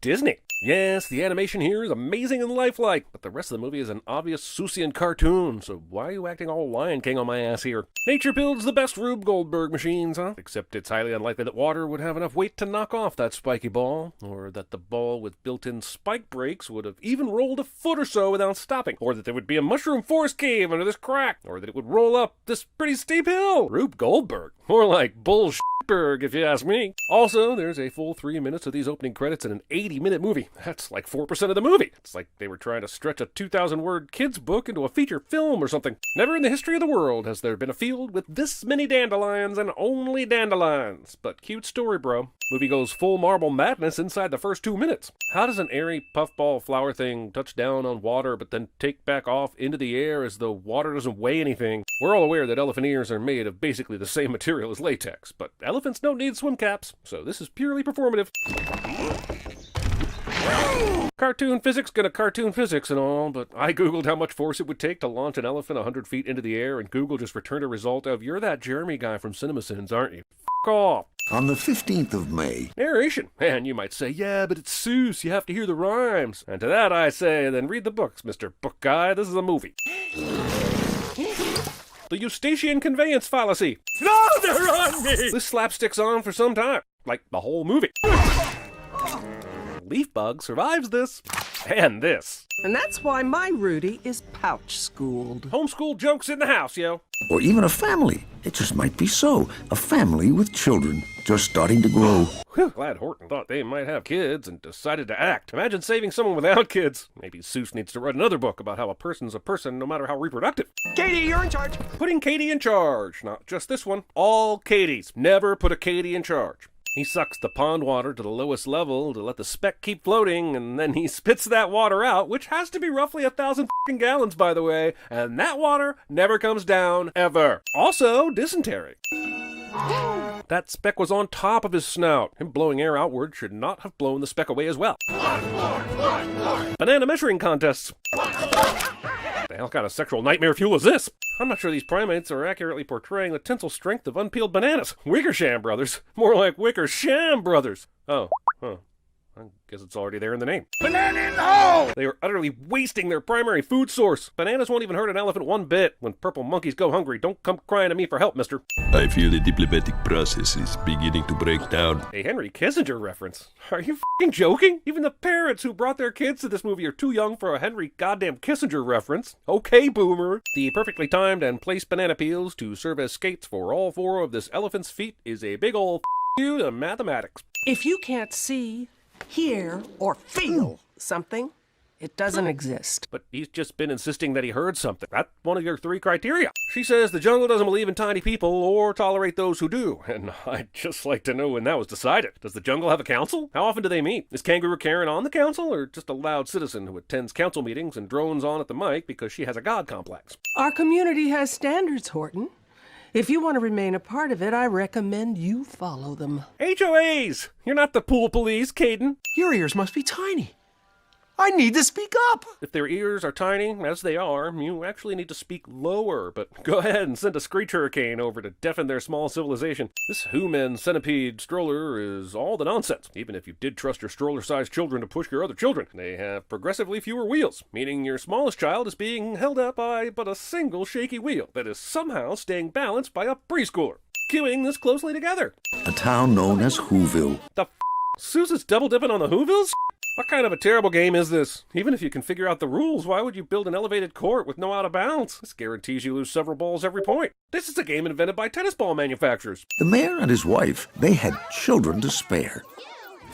Disney. Yes, the animation here is amazing and lifelike, but the rest of the movie is an obvious Seussian cartoon, so why are you acting all Lion King on my ass here? Nature builds the best Rube Goldberg machines, huh? Except it's highly unlikely that water would have enough weight to knock off that spiky ball, or that the ball with built-in spike brakes would have even rolled a foot or so without stopping, or that there would be a mushroom forest cave under this crack, or that it would roll up this pretty steep hill. Rube Goldberg. More like bullshit. If you ask me. Also, there's a full 3 minutes of these opening credits in an 80-minute movie. That's like 4% of the movie. It's like they were trying to stretch a 2,000-word kids book into a feature film or something. Never in the history of the world has there been a field with this many dandelions and only dandelions. But cute story, bro. Movie goes full Marble Madness inside the first 2 minutes. How does an airy puffball flower thing touch down on water but then take back off into the air as though water doesn't weigh anything? We're all aware that elephant ears are made of basically the same material as latex, but elephants don't need swim caps, so this is purely performative. Cartoon physics gonna cartoon physics and all, but I googled how much force it would take to launch an elephant 100 feet into the air, and Google just returned a result of, you're that Jeremy guy from CinemaSins, aren't you? F*** off. On the 15th of May. Narration. And you might say, yeah, but it's Seuss, you have to hear the rhymes. And to that I say, then read the books, Mr. Book Guy, this is a movie. The Eustachian conveyance fallacy. No, they're on me! This slapstick's on for some time. Like the whole movie. Leafbug survives this. And this. And that's why my Rudy is pouch-schooled. Homeschool jokes in the house, yo. Or even a family. It just might be so. A family with children just starting to grow. Whew, glad Horton thought they might have kids and decided to act. Imagine saving someone without kids. Maybe Seuss needs to write another book about how a person's a person no matter how reproductive. Katie, you're in charge. Putting Katie in charge. Not just this one. All Katies. Never put a Katie in charge. He sucks the pond water to the lowest level to let the speck keep floating, and then he spits that water out, which has to be roughly 1,000 f***ing gallons, by the way, and that water never comes down, ever. Also, dysentery. That speck was on top of his snout. Him blowing air outward should not have blown the speck away as well. Banana measuring contests. What the hell kind of sexual nightmare fuel is this? I'm not sure these primates are accurately portraying the tensile strength of unpeeled bananas. Wickersham Brothers. More like Wickersham Brothers. Oh, huh. I guess it's already there in the name. Banana in the hole! They are utterly wasting their primary food source. Bananas won't even hurt an elephant one bit. When purple monkeys go hungry, don't come crying to me for help, mister. I feel the diplomatic process is beginning to break down. A Henry Kissinger reference. Are you f***ing joking? Even the parents who brought their kids to this movie are too young for a Henry goddamn Kissinger reference. Okay, boomer. The perfectly timed and placed banana peels to serve as skates for all four of this elephant's feet is a big ol' you to mathematics. If you can't see, hear, or feel something, it doesn't exist. But he's just been insisting that he heard something. That's one of your 3 criteria. She says the jungle doesn't believe in tiny people or tolerate those who do. And I'd just like to know when that was decided. Does the jungle have a council? How often do they meet? Is Kangaroo Karen on the council, or just a loud citizen who attends council meetings and drones on at the mic because she has a god complex? Our community has standards, Horton. If you want to remain a part of it, I recommend you follow them. HOAs! You're not the pool police, Caden. Your ears must be tiny. I need to speak up. If their ears are tiny, as they are, you actually need to speak lower, but go ahead and send a screech hurricane over to deafen their small civilization. This Who-Man centipede stroller is all the nonsense, even if you did trust your stroller-sized children to push your other children. They have progressively fewer wheels, meaning your smallest child is being held up by but a single shaky wheel that is somehow staying balanced by a preschooler. Queuing this closely together. A town known as Whoville. The f***? Seuss is double-dipping on the Whovilles? What kind of a terrible game is this? Even if you can figure out the rules, why would you build an elevated court with no out of bounds? This guarantees you lose several balls every point. This is a game invented by tennis ball manufacturers. The mayor and his wife, they had children to spare.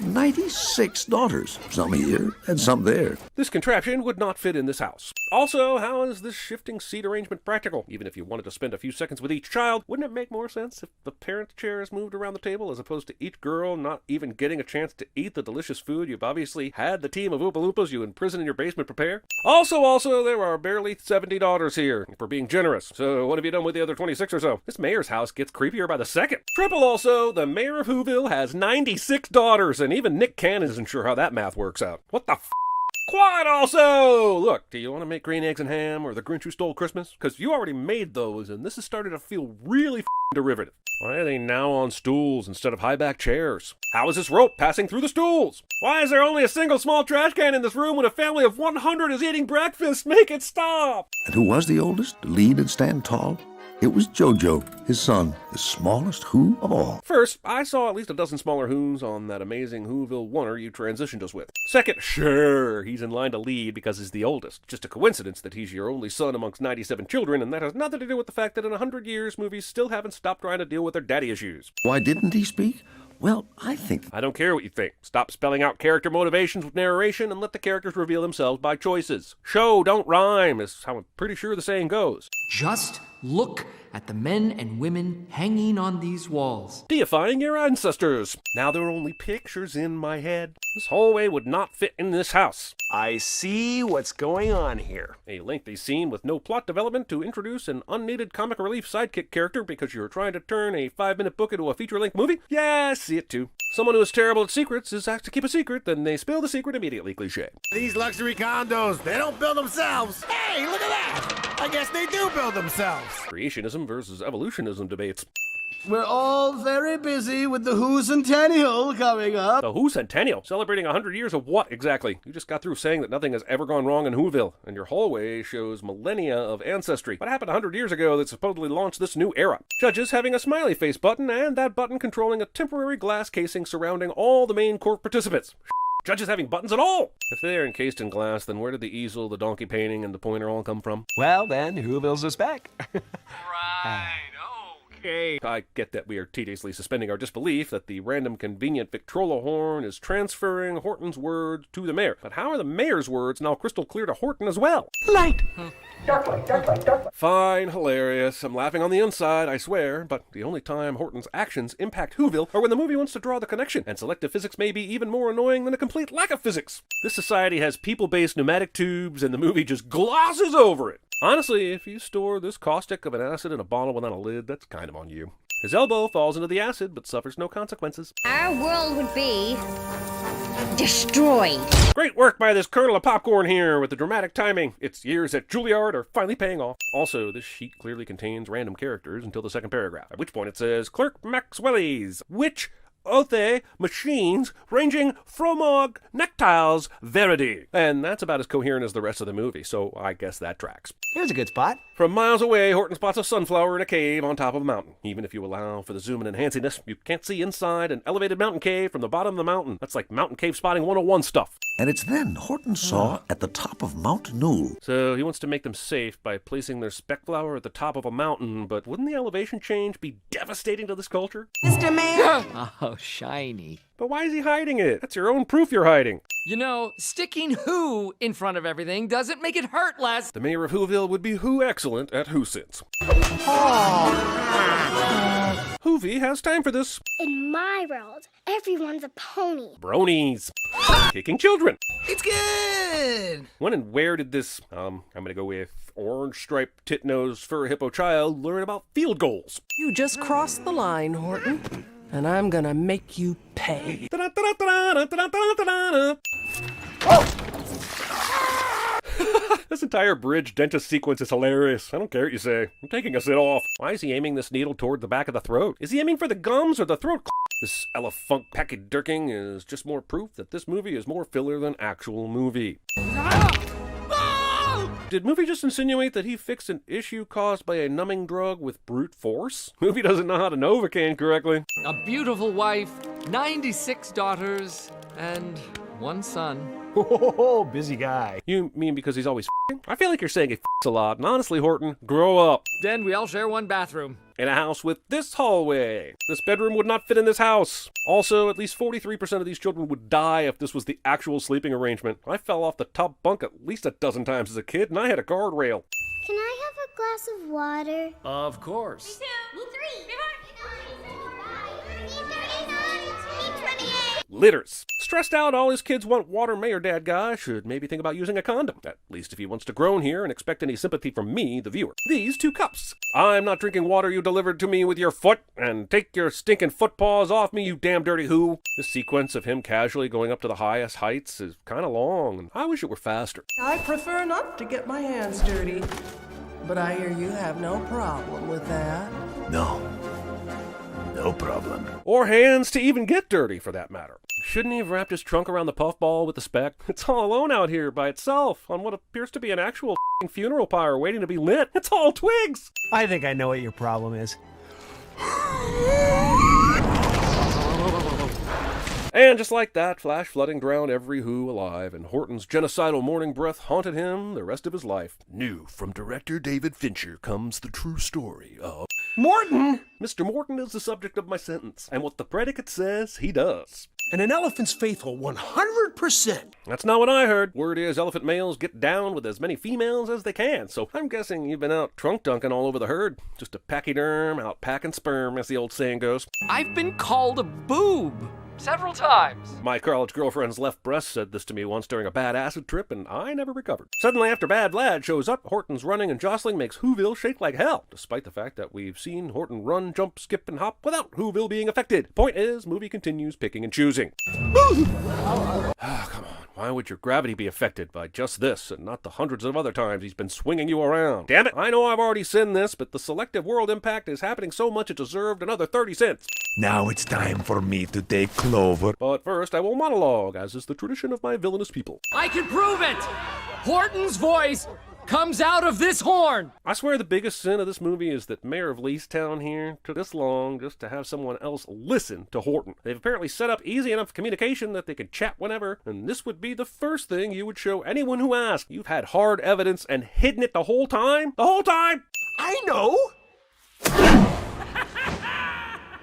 96 daughters, some here and some there. This contraption would not fit in this house. Also, how is this shifting seat arrangement practical? Even if you wanted to spend a few seconds with each child, wouldn't it make more sense if the parent chair is moved around the table as opposed to each girl not even getting a chance to eat the delicious food you've obviously had the team of Oompa Loompas you imprison in your basement prepare? Also, there are barely 70 daughters here, if we're being generous. So what have you done with the other 26 or so? This mayor's house gets creepier by the second. Triple also, the mayor of Whoville has 96 daughters, and even Nick Cannon isn't sure how that math works out. What the f***? Quad also! Look, do you want to make green eggs and ham or the Grinch Who Stole Christmas? Because you already made those, and this is starting to feel really derivative. Why are they now on stools instead of high-back chairs? How is this rope passing through the stools? Why is there only a single small trash can in this room when a family of 100 is eating breakfast? Make it stop! And who was the oldest to lead and stand tall? It was Jojo, his son, the smallest Who of all. First, I saw at least a dozen smaller Who's on that amazing Whoville oneer you transitioned us with. Second, sure, he's in line to lead because he's the oldest. Just a coincidence that he's your only son amongst 97 children, and that has nothing to do with the fact that in 100 years, movies still haven't stopped trying to deal with their daddy issues. Why didn't he speak? Well, I think... I don't care what you think. Stop spelling out character motivations with narration and let the characters reveal themselves by choices. Show, don't rhyme, is how I'm pretty sure the saying goes. Just look at the men and women hanging on these walls. Deifying your ancestors. Now there are only pictures in my head. This hallway would not fit in this house. I see what's going on here. A lengthy scene with no plot development to introduce an unneeded comic relief sidekick character because you're trying to turn a 5-minute book into a feature-length movie? Yeah, I see it too. Someone who is terrible at secrets is asked to keep a secret, then they spill the secret immediately. Cliché. These luxury condos, they don't build themselves. Hey, look at that! I guess they do build themselves. Creationism versus evolutionism debates. We're all very busy with the Who Centennial coming up. The Who Centennial? Celebrating 100 years of what exactly? You just got through saying that nothing has ever gone wrong in Whoville, and your hallway shows millennia of ancestry. What happened 100 years ago that supposedly launched this new era? Judges having a smiley face button, and that button controlling a temporary glass casing surrounding all the main court participants. Judges having buttons at all! If they're encased in glass, then where did the easel, the donkey painting, and the pointer all come from? Well, then, Whoville's us back. Right, okay. I get that we are tediously suspending our disbelief that the random convenient Victrola horn is transferring Horton's words to the mayor. But how are the mayor's words now crystal clear to Horton as well? Light! Fine, hilarious. I'm laughing on the inside, I swear, but the only time Horton's actions impact Whoville are when the movie wants to draw the connection, and selective physics may be even more annoying than a complete lack of physics. This society has people-based pneumatic tubes, and the movie just glosses over it. Honestly, if you store this caustic of an acid in a bottle without a lid, that's kind of on you. His elbow falls into the acid, but suffers no consequences. Our world would be destroyed. Great work by this kernel of popcorn here with the dramatic timing. Its years at Juilliard are finally paying off. Also, this sheet clearly contains random characters until the second paragraph, at which point it says, Clerk Maxwellies, which Othe machines ranging fromog nectiles verity. And that's about as coherent as the rest of the movie, so I guess that tracks. Here's a good spot. From miles away, Horton spots a sunflower in a cave on top of a mountain. Even if you allow for the zoom and enhanciness, you can't see inside an elevated mountain cave from the bottom of the mountain. That's like mountain cave spotting 101 stuff. And it's then Horton saw at the top of Mount Newell. So he wants to make them safe by placing their speck flower at the top of a mountain, but wouldn't the elevation change be devastating to this culture? Mr. Mayor! Oh, shiny. But why is he hiding it? That's your own proof you're hiding. You know, sticking Who in front of everything doesn't make it hurt less. The mayor of Whoville would be Who excellent at Who Sits. Whovie has time for this. In my world, everyone's a pony. Bronies. Kicking children. It's good! When and where did this, I'm gonna go with orange-striped, tit-nosed, fur hippo child learn about field goals? You just crossed the line, Horton, and I'm gonna make you pay. This entire bridge dentist sequence is hilarious. I don't care what you say. I'm taking a sit off. Why is he aiming this needle toward the back of the throat? Is he aiming for the gums or the throat? This elephant packet dirking is just more proof that this movie is more filler than actual movie. Did movie just insinuate that he fixed an issue caused by a numbing drug with brute force? Movie doesn't know how to Novocaine correctly. A beautiful wife, 96 daughters, and one son. Oh, busy guy. You mean because he's always f***ing? I feel like you're saying he f***s a lot, and honestly, Horton, grow up. Then we all share one bathroom. In a house with this hallway. This bedroom would not fit in this house. Also, at least 43% of these children would die if this was the actual sleeping arrangement. I fell off the top bunk at least a dozen times as a kid, and I had a guardrail. Can I have a glass of water? Of course. Me 3. Me 4. Me 39. Me 28. litters. Stressed out, all his kids want water mayor dad guy should maybe think about using a condom, at least if he wants to groan here and expect any sympathy from me, the viewer. These 2 cups. I'm not drinking water you delivered to me with your foot, and take your stinking foot paws off me, you damn dirty who. This sequence of him casually going up to the highest heights is kind of long, and I wish it were faster. I prefer not to get my hands dirty, but I hear you have no problem with that. No. No problem. Or hands to even get dirty, for that matter. Shouldn't he have wrapped his trunk around the puffball with the speck? It's all alone out here by itself on what appears to be an actual funeral pyre waiting to be lit. It's all twigs! I think I know what your problem is. And just like that, flash flooding drowned every who alive, and Horton's genocidal morning breath haunted him the rest of his life. New from director David Fincher comes the true story of Morton! Mr. Morton is the subject of my sentence, and what the predicate says, he does. And an elephant's faithful 100%. That's not what I heard. Word is elephant males get down with as many females as they can, so I'm guessing you've been out trunk dunking all over the herd. Just a pachyderm out packing sperm, as the old saying goes. I've been called a boob several times. My college girlfriend's left breast said this to me once during a bad acid trip, and I never recovered. Suddenly, after Bad Vlad shows up, Horton's running and jostling makes Whoville shake like hell, despite the fact that we've seen Horton run, jump, skip, and hop without Whoville being affected. Point is, movie continues picking and choosing. Come on. Why would your gravity be affected by just this and not the hundreds of other times he's been swinging you around? Damn it, I know I've already sinned this, but the selective world impact is happening so much it deserved another 30 cents. Now it's time for me to take Clover. But first, I will monologue, as is the tradition of my villainous people. I can prove it! Horton's voice comes out of this horn! I swear the biggest sin of this movie is that Mayor of Leestown here took this long just to have someone else listen to Horton. They've apparently set up easy enough communication that they can chat whenever, and this would be the first thing you would show anyone who asked. You've had hard evidence and hidden it the whole time? The whole time! I know!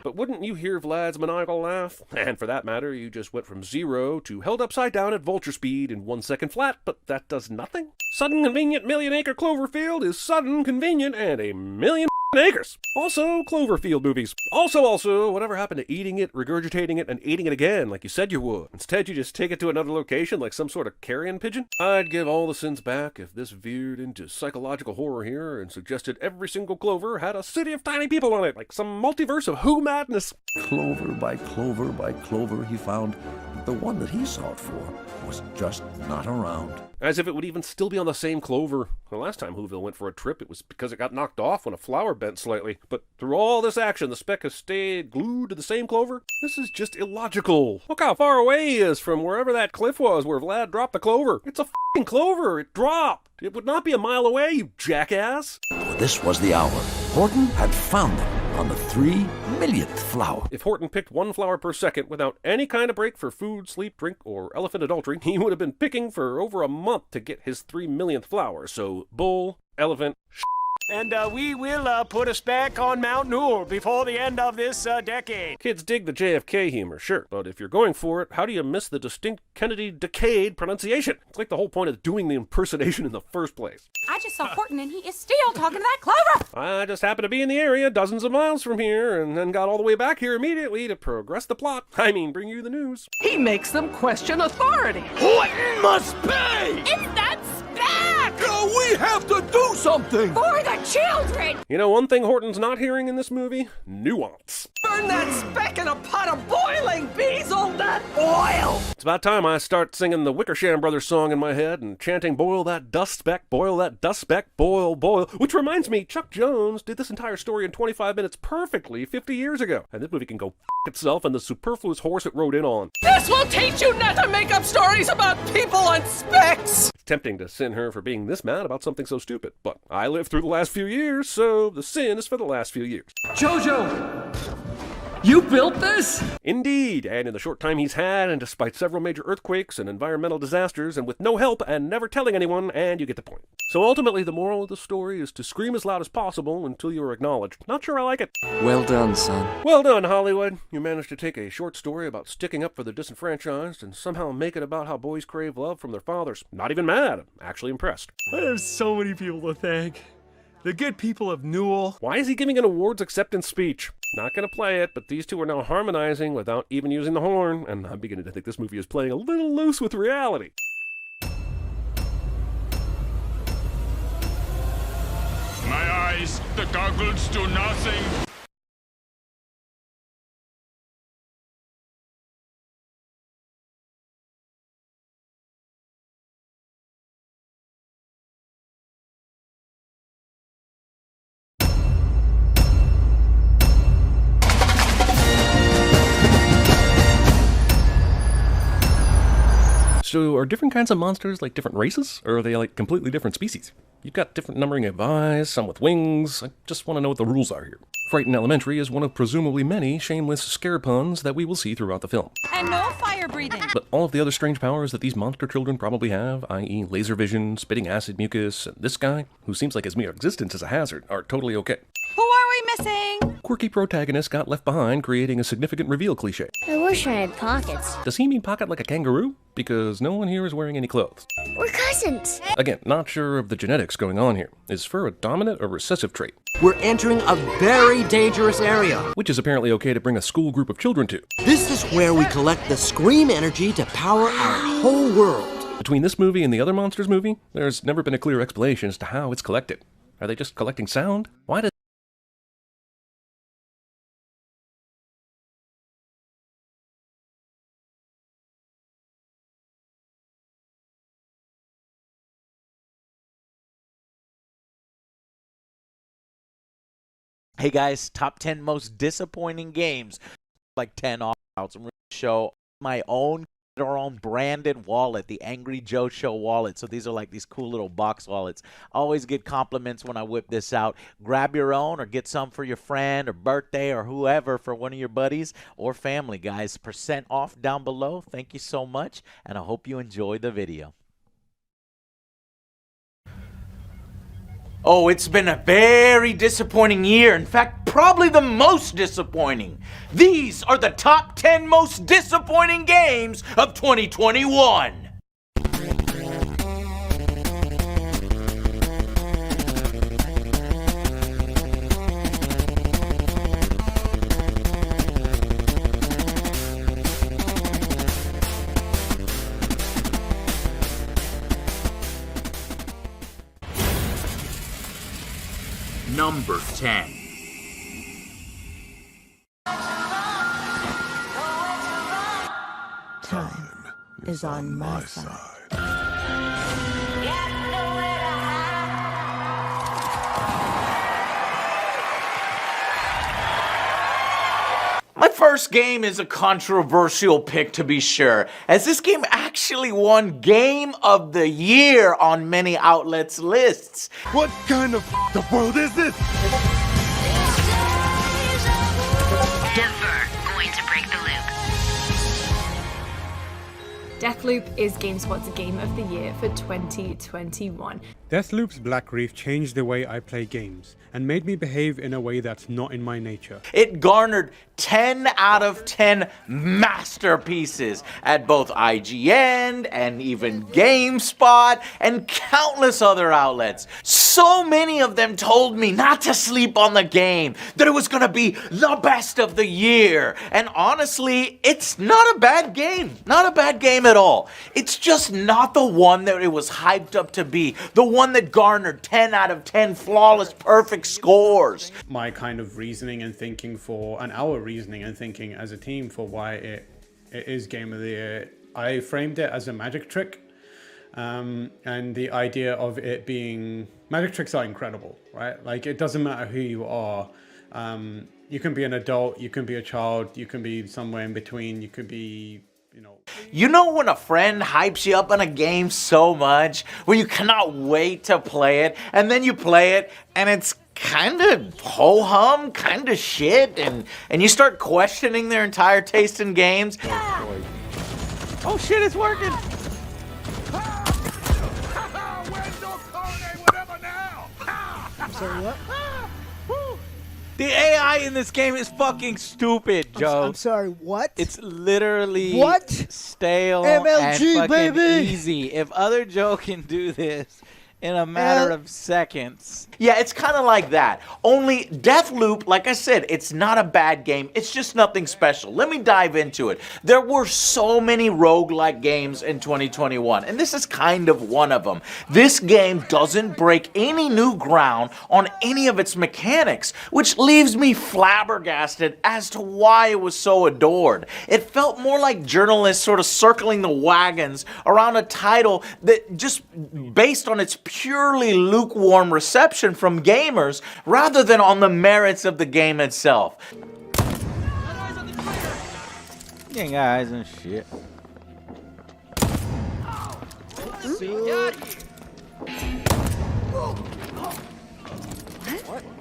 But wouldn't you hear Vlad's maniacal laugh? And for that matter, you just went from 0 to held upside down at vulture speed in 1 second flat, but that does nothing? Sudden convenient million-acre Cloverfield is sudden, convenient, and a million acres. Also, Cloverfield movies. Also, whatever happened to eating it, regurgitating it, and eating it again like you said you would? Instead, you just take it to another location like some sort of carrion pigeon? I'd give all the sins back if this veered into psychological horror here and suggested every single Clover had a city of tiny people on it, like some multiverse of Who madness. Clover by clover by clover, he found that the one that he sought for was just not around. As if it would even still be on the same clover. The last time Whoville went for a trip, it was because it got knocked off when a flower bent slightly. But through all this action, the speck has stayed glued to the same clover? This is just illogical. Look how far away he is from wherever that cliff was where Vlad dropped the clover. It's a f***ing clover. It dropped. It would not be a mile away, you jackass. For this was the hour. Horton had found them on the 3 millionth flower. If Horton picked 1 flower per second without any kind of break for food, sleep, drink, or elephant adultery, he would have been picking for over a month to get his 3 millionth flower. So, bull, elephant, And we will put us back on Mount Noor before the end of this decade. Kids dig the JFK humor, sure, but if you're going for it, how do you miss the distinct Kennedy decade pronunciation? It's like the whole point of doing the impersonation in the first place. I just saw Horton and he is still talking to that Clover! I just happened to be in the area dozens of miles from here and then got all the way back here immediately to progress the plot. I mean, bring you the news. He makes them question authority. Horton must pay! It's that speck! We have to do something! For the children! You know one thing Horton's not hearing in this movie? Nuance. Burn that speck in a pot of boiling bees, all that oil! It's about time I start singing the Wickersham Brothers song in my head and chanting boil that dust speck, boil, boil. Which reminds me, Chuck Jones did this entire story in 25 minutes perfectly 50 years ago. And this movie can go f*** itself and the superfluous horse it rode in on. This will teach you not to make up stories about people on specks! It's tempting to sin her for being this mad about something so stupid, but I lived through the last few years, so the sin is for the last few years. Jojo! You built this? Indeed, and in the short time he's had, and despite several major earthquakes and environmental disasters, and with no help and never telling anyone, and you get the point. So ultimately, the moral of the story is to scream as loud as possible until you are acknowledged. Not sure I like it. Well done, son. Well done, Hollywood. You managed to take a short story about sticking up for the disenfranchised and somehow make it about how boys crave love from their fathers. Not even mad. I'm actually impressed. I have so many people to thank. The good people of Newell. Why is he giving an awards acceptance speech? Not gonna play it, but these two are now harmonizing without even using the horn, and I'm beginning to think this movie is playing a little loose with reality. My eyes, the goggles do nothing. So are different kinds of monsters like different races, or are they like completely different species? You've got different numbering of eyes, some with wings. I just want to know what the rules are here. Frighten Elementary is one of presumably many shameless scare puns that we will see throughout the film. And no fire breathing. But all of the other strange powers that these monster children probably have, i.e. laser vision, spitting acid mucus, and this guy, who seems like his mere existence is a hazard, are totally okay. Who are we missing? Quirky protagonist got left behind, creating a significant reveal cliche. I wish I had pockets. Does he mean pocket like a kangaroo? Because no one here is wearing any clothes. We're cousins. Again, not sure of the genetics going on here. Is fur a dominant or recessive trait? We're entering a very dangerous area. Which is apparently okay to bring a school group of children to. This is where we collect the scream energy to power our whole world. Between this movie and the other Monsters movie, there's never been a clear explanation as to how it's collected. Are they just collecting sound? Why does Hey guys, top 10 most disappointing games. Like 10 outs. I'm going to show my own branded wallet, the Angry Joe Show wallet. So these are like these cool little box wallets. Always get compliments when I whip this out. Grab your own or get some for your friend or birthday or whoever for one of your buddies or family, guys. % off down below. Thank you so much, and I hope you enjoy the video. Oh, it's been a very disappointing year. In fact, probably the most disappointing. These are the top 10 most disappointing games of 2021. Number 10. Time is on my side. My first game is a controversial pick, to be sure, as this game actually won Game of the Year on many outlets' lists. What kind of the world is this? Never going to break the loop. Deathloop is GameSpot's Game of the Year for 2021. Deathloop's Black Reef changed the way I play games and made me behave in a way that's not in my nature. It garnered 10 out of 10 masterpieces at both IGN and even GameSpot and countless other outlets. So many of them told me not to sleep on the game, that it was going to be the best of the year. And honestly, it's not a bad game. Not a bad game at all. It's just not the one that it was hyped up to be. The one that garnered 10 out of 10 flawless, perfect scores. My kind of reasoning and thinking for, and our reasoning and thinking as a team for why it is Game of the Year, I framed it as a magic trick. And the idea of it being, magic tricks are incredible, right? Like, it doesn't matter who you are. You can be an adult, you can be a child, you can be somewhere in between, you could be, You know when a friend hypes you up on a game so much, where you cannot wait to play it, and then you play it, and it's kind of ho-hum, kind of shit, and you start questioning their entire taste in games. Oh shit, it's working! I'm sorry, what? The AI in this game is fucking stupid, Joe. I'm sorry, what? It's literally what? Stale MLG, and fucking baby. easy. If other Joe can do this in a matter of seconds. Yeah, it's kind of like that. Only Deathloop, like I said, it's not a bad game. It's just nothing special. Let me dive into it. There were so many roguelike games in 2021, and this is kind of one of them. This game doesn't break any new ground on any of its mechanics, which leaves me flabbergasted as to why it was so adored. It felt more like journalists sort of circling the wagons around a title that just based on its purely lukewarm reception from gamers rather than on the merits of the game itself. You ain't got eyes and shit.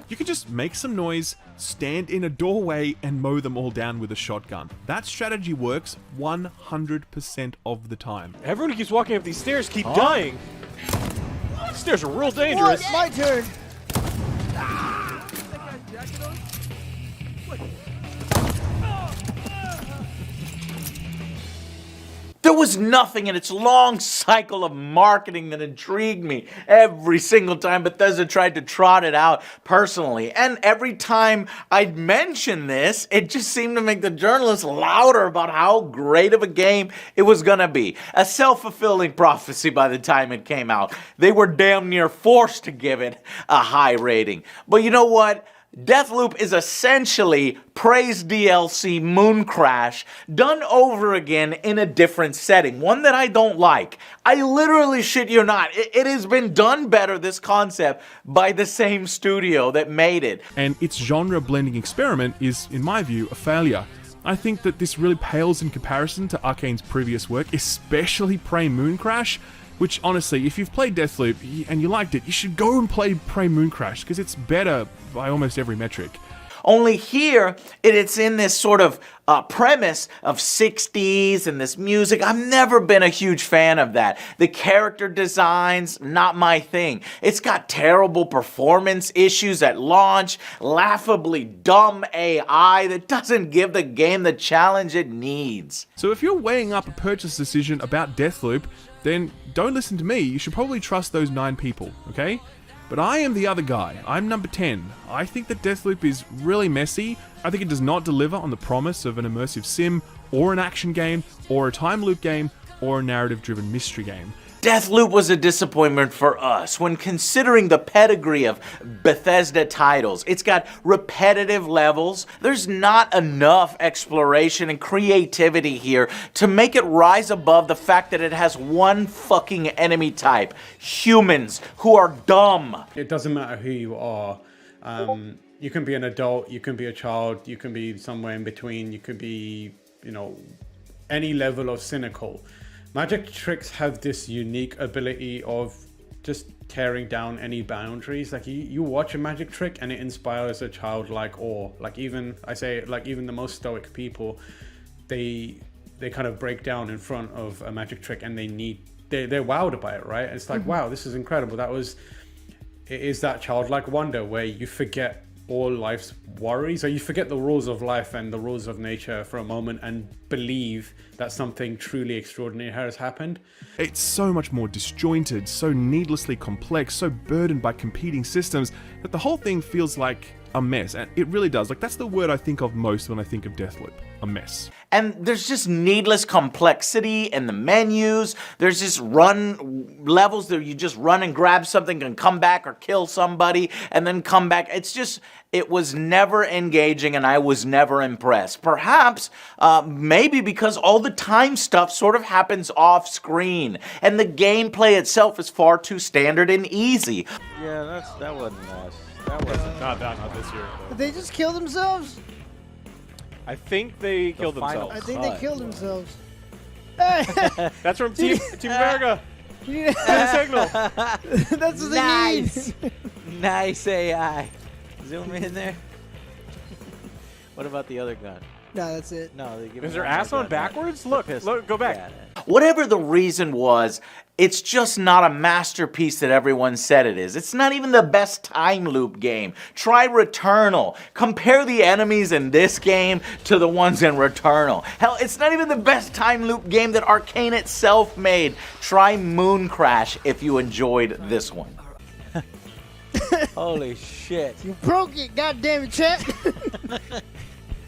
You can just make some noise, stand in a doorway, and mow them all down with a shotgun. That strategy works 100% of the time. Everyone who keeps walking up these stairs keep dying. These stairs are real dangerous. What? My turn. There was nothing in its long cycle of marketing that intrigued me every single time Bethesda tried to trot it out personally. And every time I'd mention this, it just seemed to make the journalists louder about how great of a game it was gonna be. A self-fulfilling prophecy by the time it came out. They were damn near forced to give it a high rating. But you know what? Deathloop is essentially praise DLC Moon Crash done over again in a different setting, one that I don't like. I literally shit you not, it has been done better, this concept, by the same studio that made it. And its genre blending experiment is, in my view, a failure. I think that this really pales in comparison to Arkane's previous work, especially Prey Moon Crash, which honestly, if you've played Deathloop and you liked it, you should go and play Prey Moon Crash, because it's better by almost every metric. Only here, it's in this sort of premise of 60s and this music. I've never been a huge fan of that. The character designs, not my thing. It's got terrible performance issues at launch, laughably dumb AI that doesn't give the game the challenge it needs. So if you're weighing up a purchase decision about Deathloop, then don't listen to me. You should probably trust those 9 people, okay? But I am the other guy. I'm number 10. I think that Deathloop is really messy. I think it does not deliver on the promise of an immersive sim, or an action game, or a time loop game, or a narrative-driven mystery game. Deathloop was a disappointment for us when considering the pedigree of Bethesda titles. It's got repetitive levels. There's not enough exploration and creativity here to make it rise above the fact that it has one fucking enemy type: humans who are dumb. It doesn't matter who you are. You can be an adult, you can be a child, you can be somewhere in between, you could be, you know, any level of cynical. Magic tricks have this unique ability of just tearing down any boundaries. Like you watch a magic trick and it inspires a childlike awe. Like even the most stoic people, they kind of break down in front of a magic trick and they're wowed by it, right? It's like, wow, this is incredible. It is that childlike wonder where you forget all life's worries, or you forget the rules of life and the rules of nature for a moment and believe that something truly extraordinary has happened. It's so much more disjointed, so needlessly complex, so burdened by competing systems that the whole thing feels like a mess. And it really does. Like, that's the word I think of most when I think of Deathloop. A mess. And there's just needless complexity in the menus. There's just run levels that you just run and grab something and come back or kill somebody and then come back. It was never engaging and I was never impressed. Perhaps, maybe because all the time stuff sort of happens off screen and the gameplay itself is far too standard and easy. Yeah, that wasn't nice. That wasn't not this year. Did they just kill themselves? I think they killed themselves. I think they killed themselves. That's from Team America. Signal. That's what nice. they need. Nice AI. Zoom in there. What about the other gun? No, that's it. No, they give Is me their one ass more on gun. backwards? Look, go back. Whatever the reason was, it's just not a masterpiece that everyone said it is. It's not even the best time loop game. Try Returnal. Compare the enemies in this game to the ones in Returnal. Hell, it's not even the best time loop game that Arcane itself made. Try Moon Crash if you enjoyed this one. Holy shit. You broke it, goddamn it, chat.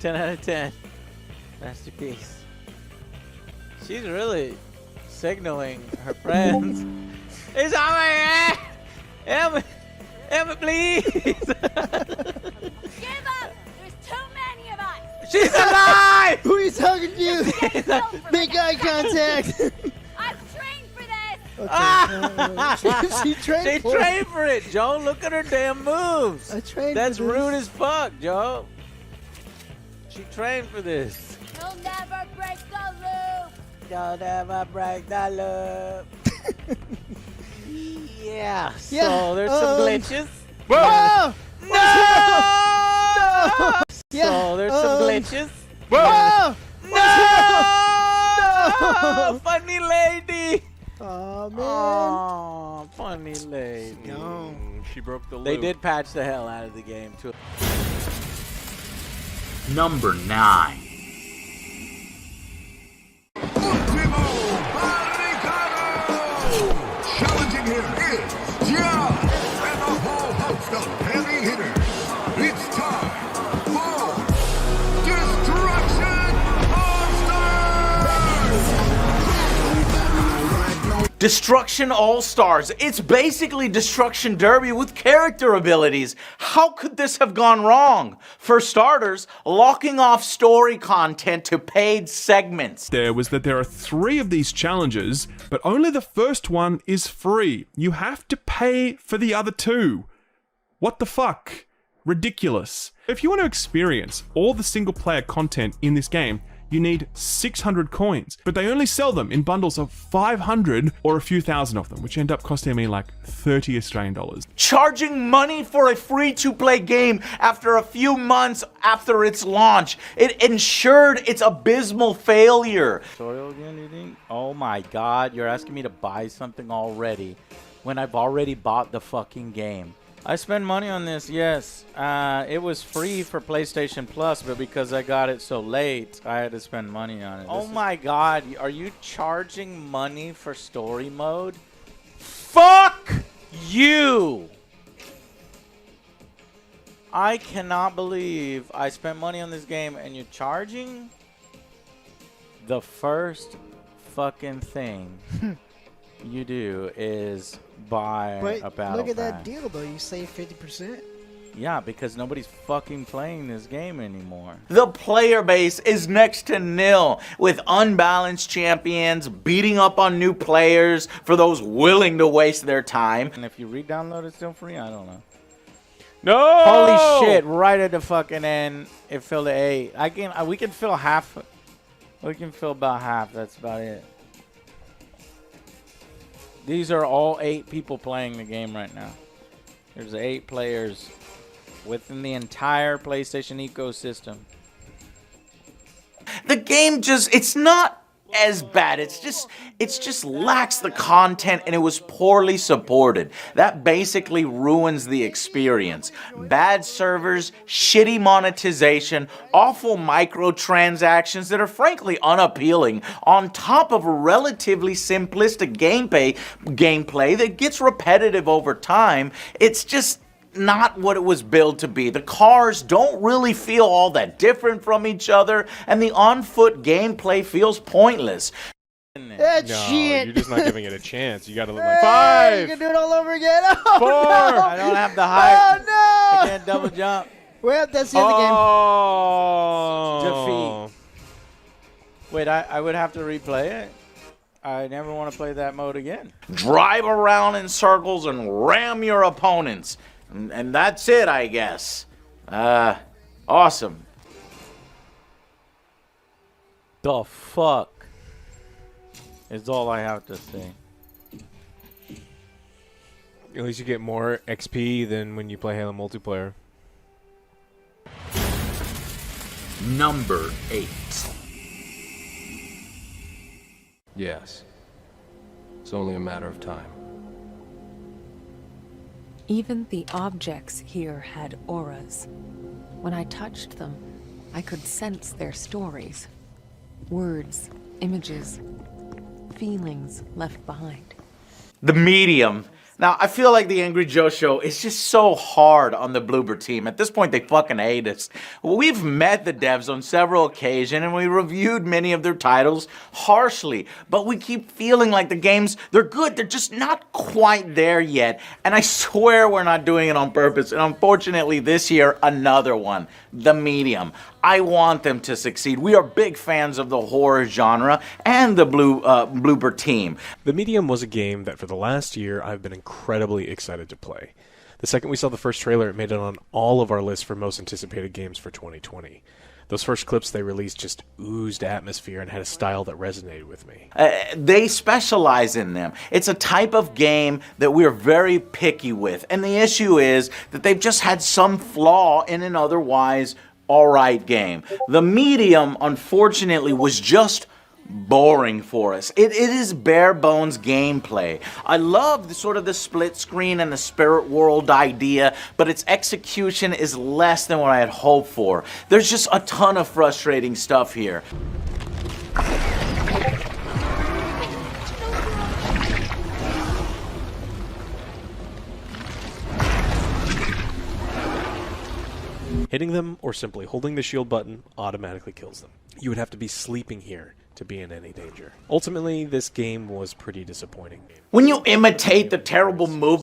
10 out of 10. Masterpiece. She's really signaling her friends. It's on my head! Help me, please! Give up! There's too many of us! She's alive! Who are you talking to? Make eye contact. I've trained for this! She trained for it, Joe. Look at her damn moves. I trained That's for this. rude as fuck, Joe. She trained for this. You'll never break the loop! You'll never break the loop. Yeah. Yeah, So there's some glitches. Whoa! No! Yeah, So there's some glitches. Whoa! No! Funny lady. Oh man. Oh, funny lady. No. She broke the loop. They did patch the hell out of the game too. Number 9. Challenging him is John and a whole host of heavy hitters. It's time for Destruction All-Stars! Destruction All-Stars. It's basically Destruction Derby with character abilities. How could this have gone wrong? For starters, locking off story content to paid segments. There was that there are 3 of these challenges, but only the first one is free. You have to pay for the other 2. What the fuck? Ridiculous. If you want to experience all the single player content in this game, you need 600 coins, but they only sell them in bundles of 500 or a few thousand of them, which end up costing me like 30 Australian dollars. Charging money for a free-to-play game after a few months after its launch. It ensured its abysmal failure. Tutorial again, do you think? Oh my god, you're asking me to buy something already when I've already bought the fucking game. I spend money on this, yes. It was free for PlayStation Plus, but because I got it so late, I had to spend money on it. Oh my god, are you charging money for story mode? Fuck you! I cannot believe I spent money on this game and you're charging the first fucking thing you do is buy a battle look at pass. that deal though. You save 50%. Yeah, because nobody's fucking playing this game anymore. The player base is next to nil, with unbalanced champions beating up on new players for those willing to waste their time. And if you re-download it, still free? I don't know. No! Holy shit! Right at the fucking end, it filled to 8. We can fill half. We can fill about half. That's about it. These are all 8 people playing the game right now. There's 8 players within the entire PlayStation ecosystem. The game it's not as bad. It just lacks the content and it was poorly supported. That basically ruins the experience. Bad servers, shitty monetization, awful microtransactions that are frankly unappealing, on top of a relatively simplistic gameplay that gets repetitive over time. It's just not what it was billed to be. The cars don't really feel all that different from each other, and the on-foot gameplay feels pointless. That's shit. You're just not giving it a chance. You gotta look like You 5, can do it all over again. Oh, 4. no. I don't have the height. Oh no! I can't double jump. Well, that's the end of Oh. Defeat. Wait, I would have to replay it? I never want to play that mode again. Drive around in circles and ram your opponents. And that's it, I guess. Awesome. The fuck is all I have to say. At least you get more XP than when you play Halo multiplayer. number 8. Yes. It's only a matter of time. Even the objects here had auras. When I touched them, I could sense their stories. Words, images, feelings left behind. The medium. Now, I feel like the Angry Joe Show is just so hard on the Bloober team. At this point, they fucking hate us. We've met the devs on several occasions, and we reviewed many of their titles harshly. But we keep feeling like the games, they're good, they're just not quite there yet. And I swear we're not doing it on purpose. And unfortunately, this year, another one. The medium. I want them to succeed. We are big fans of the horror genre and the Bloober team. The Medium was a game that for the last year I've been incredibly excited to play. The second we saw the first trailer, it made it on all of our lists for most anticipated games for 2020. Those first clips they released just oozed atmosphere and had a style that resonated with me. They specialize in them. It's a type of game that we're very picky with. And the issue is that they've just had some flaw in an otherwise alright game. The Medium, unfortunately, was just boring for us. It is bare bones gameplay. I love the split screen and the spirit world idea, but its execution is less than what I had hoped for. There's just a ton of frustrating stuff here. Hitting them or simply holding the shield button automatically kills them. You would have to be sleeping here to be in any danger. Ultimately, this game was pretty disappointing. When you imitate the terrible move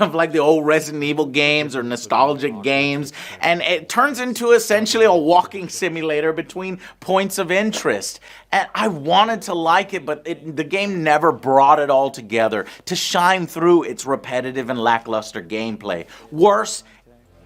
of like the old Resident Evil games or nostalgic games, and it turns into essentially a walking simulator between points of interest. And I wanted to like it, but the game never brought it all together to shine through its repetitive and lackluster gameplay. Worse,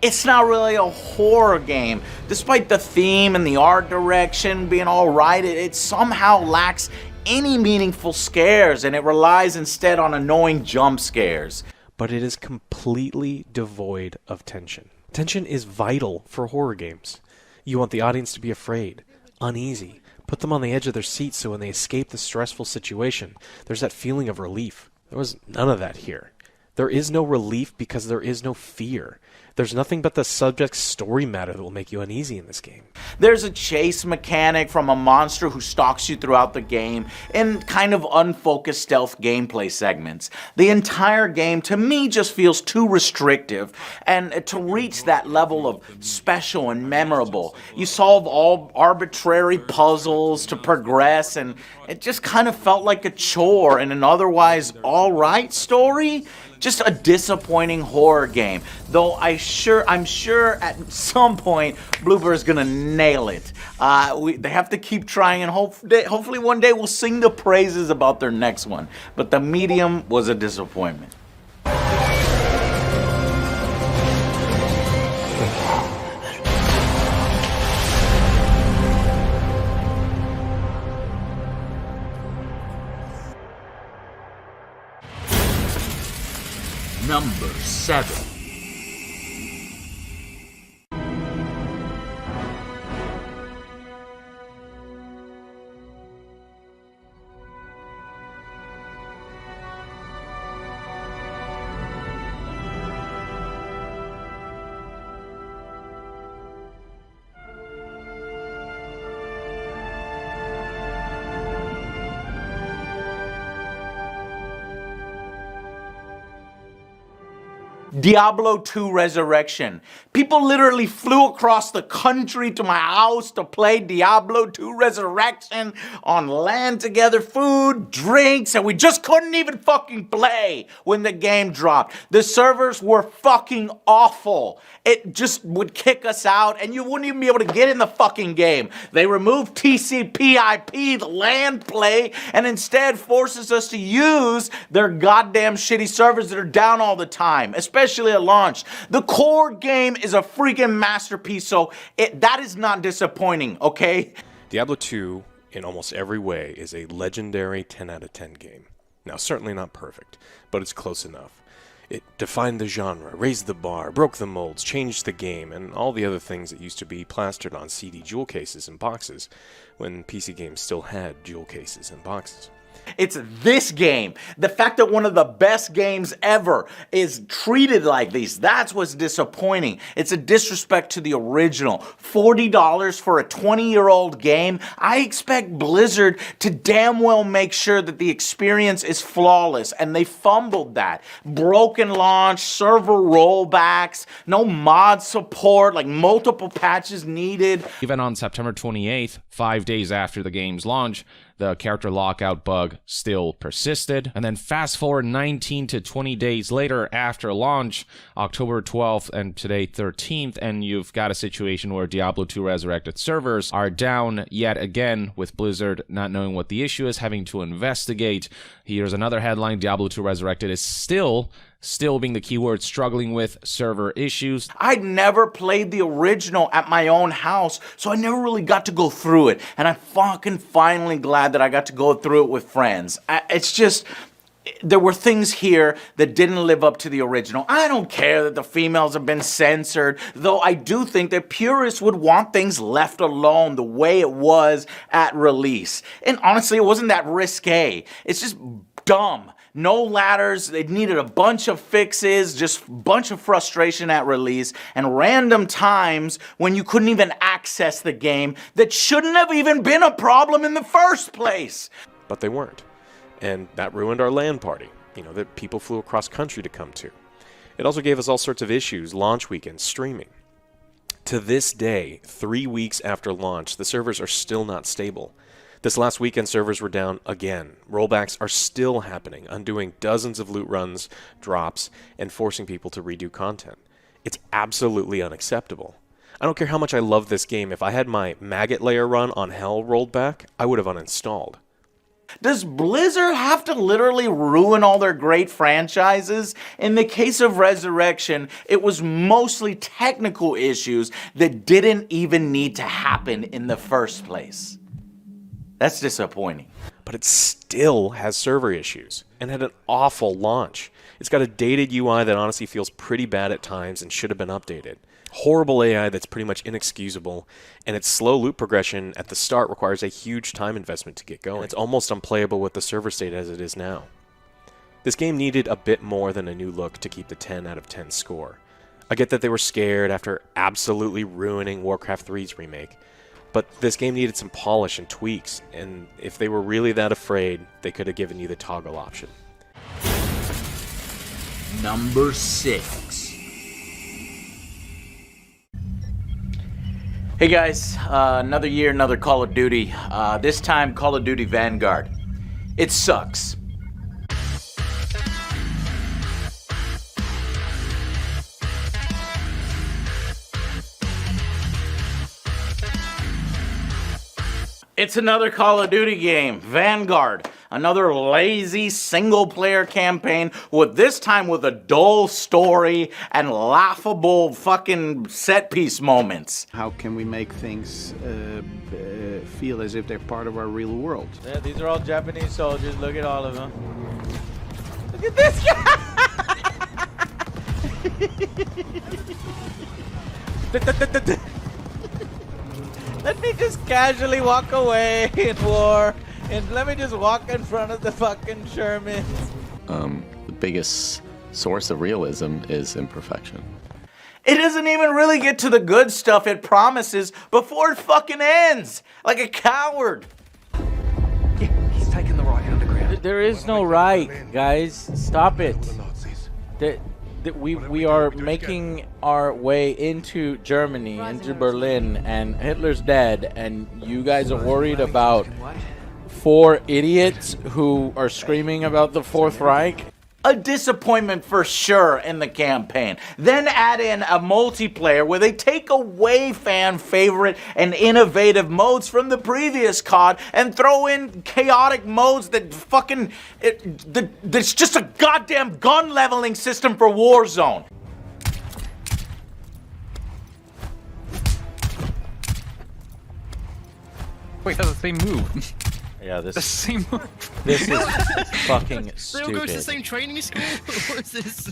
it's not really a horror game. Despite the theme and the art direction being alright, it somehow lacks any meaningful scares, and it relies instead on annoying jump scares. But it is completely devoid of tension. Tension is vital for horror games. You want the audience to be afraid, uneasy, put them on the edge of their seats so when they escape the stressful situation, there's that feeling of relief. There was none of that here. There is no relief because there is no fear. There's nothing but the subject's story matter that will make you uneasy in this game. There's a chase mechanic from a monster who stalks you throughout the game in kind of unfocused stealth gameplay segments. The entire game, to me, just feels too restrictive, and to reach that level of special and memorable, you solve all arbitrary puzzles to progress, and it just kind of felt like a chore in an otherwise alright story. Just a disappointing horror game. Though I'm sure at some point Bloober's gonna nail it. They have to keep trying, and hopefully one day we'll sing the praises about their next one. But the medium was a disappointment. Number 7. Diablo 2 Resurrection. People literally flew across the country to my house to play Diablo 2 Resurrection on LAN together, food, drinks, and we just couldn't even fucking play when the game dropped. The servers were fucking awful. It just would kick us out, and you wouldn't even be able to get in the fucking game. They removed TCP/IP, the LAN play, and instead forces us to use their goddamn shitty servers that are down all the time, especially at launch. The core game is a freaking masterpiece, so that is not disappointing, okay? Diablo 2, in almost every way, is a legendary 10 out of 10 game. Now, certainly not perfect, but it's close enough. It defined the genre, raised the bar, broke the molds, changed the game, and all the other things that used to be plastered on CD jewel cases and boxes, when PC games still had jewel cases and boxes. It's this game. The fact that one of the best games ever is treated like these, that's what's disappointing. It's a disrespect to the original. $40 for a 20-year-old game? I expect Blizzard to damn well make sure that the experience is flawless, and they fumbled that. Broken launch, server rollbacks, no mod support, like multiple patches needed. Even on September 28th, 5 days after the game's launch, the character lockout bug still persisted. And then fast forward 19 to 20 days later after launch, October 12th and today 13th, and you've got a situation where Diablo 2 Resurrected servers are down yet again, with Blizzard not knowing what the issue is, having to investigate. Here's another headline: Diablo 2 Resurrected is still being the keyword, struggling with server issues. I'd never played the original at my own house, so I never really got to go through it. And I'm fucking finally glad that I got to go through it with friends. It's just, there were things here that didn't live up to the original. I don't care that the females have been censored, though I do think that purists would want things left alone the way it was at release. And honestly, it wasn't that risque. It's just dumb. No ladders, it needed a bunch of fixes, just a bunch of frustration at release, and random times when you couldn't even access the game that shouldn't have even been a problem in the first place. But they weren't. And that ruined our LAN party, that people flew across country to come to. It also gave us all sorts of issues, launch weekends, streaming. To this day, 3 weeks after launch, the servers are still not stable. This last weekend, servers were down again. Rollbacks are still happening, undoing dozens of loot runs, drops, and forcing people to redo content. It's absolutely unacceptable. I don't care how much I love this game. If I had my maggot layer run on Hell rolled back, I would have uninstalled. Does Blizzard have to literally ruin all their great franchises? In the case of Resurrection, it was mostly technical issues that didn't even need to happen in the first place. That's disappointing. But it still has server issues and had an awful launch. It's got a dated UI that honestly feels pretty bad at times and should have been updated. Horrible AI that's pretty much inexcusable, and its slow loot progression at the start requires a huge time investment to get going. It's almost unplayable with the server state as it is now. This game needed a bit more than a new look to keep the 10 out of 10 score. I get that they were scared after absolutely ruining Warcraft 3's remake, but this game needed some polish and tweaks, and if they were really that afraid, they could have given you the toggle option. Number 6. Hey guys, another year, another Call of Duty. This time, Call of Duty Vanguard. It sucks. It's another Call of Duty game, Vanguard. Another lazy single-player campaign, with this time with a dull story and laughable fucking set-piece moments. How can we make things feel as if they're part of our real world? Yeah, these are all Japanese soldiers. Look at all of them. Look at this guy! Let me just casually walk away in war, and let me just walk in front of the fucking Shermans. The biggest source of realism is imperfection. It doesn't even really get to the good stuff it promises before it fucking ends, like a coward. He's taking the right underground. There is no right, guys. Stop it. We are making our way into Germany, into Berlin, and Hitler's dead, and you guys are worried about 4 idiots who are screaming about the Fourth Reich? A disappointment for sure in the campaign. Then add in a multiplayer where they take away fan favorite and innovative modes from the previous COD and throw in chaotic modes that fucking... That's just a goddamn gun leveling system for Warzone. Wait, that's the same move. Yeah, this the same move. This is fucking They stupid. all go to the same training school? What is this?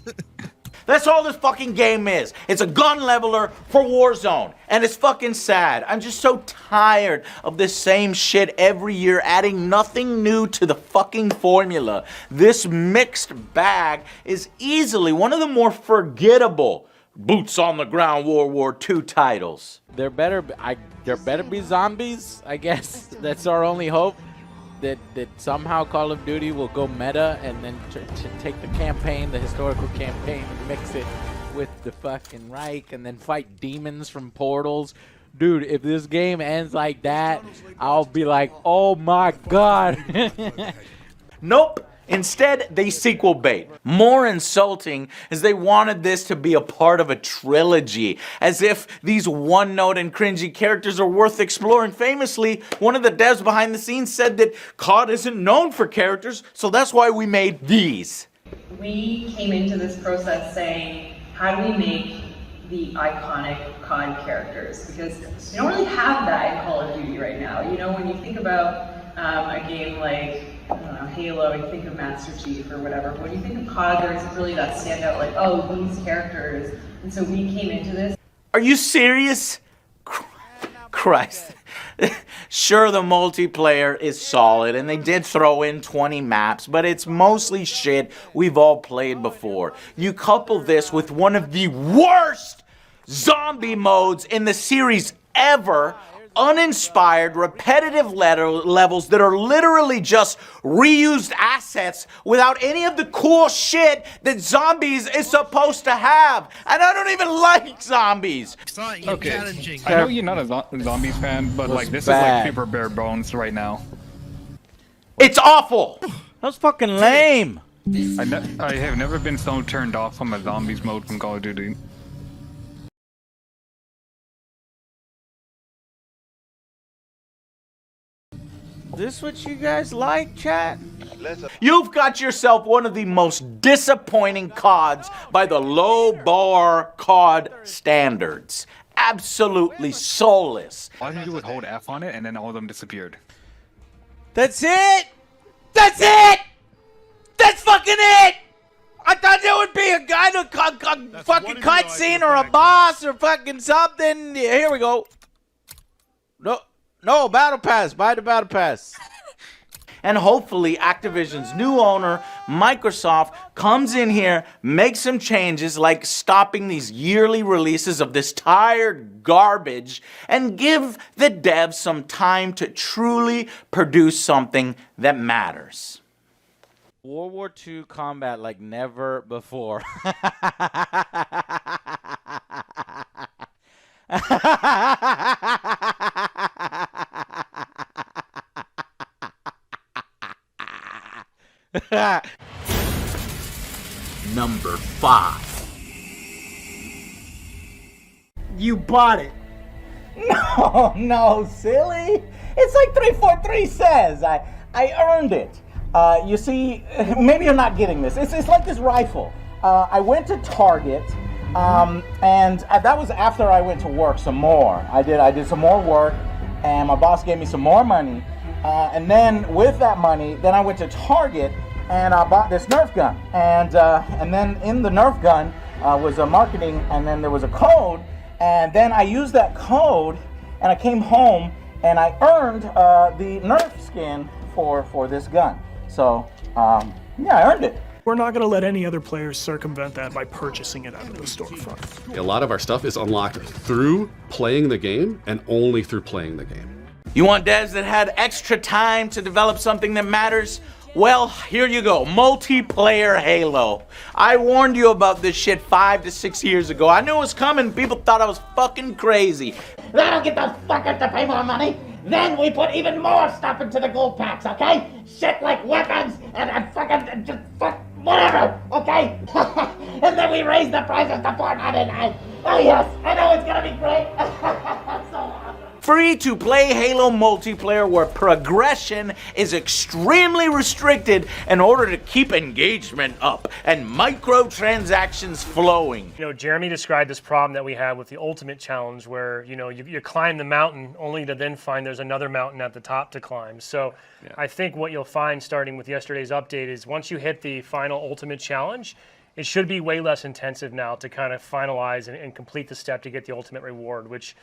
That's all this fucking game is. It's a gun leveler for Warzone. And it's fucking sad. I'm just so tired of this same shit every year, adding nothing new to the fucking formula. This mixed bag is easily one of the more forgettable boots on the ground World War II titles. There better be zombies, I guess. That's our only hope. That somehow Call of Duty will go meta and then to take the campaign, the historical campaign, and mix it with the fucking Reich and then fight demons from portals. Dude, if this game ends like that, I'll be like, oh my god. Nope. Instead, they sequel bait. More insulting is they wanted this to be a part of a trilogy, as if these one-note and cringy characters are worth exploring. Famously, one of the devs behind the scenes said that COD isn't known for characters, so that's why we made these. We came into this process saying, how do we make the iconic COD characters? Because you don't really have that in Call of Duty right now. You know, when you think about a game like, I don't know, Halo, you think of Master Chief or whatever. But when you think of COD, there isn't really that standout, like, oh, these characters. And so we came into this. Are you serious? Christ. Sure, the multiplayer is solid, and they did throw in 20 maps, but it's mostly shit we've all played before. You couple this with one of the worst zombie modes in the series ever, uninspired, repetitive levels that are literally just reused assets without any of the cool shit that zombies is supposed to have. And I don't even like zombies. Exciting and challenging. I know you're not a zombies fan, but like this is like super bare bones right now. It's awful. That's fucking lame. I have never been so turned off from a zombies mode from Call of Duty. This what you guys like, chat? You've got yourself one of the most disappointing CODs by the low bar COD standards. Absolutely soulless. All I had to do was hold F on it and then all of them disappeared. That's it! That's it! That's fucking it! I thought there would be a guy to fucking cutscene or a boss or fucking something. Yeah, here we go. No, battle pass. Buy the battle pass. And hopefully Activision's new owner, Microsoft, comes in here, makes some changes like stopping these yearly releases of this tired garbage, and give the devs some time to truly produce something that matters. World War II combat like never before. Number 5. You bought it. No, silly. It's like 343 says. I earned it. You see, maybe you're not getting this. It's like this rifle. I went to Target, and that was after I went to work some more. I did some more work, and my boss gave me some more money. And then with that money, then I went to Target, and I bought this Nerf gun. And then in the Nerf gun was a marketing, and then there was a code. And then I used that code, and I came home, and I earned the Nerf skin for this gun. So, yeah, I earned it. We're not going to let any other players circumvent that by purchasing it out of the storefront. A lot of our stuff is unlocked through playing the game and only through playing the game. You want devs that had extra time to develop something that matters? Well, here you go, multiplayer Halo. I warned you about this shit 5 to 6 years ago. I knew it was coming. People thought I was fucking crazy. They don't get those fuckers to pay more money. Then we put even more stuff into the gold packs, okay? Shit like weapons and fucking just whatever, okay? And then we raise the prices to $4.99. Oh yes, I know it's gonna be great. So awesome. Free-to-play Halo multiplayer where progression is extremely restricted in order to keep engagement up and microtransactions flowing. You know, Jeremy described this problem that we had with the Ultimate Challenge where, you know, you climb the mountain only to then find there's another mountain at the top to climb. So I think what you'll find starting with yesterday's update is once you hit the final Ultimate Challenge, it should be way less intensive now to kind of finalize and complete the step to get the ultimate reward, which,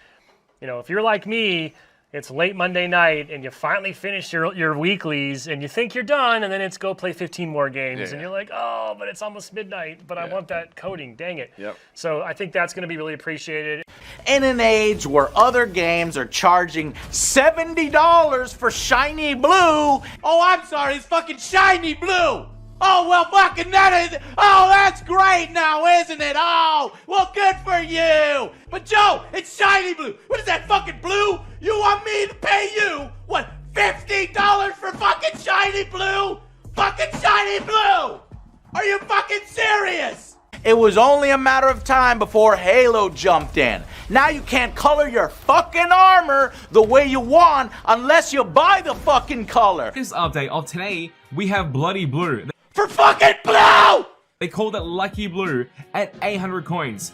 you know, if you're like me, it's late Monday night and you finally finish your weeklies and you think you're done and then it's go play 15 more games and you're like, oh, but it's almost midnight, but I want that coding, dang it. So I think that's going to be really appreciated. In an age where other games are charging $70 for shiny blue. Oh, I'm sorry, it's fucking shiny blue. Oh, well, fucking that's great now, isn't it? Oh, well, good for you. But Joe, it's shiny blue. What is that, fucking blue? You want me to pay you, what, $50 for fucking shiny blue? Fucking shiny blue! Are you fucking serious? It was only a matter of time before Halo jumped in. Now you can't color your fucking armor the way you want unless you buy the fucking color. This update of today, we have Bloody Blue. For fucking blue! They called it Lucky Blue at 800 coins.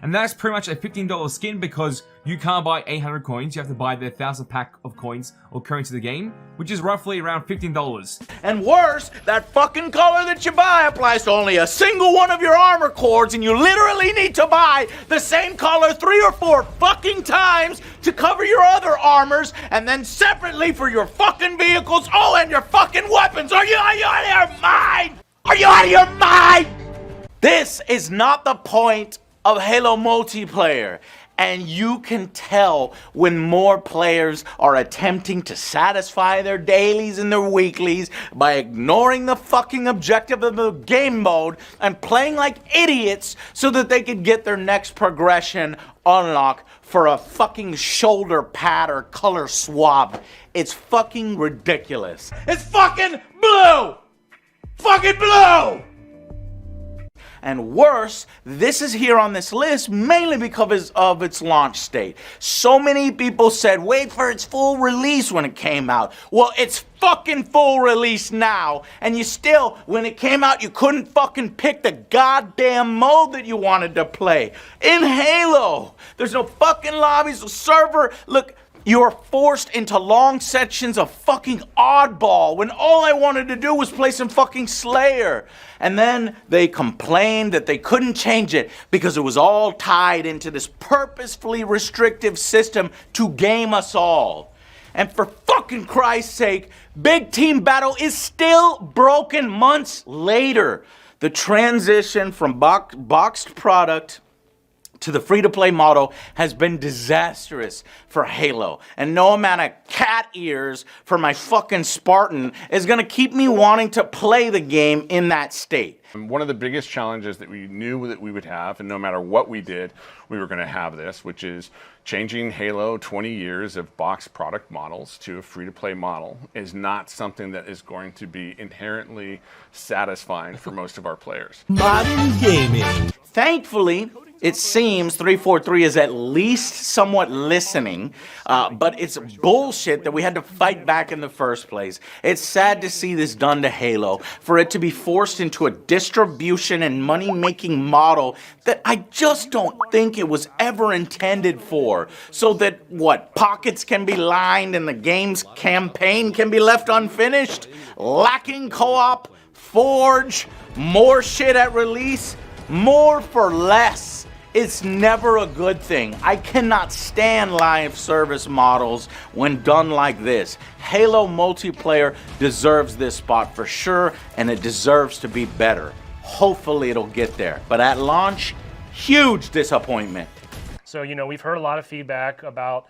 And that's pretty much a $15 skin because you can't buy 800 coins. You have to buy the 1,000 pack of coins or currency of the game, which is roughly around $15. And worse, that fucking color that you buy applies to only a single one of your armor cores, and you literally need to buy the same color 3 or 4 fucking times to cover your other armors, and then separately for your fucking vehicles, oh, and your fucking weapons. Are you out of your mind? Are you out of your mind? This is not the point of Halo multiplayer. And you can tell when more players are attempting to satisfy their dailies and their weeklies by ignoring the fucking objective of the game mode and playing like idiots so that they could get their next progression unlock for a fucking shoulder pad or color swab. It's fucking ridiculous. It's fucking blue! Fucking blue! And worse, this is here on this list mainly because of its launch date. So many people said, wait for its full release when it came out. Well, it's fucking full release now. And you still, when it came out, you couldn't fucking pick the goddamn mode that you wanted to play. In Halo, there's no fucking lobbies, no server. Look, you're forced into long sections of fucking Oddball when all I wanted to do was play some fucking Slayer. And then they complained that they couldn't change it because it was all tied into this purposefully restrictive system to game us all. And for fucking Christ's sake, Big Team Battle is still broken months later. The transition from boxed product to the free-to-play model has been disastrous for Halo. And no amount of cat ears for my fucking Spartan is gonna keep me wanting to play the game in that state. One of the biggest challenges that we knew that we would have, and no matter what we did, we were gonna have this, which is changing Halo 20 years of boxed product models to a free-to-play model is not something that is going to be inherently satisfying for most of our players. Modern gaming. Thankfully, it seems 343 is at least somewhat listening, but it's bullshit that we had to fight back in the first place. It's sad to see this done to Halo, for it to be forced into a distribution and money-making model that I just don't think it was ever intended for. So that, what, pockets can be lined and the game's campaign can be left unfinished? Lacking co-op, Forge, more shit at release, more for less. It's never a good thing. I cannot stand live service models when done like this. Halo multiplayer deserves this spot for sure, and it deserves to be better. Hopefully it'll get there. But at launch, huge disappointment. So, you know, we've heard a lot of feedback about,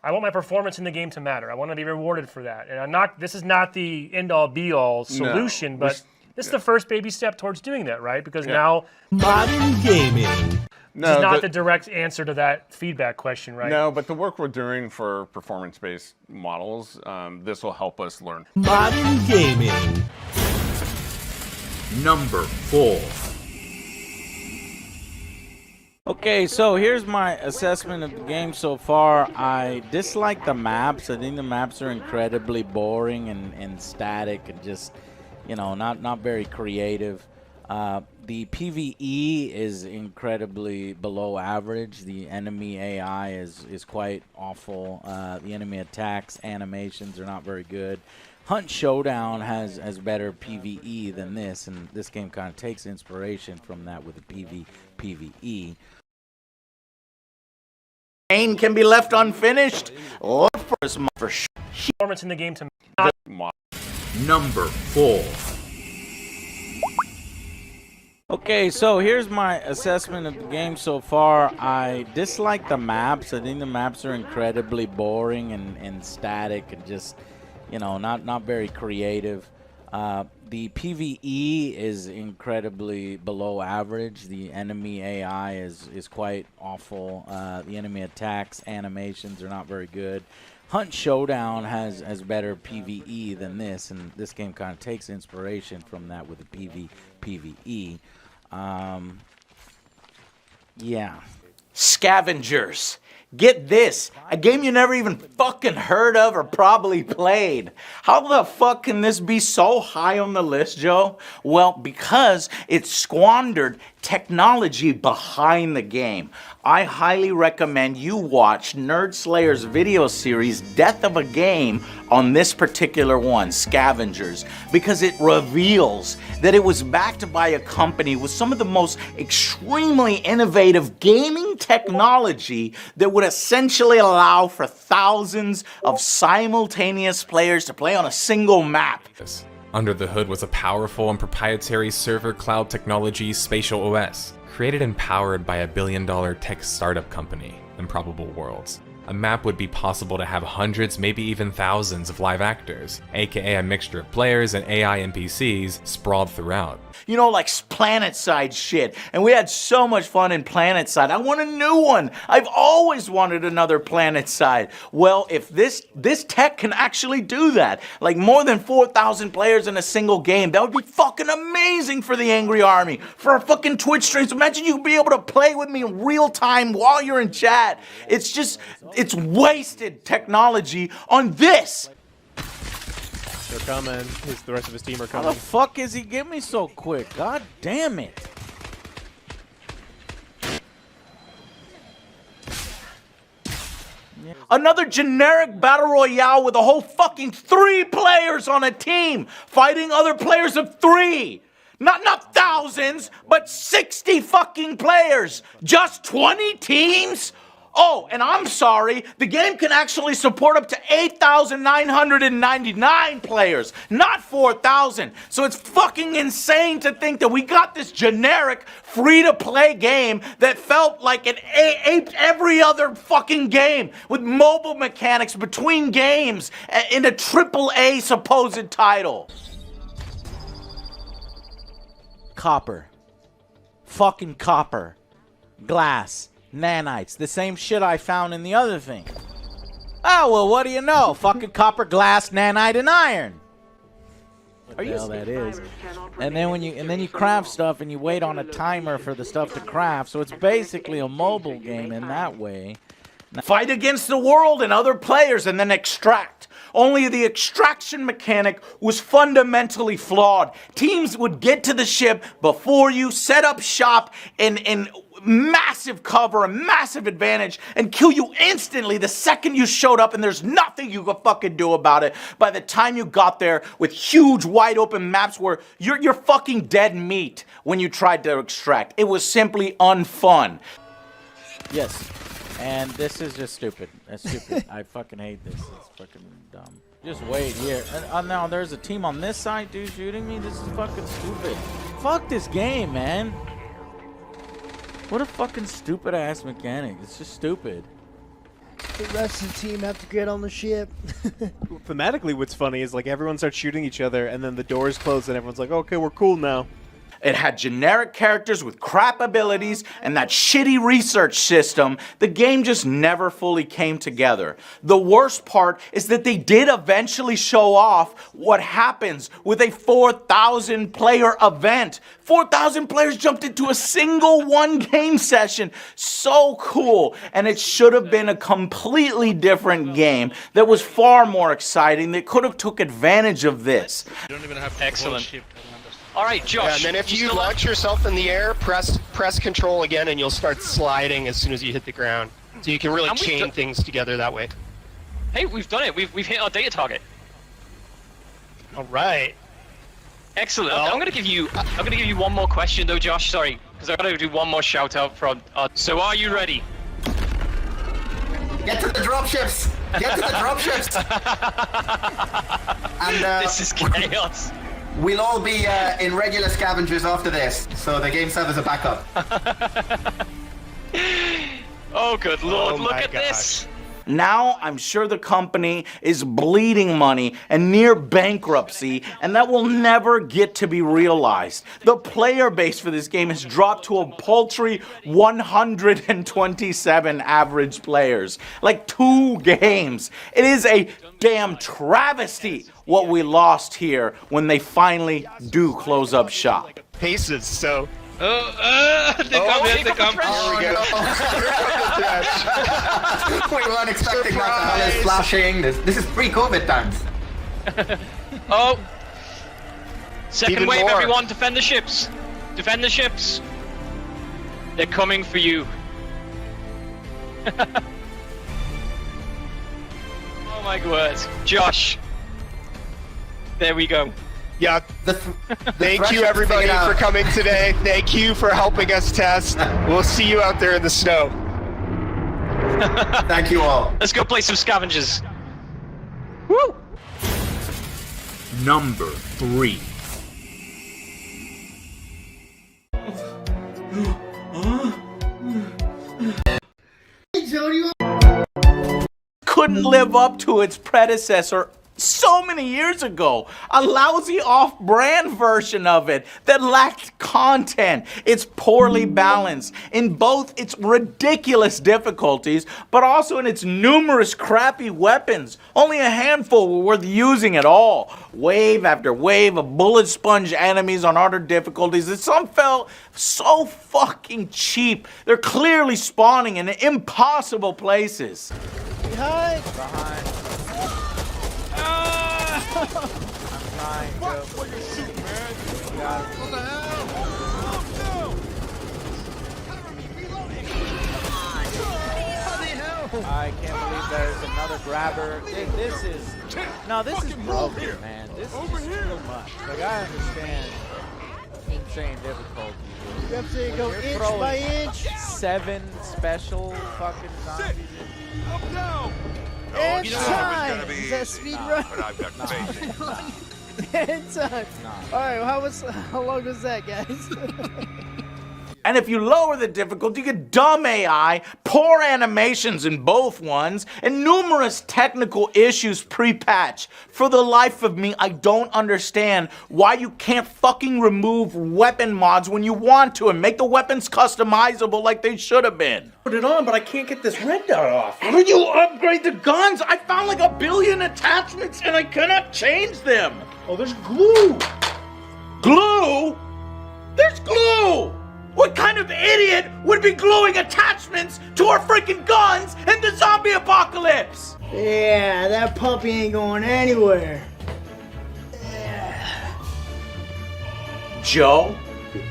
I want my performance in the game to matter. I want to be rewarded for that. And this is not the end-all be-all solution, but this is the first baby step towards doing that, right? Because now modern gaming is not the direct answer to that feedback question, right? No, but the work we're doing for performance-based models, this will help us learn. Modern gaming. Number 4. Okay, so here's my assessment of the game so far. I dislike the maps. I think the maps are incredibly boring and static and just, you know, not very creative. The PvE is incredibly below average. The enemy AI is quite awful. The enemy attacks, animations are not very good. Hunt Showdown has better PvE than this, and this game kind of takes inspiration from that with the PvE. Game can be left unfinished. Look for this for sure. Performance in the game to Number 4. Okay, so here's my assessment of the game so far. I dislike the maps. I think the maps are incredibly boring and static and just, you know, not very creative. The PvE is incredibly below average. The enemy AI is quite awful. The enemy attacks, animations are not very good. Hunt Showdown has better PvE than this, and this game kind of takes inspiration from that with the PvE. Yeah. Scavengers. Get this, a game you never even fucking heard of or probably played. How the fuck can this be so high on the list, Joe? Well, because it squandered technology behind the game. I highly recommend you watch Nerd Slayer's video series, Death of a Game, on this particular one, Scavengers, because it reveals that it was backed by a company with some of the most extremely innovative gaming technology that would essentially allow for thousands of simultaneous players to play on a single map. Under the hood was a powerful and proprietary server cloud technology, Spatial OS, created and powered by a billion-dollar tech startup company, Improbable Worlds. A map would be possible to have hundreds, maybe even thousands of live actors, aka a mixture of players and AI NPCs sprawled throughout. You know, like PlanetSide shit. And we had so much fun in PlanetSide. I want a new one. I've always wanted another PlanetSide. Well, if this tech can actually do that, like more than 4,000 players in a single game, that would be fucking amazing for the Angry Army, for our fucking Twitch streams. Imagine you'd be able to play with me in real time while you're in chat. It's just, it's wasted technology on this. They're coming. The rest of his team are coming. How the fuck is he getting me so quick? God damn it. Another generic battle royale with a whole fucking 3 players on a team fighting other players of 3. Not thousands, but 60 fucking players. Just 20 teams? Oh, and I'm sorry, the game can actually support up to 8,999 players, not 4,000. So it's fucking insane to think that we got this generic free-to-play game that felt like it aped every other fucking game with mobile mechanics between games in a AAA supposed title. Copper. Fucking copper. Glass. Nanites. The same shit I found in the other thing. Oh, well, what do you know? Fucking copper, glass, nanite, and iron. What the hell that is. And then you craft stuff and you wait on a timer for the stuff to craft. So it's basically a mobile game in that way. Fight against the world and other players and then extract. Only the extraction mechanic was fundamentally flawed. Teams would get to the ship before you, set up shop in massive cover, a massive advantage, and kill you instantly the second you showed up, and there's nothing you could fucking do about it by the time you got there with huge wide open maps where you're fucking dead meat when you tried to extract. It was simply unfun. Yes. And this is just stupid. That's stupid. I fucking hate this. It's fucking dumb. Just wait here. And now there's a team on this side, dude, shooting me. This is fucking stupid. Fuck this game, man. What a fucking stupid ass mechanic. It's just stupid. The rest of the team have to get on the ship. Thematically, what's funny is like everyone starts shooting each other, and then the doors close, and everyone's like, "Okay, we're cool now." It had generic characters with crap abilities and that shitty research system. The game just never fully came together. The worst part is that they did eventually show off what happens with a 4,000 player event. 4,000 players jumped into a single one game session. So cool. And it should have been a completely different game that was far more exciting, that could have took advantage of this. You don't even have to excellent. All right, Josh. Yeah, and then if you launch yourself in the air, press control again, and you'll start sliding as soon as you hit the ground. So you can really chain things together that way. Hey, we've done it. We've hit our data target. All right. Excellent. Well, I'm gonna give you one more question though, Josh. Sorry, because I gotta do one more shout out from. So are you ready? Get to the dropships. Get to the dropships. And this is chaos. We'll all be in regular scavengers after this, so the game serves as a backup. Oh, good lord, look at this! Now, I'm sure the company is bleeding money and near bankruptcy, and that will never get to be realized. The player base for this game has dropped to a paltry 127 average players. Like 2 games. It is a damn travesty what we lost here when they finally do close up shop. Paces, so... They come. Here we go. We weren't expecting that. The hell is flashing. This is pre-COVID times. Oh. Second wave, everyone. Defend the ships. Defend the ships. They're coming for you. Oh my word. Josh. There we go. Yeah. Thank you everybody for coming today. Thank you for helping us test. We'll see you out there in the snow. Thank you all. Let's go play some scavengers. Woo! Number 3. Couldn't live up to its predecessor so many years ago. A lousy off-brand version of it that lacked content. It's poorly balanced in both its ridiculous difficulties, but also in its numerous crappy weapons. Only a handful were worth using at all. Wave after wave of bullet sponge enemies on harder difficulties that some felt so fucking cheap. They're clearly spawning in impossible places. Behind! I'm trying to. What you shooting, man? What the hell? I can't believe there's another grabber. This is broken, man. This is too much. Like, I understand insane difficulty. You have to go inch by inch. 7 special fucking zombies. Up now. And time. Is that speed run? But I've got faith. And time. All right. Well, how long was that, guys? And if you lower the difficulty, you get dumb AI, poor animations in both ones, and numerous technical issues pre-patch. For the life of me, I don't understand why you can't fucking remove weapon mods when you want to and make the weapons customizable like they should have been. Put it on, but I can't get this red dot off. How do you upgrade the guns? I found like 1 billion attachments and I cannot change them. Oh, there's glue. Glue? There's glue! What kind of idiot would be gluing attachments to our freaking guns in the zombie apocalypse? Yeah, that puppy ain't going anywhere. Joe?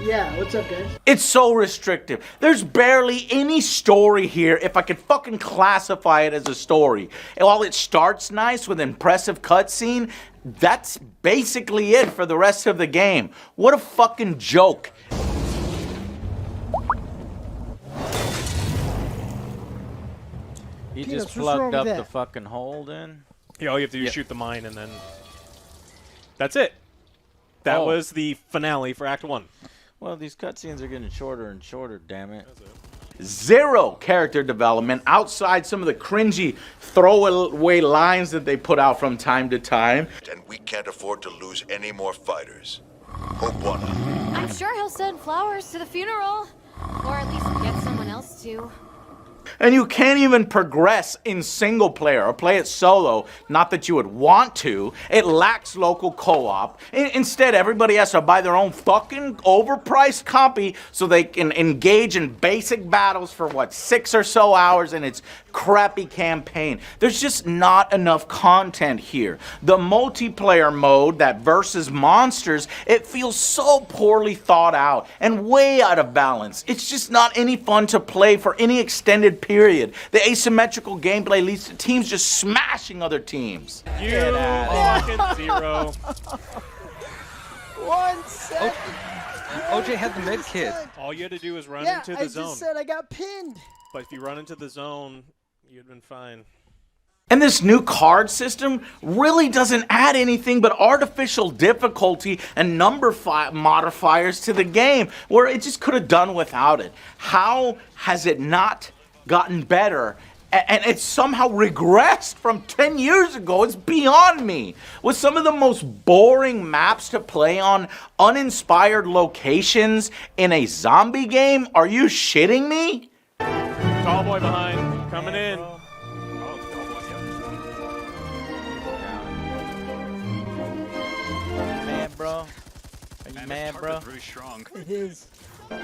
Yeah, what's up, guys? It's so restrictive. There's barely any story here if I could fucking classify it as a story. And while it starts nice with an impressive cutscene, that's basically it for the rest of the game. What a fucking joke. He Peanuts, just what's wrong plugged with up that? the fucking hole then? Yeah, all you have to do is shoot the mine and then... That's it. That Oh. was the finale for Act 1. Well, these cutscenes are getting shorter and shorter, damn it. Zero character development outside some of the cringy throwaway lines that they put out from time to time. And we can't afford to lose any more fighters. Hope one. I'm sure he'll send flowers to the funeral. Or at least get someone else to. And you can't even progress in single player or play it solo. Not that you would want to. It lacks local co-op. Instead, everybody has to buy their own fucking overpriced copy so they can engage in basic battles for, what, 6 or so hours in its crappy campaign. There's just not enough content here. The multiplayer mode, that versus monsters, it feels so poorly thought out and way out of balance. It's just not any fun to play for any extended period. The asymmetrical gameplay leads to teams just smashing other teams. You fucking zero. 1 second. OJ had the med kit. All you had to do was run Yeah, into the I zone. just said I got pinned. But if you run into the zone, you'd been fine. And this new card system really doesn't add anything but artificial difficulty and number modifiers to the game, where it just could have done without it. How has it not gotten better? And it's somehow regressed from 10 years ago. It's beyond me. With some of the most boring maps to play on, uninspired locations in a zombie game, are you shitting me? Tall boy behind, coming in. Mad, bro? Are you mad, bro? Very strong. It is.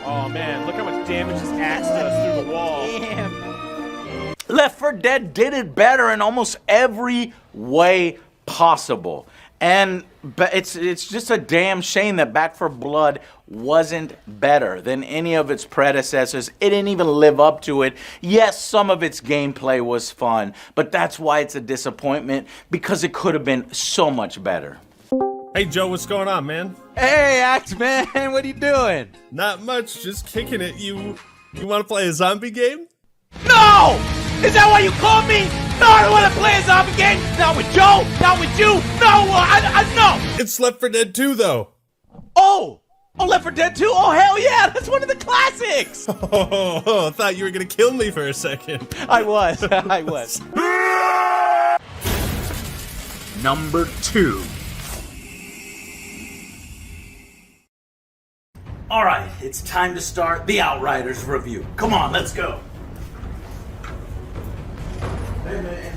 Oh man, look how much damage this axe does through the wall. Damn. Left 4 Dead did it better in almost every way possible. And it's just a damn shame that Back 4 Blood wasn't better than any of its predecessors. It didn't even live up to it. Yes, some of its gameplay was fun, but that's why it's a disappointment, because it could have been so much better. Hey Joe, what's going on, man? Hey, Axeman, what are you doing? Not much, just kicking it. You want to play a zombie game? No! Is that why you called me? No, I don't want to play a zombie game. Not with Joe. Not with you. No, no. It's Left 4 Dead 2, though. Oh, Left 4 Dead 2. Oh, hell yeah, that's one of the classics. Oh, I thought you were gonna kill me for a second. I was. I was. Number 2. All right, it's time to start the Outriders review. Come on, let's go. Hey, man.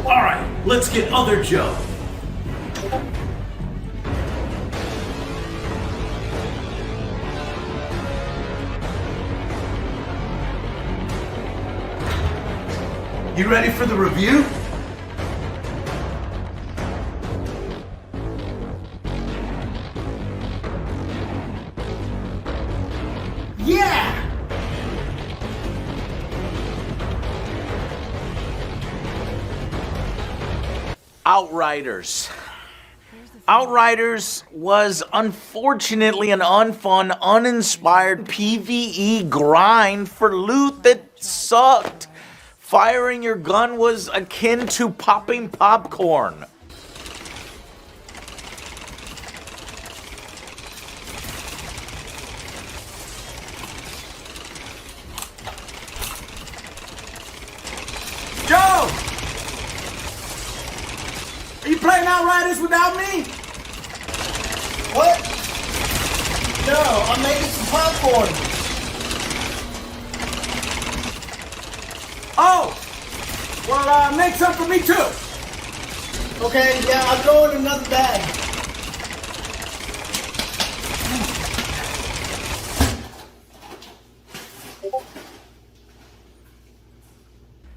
All right, let's get other Joe. You ready for the review? Yeah! Outriders. Outriders was unfortunately an unfun, uninspired PvE grind for loot that sucked. Firing your gun was akin to popping popcorn. Joe! Are you playing Outriders without me? What? No, I'm making some popcorn. Oh! Well, make some for me too. Okay, yeah, I'll throw in another bag.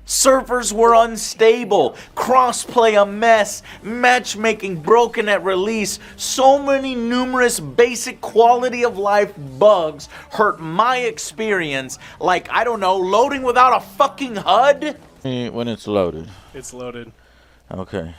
Servers were unstable, crossplay a mess, matchmaking broken at release. So many numerous basic quality of life bugs hurt my experience, like, I don't know, loading without a fucking HUD? When it's loaded. It's loaded. Okay.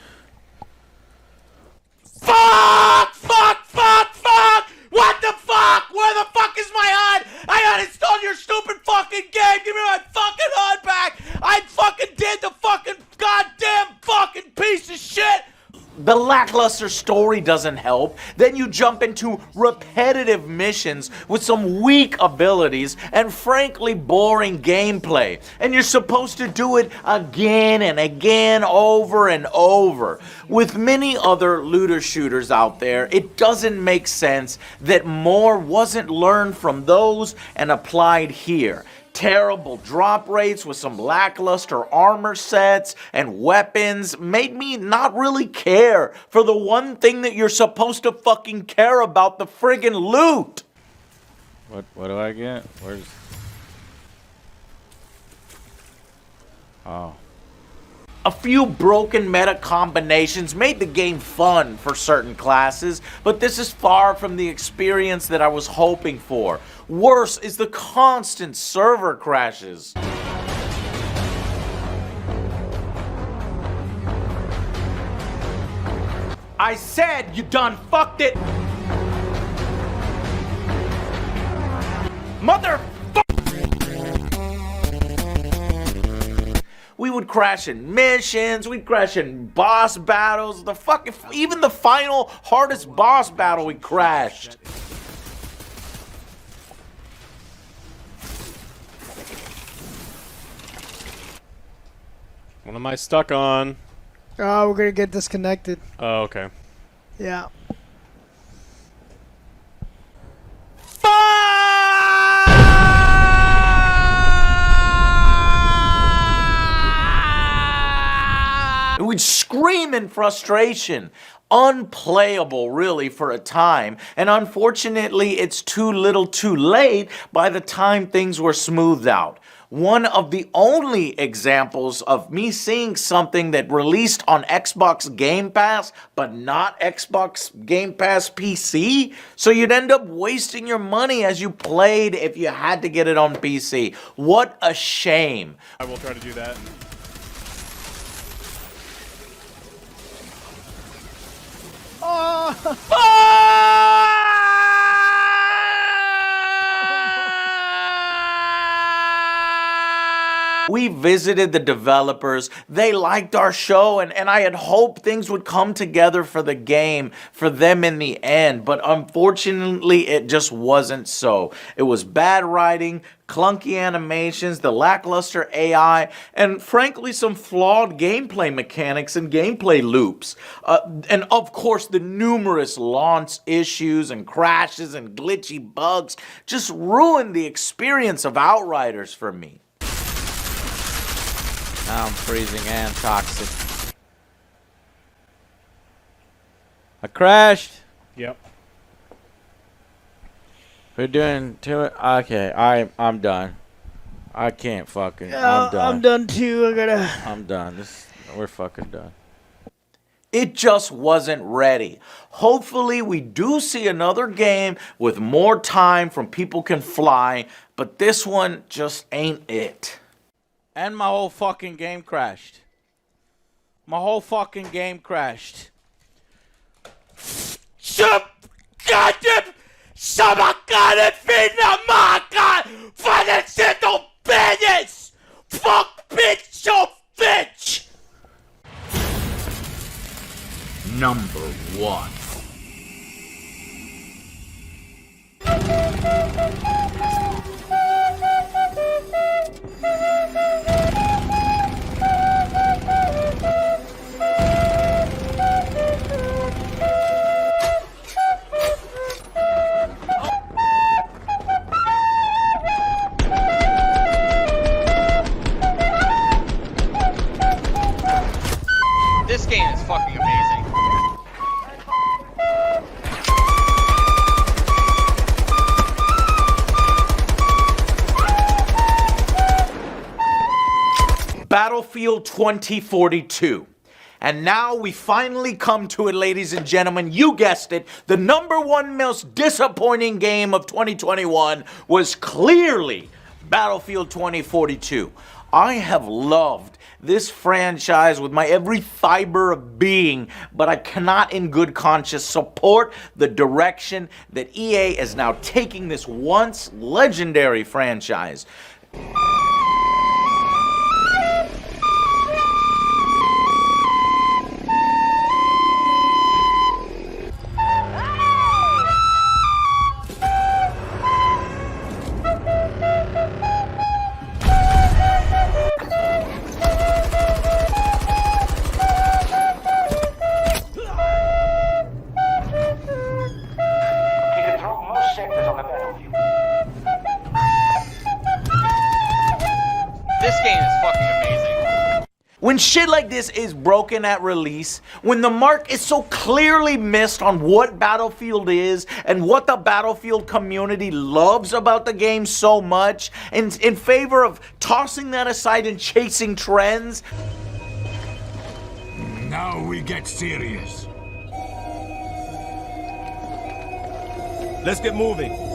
Fuck! Fuck! Fuck! Fuck! What the fuck? Where the fuck is my HUD? I uninstalled your stupid fucking game! Give me my fucking HUD back! I fucking did the fucking goddamn fucking piece of shit! The lackluster story doesn't help. Then you jump into repetitive missions with some weak abilities and frankly boring gameplay. And you're supposed to do it again and again, over and over. With many other looter shooters out there, it doesn't make sense that more wasn't learned from those and applied here. Terrible drop rates with some lackluster armor sets and weapons made me not really care for the one thing that you're supposed to fucking care about, the friggin' loot. What do I get? Where's... Oh. A few broken meta combinations made the game fun for certain classes, but this is far from the experience that I was hoping for. Worse is the constant server crashes. I said you done fucked it! Mother... We would crash in missions, we'd crash in boss battles, even the final hardest boss battle we crashed. What am I stuck on? Oh, we're gonna get disconnected. Oh, okay. Yeah. And we'd scream in frustration. Unplayable, really, for a time. And unfortunately, it's too little too late by the time things were smoothed out. One of the only examples of me seeing something that released on Xbox Game Pass, but not Xbox Game Pass PC. So you'd end up wasting your money as you played if you had to get it on PC. What a shame. I will try to do that. We visited the developers, they liked our show, and I had hoped things would come together for the game, for them in the end, but unfortunately it just wasn't so. It was bad writing, clunky animations, the lackluster AI, and frankly some flawed gameplay mechanics and gameplay loops. And of course the numerous launch issues and crashes and glitchy bugs just ruined the experience of Outriders for me. Now I'm freezing and toxic. I crashed. Yep. We're doing to it. Okay, I'm done. I can't fucking. Yeah, I'm done. I'm done too. I'm done. We're fucking done. It just wasn't ready. Hopefully we do see another game with more time from People Can Fly, but this one just ain't it. And my whole fucking game crashed. My whole fucking game crashed. Samakanan pinamaka for the little penis! Fuck bitch, so bitch! Number 1. This game is fucking amazing. Battlefield 2042. And now we finally come to it, ladies and gentlemen. You guessed it. The #1 most disappointing game of 2021 was clearly Battlefield 2042. I have loved this franchise with my every fiber of being, but I cannot in good conscience support the direction that EA is now taking this once legendary franchise. This game is fucking amazing. When shit like this is broken at release, when the mark is so clearly missed on what Battlefield is and what the Battlefield community loves about the game so much, and in favor of tossing that aside and chasing trends. Now we get serious. Let's get moving.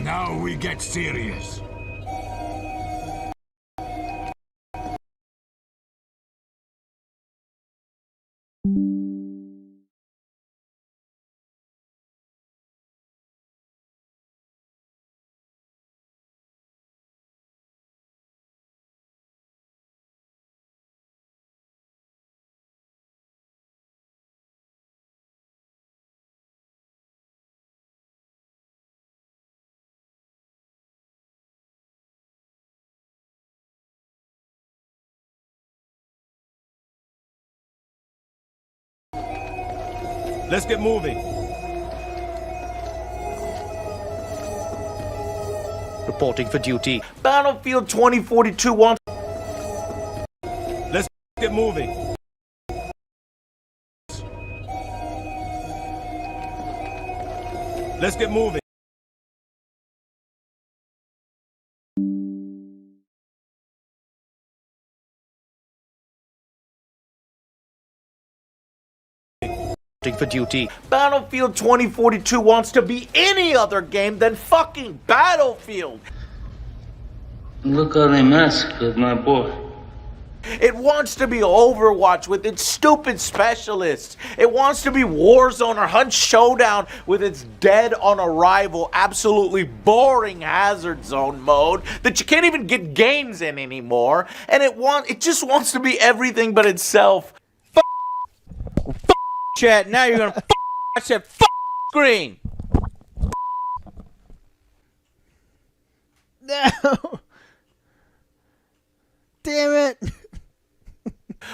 Now we get serious. Let's get moving. Reporting for duty. Battlefield 2042 wants. Let's get moving. Let's get moving. For duty. Battlefield 2042 wants to be any other game than fucking Battlefield. Look how they mess with my boy. It wants to be Overwatch with its stupid specialists. It wants to be Warzone or Hunt Showdown with its dead on arrival, absolutely boring Hazard Zone mode that you can't even get games in anymore. And it just wants to be everything but itself. Chat, now you're gonna watch that screen. No. Damn it.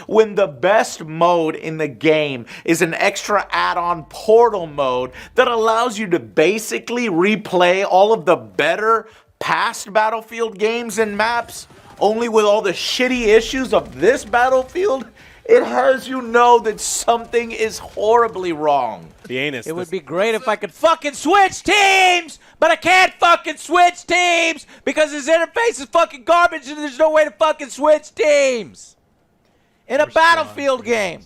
When the best mode in the game is an extra add-on portal mode that allows you to basically replay all of the better past Battlefield games and maps, only with all the shitty issues of this Battlefield, it has you know that something is horribly wrong. The anus. It would be great if I could fucking switch teams, but I can't fucking switch teams because this interface is fucking garbage and there's no way to fucking switch teams in a Battlefield game.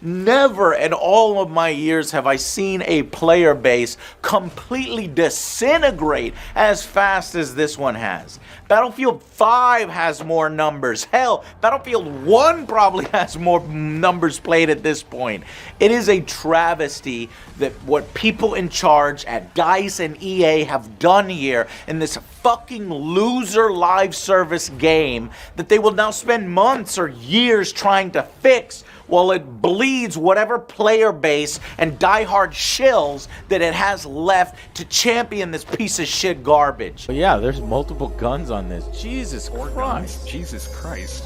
Never in all of my years have I seen a player base completely disintegrate as fast as this one has. Battlefield 5 has more numbers. Hell, Battlefield 1 probably has more numbers played at this point. It is a travesty that what people in charge at DICE and EA have done here in this fucking loser live service game that they will now spend months or years trying to fix while it bleeds whatever player base and diehard shills that it has left to champion this piece of shit garbage. But yeah, there's multiple guns on this. Jesus Christ. Jesus Christ.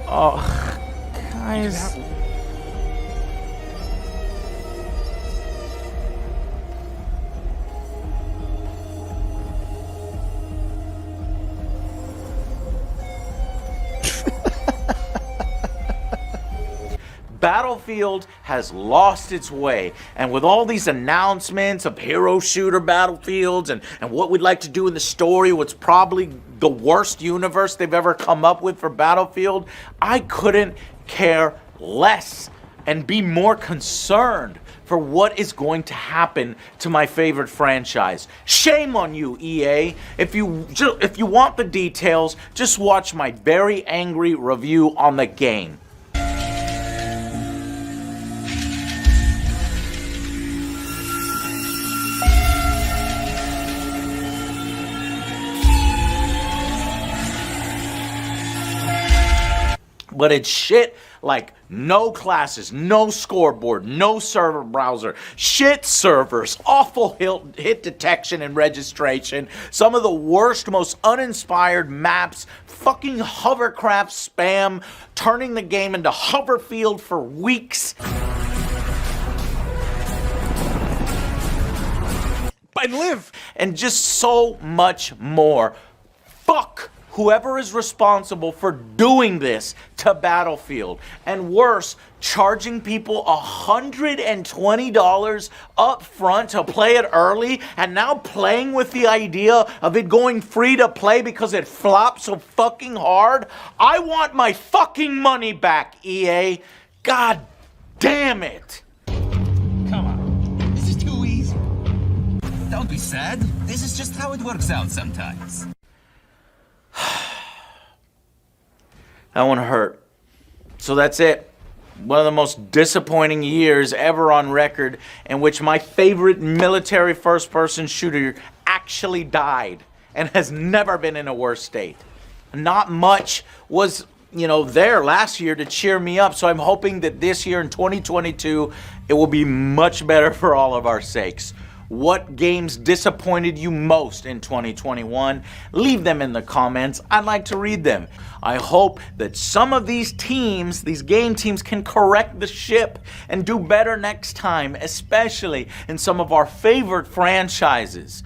Oh, guys. Battlefield has lost its way, and with all these announcements of hero shooter battlefields and what we'd like to do in the story, what's probably the worst universe they've ever come up with for Battlefield, I couldn't care less and be more concerned for what is going to happen to my favorite franchise. Shame on you, EA. If you want the details, just watch my very angry review on the game. But it's shit like no classes, no scoreboard, no server browser, shit servers, awful hit detection and registration, some of the worst, most uninspired maps, fucking hovercraft spam, turning the game into Hoverfield for weeks. And live! And just so much more. Fuck whoever is responsible for doing this to Battlefield. And worse, charging people $120 up front to play it early, and now playing with the idea of it going free to play because it flopped so fucking hard. I want my fucking money back, EA. God damn it. Come on, this is too easy. Don't be sad. This is just how it works out sometimes. That one hurt. So that's it. One of the most disappointing years ever on record in which my favorite military first-person shooter actually died and has never been in a worse state. Not much was, there last year to cheer me up, so I'm hoping that this year in 2022, it will be much better for all of our sakes. What games disappointed you most in 2021? Leave them in the comments. I'd like to read them. I hope that some of these teams, these game teams, can correct the ship and do better next time, especially in some of our favorite franchises.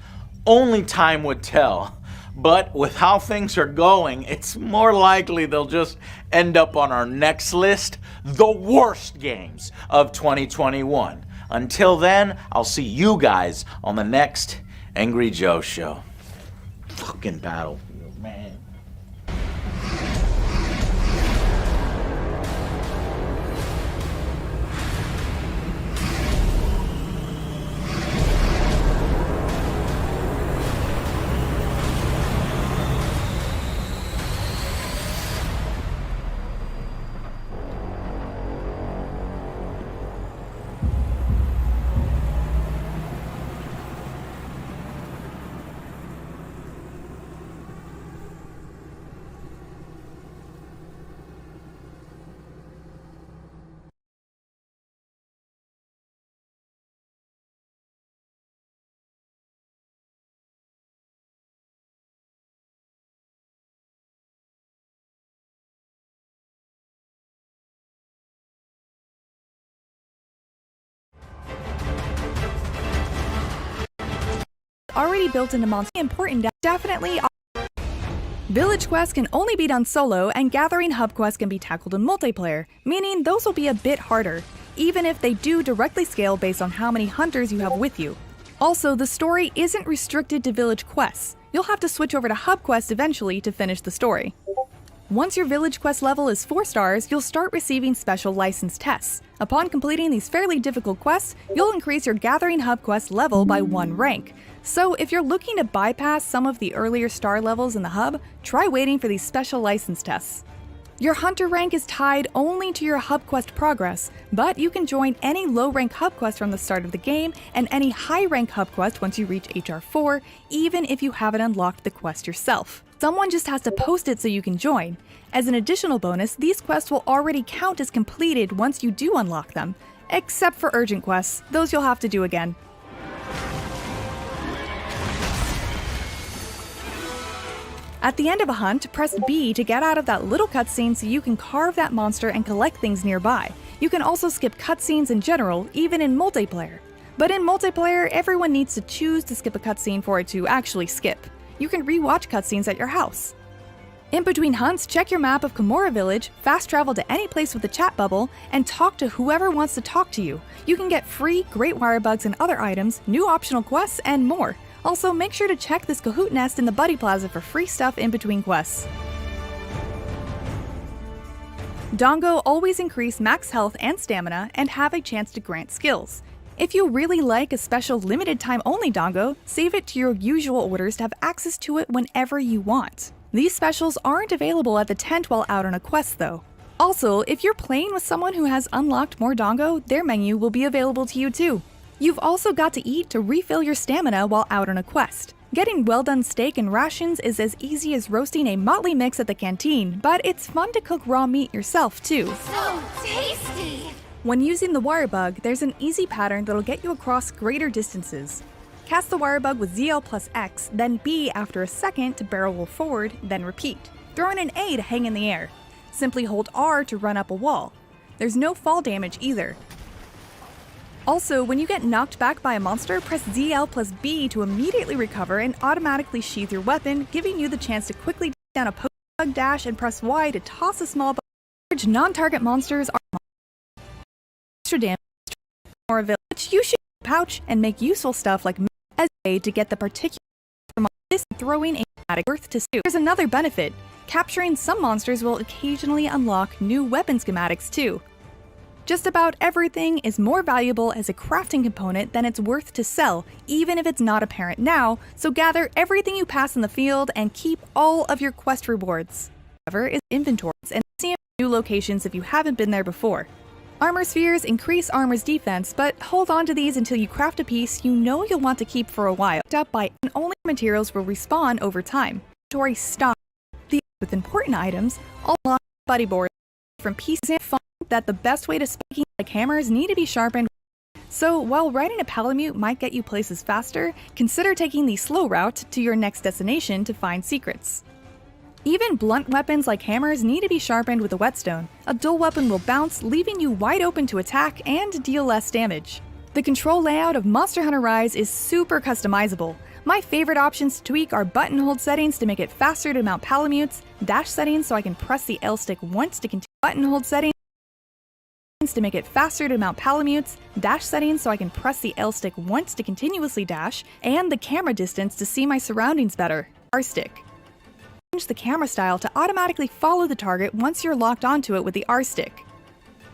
Only time would tell. But with how things are going, it's more likely they'll just end up on our next list, the worst games of 2021. Until then, I'll see you guys on the next Angry Joe show. Fucking Battlefield, man. Already built into Monster important definitely. Village quests can only be done solo, and gathering hub quests can be tackled in multiplayer, meaning those will be a bit harder, even if they do directly scale based on how many hunters you have with you. Also, the story isn't restricted to village quests. You'll have to switch over to hub quests eventually to finish the story. Once your village quest level is 4 stars, you'll start receiving special license tests. Upon completing these fairly difficult quests, you'll increase your Gathering Hub quest level by 1 rank. So if you're looking to bypass some of the earlier star levels in the hub, try waiting for these special license tests. Your Hunter rank is tied only to your hub quest progress, but you can join any low rank hub quest from the start of the game and any high rank hub quest once you reach HR4, even if you haven't unlocked the quest yourself. Someone just has to post it so you can join. As an additional bonus, these quests will already count as completed once you do unlock them, except for urgent quests, those you'll have to do again. At the end of a hunt, press B to get out of that little cutscene so you can carve that monster and collect things nearby. You can also skip cutscenes in general, even in multiplayer. But in multiplayer, everyone needs to choose to skip a cutscene for it to actually skip. You can re-watch cutscenes at your house. In between hunts, check your map of Kimura Village, fast travel to any place with a chat bubble, and talk to whoever wants to talk to you. You can get free Great Wire Bugs and other items, new optional quests, and more. Also, make sure to check this Kahoot nest in the Buddy Plaza for free stuff in between quests. Dongo always increase max health and stamina and have a chance to grant skills. If you really like a special limited time only dongo, save it to your usual orders to have access to it whenever you want. These specials aren't available at the tent while out on a quest though. Also, if you're playing with someone who has unlocked more dongo, their menu will be available to you too. You've also got to eat to refill your stamina while out on a quest. Getting well-done steak and rations is as easy as roasting a motley mix at the canteen, but it's fun to cook raw meat yourself too. So tasty! When using the wire bug, there's an easy pattern that'll get you across greater distances. Cast the wire bug with ZL plus X, then B after a second to barrel roll forward, then repeat. Throw in an A to hang in the air. Simply hold R to run up a wall. There's no fall damage either. Also, when you get knocked back by a monster, press ZL plus B to immediately recover and automatically sheath your weapon, giving you the chance to quickly down a poke dash and press Y to toss a small bug. Non-target monsters are extra damage or a village. You should pouch and make useful stuff like as a to get the particular this throwing a dramatic worth to suit. There's another benefit. Capturing some monsters will occasionally unlock new weapon schematics too. Just about everything is more valuable as a crafting component than it's worth to sell, even if it's not apparent now, so gather everything you pass in the field and keep all of your quest rewards. However, is inventories and see new locations if you haven't been there before. Armor spheres increase armor's defense, but hold on to these until you craft a piece you know you'll want to keep for a while. Up by and only materials will respawn over time. Inventory stock with important items, all locked buddy boards from pieces and fun that the best way to spiking like hammers need to be sharpened. So while riding a palamute might get you places faster, consider taking the slow route to your next destination to find secrets. Even blunt weapons like hammers need to be sharpened with a whetstone. A dull weapon will bounce, leaving you wide open to attack and deal less damage. The control layout of Monster Hunter Rise is super customizable. My favorite options to tweak are button hold settings to make it faster to mount palamutes, dash settings so I can press the L stick once to continue, button hold settings to make it faster to mount palamutes, dash settings so I can press the L stick once to continuously dash, and the camera distance to see my surroundings better, R stick. Change the camera style to automatically follow the target once you're locked onto it with the R stick.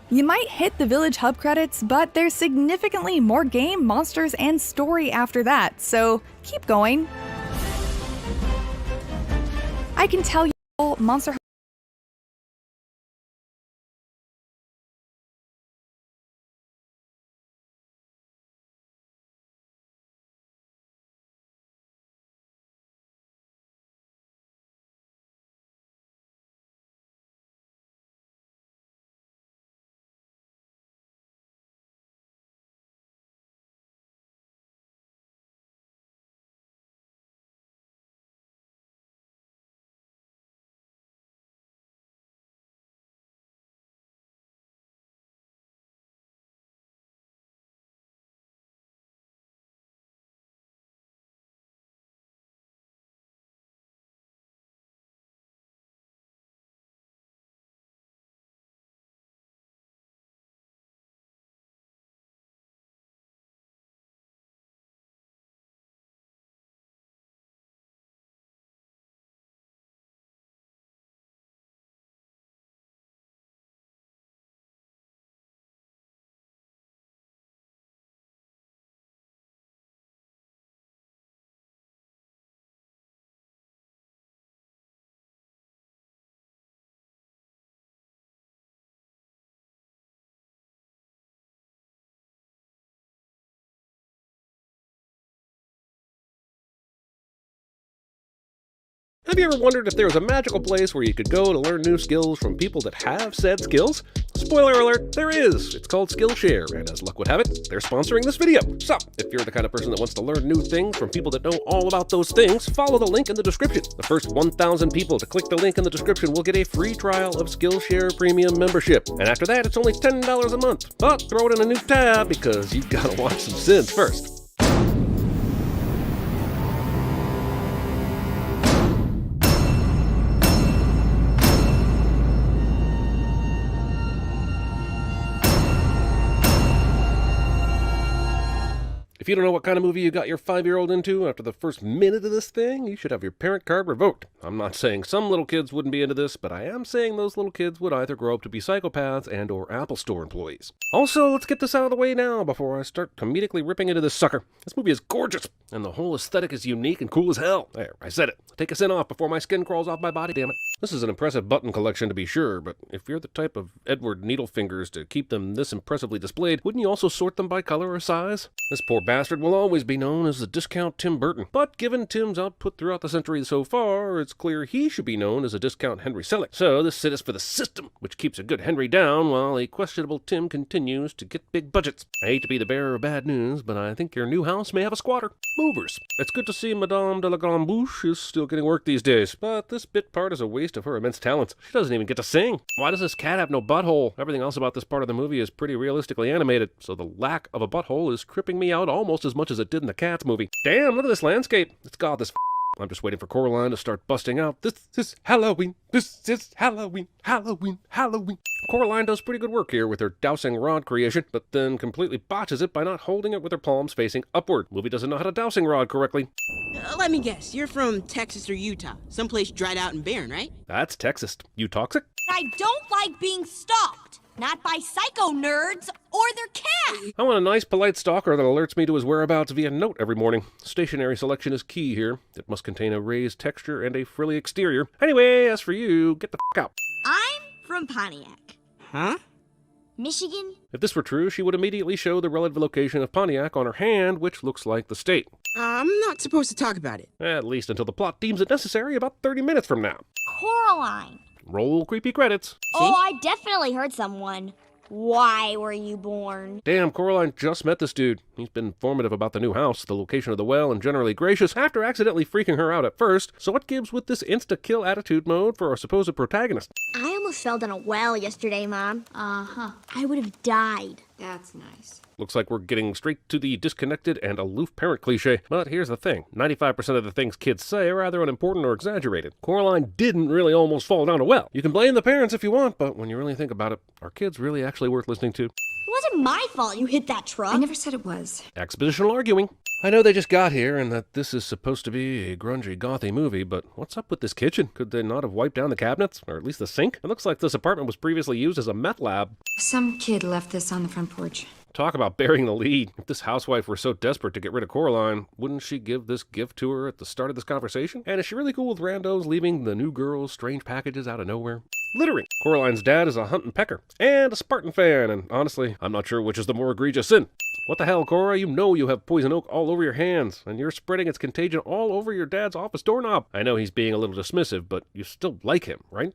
You might hit the village hub credits, but there's significantly more game, monsters, and story after that, so keep going. I can tell you all Monster Hunter Have you ever wondered if there was a magical place where you could go to learn new skills from people that have said skills? Spoiler alert, there is. It's called Skillshare, and as luck would have it, they're sponsoring this video. So, if you're the kind of person that wants to learn new things from people that know all about those things, follow the link in the description. The first 1,000 people to click the link in the description will get a free trial of Skillshare Premium membership. And after that, it's only $10 a month. But throw it in a new tab because you've got to watch some Sins first. If you don't know what kind of movie you got your 5-year-old into after the first minute of this thing, you should have your parent card revoked. I'm not saying some little kids wouldn't be into this, but I am saying those little kids would either grow up to be psychopaths and or Apple Store employees. Also, let's get this out of the way now before I start comedically ripping into this sucker. This movie is gorgeous, and the whole aesthetic is unique and cool as hell. There, I said it. Take a sin off before my skin crawls off my body, damn it. This is an impressive button collection to be sure, but if you're the type of Edward Needlefingers to keep them this impressively displayed, wouldn't you also sort them by color or size? This poor bastard will always be known as the discount Tim Burton, but given Tim's output throughout the century so far, it's clear he should be known as a discount Henry Selick. So this sit is for the system, which keeps a good Henry down while a questionable Tim continues to get big budgets. I hate to be the bearer of bad news, but I think your new house may have a squatter. Movers. It's good to see Madame de la Grande Bouche is still getting work these days, but this bit part is a waste of her immense talents. She doesn't even get to sing. Why does this cat have no butthole? Everything else about this part of the movie is pretty realistically animated, so the lack of a butthole is tripping me out almost as much as it did in the Cats movie. Damn, look at this landscape. It's got this. I'm just waiting for Coraline to start busting out. This is Halloween. This is Halloween. Halloween. Halloween. Coraline does pretty good work here with her dousing rod creation, but then completely botches it by not holding it with her palms facing upward. Movie doesn't know how to dowsing rod correctly. Let me guess, you're from Texas or Utah. Someplace dried out and barren, right? That's Texas. You toxic? I don't like being stalked. Not by psycho nerds or their cats. I want a nice, polite stalker that alerts me to his whereabouts via note every morning. Stationery selection is key here. It must contain a raised texture and a frilly exterior. Anyway, as for you, get the f*** out. I'm from Pontiac. Huh? Michigan? If this were true, she would immediately show the relative location of Pontiac on her hand, which looks like the state. I'm not supposed to talk about it. At least until the plot deems it necessary about 30 minutes from now. Coraline. Roll creepy credits. Oh, I definitely heard someone. Why were you born? Damn, Coraline just met this dude. He's been informative about the new house, the location of the well, and generally gracious after accidentally freaking her out at first. So what gives with this insta-kill attitude mode for our supposed protagonist? I almost fell down a well yesterday, Mom. Uh-huh. I would have died. That's nice. Looks like we're getting straight to the disconnected and aloof parent cliche. But here's the thing. 95% of the things kids say are either unimportant or exaggerated. Coraline didn't really almost fall down a well. You can blame the parents if you want, but when you really think about it, are kids really actually worth listening to? It wasn't my fault you hit that truck. I never said it was. Expositional arguing. I know they just got here and that this is supposed to be a grungy, gothy movie, but what's up with this kitchen? Could they not have wiped down the cabinets? Or at least the sink? It looks like this apartment was previously used as a meth lab. Some kid left this on the front porch. Talk about burying the lead. If this housewife were so desperate to get rid of Coraline, wouldn't she give this gift to her at the start of this conversation? And is she really cool with randos leaving the new girl's strange packages out of nowhere? Littering. Coraline's dad is a hunting pecker and a Spartan fan, and honestly, I'm not sure which is the more egregious sin. What the hell, Cora? You know you have poison oak all over your hands, and you're spreading its contagion all over your dad's office doorknob. I know he's being a little dismissive, but you still like him, right?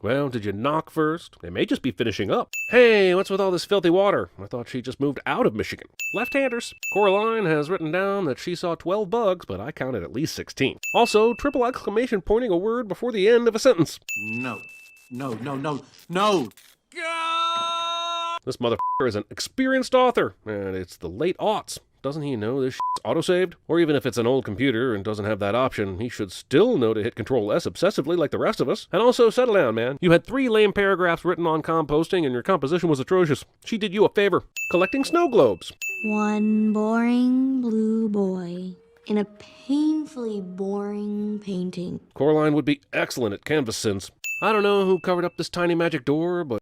Well, did you knock first? They may just be finishing up. Hey, what's with all this filthy water? I thought she just moved out of Michigan. Left-handers. Coraline has written down that she saw 12 bugs, but I counted at least 16. Also, triple exclamation pointing a word before the end of a sentence. No. No, no, no, no! This motherfucker is an experienced author, and it's the late aughts. Doesn't he know this shit's auto-saved? Or even if it's an old computer and doesn't have that option, he should still know to hit Control-S obsessively like the rest of us. And also, settle down, man. You had 3 lame paragraphs written on composting and your composition was atrocious. She did you a favor. Collecting snow globes. One boring blue boy in a painfully boring painting. Coraline would be excellent at canvas sins. I don't know who covered up this tiny magic door, but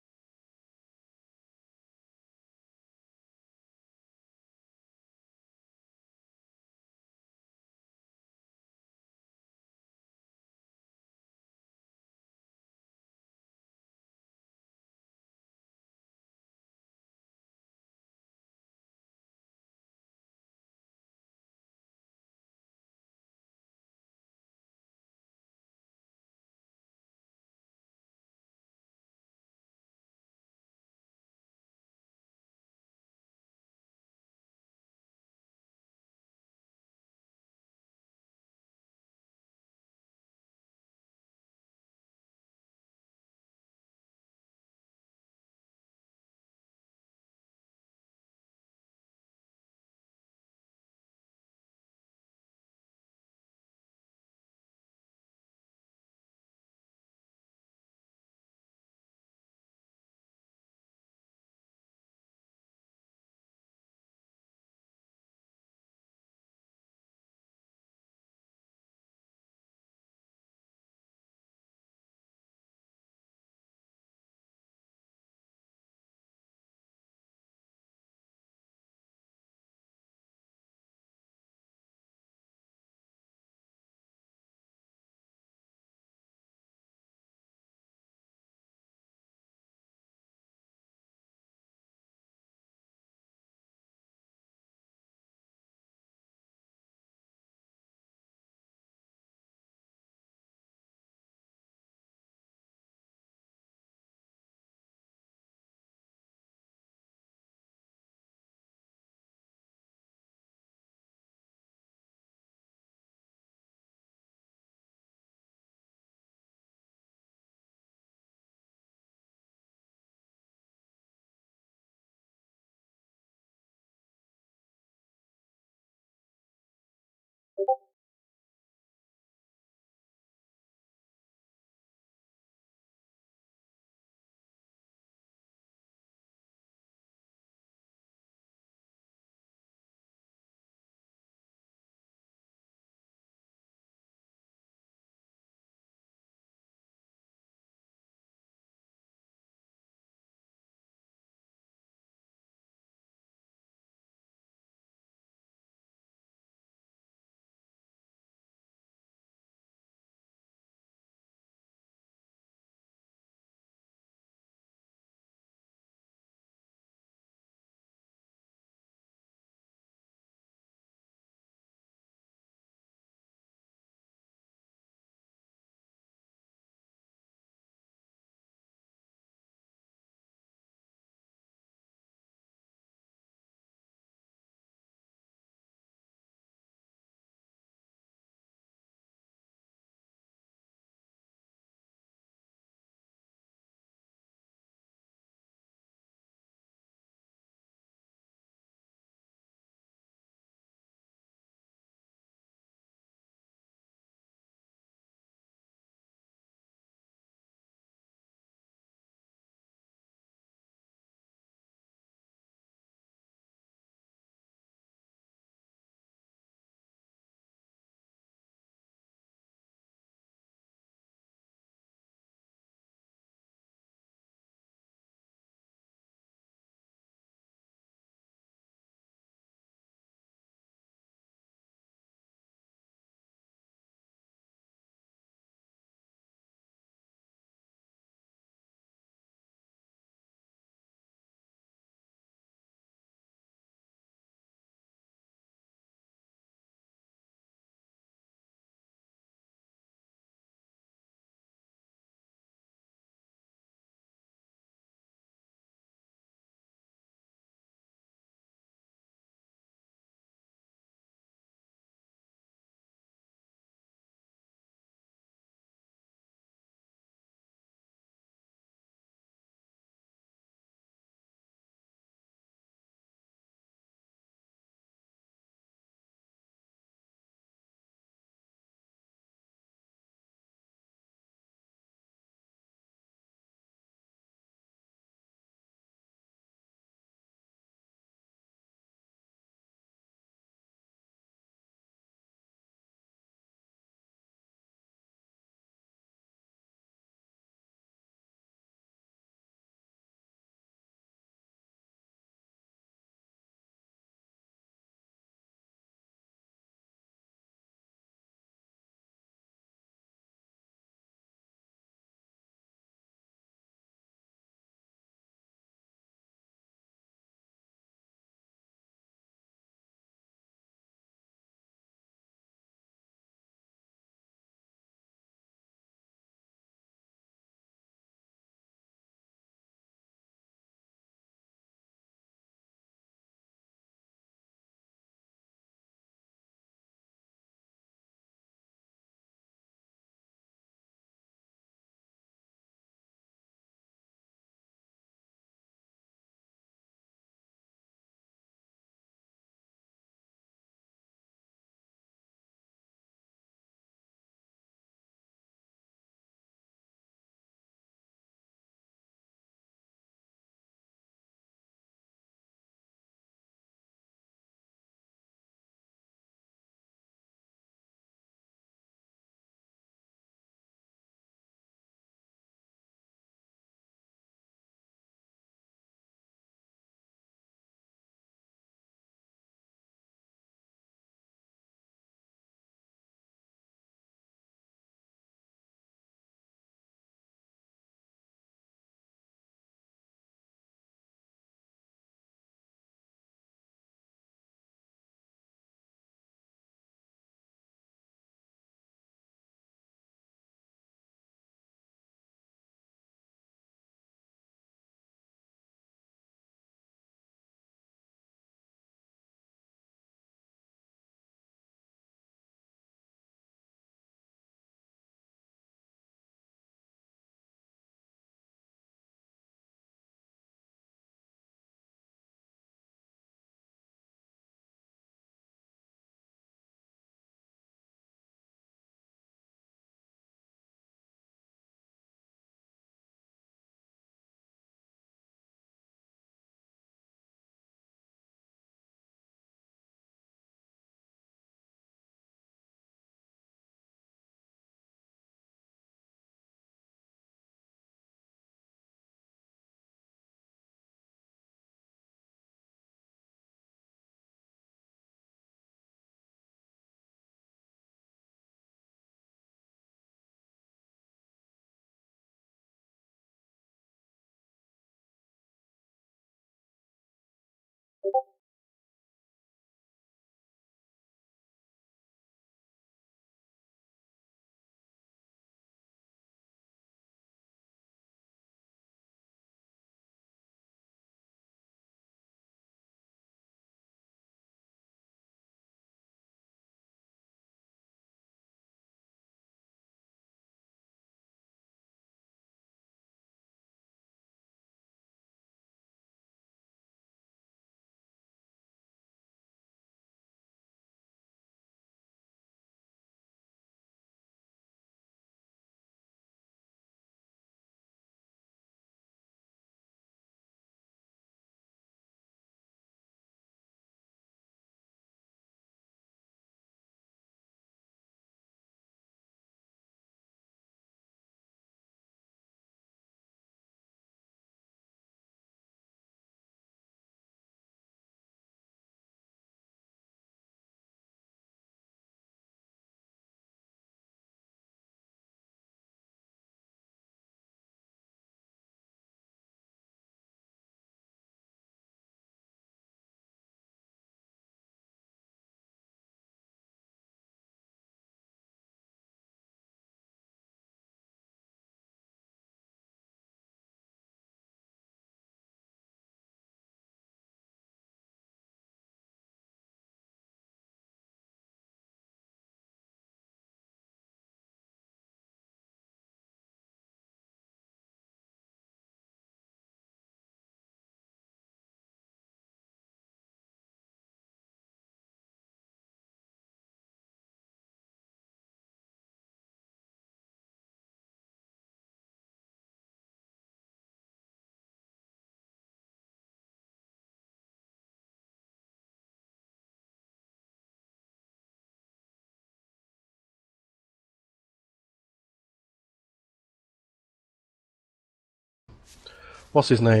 What's his name?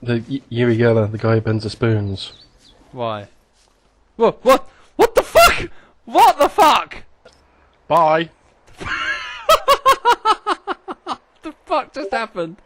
The Yuri Geller, the guy who bends the spoons. Why? What? What the fuck? What the fuck? Bye. What the fuck just happened?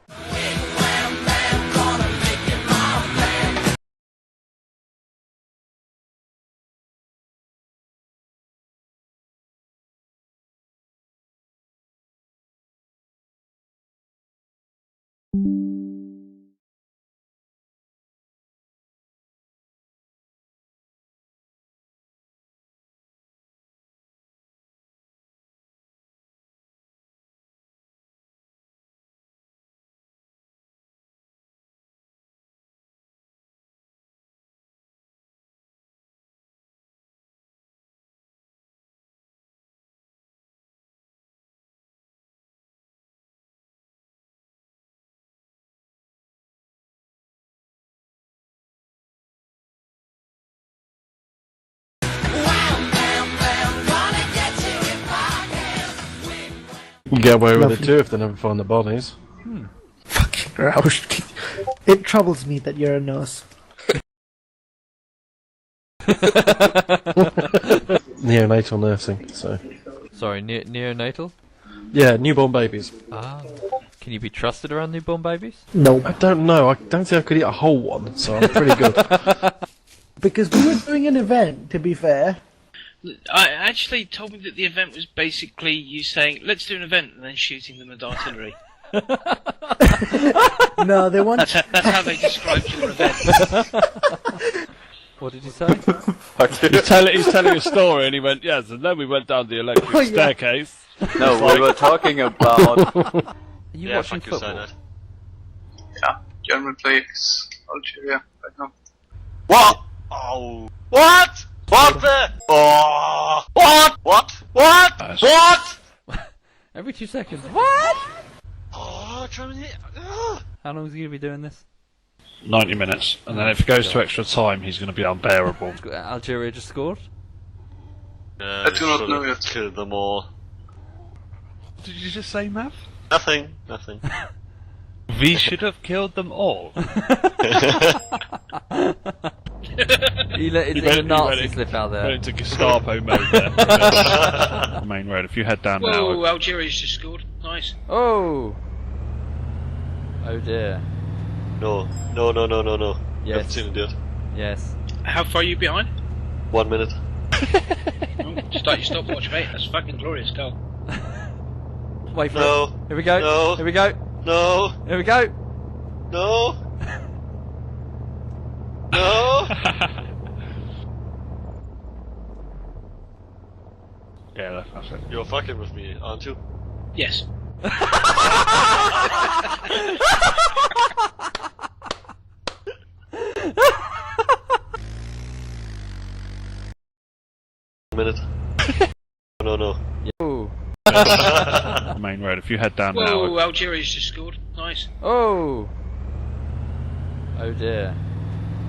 You can get away with it too if they never find the bodies. Fucking Roush. It troubles me that you're a nurse. Neonatal nursing, so. Sorry, neonatal? Yeah, newborn babies. Ah. Can you be trusted around newborn babies? No. I don't know. I don't think I could eat a whole one, so I'm pretty good. Because we were doing an event, to be fair. I actually told me that the event was basically you saying, let's do an event, and then shooting them with artillery. No, they want. That's how they described your event. What did you say? He's telling a story, and he went, yes, and then we went down the electric staircase. No, we were talking about. Are you watching football? Yeah, German plays Algeria right now. What? Oh. What? What the? Oh. What? What? What? Every 2 seconds. What? Oh, Germany. How long is he going to be doing this? 90 minutes, and then if it goes to extra time, he's going to be unbearable. Algeria just scored? I do not know yet. Kill them all. What did you just say, Mav? Nothing. We should have killed them all. He let the Nazi slip out there. Went into Gestapo mode there. Main road, if you head down now. Whoa, Algeria's just scored. Nice. Oh! Oh dear. No. Yes. Haven't seen it yet. Yes. How far are you behind? 1 minute. Start your stopwatch, mate. That's fucking glorious goal. Wait for No. it. Here we go. No. Here we go. No. Here we go. No. No. Yeah, that's it. You're fucking with me, aren't you? Yes. Minute. No. Yo. Main road, if you head down Whoa, now. Algeria's just scored. Nice. Oh! Oh dear.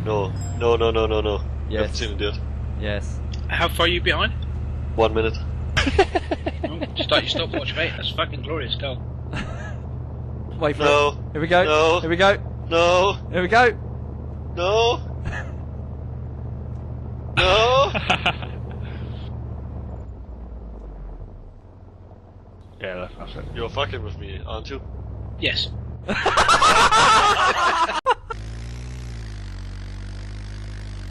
No. Yes. Haven't seen it yet. Yes. How far are you behind? 1 minute. Start your stopwatch, mate. That's fucking glorious goal. Wait for No. it. Here we go. No. Here we go. No. Here we go. No. No. Yeah, that's it. You're fucking with me, aren't you? Yes.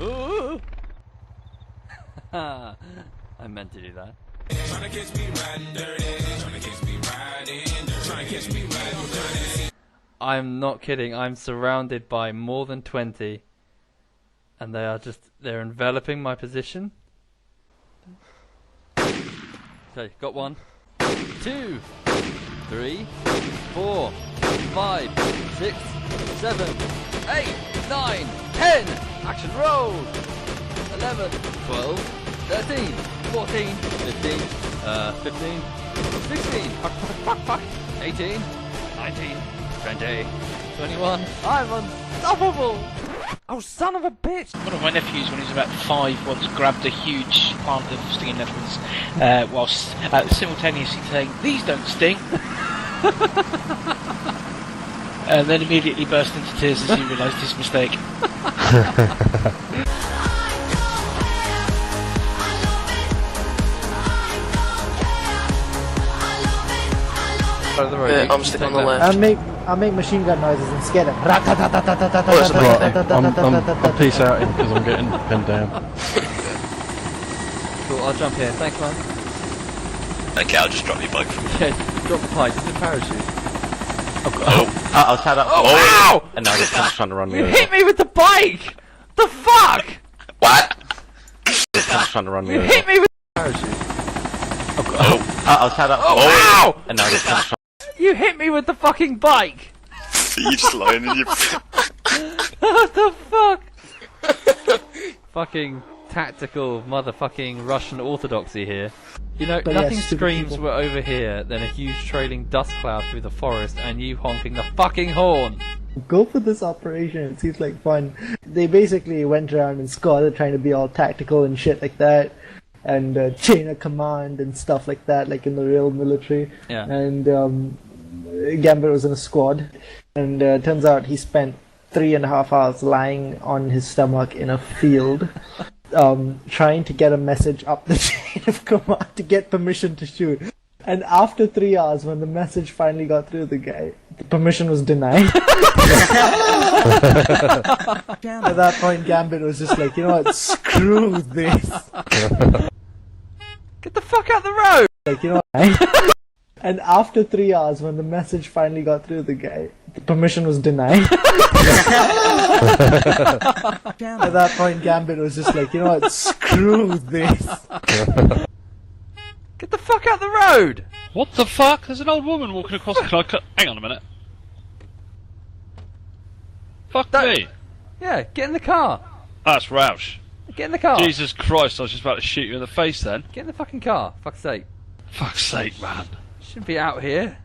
Ooh. I meant to do that. I'm not kidding. I'm surrounded by more than 20, and they're enveloping my position. Okay, got 1, 2, 3, 4, 5, 6, 7, 8, 9, 10. Action roll. 11, 12, 13, 14, 15, 15, 16, 18, 19, 20, 21. I'm unstoppable! Oh, son of a bitch! One of my nephews, when he was about 5, once grabbed a huge plant of stinging nettles, whilst simultaneously saying, "These don't sting." And then immediately burst into tears as he realised his mistake. Yeah, I'm sticking on the left. I'll make machine gun noises and scare them. Right, I'm peace outing because I'm getting pinned down. Cool, I'll jump here. Thanks, man. Okay, I'll just drop your bike. Yeah, drop the pipe. It's a parachute. I was tied up. Oh, wow! And now the punk's trying to run me You over. hit me with the bike! The fuck? What? The punk's trying to run me You over. hit me with the parachute. I was tied up. Oh, wow! And now the punk's trying. You hit me with the fucking bike! You just lying in your... What the fuck? Fucking tactical motherfucking Russian orthodoxy here. You know, But nothing yes, stupid screams people. we're over here than a huge trailing dust cloud through the forest and you honking the fucking horn. Go for this operation. It seems like fun. They basically went around and squatted trying to be all tactical and shit like that. And chain of command and stuff like that, like in the real military. Yeah. And Gambit was in a squad. And turns out he spent 3.5 hours lying on his stomach in a field. Trying to get a message up the chain of command to get permission to shoot. And after 3 hours, when the message finally got through the guy, the permission was denied. At that point, Gambit was just like, you know what, screw this. Get the fuck out the road! Like, you know what, and after 3 hours, when the message finally got through the guy, the permission was denied. At that point, Gambit was just like, you know what, screw this. Get the fuck out the road! What the fuck? There's an old woman walking across the car. Hang on a minute. Fuck me. Yeah, get in the car. That's Roush. Get in the car. Jesus Christ, I was just about to shoot you in the face then. Get in the fucking car. Fuck's sake. Fuck's sake, man. Shouldn't be out here.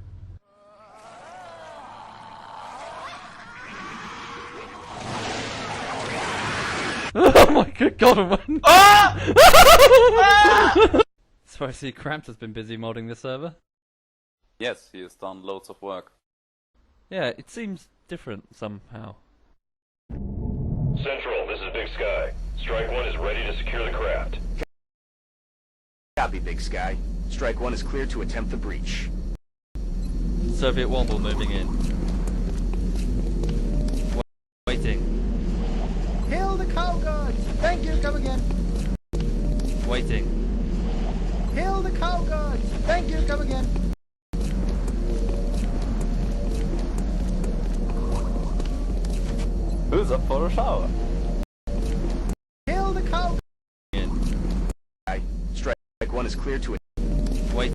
Oh my good god, man. So I see Cramped has been busy modding the server. Yes, he has done loads of work. Yeah, it seems different somehow. Central, this is Big Sky. Strike 1 is ready to secure the craft. Copy, Big Sky. Strike 1 is clear to attempt the breach. Soviet Womble moving in. Waiting. Kill the cow guards! Thank you, come again. Waiting. Kill the cow guards! Thank you, come again. Who's up for a shower? Kill the cow Strike 1 is clear to wait.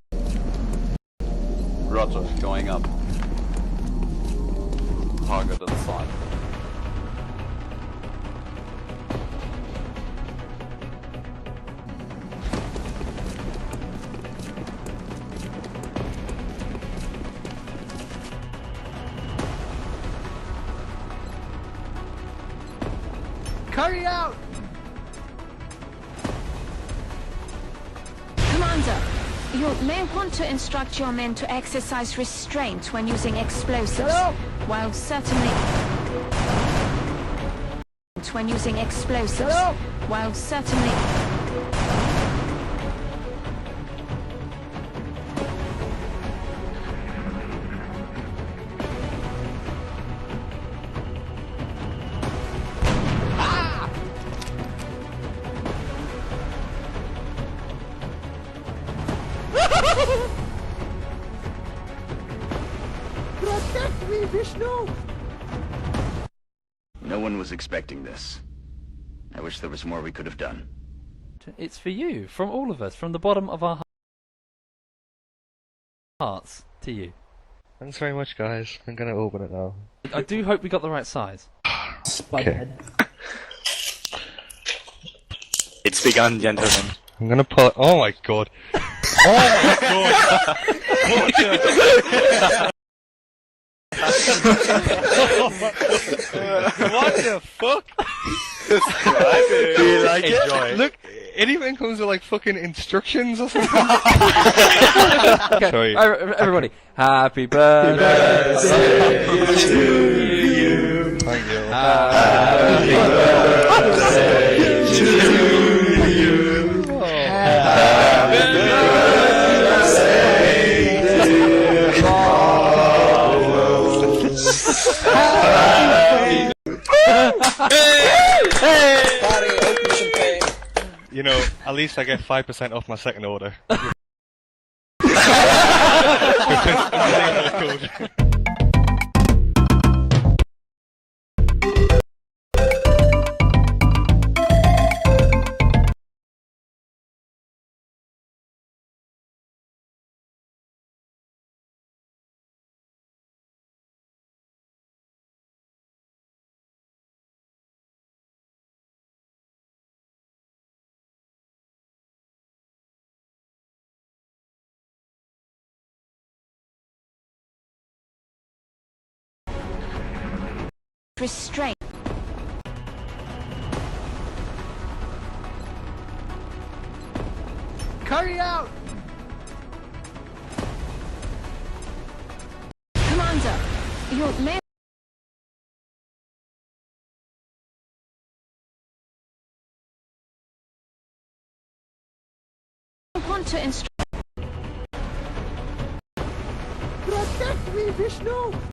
Roger, going up. Target inside. Curry out! Commander, you may want to instruct your men to exercise restraint when using explosives. Hello? While certainly... when using explosives. Hello? While certainly... Protect me, Vishnu! No one was expecting this. I wish there was more we could have done. It's for you, from all of us, from the bottom of our hearts, to you. Thanks very much, guys. I'm gonna open it now. I do hope we got the right size. Okay. It's begun, gentlemen. I'm gonna pull. Oh my god. Oh my god. What the fuck? Do you like Enjoy it? it. Look, it even comes with like fucking instructions or something. Okay, Sorry. everybody. Happy birthday to you. Thank you. Happy birthday to you. Happy You know, at least I get 5% off my second order. Restraint. Curry out! Commander, your men want to instruct. Protect me, Vishnu!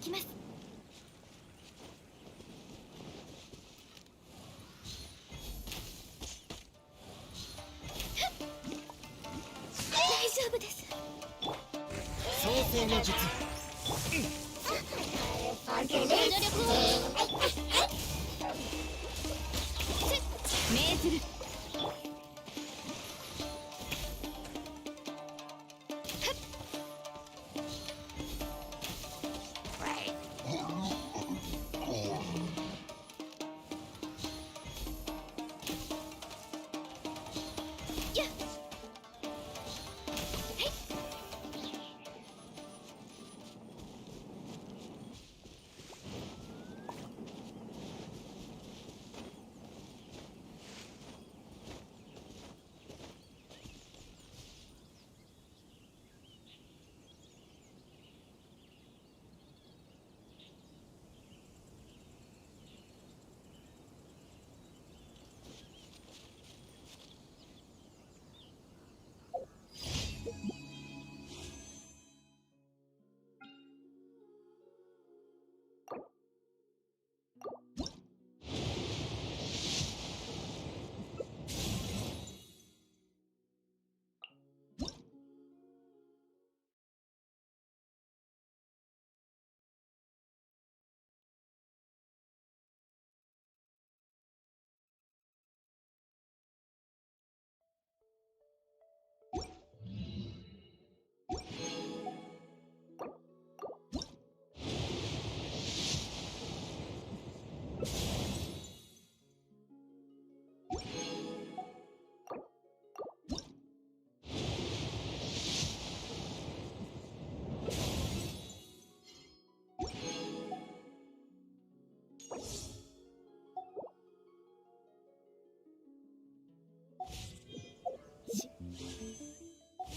きます。大丈夫です。創生の術。全力を命ずる。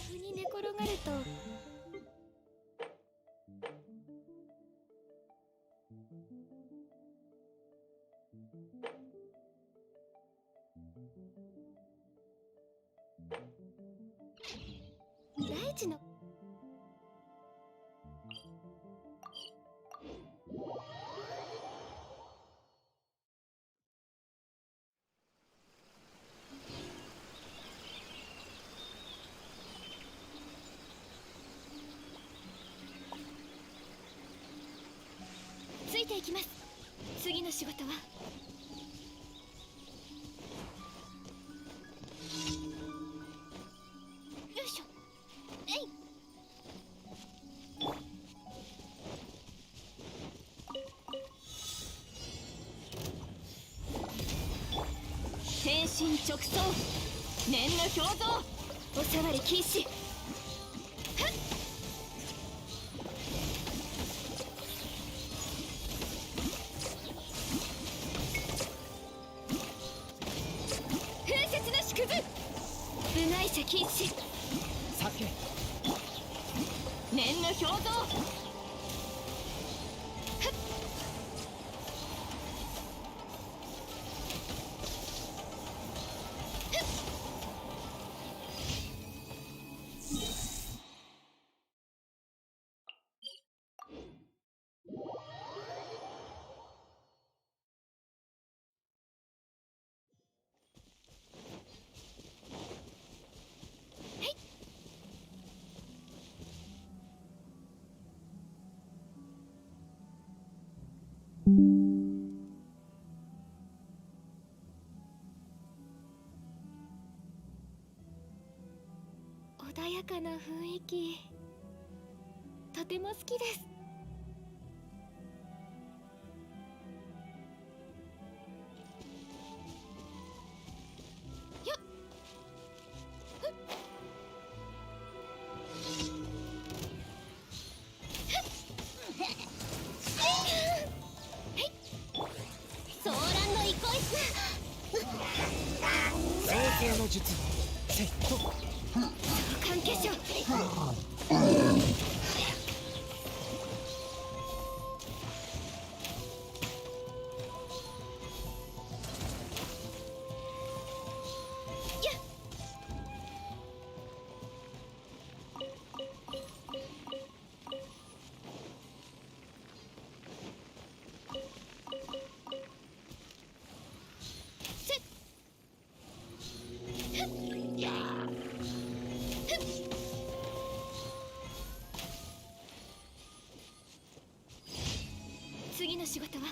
急に寝転がると大地のついていきます。次の仕事はよいしょ。えい。天身直送、念の表像、お触り禁止。風雪の縮図、部外者禁止。酒。念の表像。穏やかな雰囲気、とても好きです。よっ。ソーランの憩いす。創生の術、セット。関係者。仕事は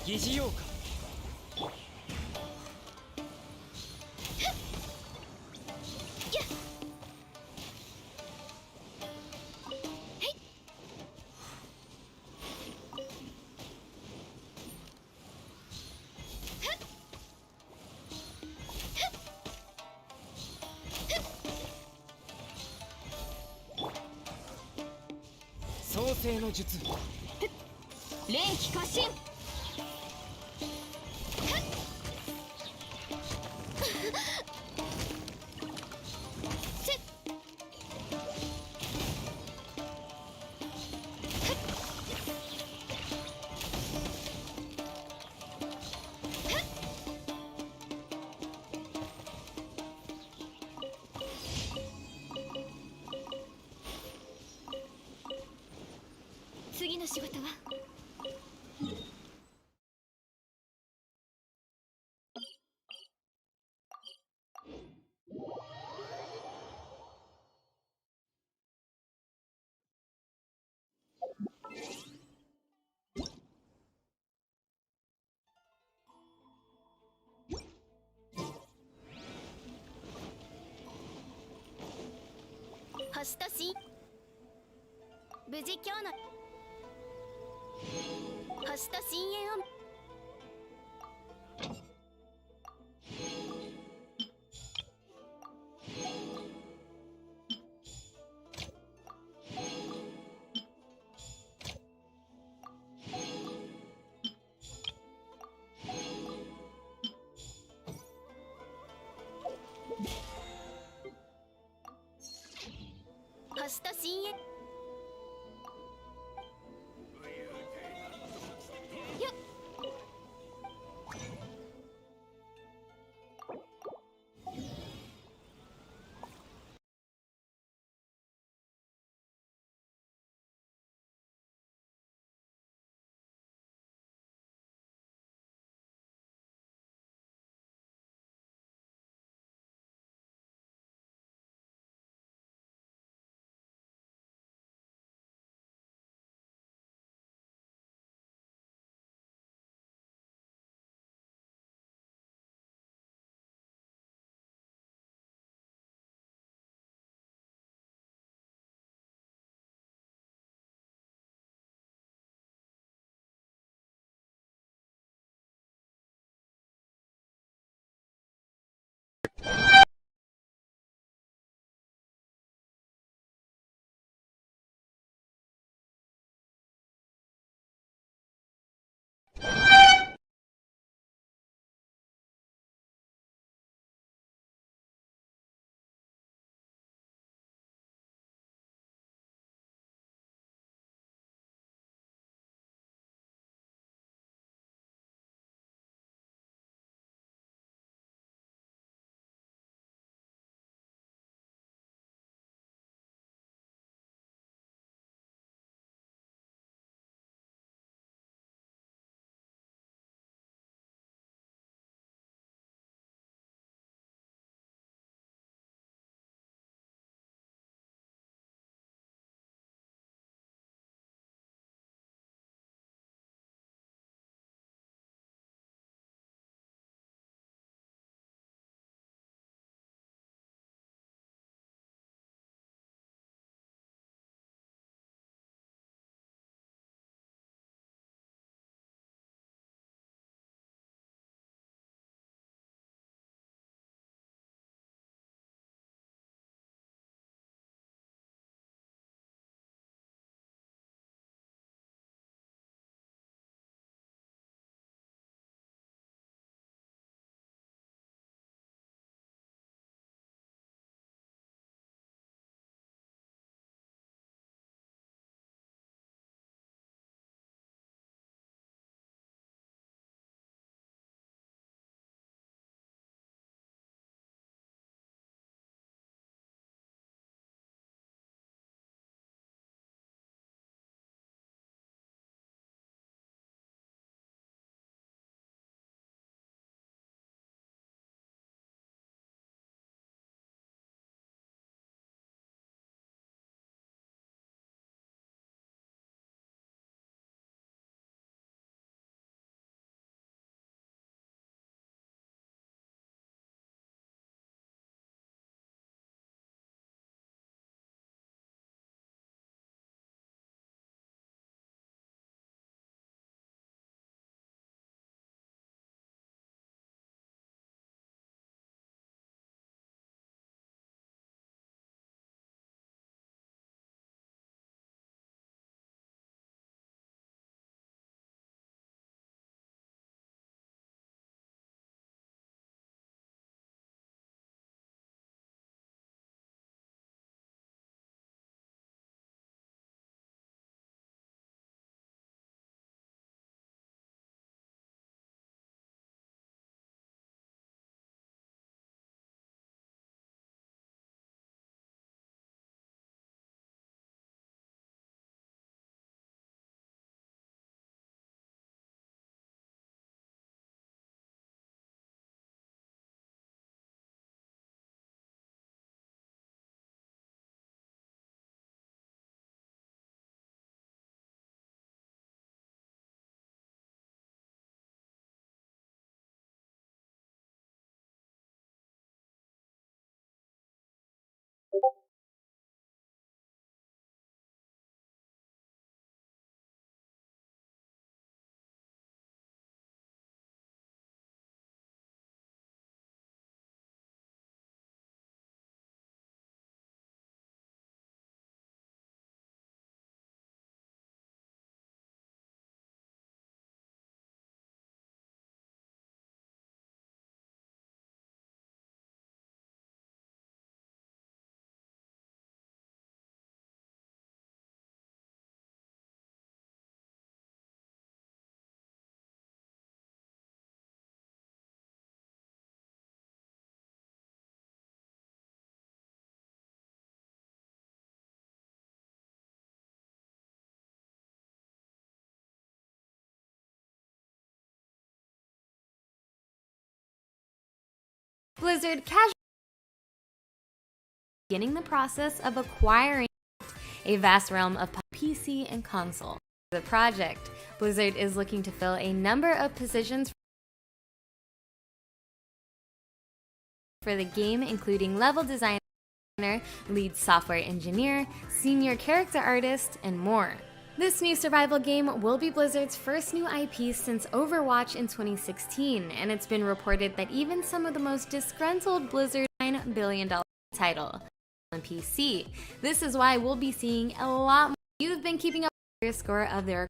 疑似用か。創世の術。連気過信次の仕事は星とし無事今日の星と深淵を星と深淵 Blizzard casually beginning the process of acquiring a vast realm of PC and console. The project, Blizzard is looking to fill a number of positions for the game, including level designer, lead software engineer, senior character artist, and more. This new survival game will be Blizzard's first new IP since Overwatch in 2016, and it's been reported that even some of the most disgruntled Blizzard $9 billion title on PC. This is why we'll be seeing a lot more. You've been keeping up with your score of their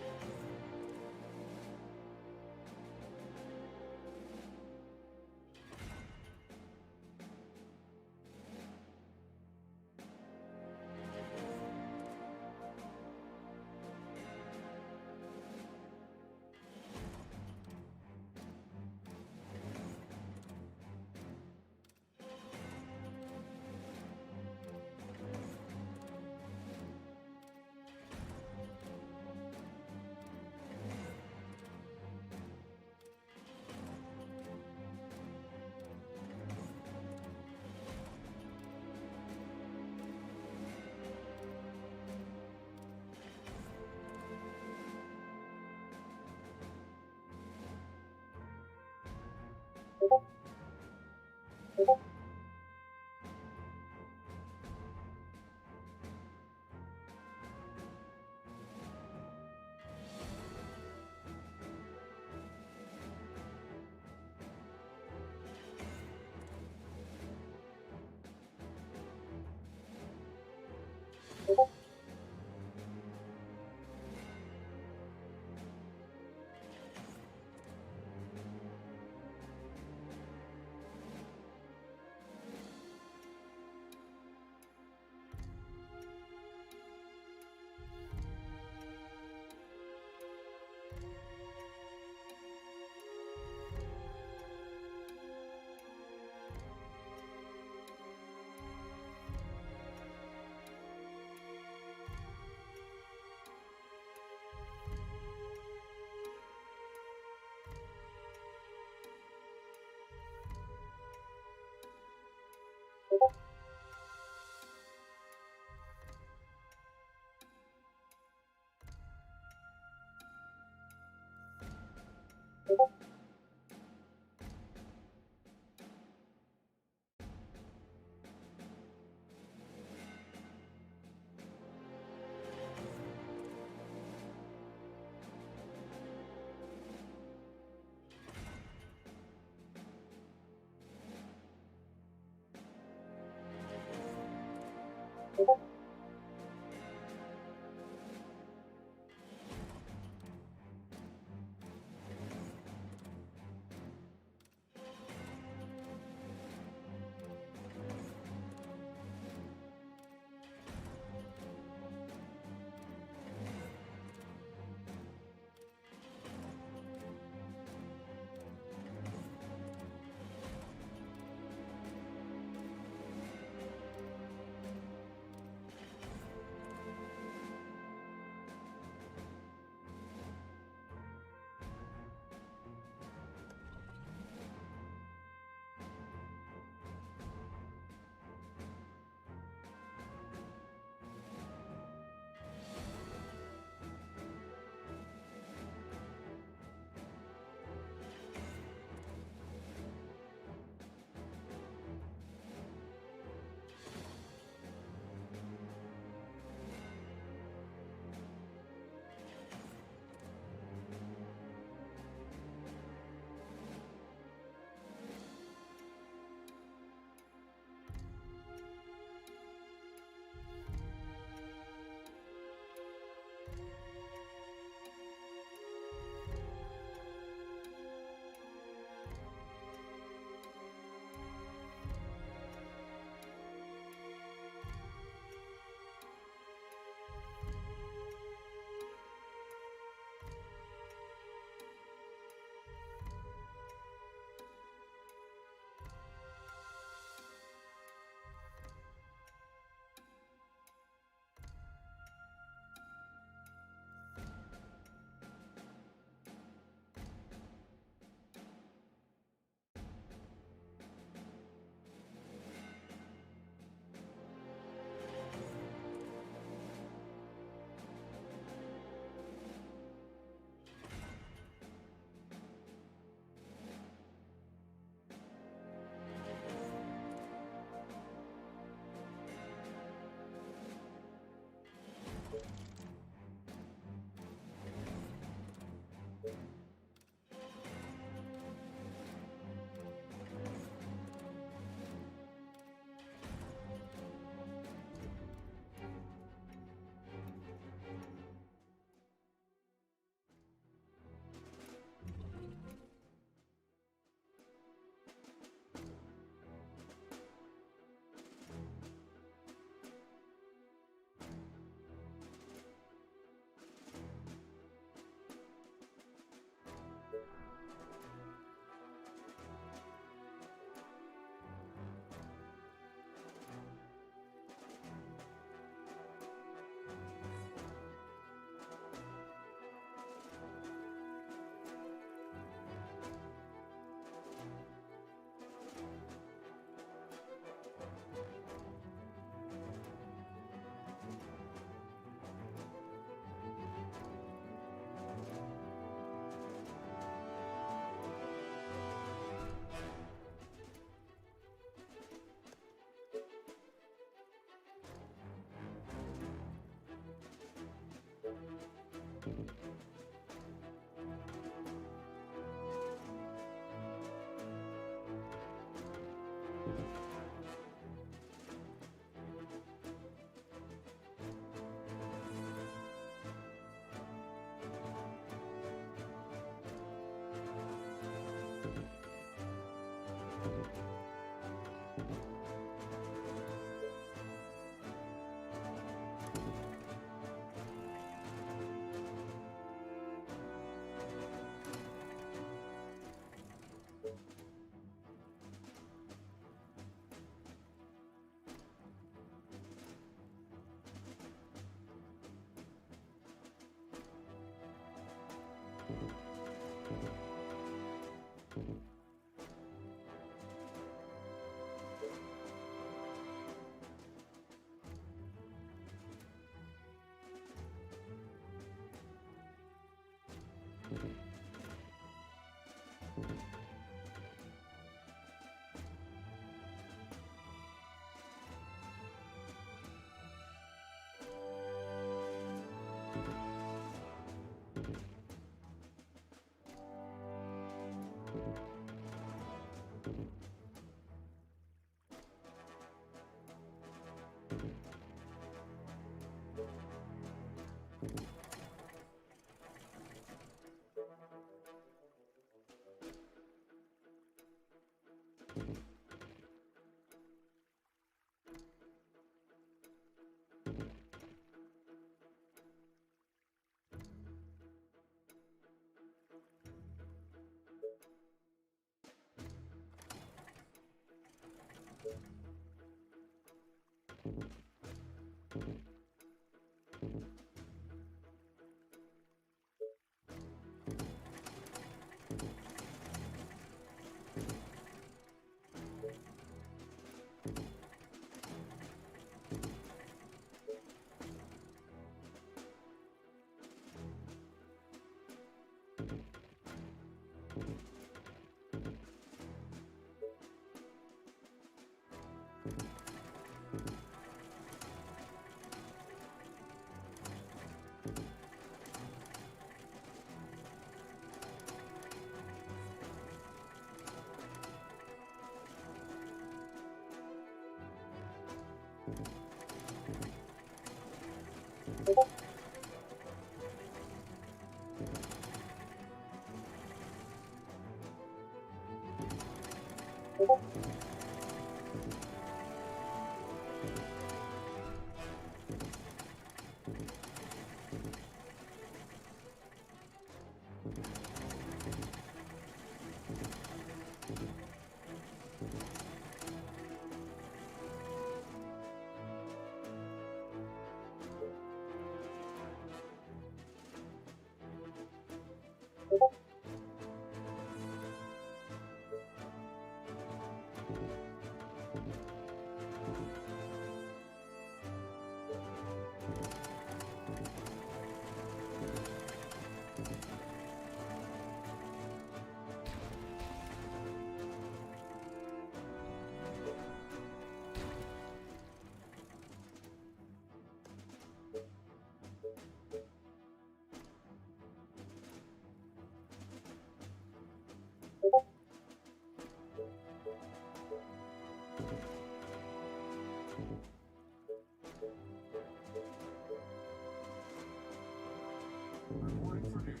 Reporting for duty.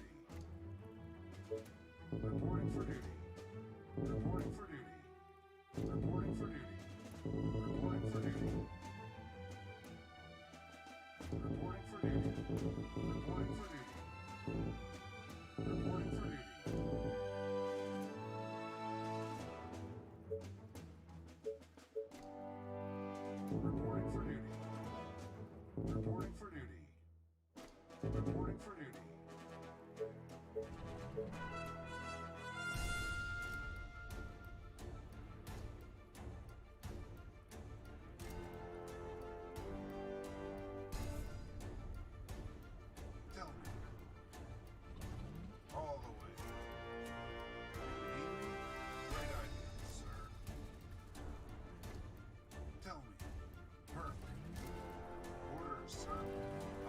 Reporting for duty. Reporting for duty. Reporting for duty. Reporting for duty. Reporting for duty. Reporting for duty. Reporting for duty. Reporting for duty. Reporting for duty. Reporting for duty. Tell me. All the way. Need me? Great idea, sir. Tell me. Perfect. Orders, sir.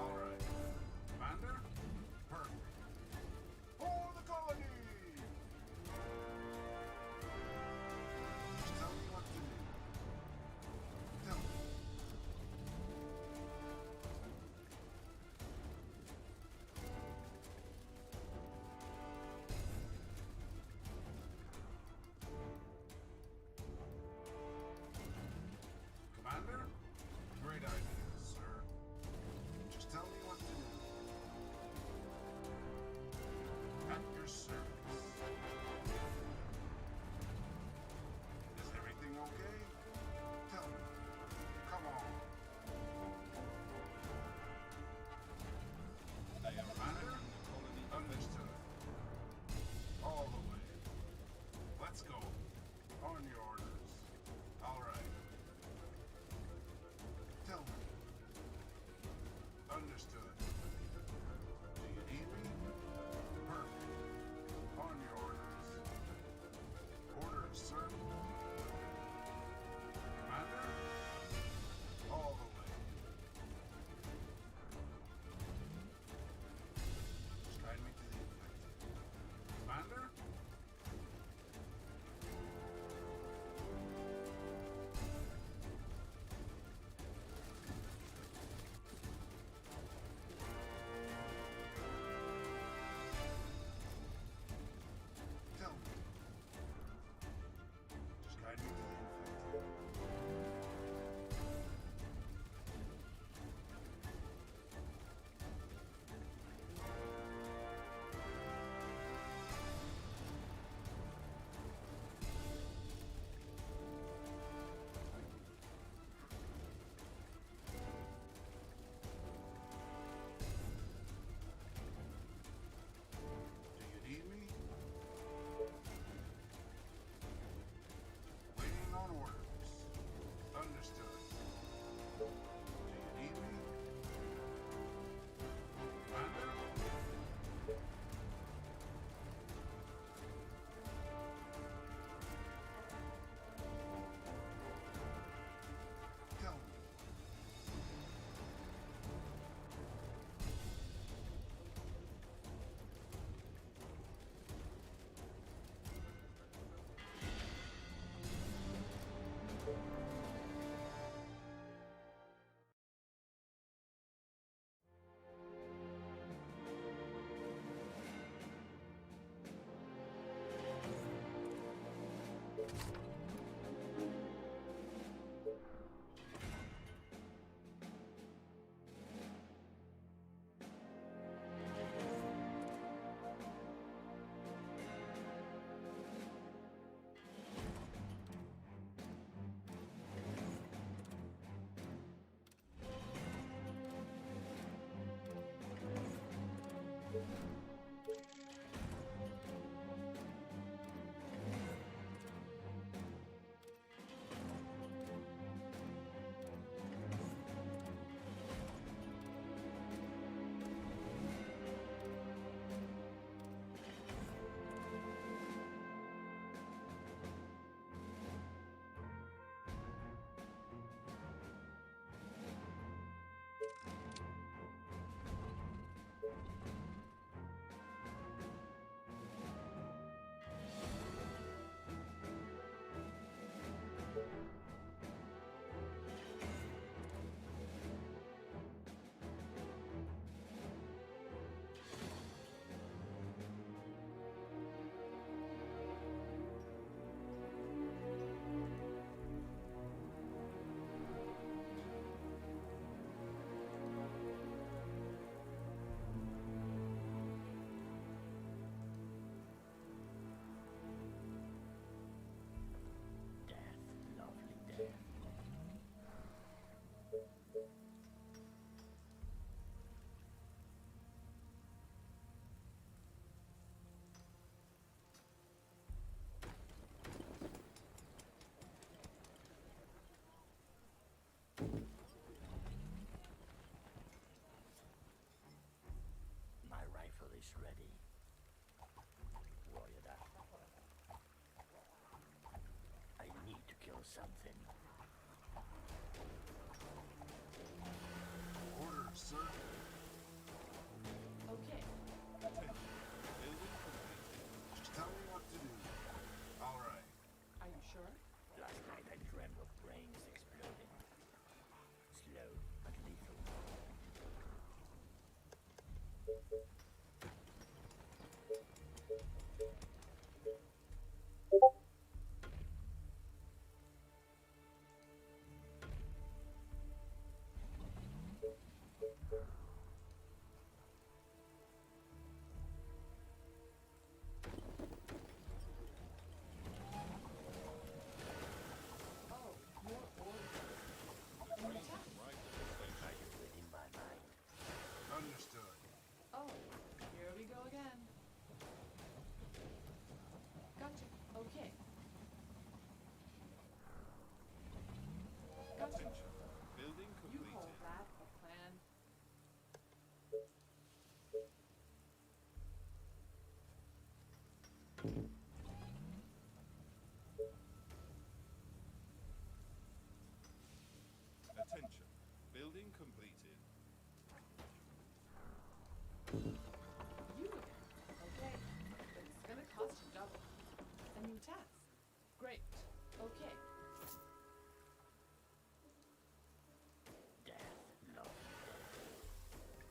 is ready. Warrior that. I need to kill something. Orders, sir. Okay. Just tell me what to do. All right. Are you sure? Last night I dreamt of brains exploding. Slow but lethal. Understood. Oh, here we go again. Gotcha. Okay. Gotcha. Building You call that a plan? Attention. Building completed. You again. Okay. But it's gonna cost you double. A new task. Great. Okay.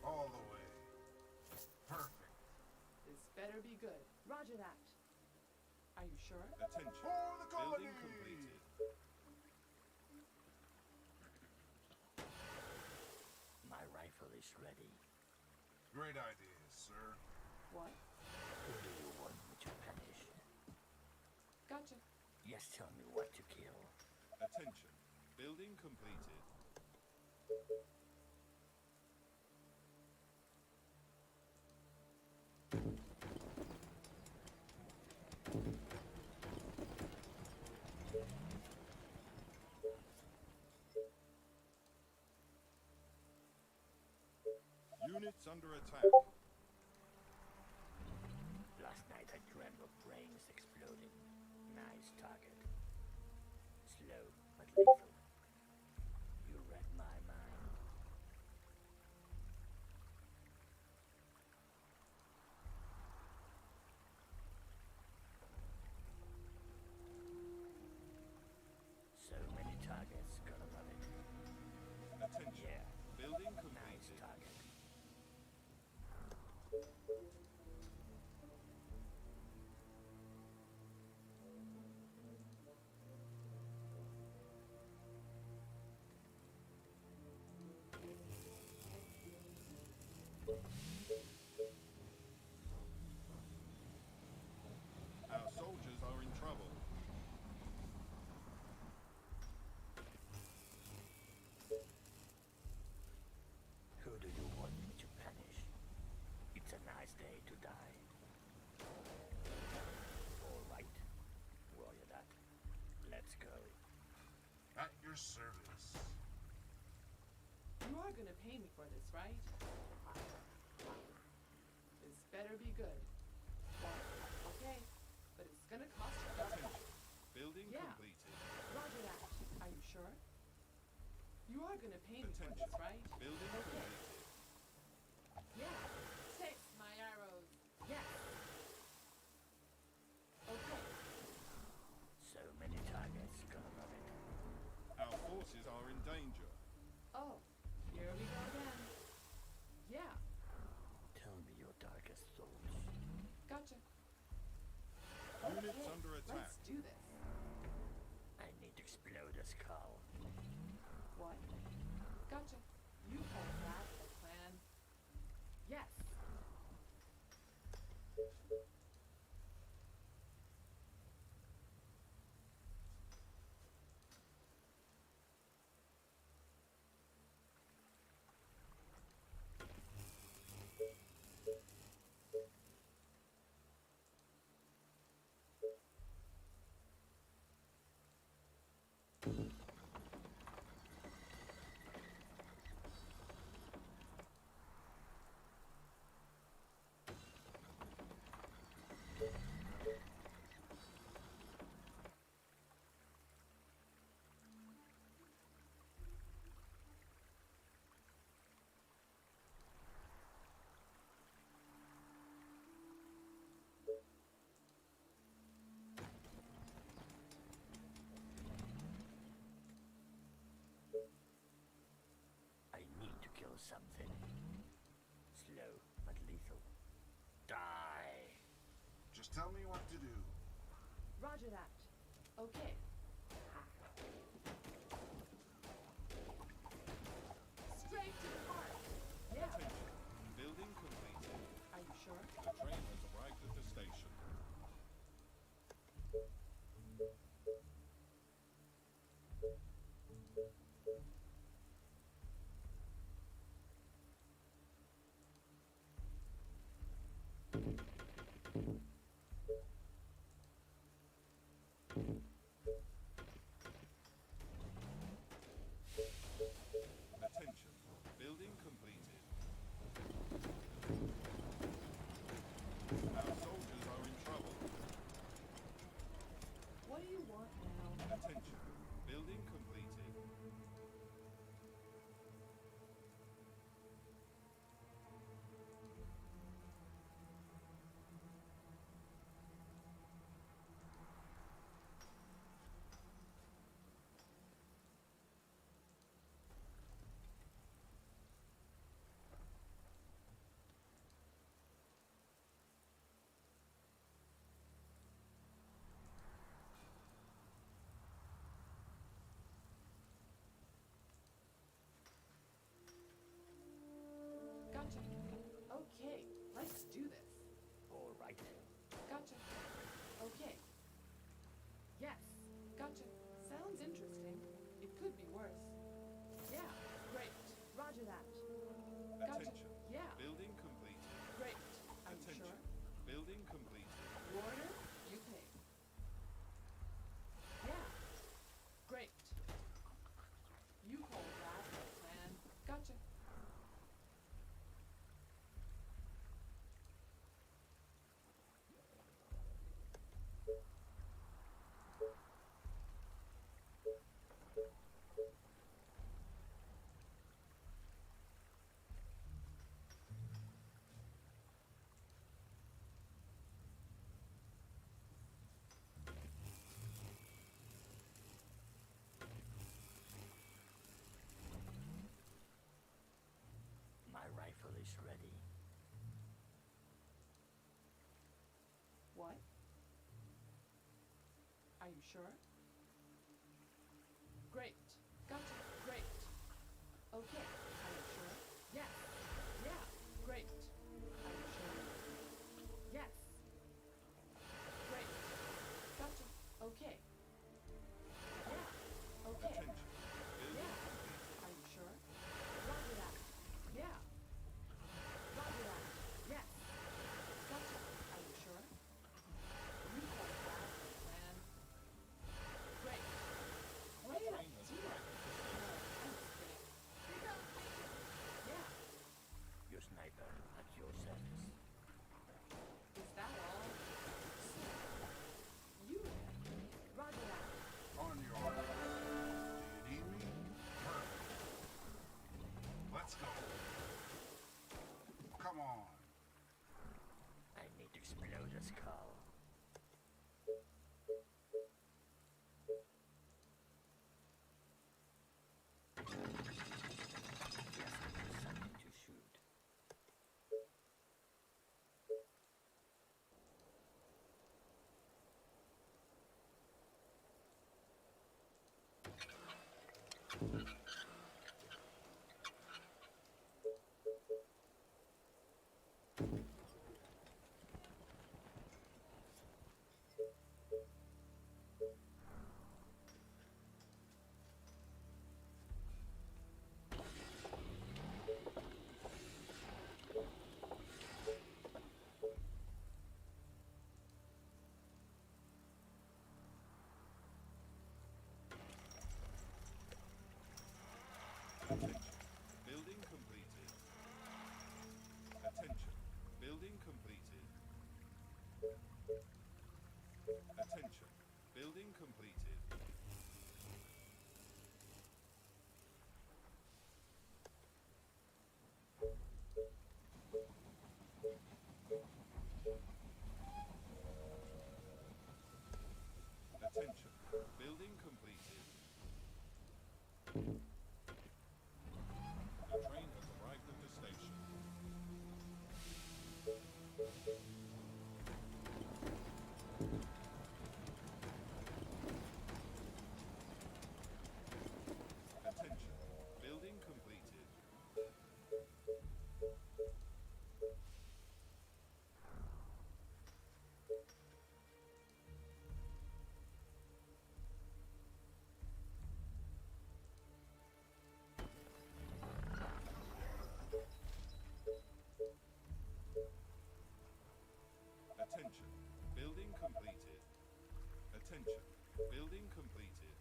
All the way. Perfect. This better be good. Roger that. Are you sure? Attention. For the colony. Building completed. My rifle is ready. Great idea, sir. What? Who do you want me to punish? Gotcha. Yes, tell me what to kill. Attention. Building completed. Units under attack. Last night I dreamt of brains exploding. Nice target. Slow but lethal. You read my mind. So many targets, gonna love it. Attention. Yeah. Building completed. Nice target. Our soldiers are in trouble. Who do you want me to punish? It's a nice day to die. All right. Warrior that. Let's go. At your service. You are gonna pay me for this, right? This better be good. Okay. But it's gonna cost you double. Building Yeah. completed. Roger that. Are you sure? You are gonna pay me for this, right? Building Okay. completed. Yeah. Take my arrows. Yes. Okay. So many targets, gonna love it. Our forces are in danger. Oh, here we go again. Yeah. Tell me your darkest thoughts. Gotcha. Units Okay, under attack. let's do this. I need to explode a skull. What? Gotcha. You call that a plan? Yes. Roger that. Okay. Straight to the heart. Yeah. Building completed. Are you sure? The train has arrived at the station. Attention. Building completed. Our soldiers are in trouble. What do you want now? Attention. Building completed. Gotcha. Okay, let's do this. All right. Gotcha. Okay. Yes. Gotcha. Sounds interesting. It could be worse. Yeah. Great. Roger that. Gotcha. Attention. Yeah. Building completed. Great. Are you Attention. sure? Building completed. Warner, you pay. Yeah. Great. You hold that, man. Gotcha. My rifle is ready. What? Are you sure? Great. Gotcha. Great. Okay. Are you sure? Yes. Yeah. Great. Are you sure? Yes. Great. Gotcha. Okay. Yeah. Okay. Attention. Building Yeah. completed. Are you sure? Roger that. Yeah. Roger that. Yes. Gotcha. Are you sure? You hold that, man. Great. Wait a minute. No, I'm just kidding. Pick up, please. Yeah. Your sniper at your service. Is that all? You. Roger that. On your order. Do you need me? Perfect. Let's go. Come on. I need to explode a skull. Yes, there's something to shoot. Attention. Building completed.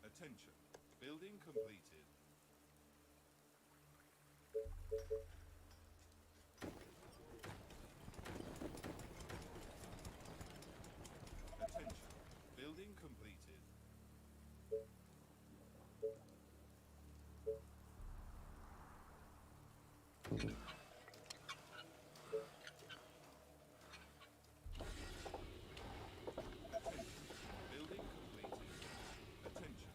Attention. Building completed. Attention. Building completed. Attention. Building completed. Attention.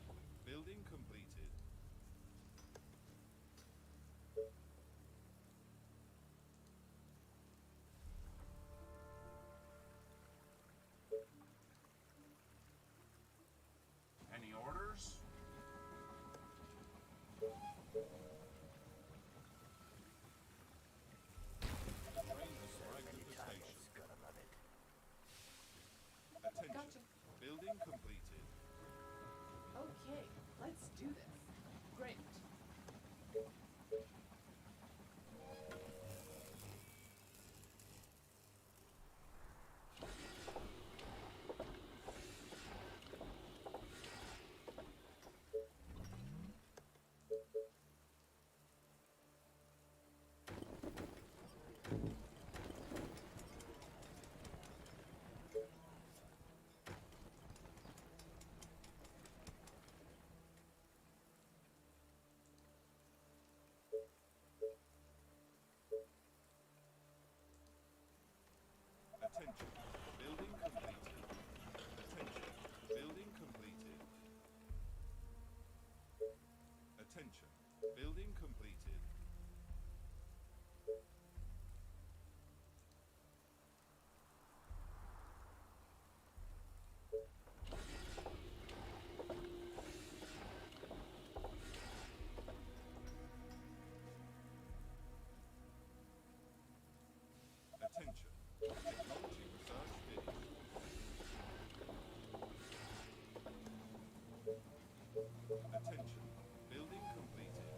Building completed. Any orders? Attention. Gotcha. Building completed. Okay, let's do this. Great. Attention. Building completed. Attention. Building completed. Attention. Building completed. Attention. Technology research finished. Attention. Building completed.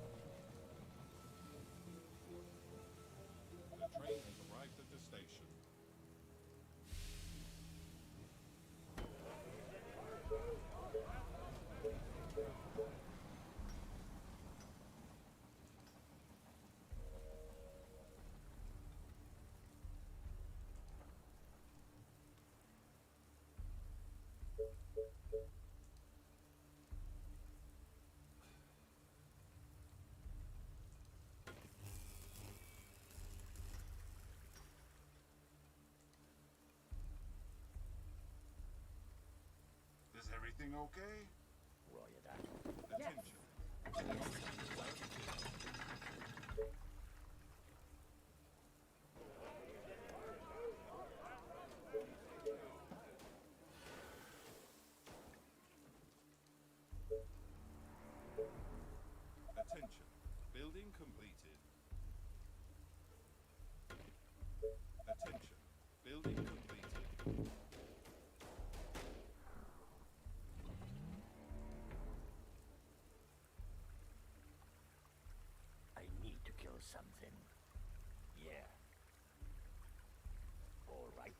The train has arrived at the station. Is everything okay? Roger that. Attention. Attention. Building completed. Attention. Building completed. I need to kill something. Yeah. All right.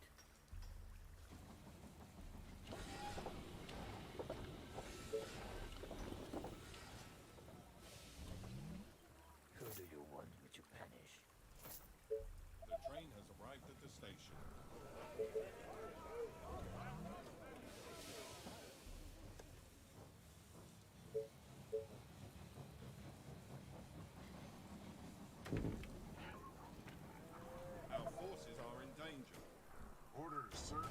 Who do you want me to punish? The train has arrived at the station. Our forces are in danger. Orders, sir.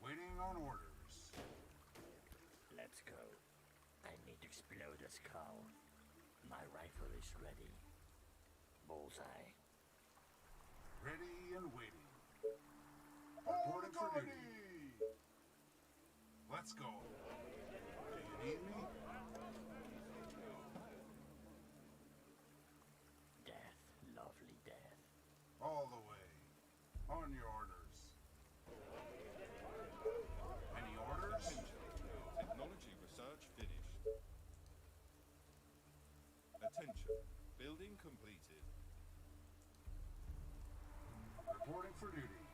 Waiting on orders. Let's go. I need to explode this cow. My rifle is ready. Bullseye. Ready and waiting. Reporting for duty. Let's go. Do you need me? Death, lovely death. All the way. On your orders. Any orders? Technology research finished. Attention. Building completed. Reporting for duty.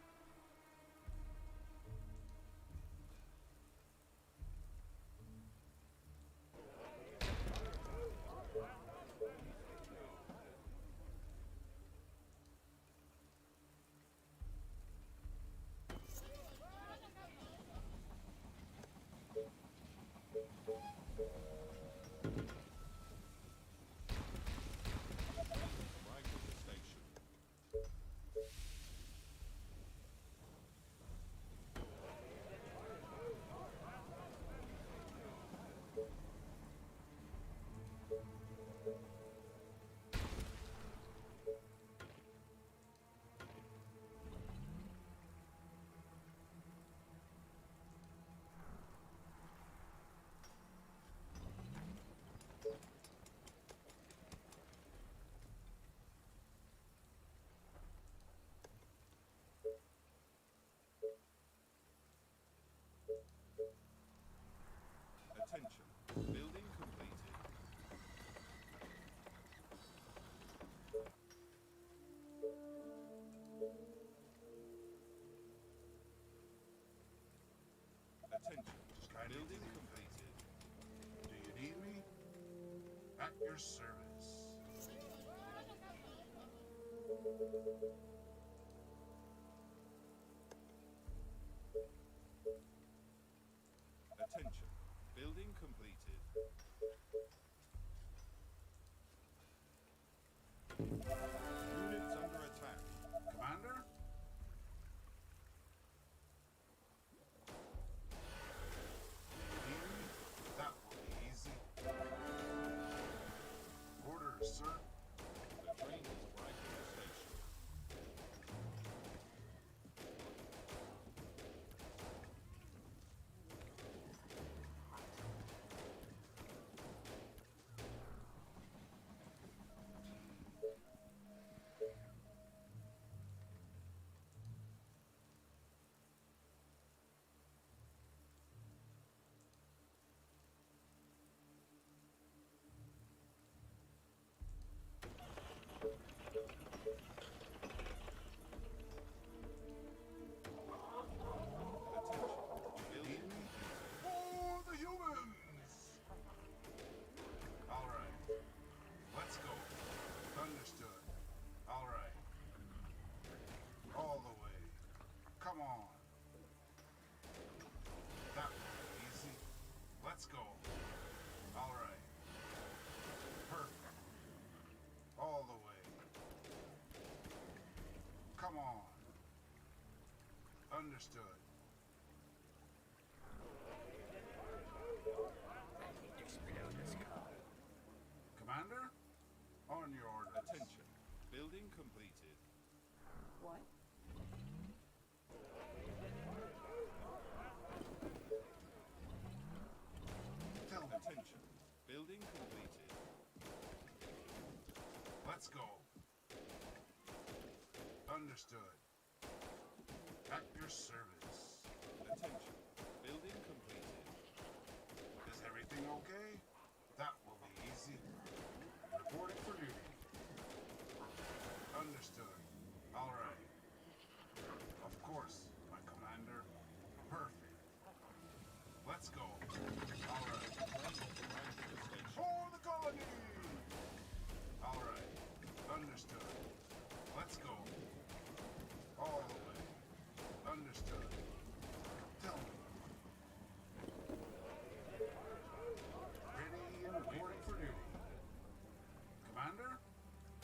your service. Attention. Building completed. Units under attack. Commander? That will be easy. Orders, sir. The train has arrived at the station. For the humans! Alright. Let's go. Understood. Alright. All the way. Come on. That will be easy. Let's go. Alright. Perfect. All the way. Come on. Understood. Explode this car. Commander? On your orders. Attention. Building completed. What? Tell me. Attention. Building completed. Let's go. Understood. At your service. Attention. Building completed. Is everything okay? That will be easy. Reporting for duty. Understood. All right. Of course, my commander. Perfect. Let's go. All right. For the colony! All right. Understood. Let's go. All the way. Understood. Tell me. Ready and reporting for duty. Commander,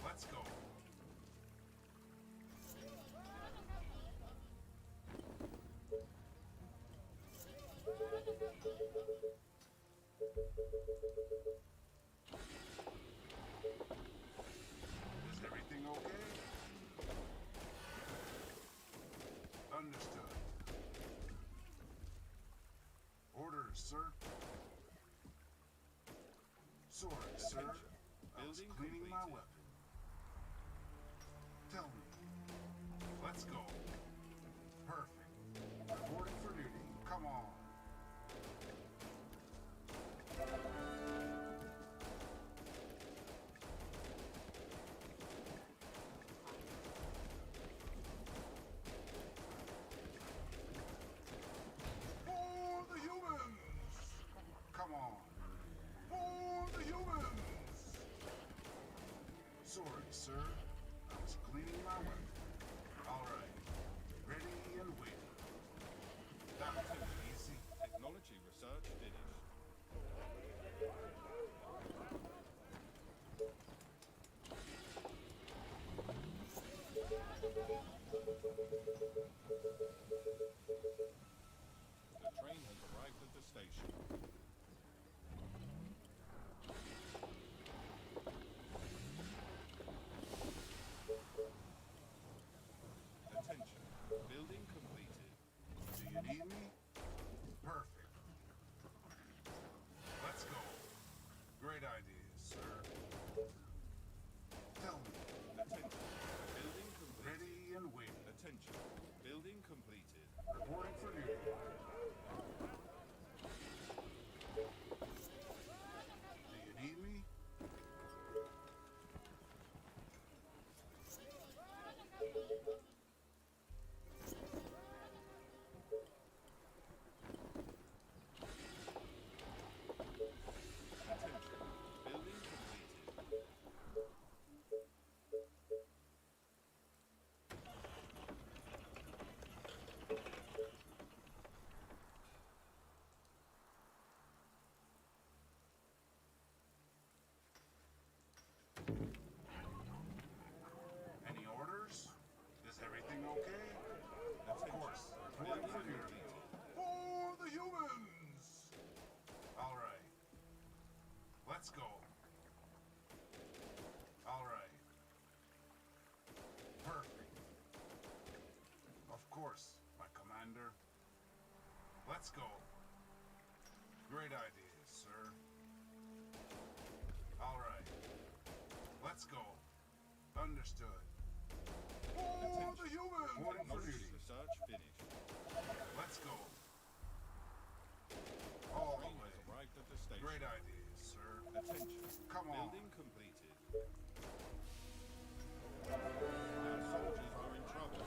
let's go. Is everything okay? Understood. Orders, sir. Sorry, sir. I was cleaning my weapon. Tell me. Let's go. Perfect. Reporting for duty. Come on. For the humans! Come on. For the humans! Sorry, sir. I was cleaning my weapon. All right. Ready and waiting. That will be easy. Technology research finished. The train has arrived at the station. Attention. Building completed. Do you need me? Perfect. Let's go. Great idea, sir. Tell me. Attention. Building completed. Ready and waiting. Attention. Building completed. Reporting for duty. Do you need me? Attention. Building completed. Let's go. Great idea, sir. All right. Let's go. Understood. Oh, the human! Reporting for duty. Search finished. Let's go. All the Train way. has arrived at the station. Great idea, sir. Attention. Come on. Building completed. Our soldiers are in trouble.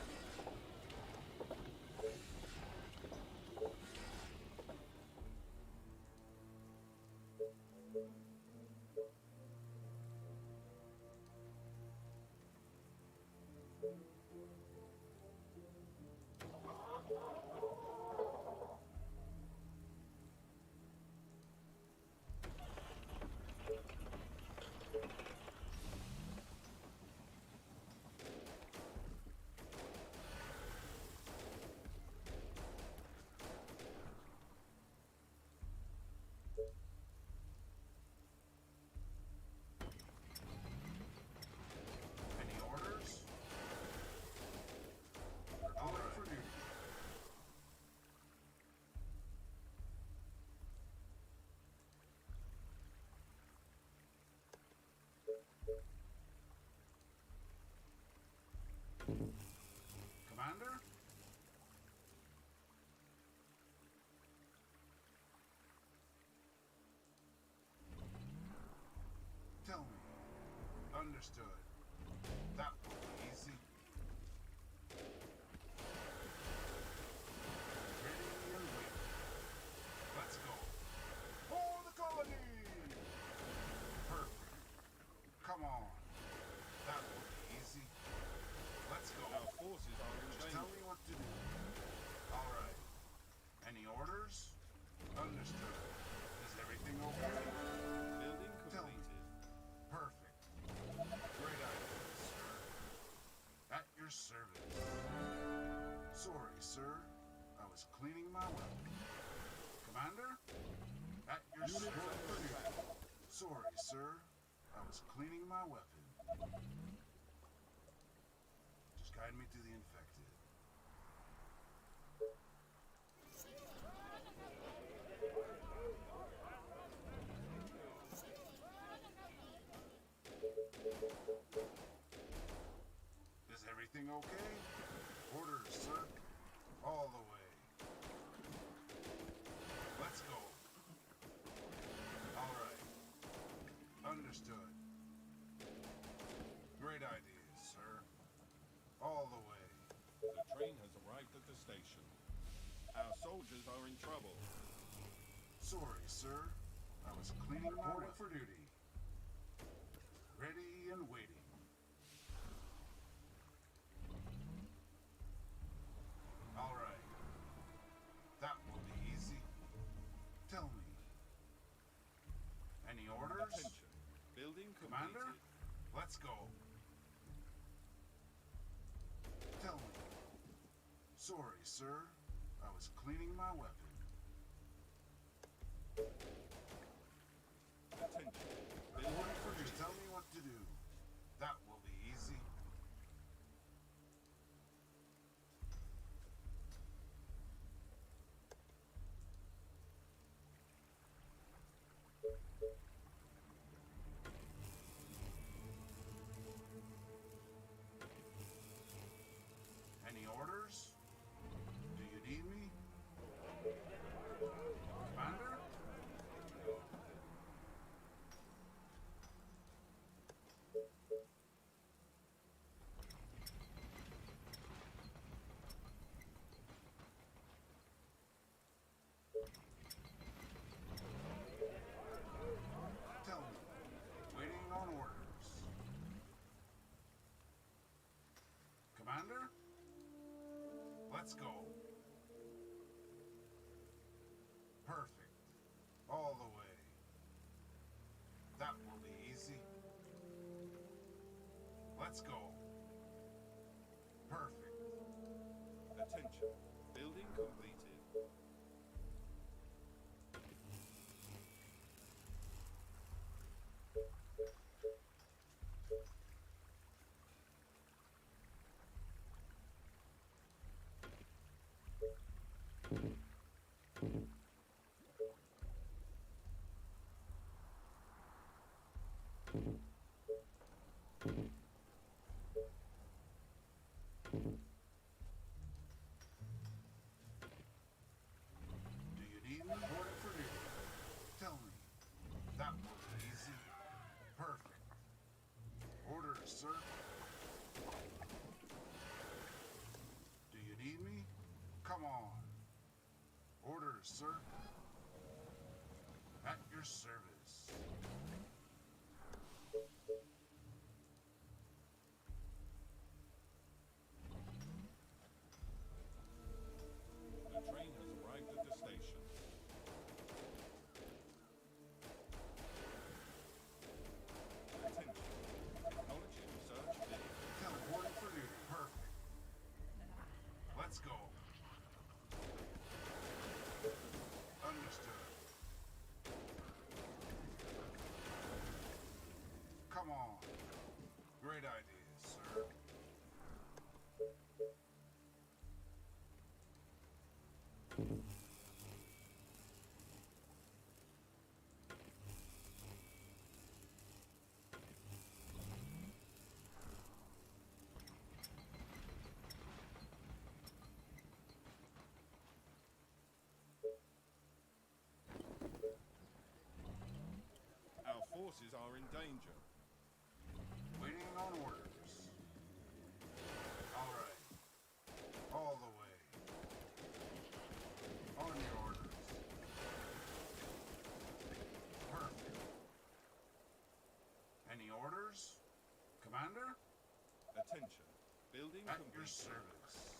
Any orders? Reporting for duty. Commander? Tell me. Understood. That will be easy. Ready and wait. Let's go. For the colony! Perfect. Come on. That will be easy. Let's go. Our forces are in Just danger. tell me what to do. All right. Any orders? Understood. Is everything okay? Building Tell me. completed. Perfect. Great idea, sir. At your service. Sorry, sir. I was cleaning my weapon. Commander? At your service. Sorry, sir. I was cleaning my weapon. Just guide me to the infected. Is everything okay? Orders, sir. All the way. Let's go. All right. Understood. Great ideas, sir. All the way. The train has arrived at the station. Our soldiers are in trouble. Sorry, sir. I was cleaning my weapon for duty. Ready and waiting. All right. That will be easy. Tell me. Any orders? Attention. Building completed. Commander? Let's go. Tell me. Sorry, sir. I was cleaning my weapon. Attention. Reporting for duty. Just tell me what to do. That will be easy. Any orders? Do you need me? Commander? Tell me. Waiting on orders. Commander? Let's go. Perfect. All the way. That will be easy. Let's go. Perfect. Attention. Building completed. your service. The train has arrived at the station. Attention. Technology research finished. Teleporting for duty. Perfect. Let's go. Understood. Come on. Great ideas, sir. Our forces are in danger. Waiting on orders. All right. All the way. On your orders. Perfect. Any orders? Commander? Attention. Building At complete. your service.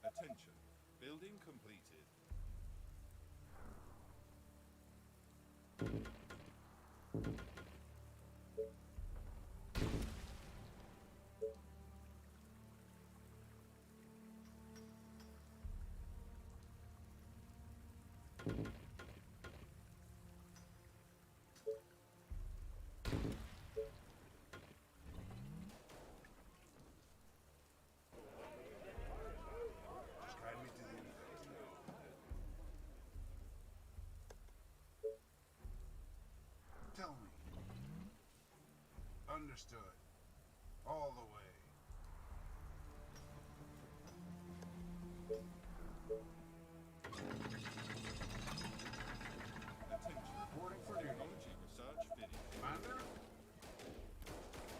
Attention. Building completed. Just guide me to the end. Tell me. Understood. All the way. Attention. Reporting for duty. Technology research finished. Commander?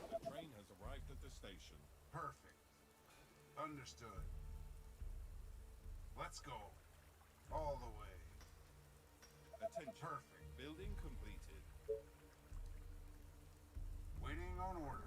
The train has arrived at the station. Perfect. Understood. Let's go. All the way. Attention. Perfect. Building completed. Waiting on orders.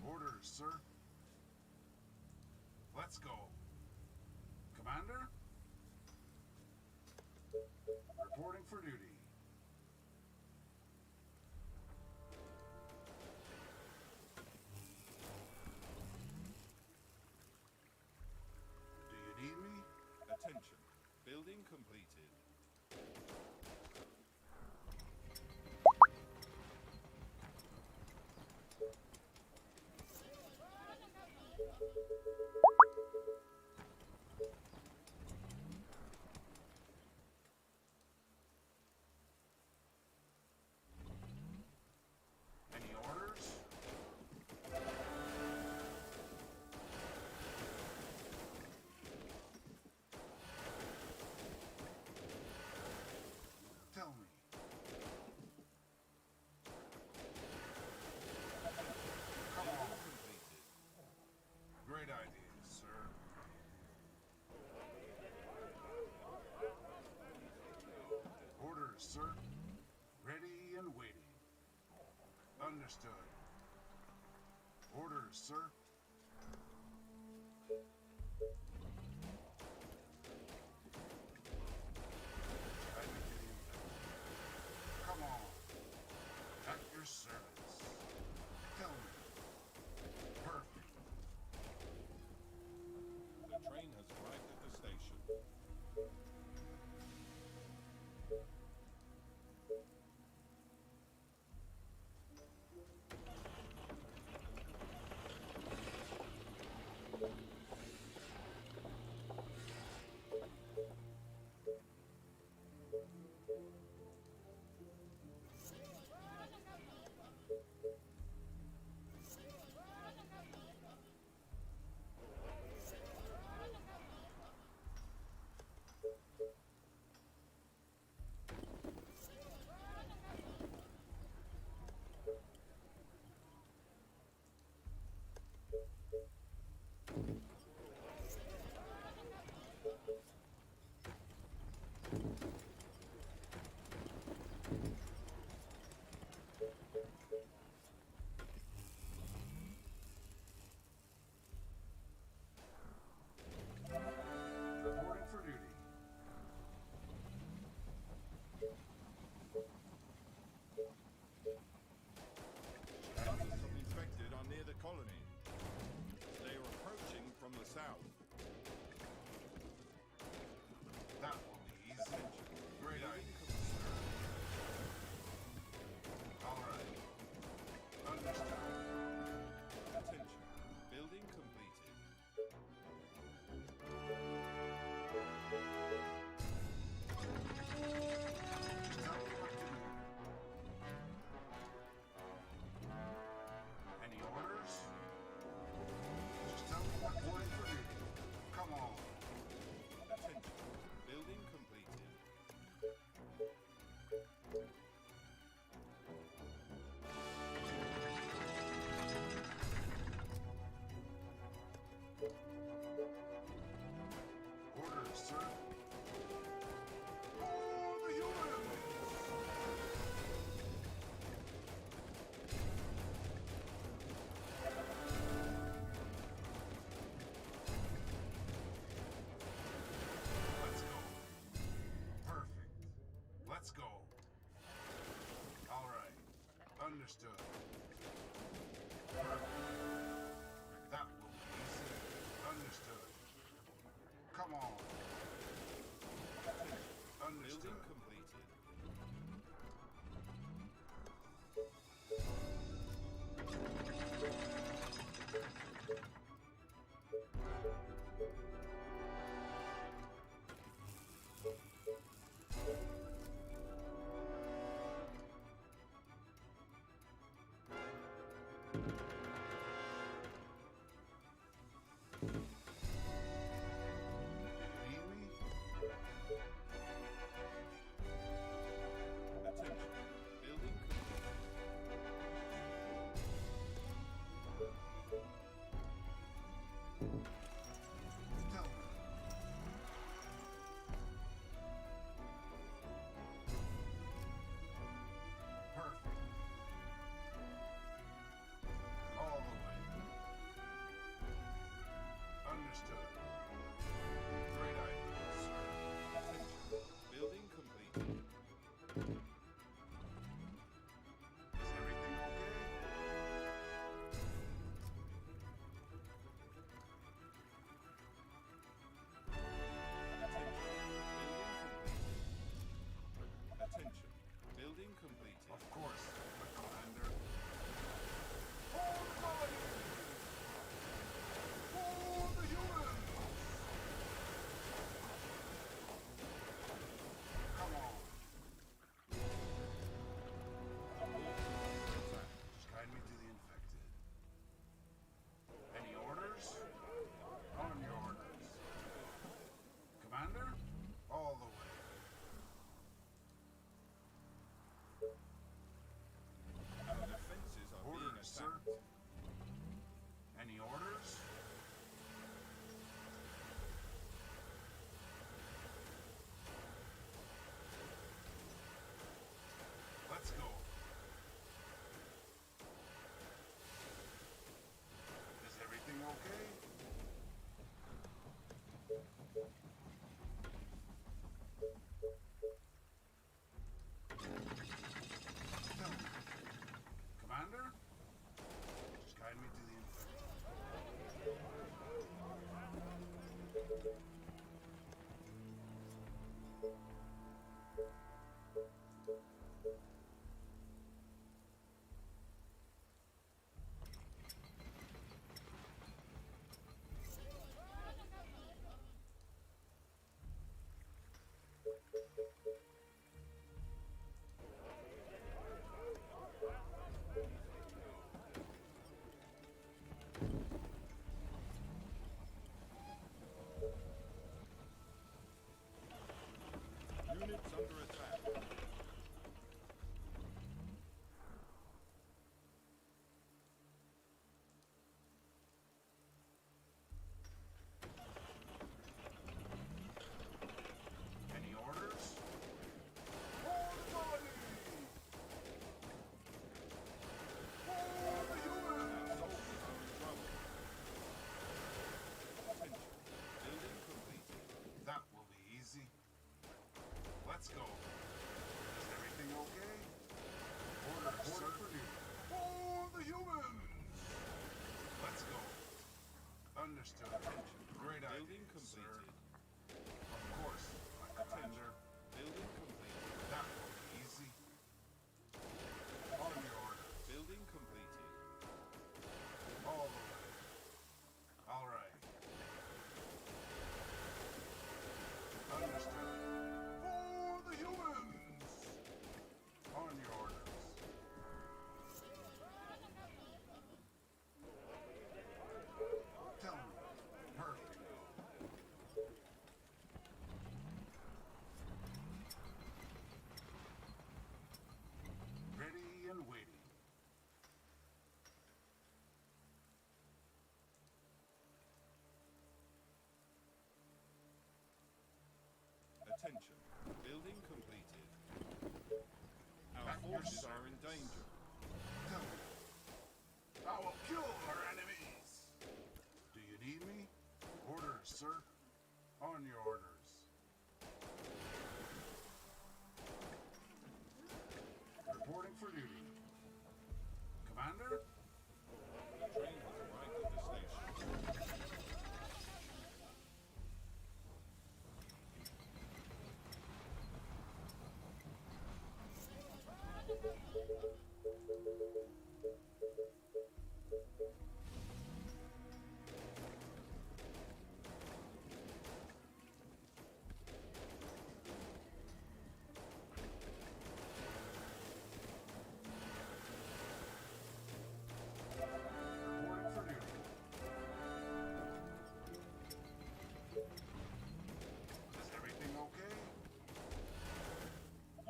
Orders, sir. Let's go. Commander? Reporting for duty. Do you need me? Attention. Building completed. Any orders? Tell me. Come on. Great ideas, sir. Orders, sir. Ready and waiting. Understood. Orders, sir. Come on. At your service. Tell me. Understood. That will be easy. Understood. Come on. Understood. Building completed. Attention. Building Tell me. Perfect. All the way. Understood. Great idea, sir. attention. Building completed. Is everything okay? Attention. Building completed. Of course, my commander. For the colony! For the humans! Come on. Just guide me to the infected. Any orders? On your orders. Commander? All the way. Our defenses are being Orders, sir. attacked. Any orders? Let's go. Is everything okay? Tell me. Commander? Just guide me to the infected. Units under attack. Any orders? For the colony! For the humans! Attention. Building completed. That will be easy. Let's go. Is everything okay? Order for duty. For the humans! Let's go. Understood. Great idea, Building sir. completed. Of course, my commander. Building completed. That will be easy. On your orders. Building completed. All the way. All right. Understood. For the humans! On your orders. Tell me. Perfect. Ready and waiting. Attention. Building completed. Our At your forces are in service. danger. Tell me. I will kill our enemies. Do you need me? Orders, sir. On your orders. Reporting for duty.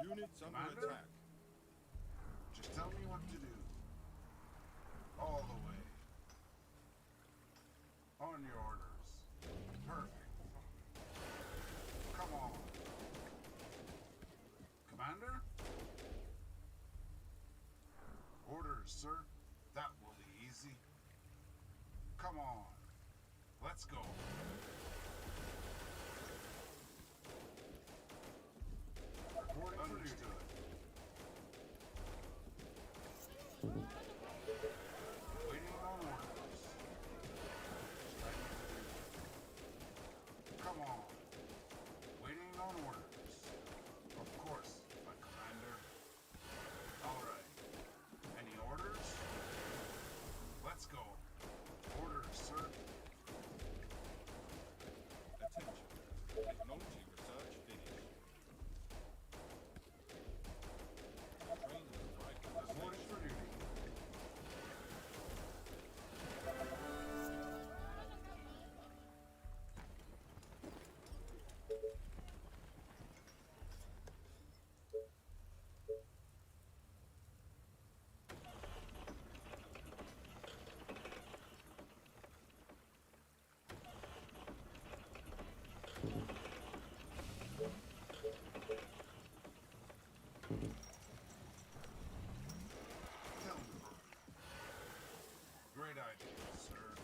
Units under Commander? attack. Just tell me what to do. All the way. On your orders. Perfect. Come on. Commander? Orders, sir. That will be easy. Come on. Let's go. Reporting for duty. Waiting on orders. Come on. Waiting on orders. Of course, my commander. All right. Any orders? Let's go. Orders, sir. Attention. Technology research finished. Train has arrived at the Reporting station. for duty. Tell me. Great idea, sir.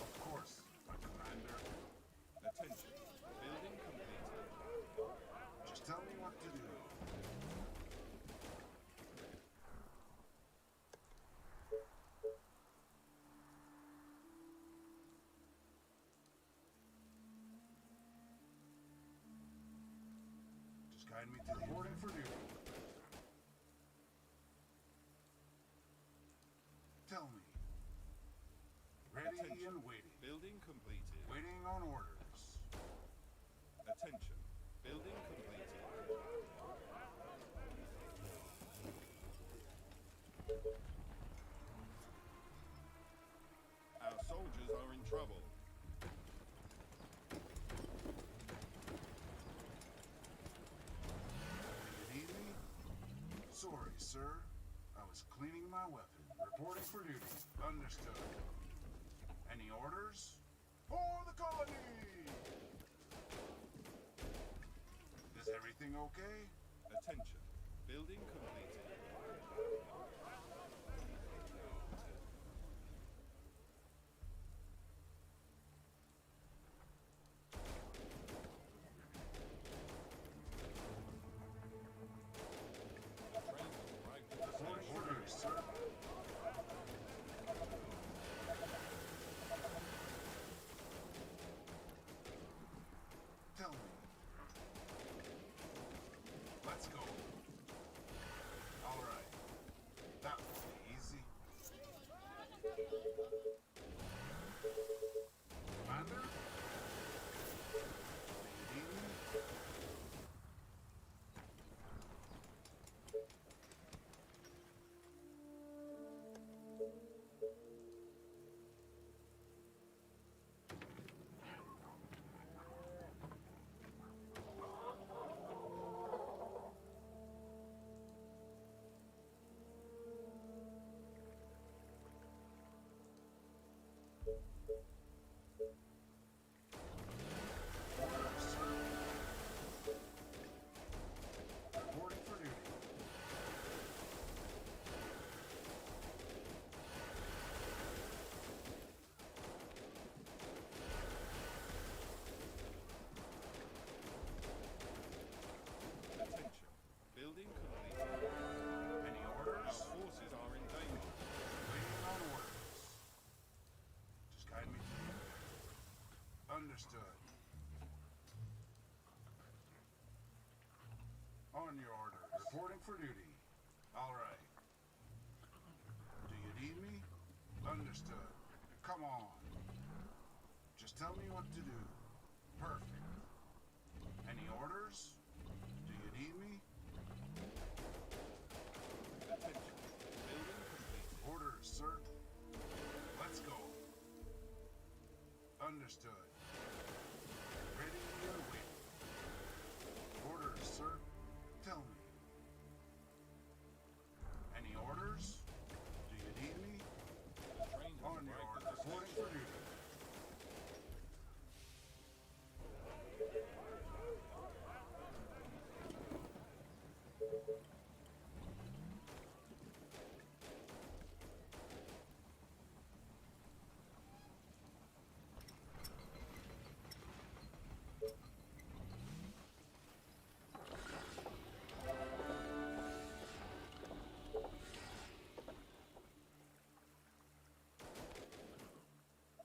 Of course, my commander. Attention. Building completed. Just tell me what to do. Just guide me to the reporting for duty. Tell me. Ready Attention. and waiting. Building completed. Waiting on orders. Attention. Building completed. Our soldiers are in trouble. You need me? Sorry, sir. I was cleaning my weapon. Reporting for duty. Understood. Any orders? For the colony! Is everything okay? Attention. Building completed. The train has arrived at the Reporting station. for duty, sir. Tell me. Let's go. All right. That will be easy. Commander? Do you need me? Orders, sir. Reporting for duty. Attention. Building completed. Any Our orders? forces are in danger. Waiting on orders. Just guide me to the... Understood. On your orders. Reporting for duty. All right. Do you need me? Understood. Come on. Just tell me what to do. Perfect. Any orders? Do you need me? Attention. Building completed. Orders, sir. Let's go. Understood. Ready and waiting. Orders, sir. Tell me. Any orders? Do you need me? On your order. Reporting for duty.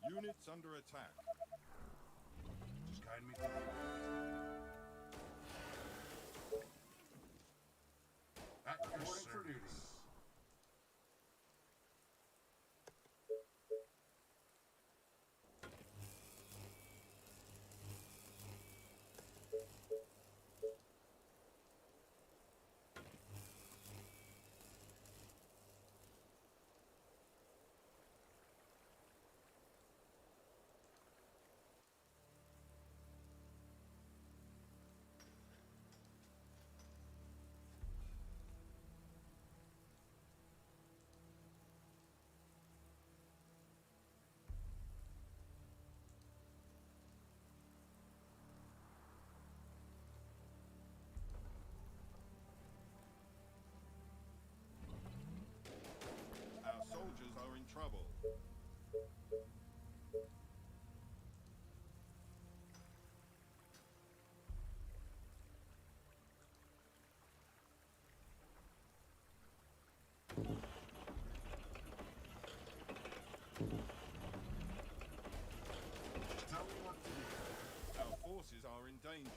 Units under attack. Just guide me to the end. At your service. Our soldiers are in trouble. Tell me what to do. Our forces are in danger.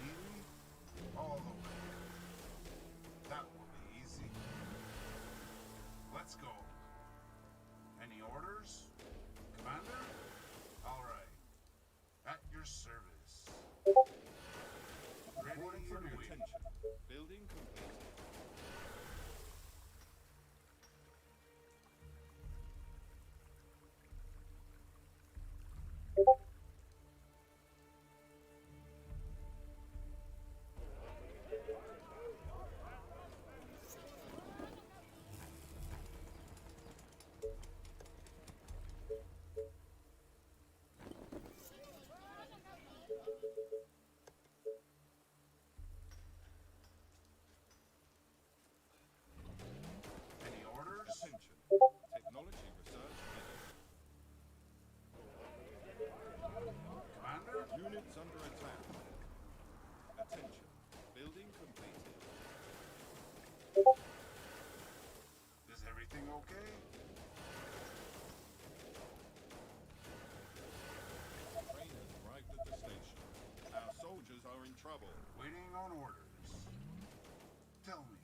Easy? All the way. That will be easy. Let's go. Any orders? Commander? All right. At your service. Reporting for duty. Attention. Building completed. Any orders? Attention. Technology research Commander? needed. Units under attack. Attention. Building completed. Is everything okay? Train has arrived at the station. Our soldiers are in trouble. Waiting on orders. Tell me.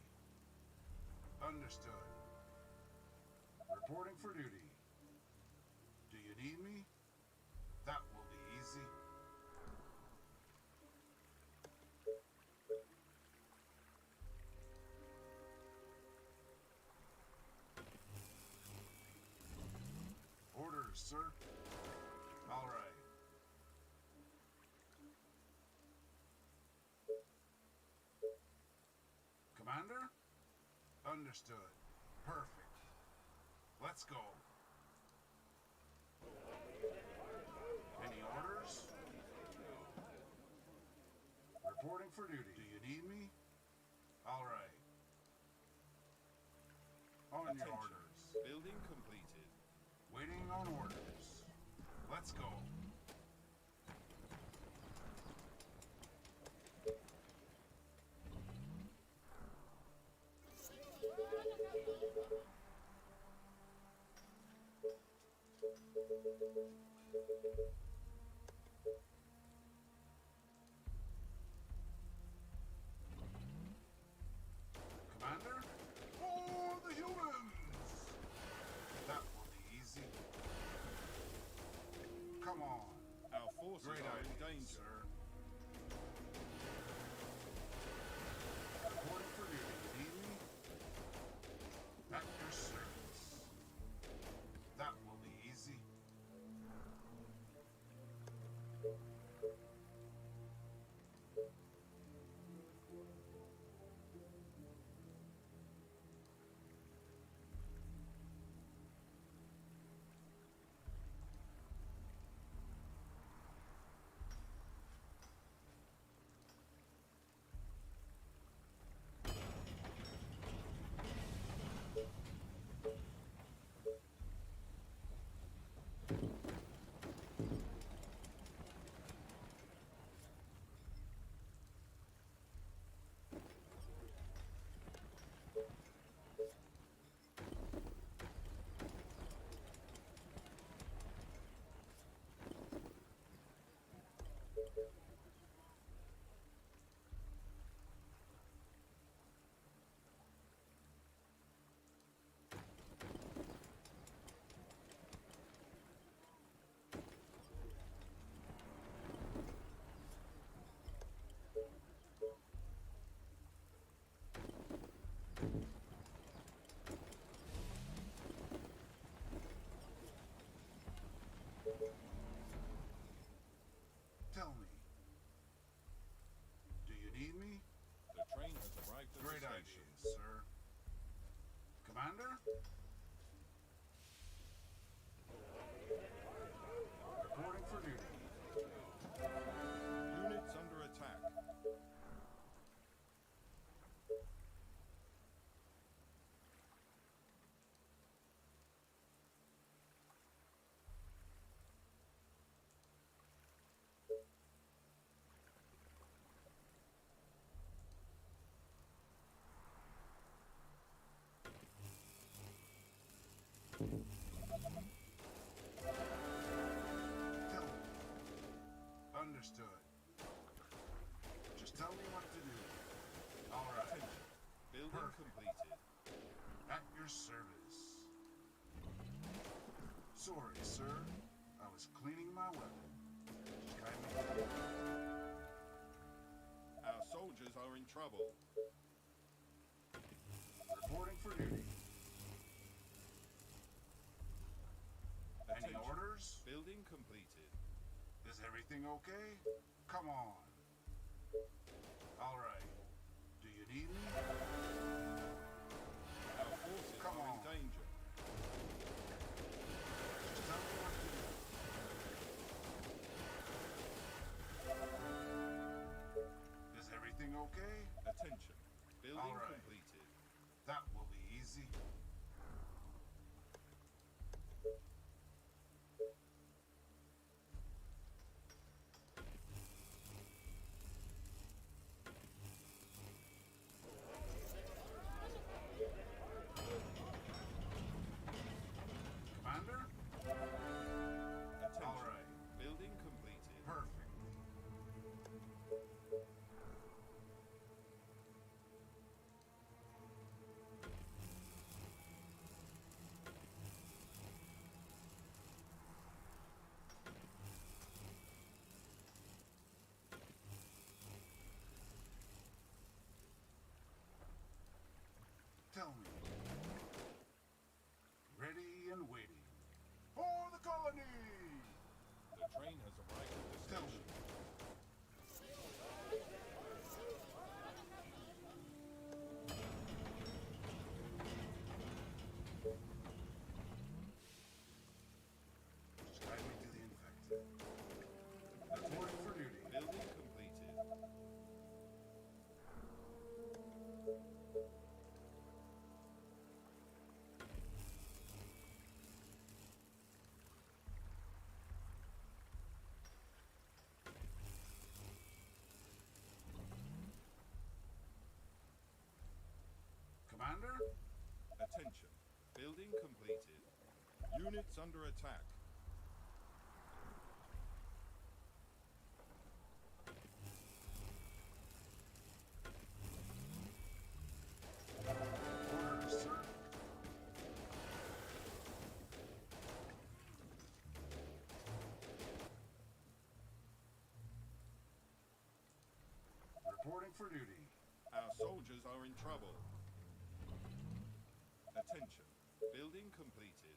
Understood. Reporting for duty. Do you need me? That will be easy. Orders, sir. All right. Commander? Understood. Perfect. Let's go. Any orders? Reporting for duty. Do you need me? All right. On your Attention. orders. Building completed. Waiting on orders. Let's go. Commander? For the humans! That will be easy. Come on. Our forces Great are in idea, danger. sir. Reporting for duty. Need me? At your Commander? Reporting for duty. Units under attack. Tell me. Understood. Just tell me what to do. All right. Attention. Building completed. At your service. Sorry, sir. I was cleaning my weapon. Just kindly... Our soldiers are in trouble. Reporting for duty. Any Attention. orders? Building completed. Is everything okay? Come on. All right. Do you need me? Our forces Come are on. in danger. Just tell me what to do. Is everything okay? Attention. Building All right. completed. That will be easy. Commander? Attention. All right. Building completed. Perfect. Tell me. Ready and waiting. For the colony! The train has arrived at the Tell me. station. Just guide me to the infected. Reporting for duty. Building completed. Commander? Attention. Building completed. Units under attack. Orders, sir. Reporting for duty. Our soldiers are in trouble. Attention. Building completed.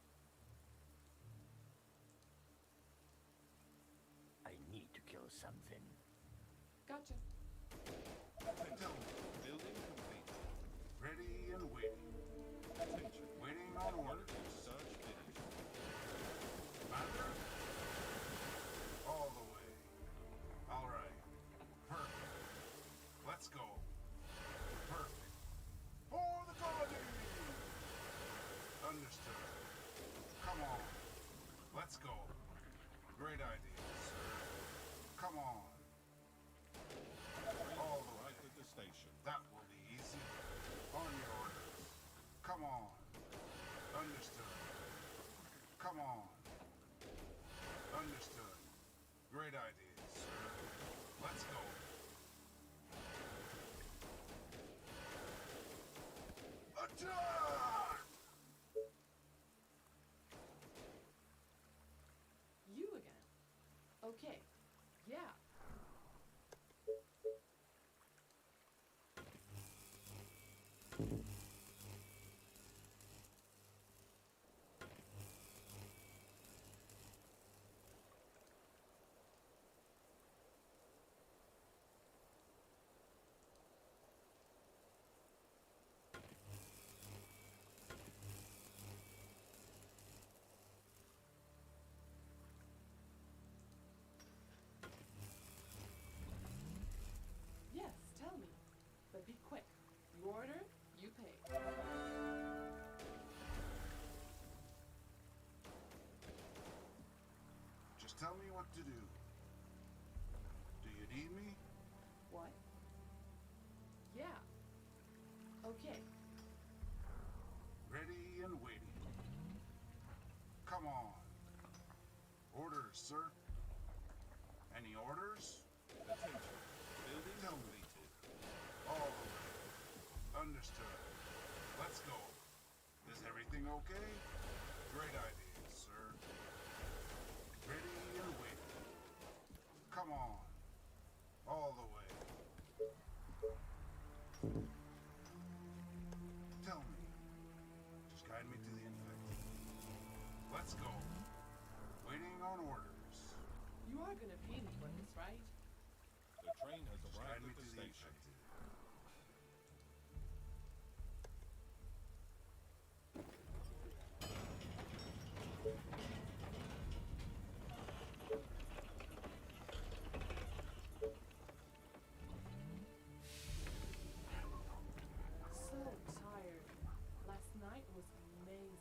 I need to kill something. Gotcha. Attention. Building completed. Ready and waiting. Attention. Waiting on orders. Technology search finished. Commander? All the way. All right. Perfect. Let's go. Perfect. For the colony! Understood. Come on. Let's go. Great idea, sir. Come on. All the way. Right at the station. That will be easy. On your orders. Come on. Understood. Come on. Understood. Great idea, sir. Let's go. Attack! You again. Okay. Yeah. what to do. Do you need me? What? Yeah. Okay. Ready and waiting. Come on. Orders, sir. Any orders? Attention. Building completed. All the way. Understood. Let's go. Is everything okay? Great idea, sir. Ready and waiting. Come on. All the way. Tell me. Just guide me to the infected. Let's go. Waiting on orders. You are gonna pay me for this, right? The train has Just guide arrived me at the to the station. infected. So tired. Last night was amazing.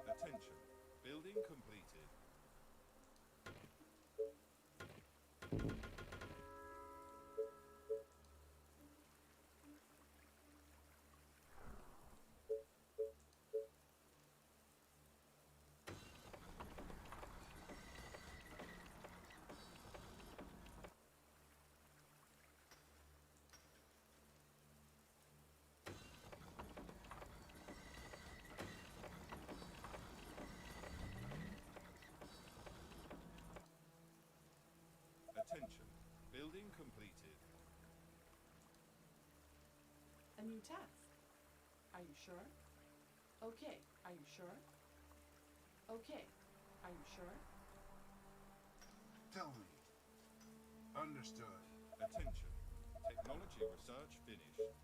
Attention. Building completed. Attention. Building completed. A new task. Are you sure? Okay. Are you sure? Okay. Are you sure? Tell me. Understood. Attention. Technology research finished.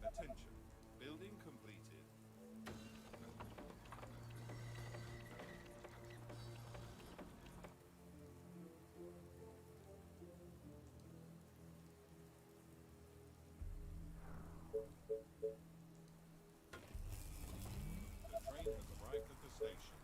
Attention. Building completed. The train has arrived at the station.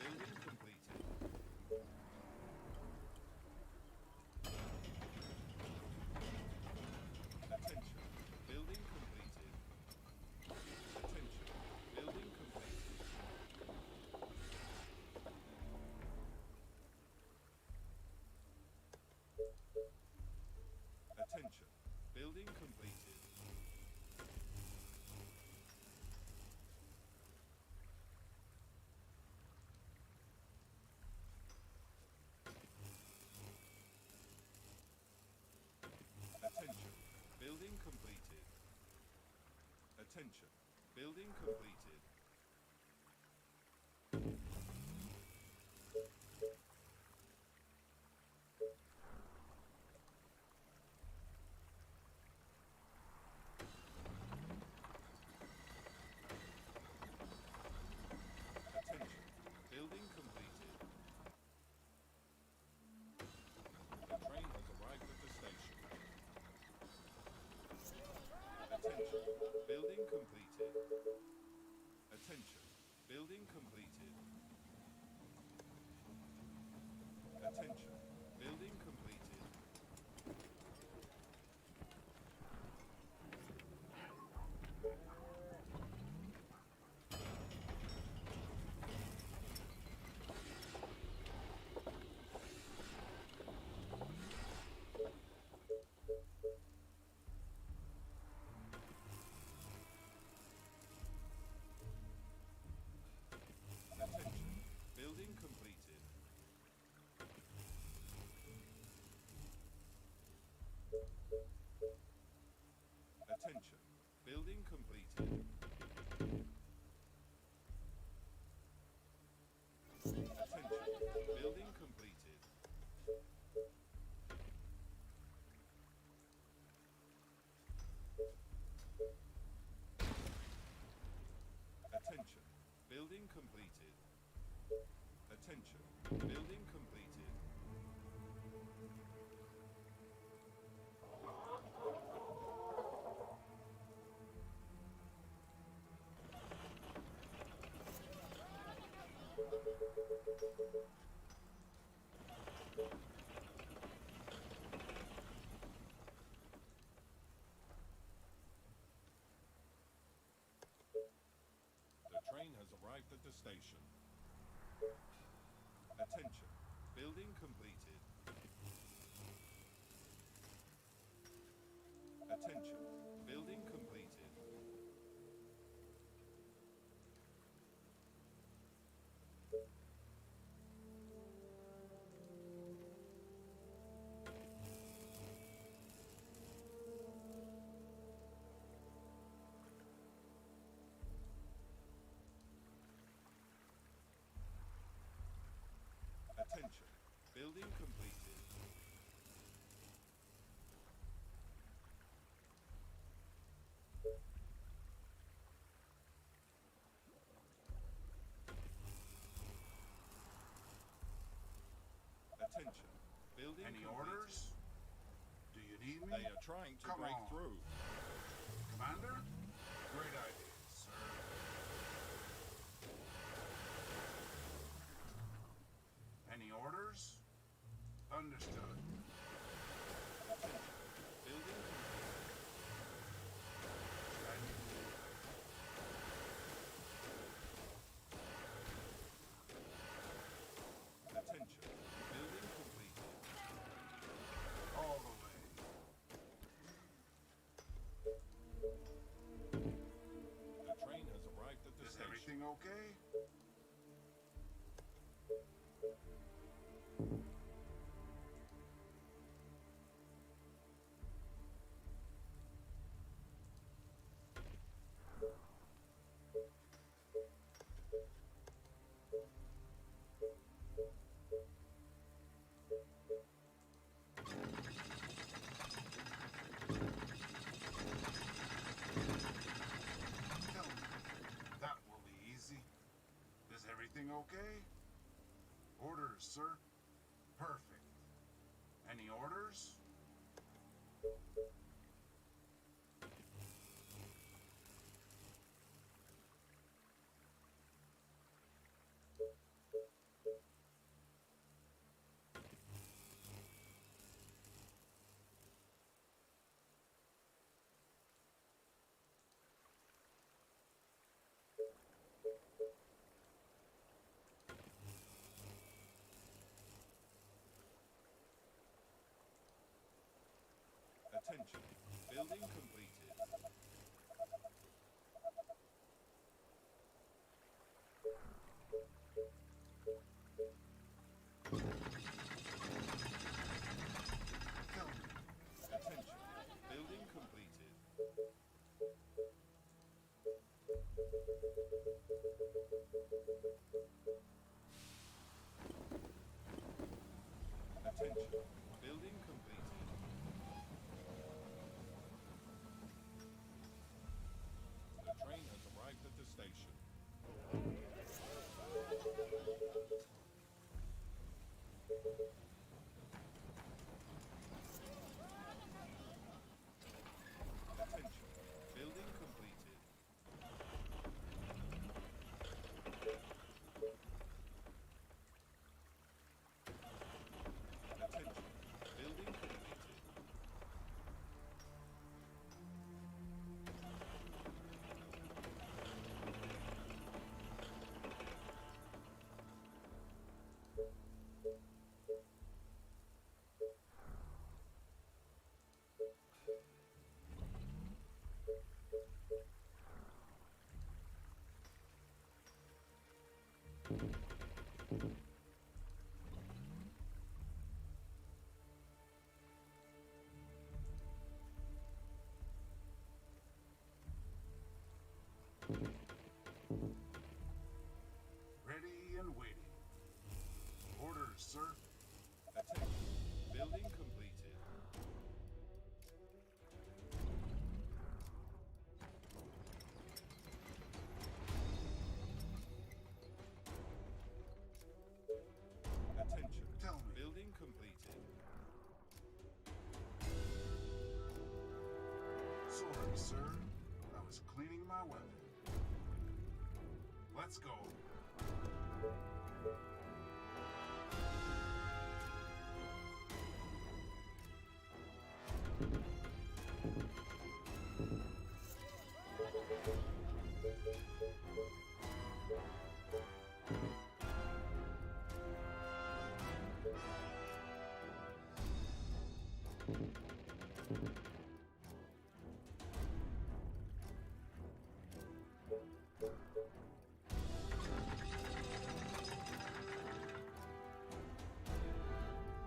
Building completed. Attention. Building completed. Attention. Building completed. Attention. Building completed. Building completed. Attention. Building completed. Attention. Building completed. The train has arrived at the station. Attention. Building completed. Attention. Building completed. Attention. Building completed. Attention. Building completed. Attention. Building completed. Attention. Building completed. Attention. Building completed. Attention. Building completed. The train has arrived at the station. Attention. Building completed. Attention. Building completed. Attention. Building completed. Attention. Building Any completed. orders? Do you need me? They are trying to Come break on. through. Commander? Great idea, sir. Any orders? Understood. Attention. Building completed. Attention. Building completed. All the way. The train has arrived at the Is station. everything okay? Tell me, that will be easy. Is everything okay? Orders, sir. Perfect. Any orders? Attention. Building completed. Tell me, Attention. Building complete. Ready and waiting. Orders, sir. Attention. Building completed. Attention. Tell me. Building completed. Sorry, sir. I was cleaning my weapon. Let's go.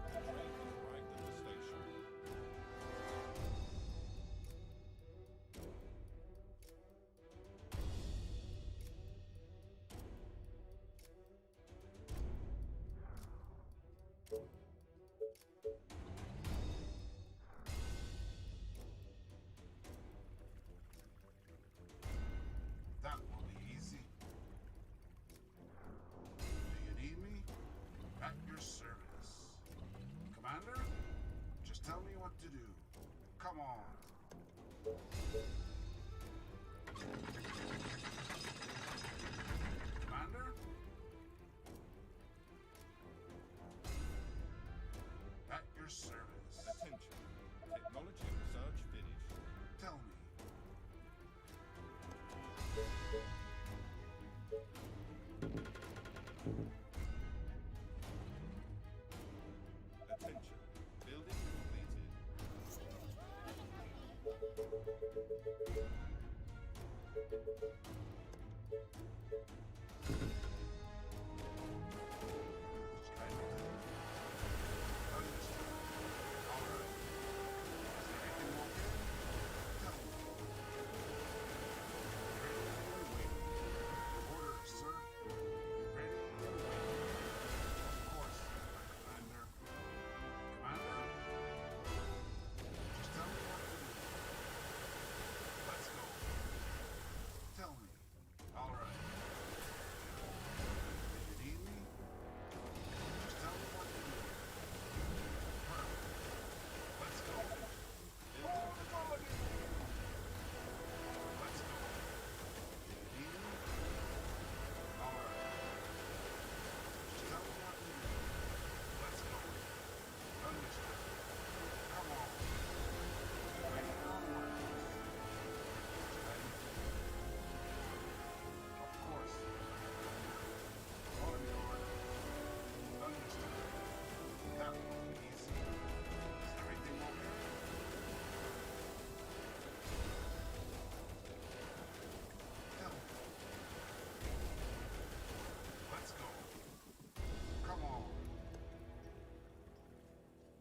The train has arrived at the station. That will be easy. Do you need me? At your service. Commander? Just tell me what to do. Come on. Commander? At your service. Attention. Technology research finished. Tell me. Attention. Building completed. Orders, sir. Ready and waiting. Of course, Commander. Commander? Just tell me what to do. Let's go. Tell me. All right. Do you need me? Just tell me what to do. Perfect. Let's go. Let's go. Do you need me? All right. Just tell me what to do. Let's go. Understood. Come on. Waiting on orders. Ready? Of course. On your order. Understood. That will be easy. Is everything okay? Tell me. Let's go. Come on.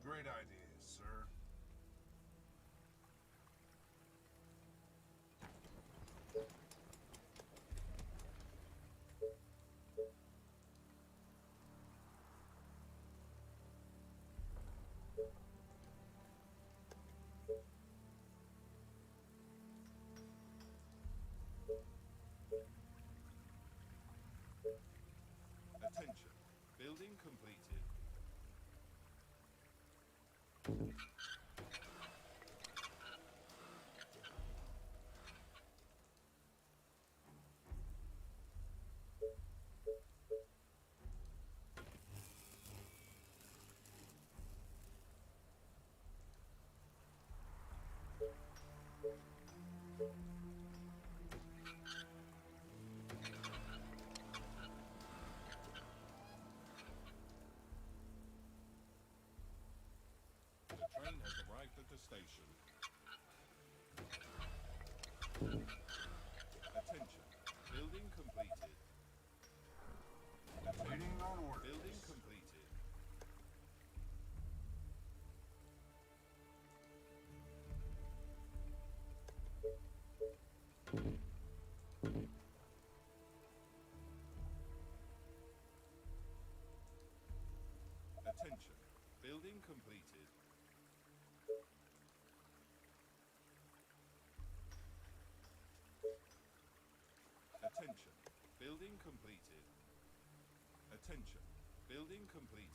Great idea, sir. Attention. Building completed. The train has arrived at the station. Attention. Building completed. Waiting on orders. Building completed. Attention. Building completed. Attention. Building completed. Attention. Building completed.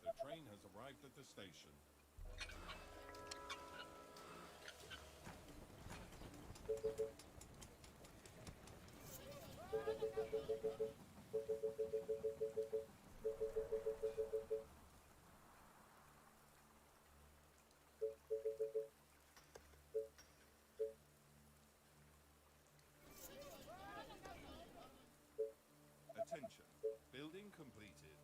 The train has arrived at the station. Attention. Building completed.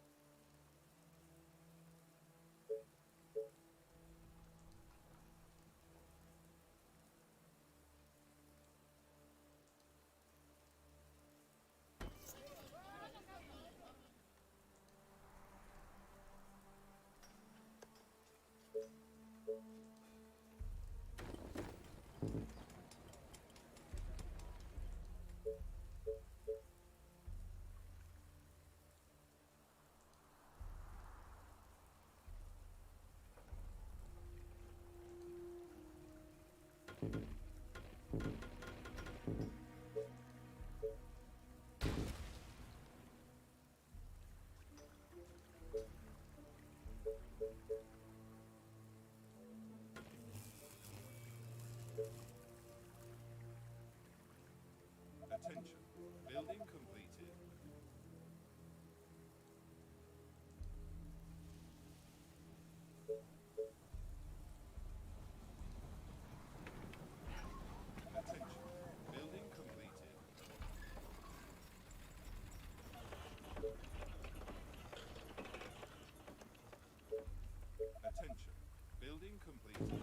Attention. Building completed. Attention. Building completed. Attention. Building completed.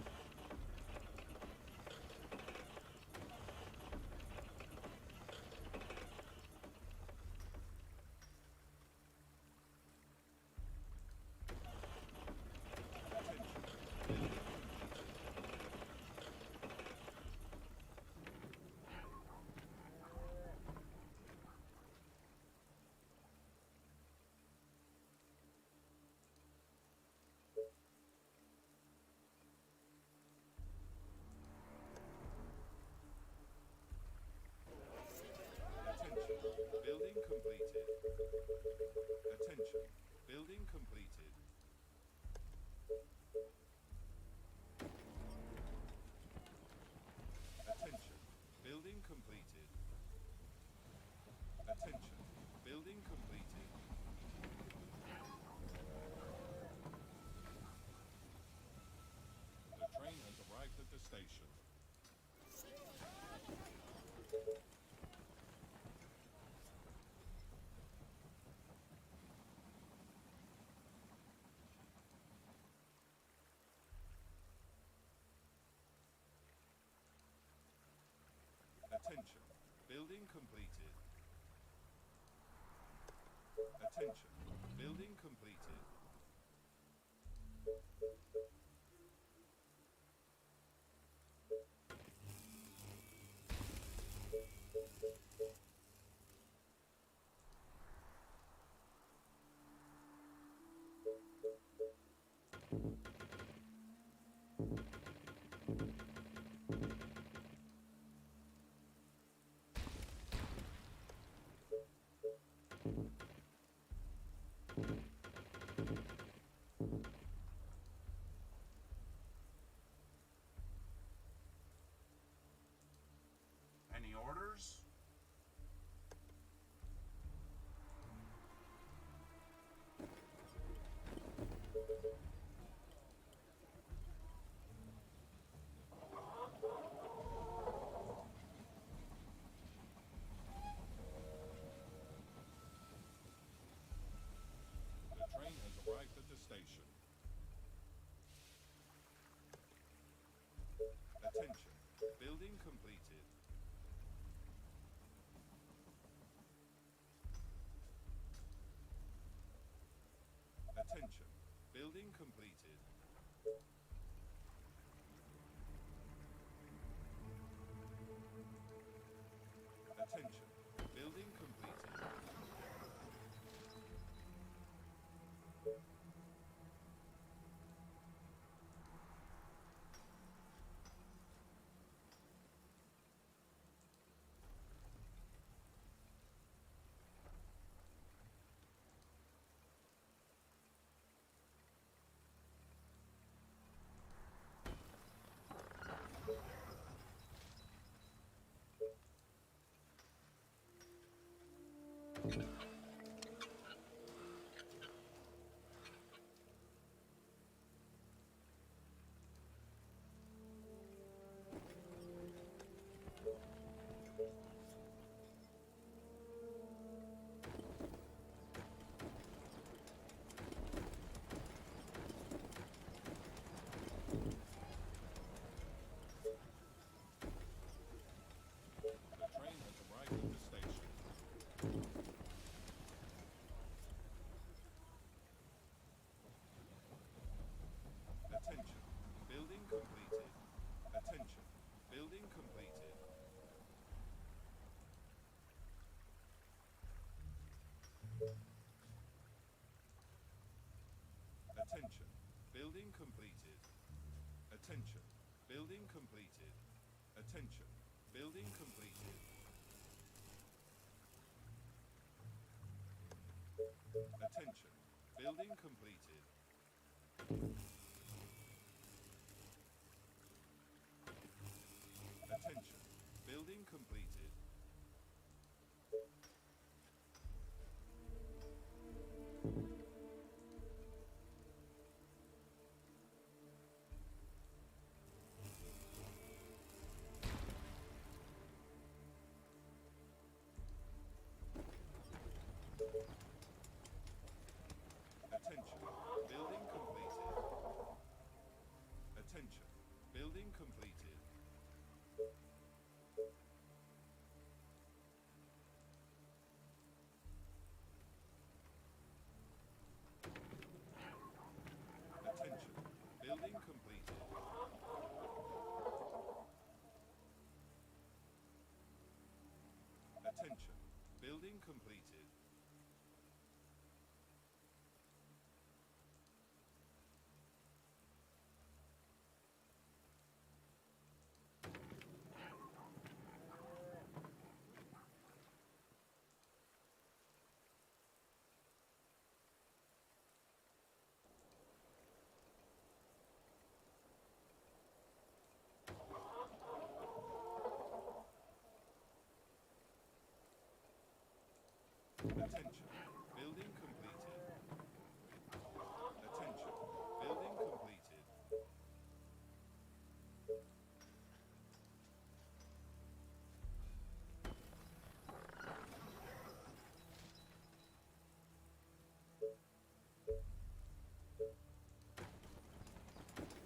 Attention. Building completed. Attention. Building completed. Attention. Building completed. Attention. Building completed. The train has arrived at the station. Attention. Building completed. Attention. Building completed. Any orders? The train has arrived at the station. Attention. Building completed. Attention. Building completed. Attention. Building completed. The train has arrived at the station. Attention. Building completed. Attention. Building completed. Attention. Building completed. Attention. Building completed. Attention. Building completed. Attention. Building completed. Attention. Building completed. Attention. Building completed. Attention. Building completed. Attention. Building completed. Attention. Building completed. Attention. Building completed. Attention. Building completed.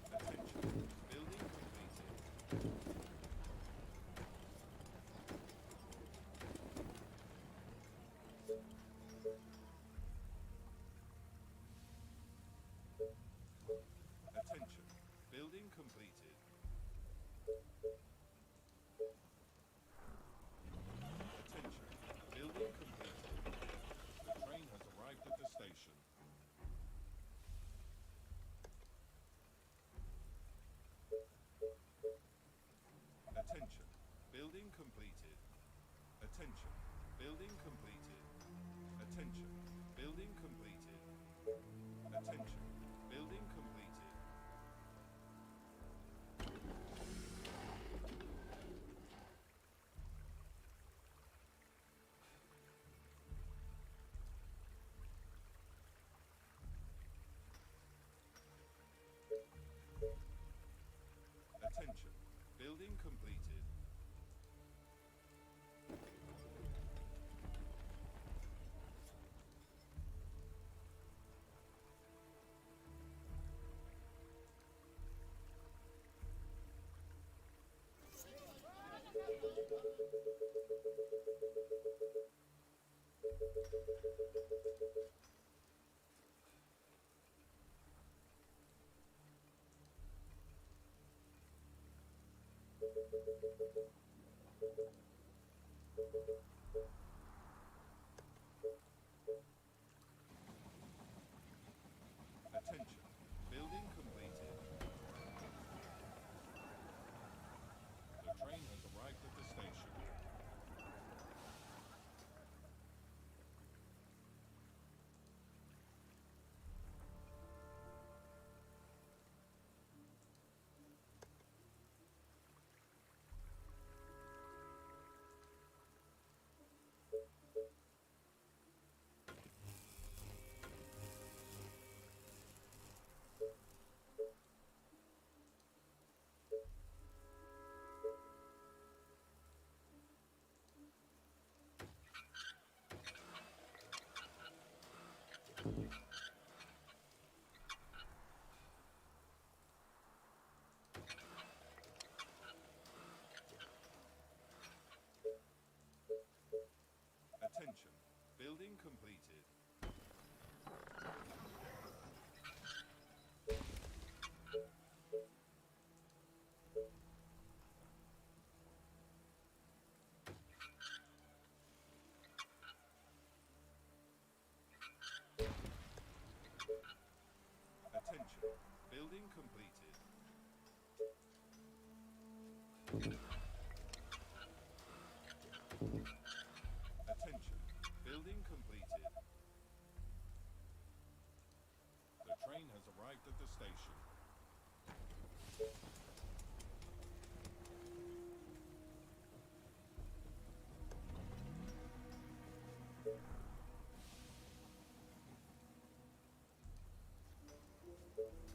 Attention. Building completed. Attention. Building completed. Attention. Building completed. The train has arrived at the station. Attention. Building completed. Attention. Building completed. Attention. Building completed. Attention. Building completed. Attention. Building completed. Attention. Building completed. The train has arrived at the station. Attention. Building completed. Attention. Building completed. Attention. Building completed. The train has arrived at the station.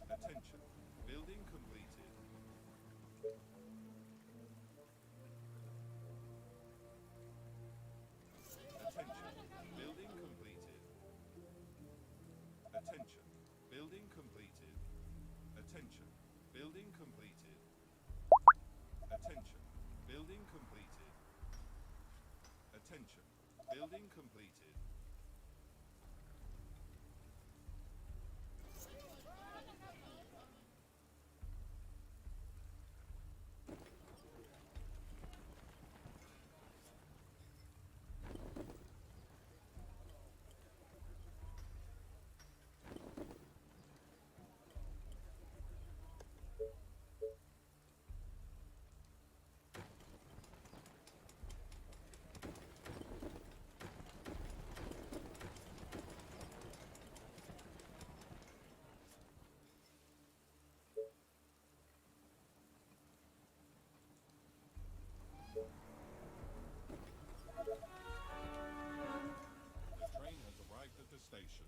Attention. Building completed. Attention. Building completed. Attention. Building completed. Attention. Building completed. Attention. Building completed. Attention. Building completed. The train has arrived at the station.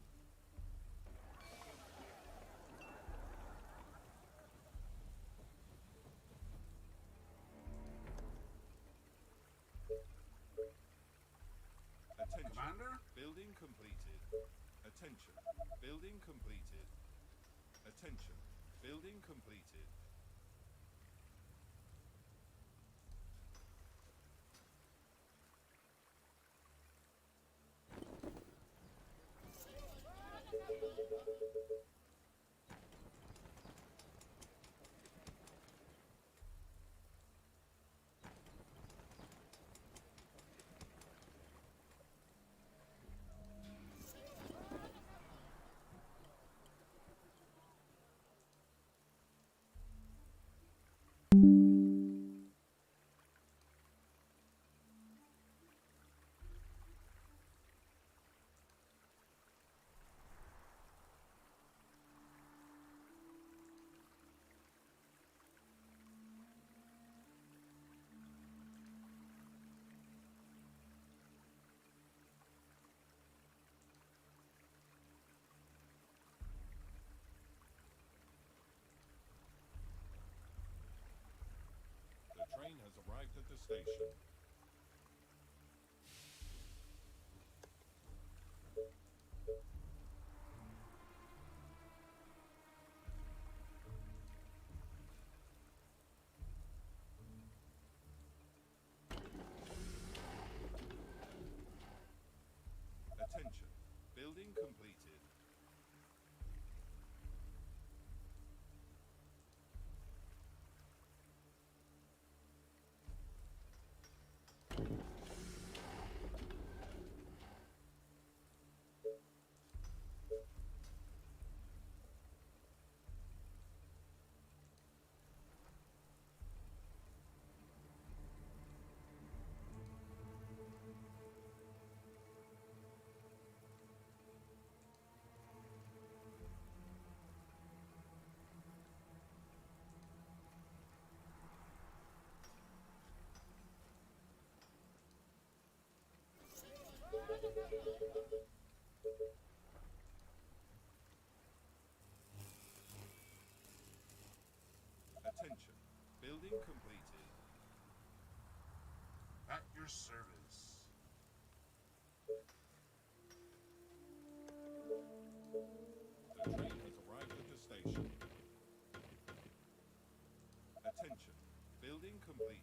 Attention. Commander? Building completed. Attention. Building completed. Attention. Building completed. at the station. Attention. Building completed. Attention. Building completed. At your service. The train has arrived at the station. Attention. Building completed.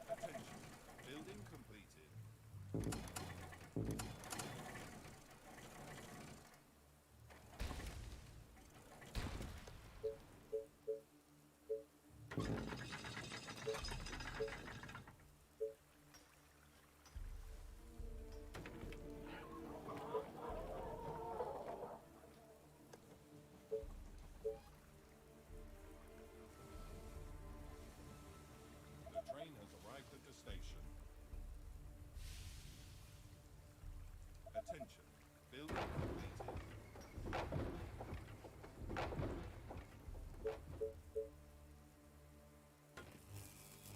Attention. Building completed. The train has arrived at the station. Attention. Building completed.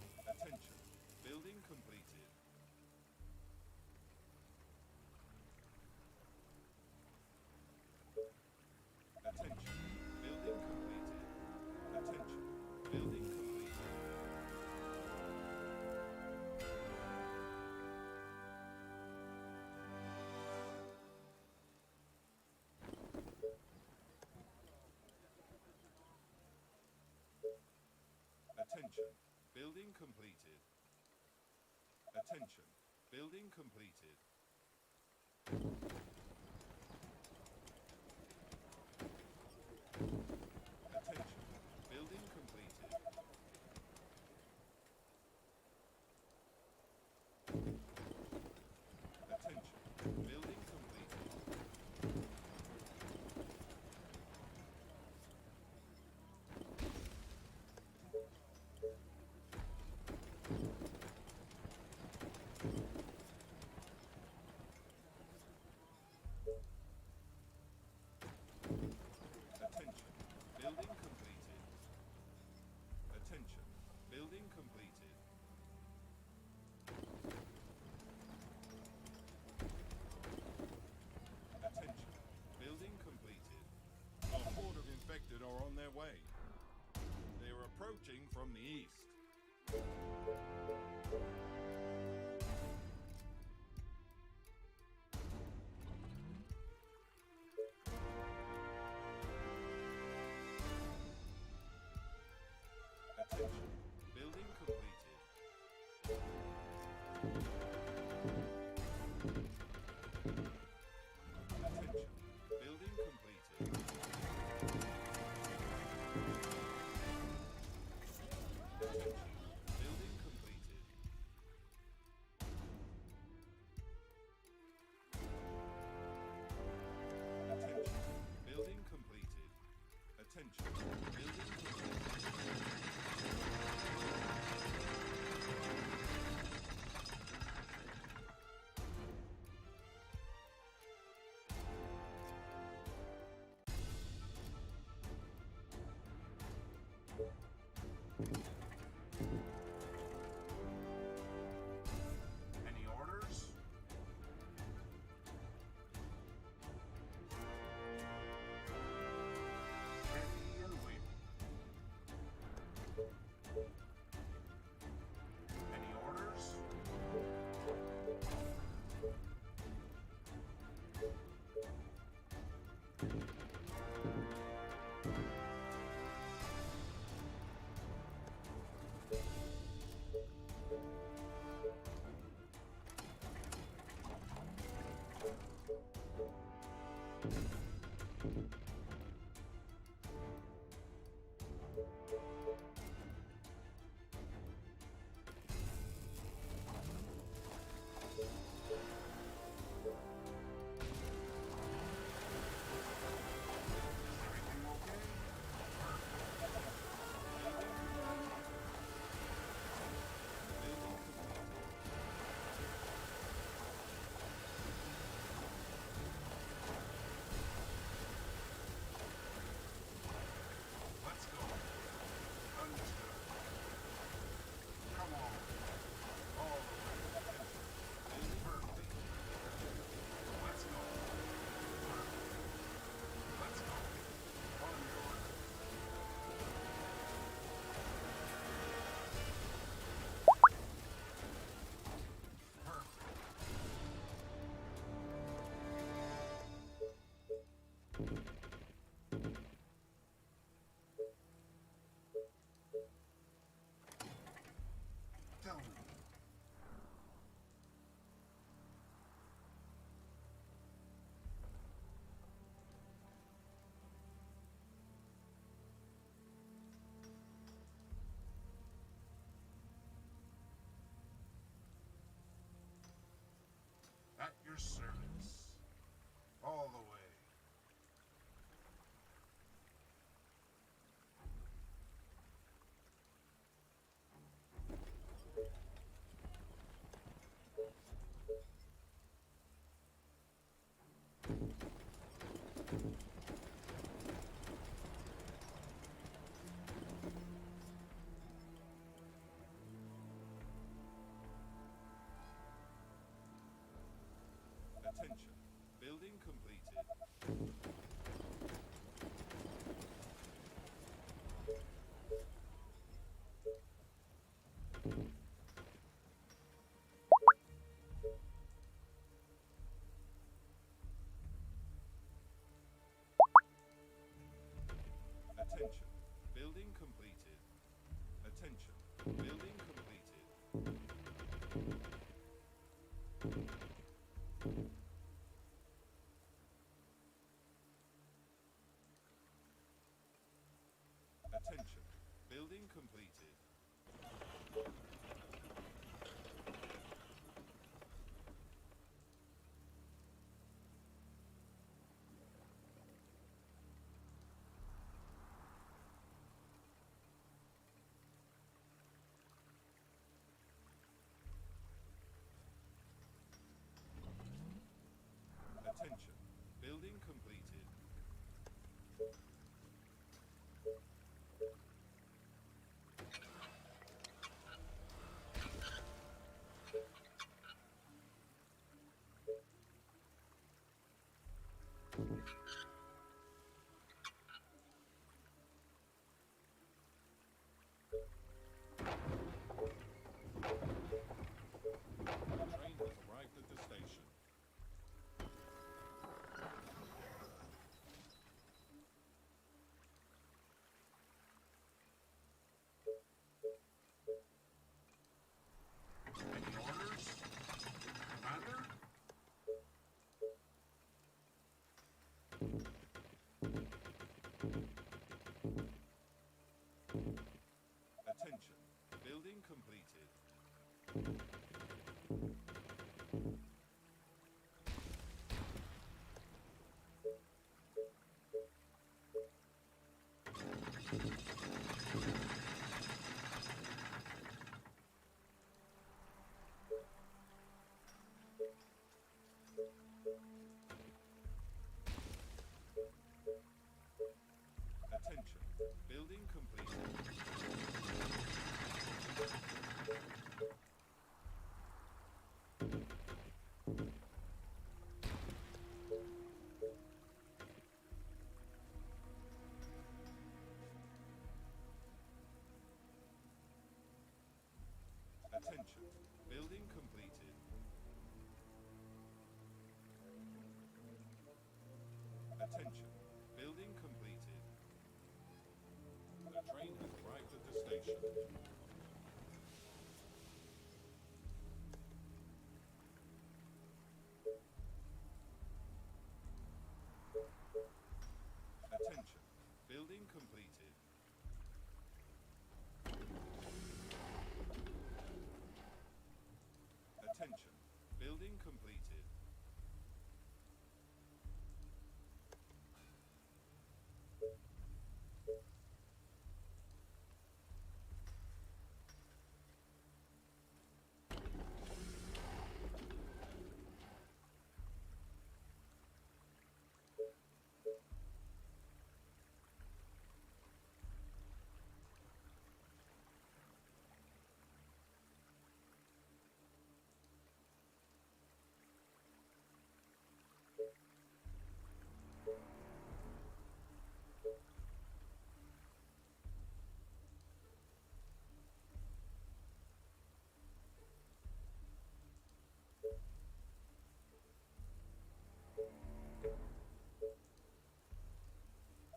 Attention. Building completed. Attention. Building completed. Attention. Building completed. Attention. Building completed. Attention. Building completed. Attention. Building completed. Attention. Building completed. Attention. Building completed. Attention. Building completed. Attention. Building completed. A horde of infected are on their way. They are approaching from the east. Attention. Building completed. Attention. Building completed. Attention. Building completed. Attention. Building completed. Attention. Building completed. Attention. Building completed. Attention. Building completed. The train has arrived at the station. Any orders? Commander? Attention. Building completed. Attention. Building completed. Attention. Building completed. Attention. Building completed. The train has arrived at the station. Attention. Building completed. Attention. Building completed.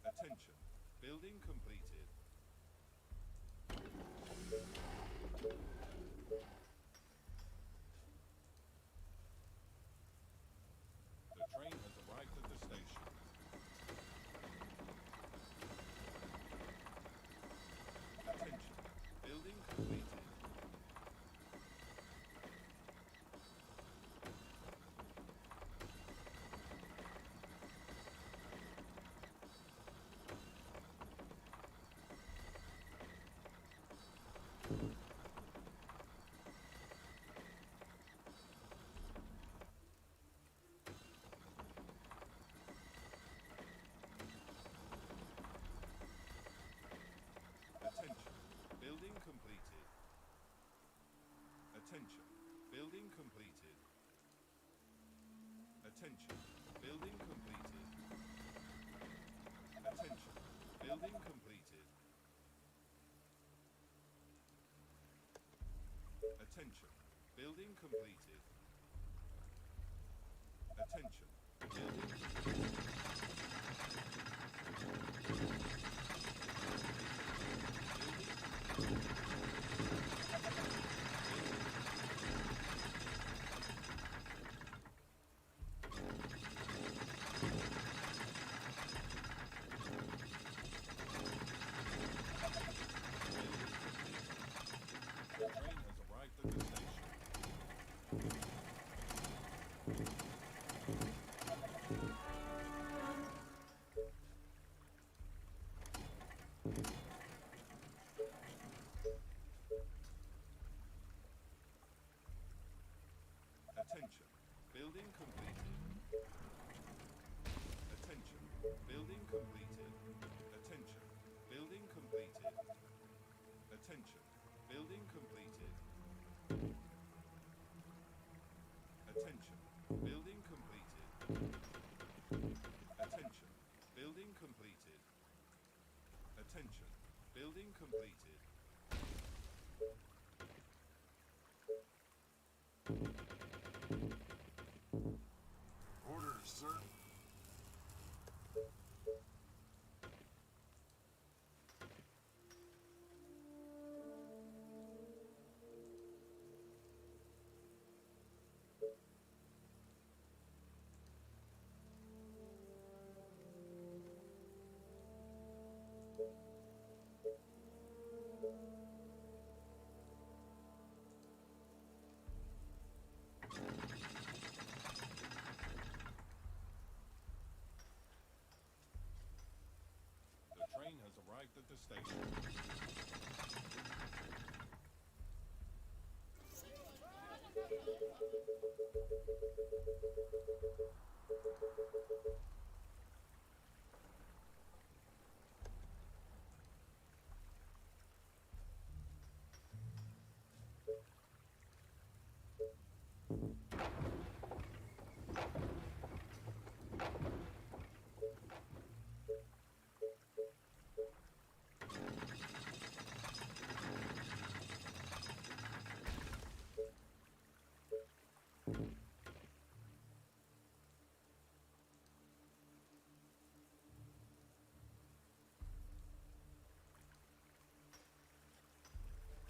Attention. Building completed. The train has arrived at the station. Attention. Building completed. Attention. Building completed. Attention. Building completed. Attention. Building completed. Attention. Building completed. Attention. Building completed. Attention. Building completed. The train has arrived at the station. Attention. Building completed. Attention. Building completed. Attention. Building completed. Attention. Building completed. Attention. Building completed. Attention. Building completed. Attention. Building completed. Orders, sir. The train has arrived at the station.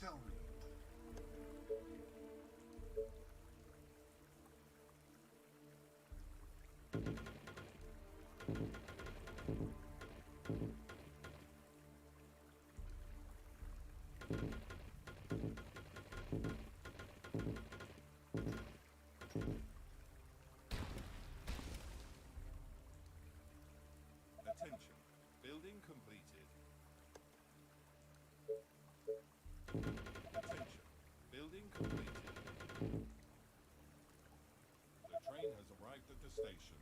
Tell me. Attention. Building completed. Attention. Building completed. The train has arrived at the station.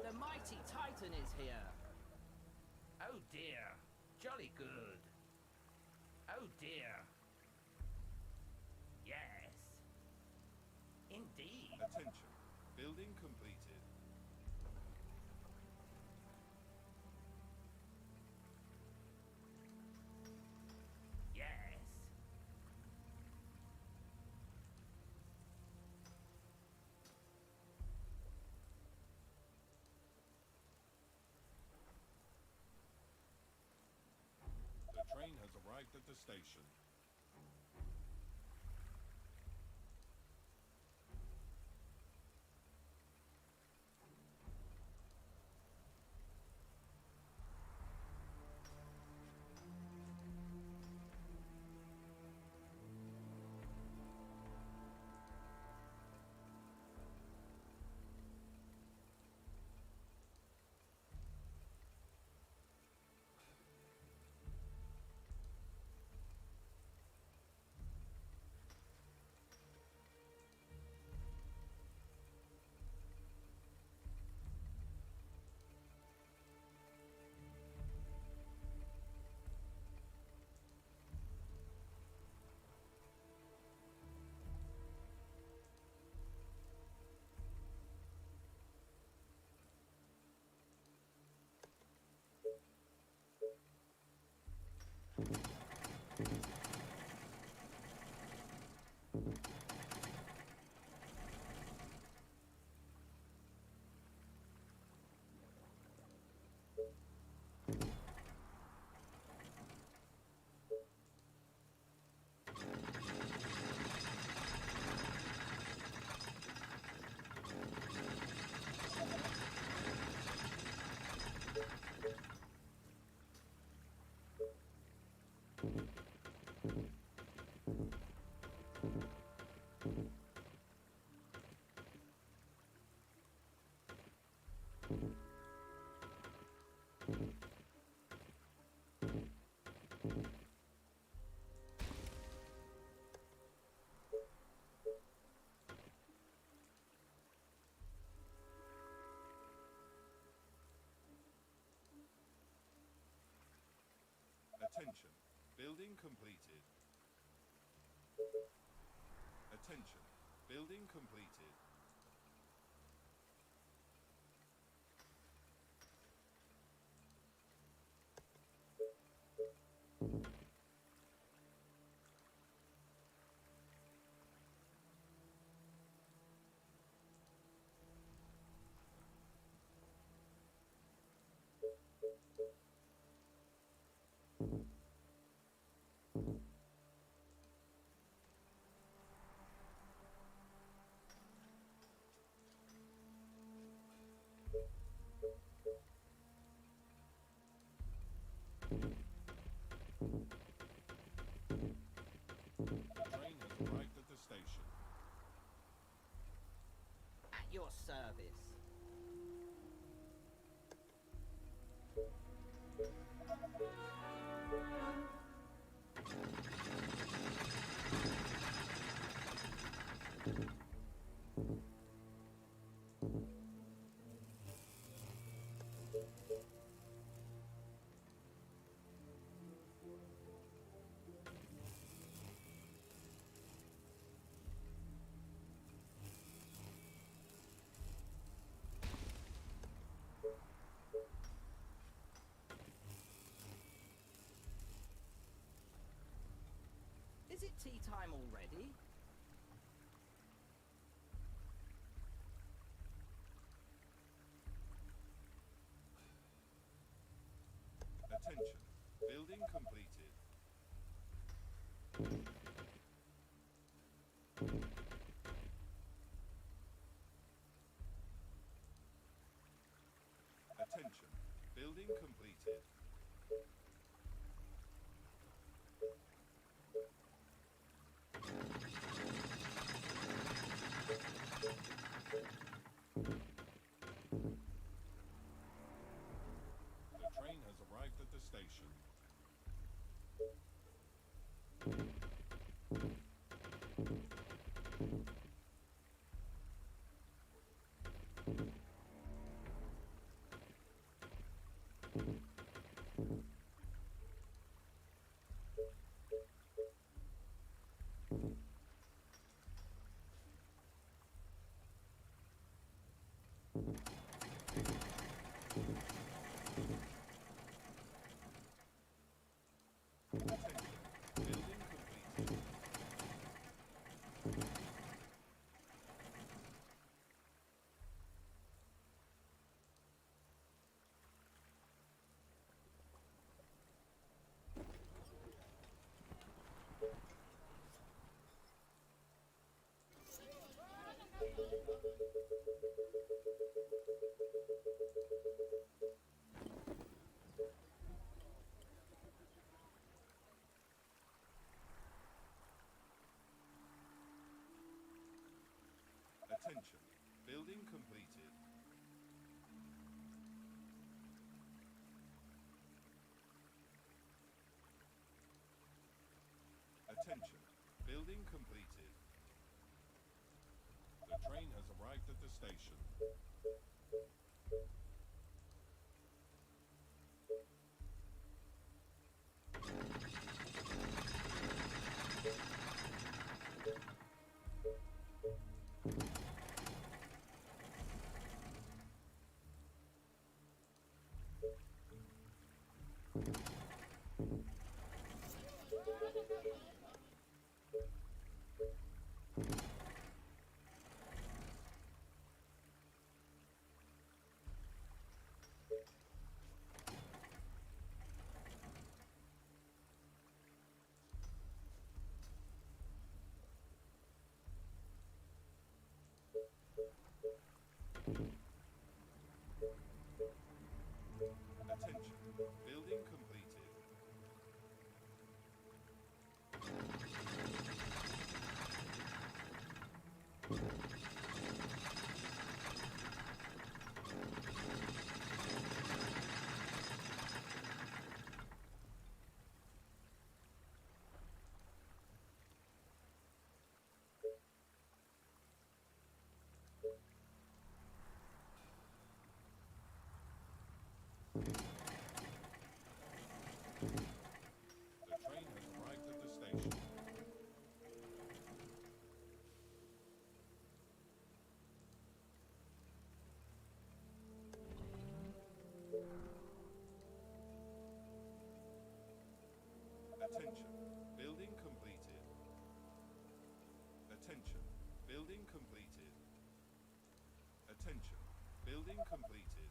The mighty Titan is here. Oh dear. Jolly good. Oh dear. Yes. Indeed. Attention. Building completed. Yes. The train has arrived at the station. Attention. Building completed. Attention. Building completed. The train has arrived at the station. At your service. Is it tea time already? Attention. Building completed. Attention. Building completed. The train has arrived at the station. Attention. Building completed. Attention. Building completed. The train has arrived at the station. station. Attention. Building completed. Attention. Building completed. Attention. Building completed.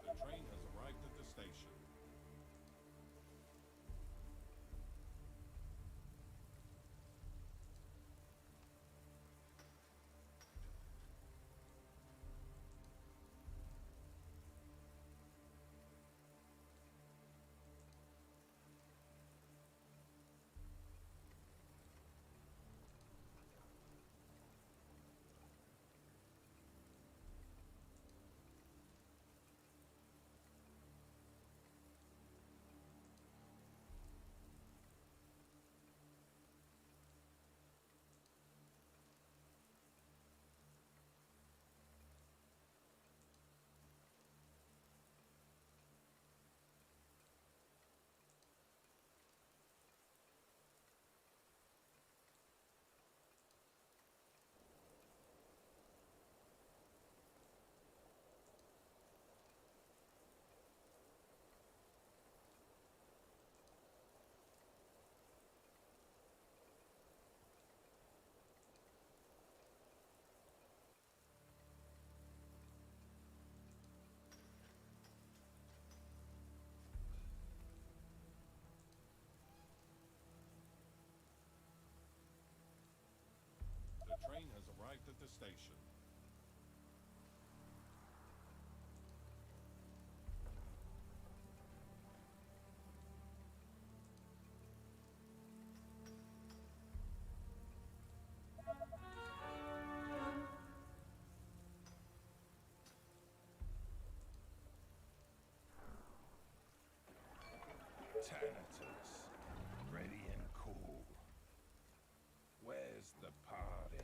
The train has arrived at the station. The train has arrived at the station. Thanatos, ready and cool. Where's the party?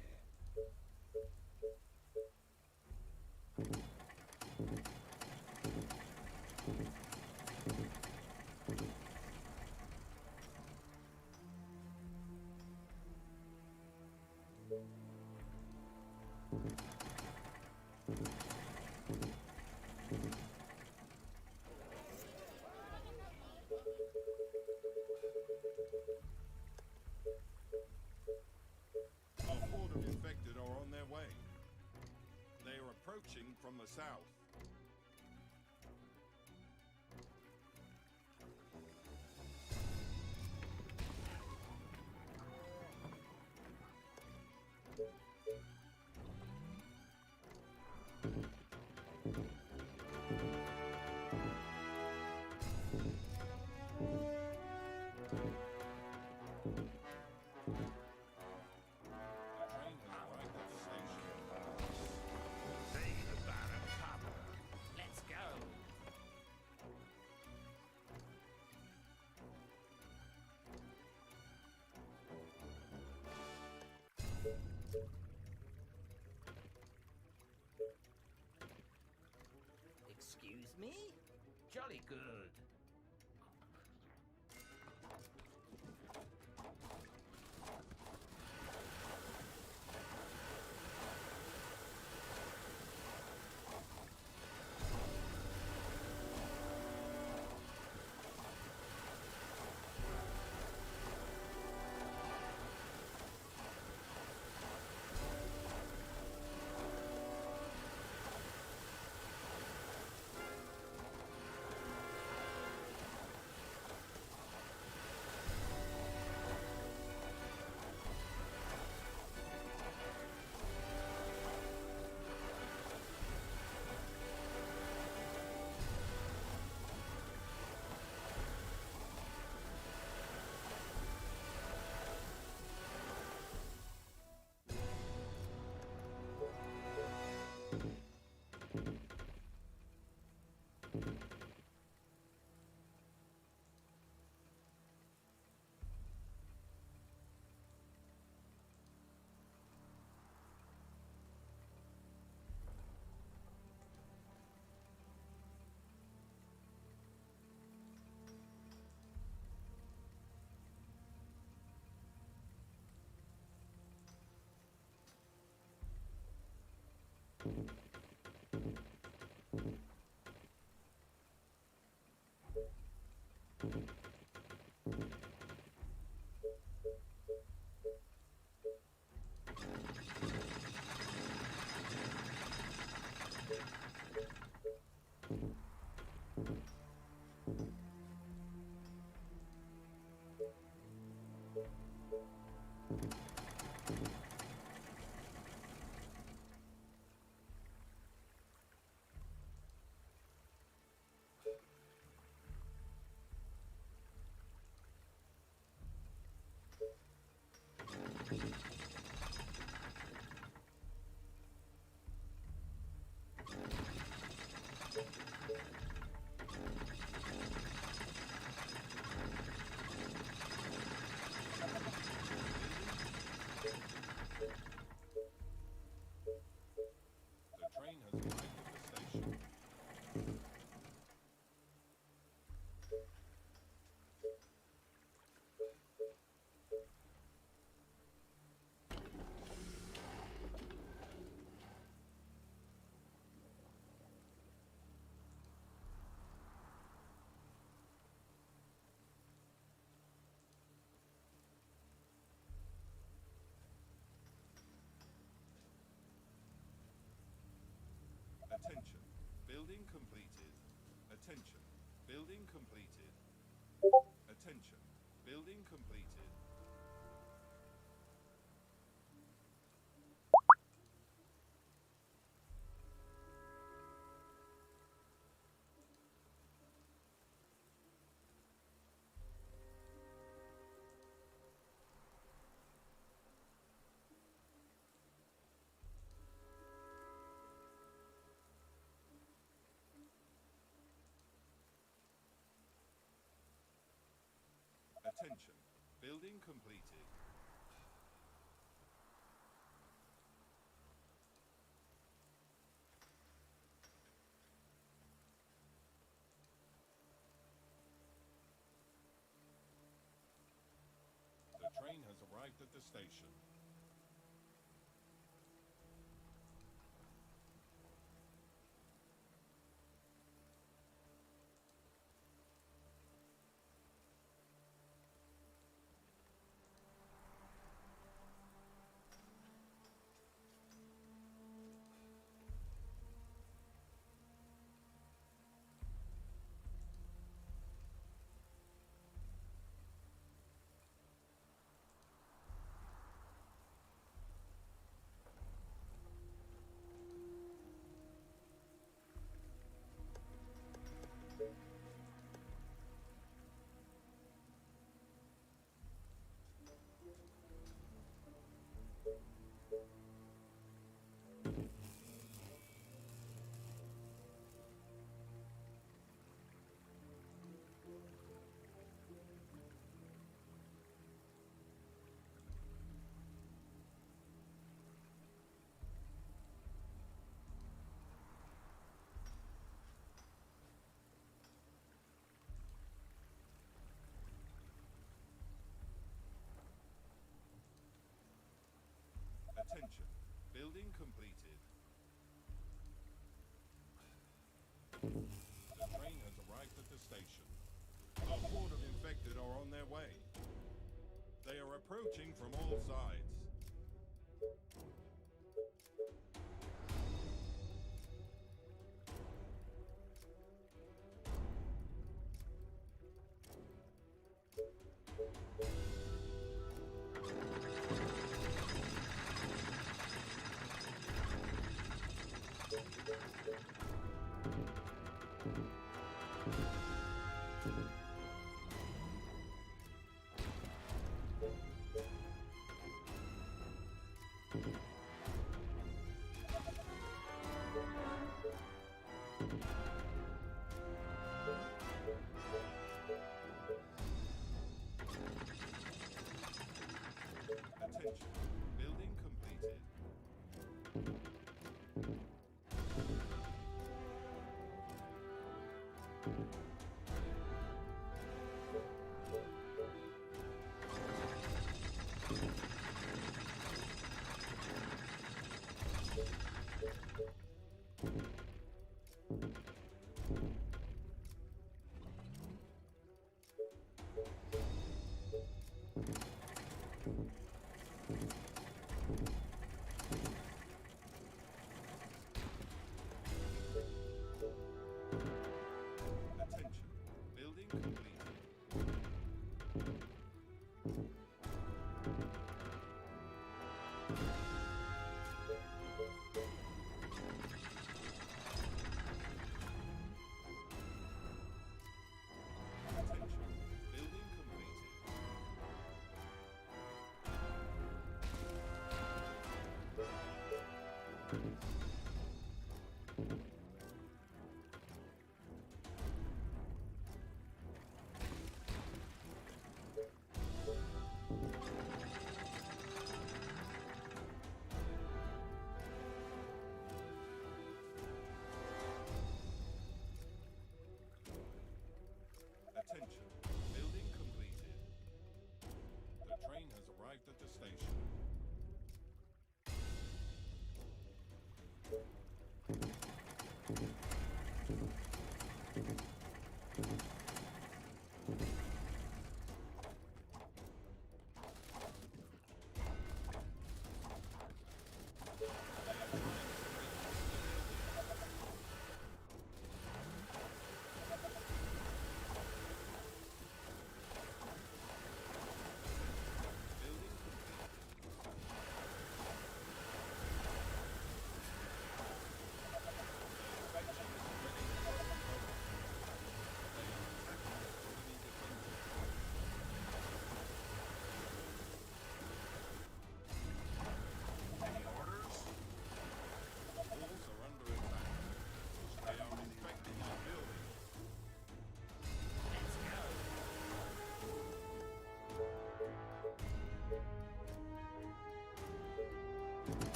A horde of infected are on their way. They are approaching from the south. Let's go. Excuse me? Jolly good. Attention. Building completed. Attention. Building completed. Attention. Building completed. The train has arrived at the station. Attention. Building completed. The train has arrived at the station. A horde of infected are on their way. They are approaching from all sides. Attention. Building completed. Attention. Building completed. Attention. Building completed. Attention. Building completed. The train has arrived at the station.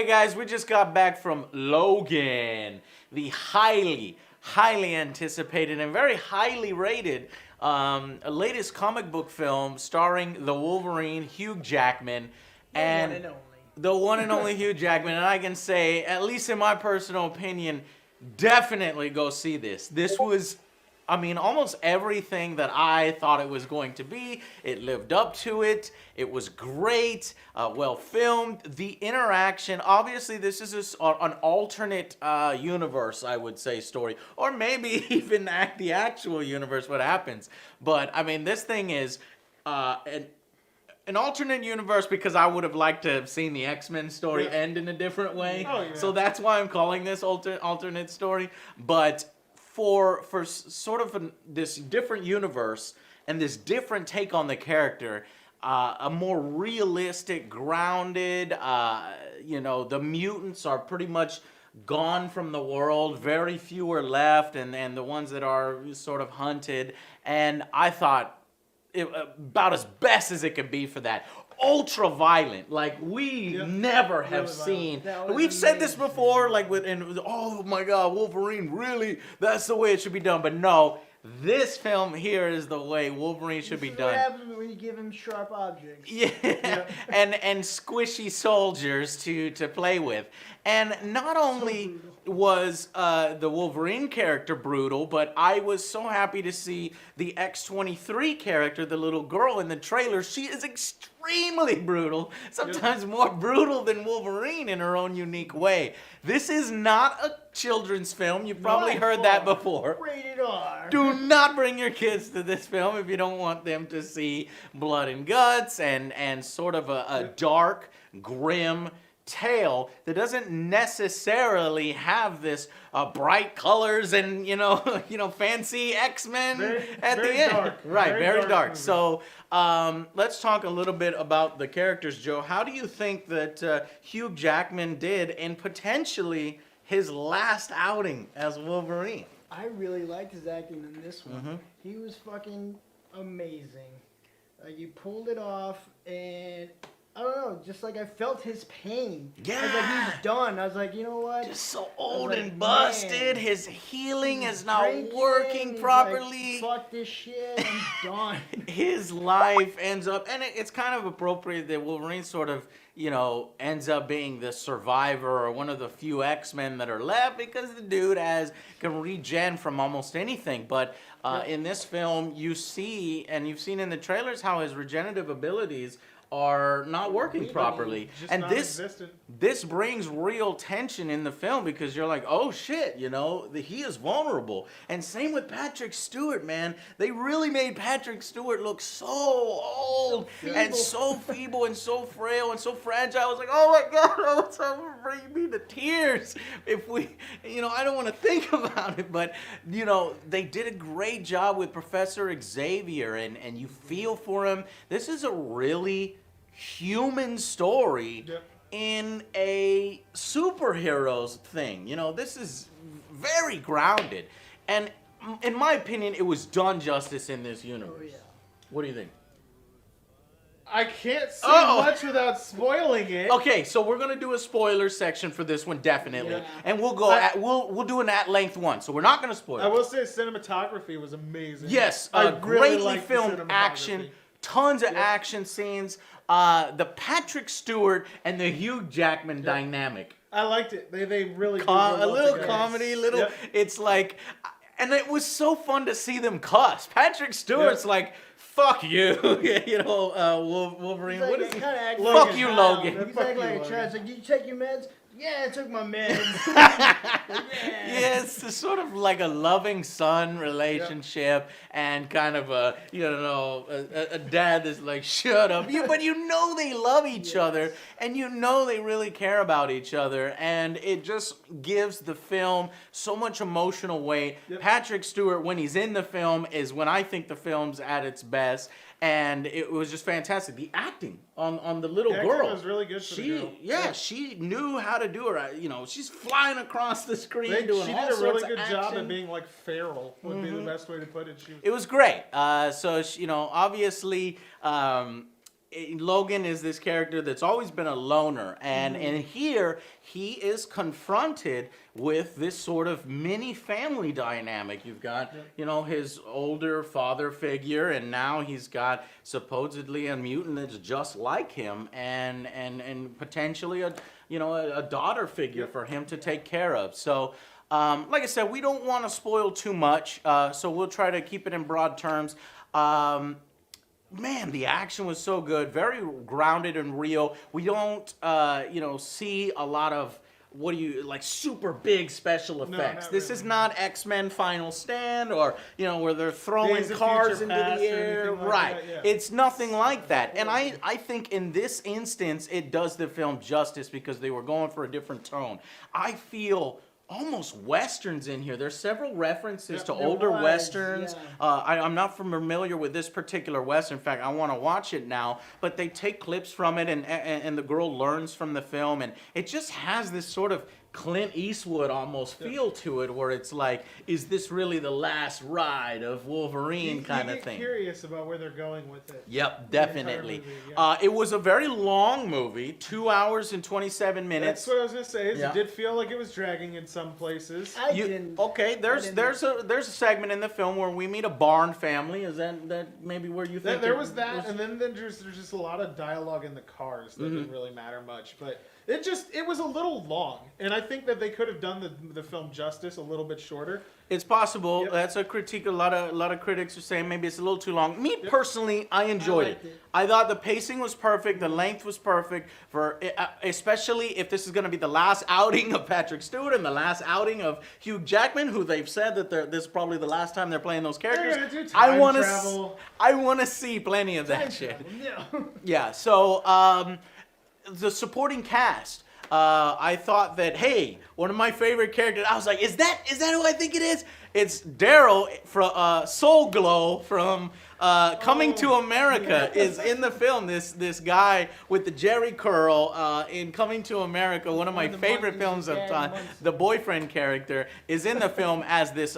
guys, we just got back from Logan, the highly anticipated and very highly rated latest comic book film starring the Wolverine, Hugh Jackman, and the one and only Hugh Jackman. And I can say, at least in my personal opinion, definitely go see this. This was, I mean, almost everything that I thought it was going to be. It lived up to it. It was great, well filmed. The interaction, obviously this is an alternate universe, I would say, story. Or maybe even the actual universe, what happens. But, I mean, this thing is an alternate universe because I would have liked to have seen the X-Men story end in a different way. Oh, yeah. So that's why I'm calling this alternate story. But for sort of this different universe and this different take on the character, a more realistic, grounded, you know, the mutants are pretty much gone from the world. Very few are left, and the ones that are sort of hunted. And I thought, about as best as it could be for that. Ultra violent, like we never have seen. We've said this before, like oh my God, Wolverine, really? That's the way it should be done. But no, this film here is the way Wolverine should be done. What happens when you give him sharp objects? Yeah, and squishy soldiers to play with. And not only was the Wolverine character brutal, but I was so happy to see the X-23 character, the little girl in the trailer. She is extremely brutal, sometimes more brutal than Wolverine in her own unique way. This is not a children's film. You've probably heard that before. Rated R. Do not bring your kids to this film if you don't want them to see blood and guts and sort of a dark, grim tale that doesn't necessarily have this bright colors and you know fancy X-Men at the end. Dark. Right, very dark. Movie. So let's talk a little bit about the characters, Joe. How do you think that Hugh Jackman did in potentially his last outing as Wolverine? I really liked his acting in this one. He was fucking amazing. You pulled it off, and I don't know, just like I felt his pain. Yeah. I was like, he's done. I was like, you know what? Just so old and busted. Man, his healing is not drinking, working he's properly. Like, fuck this shit, I'm done. His life ends up, and it's kind of appropriate that Wolverine sort of, you know, ends up being the survivor or one of the few X-Men that are left because the dude can regen from almost anything. But in this film, you see, and you've seen in the trailers, how his regenerative abilities are not working properly. And this brings real tension in the film because you're like, oh shit, you know, he is vulnerable. And same with Patrick Stewart, man. They really made Patrick Stewart look so old and so feeble and so frail and so fragile. I was like, oh my God, it's bringing me to tears. If we, you know, I don't want to think about it, but you know, they did a great job with Professor Xavier, and you feel for him. This is a really human story in a superheroes thing. You know, this is very grounded, and in my opinion, it was done justice in this universe. What do you think? I can't say much without spoiling it. Okay, so we're gonna do a spoiler section for this one, definitely, and we'll go. We'll do an at-length one, so we're not gonna spoil. I will say cinematography was amazing. Yes, greatly filmed action, tons of action scenes. The Patrick Stewart and the Hugh Jackman dynamic. I liked it. They really a little comedy, It's like, and it was so fun to see them cuss. Patrick Stewart's like, fuck you, you know, Wolverine. Like, what is he? Fuck you, Logan. He's like a child. Like, did you take your meds? Yeah, I took my meds. Yeah, it's sort of like a loving son relationship, and kind of a, you know, a dad that's like, shut up. But you know they love each other, and you know they really care about each other, and it just gives the film so much emotional weight. Patrick Stewart, when he's in the film, is when I think the film's at its best. And it was just fantastic. The acting on the little girl was really good for the girl. Yeah, she knew how to do her. You know, she's flying across the screen doing she all did a really sorts of good job action. at being like feral. Would be the best way to put it. It was great. So you know, obviously, Logan is this character that's always been a loner, and here he is confronted with this sort of mini family dynamic. You've got his older father figure, and now he's got supposedly a mutant that's just like him, and potentially a daughter figure for him to take care of. So like I said, we don't want to spoil too much, so we'll try to keep it in broad terms. Man, the action was so good, very grounded and real. We don't, see a lot of super big special effects. This is not X-Men Final Stand or where they're throwing Days of cars Future into Past the or air. anything like Right. that, yeah. It's nothing like that. And I think in this instance, it does the film justice because they were going for a different tone. I feel almost westerns in here. There's several references to older westerns. I'm not familiar with this particular western. In fact, I want to watch it now. But they take clips from it, and the girl learns from the film, and it just has this sort of Clint Eastwood almost feel to it, where it's like, is this really the last ride of Wolverine kind of thing? I'm curious about where they're going with it. Yep, definitely. It was a very long movie, 2 hours and 27 minutes. That's what I was gonna say. Yeah. It did feel like it was dragging in some places. There's a segment in the film where we meet a barn family. Is that maybe where you think There was that, and then there's just a lot of dialogue in the cars that didn't really matter much, but it was a little long, and I think that they could have done the film justice a little bit shorter. It's possible. Yep. That's a critique. A lot of critics are saying maybe it's a little too long. Me personally, I enjoyed it. I thought the pacing was perfect. The length was perfect for, especially if this is going to be the last outing of Patrick Stewart and the last outing of Hugh Jackman, who they've said that this is probably the last time they're playing those characters. They're gonna do time travel. I want to see plenty of that shit. Yeah. So the supporting cast. I thought that, hey, one of my favorite characters, I was like, is that who I think it is? It's Daryl from Soul Glow from Coming to America is in the film. This guy with the Jerry curl in Coming to America, one of my favorite films of time. The boyfriend character is in the film as this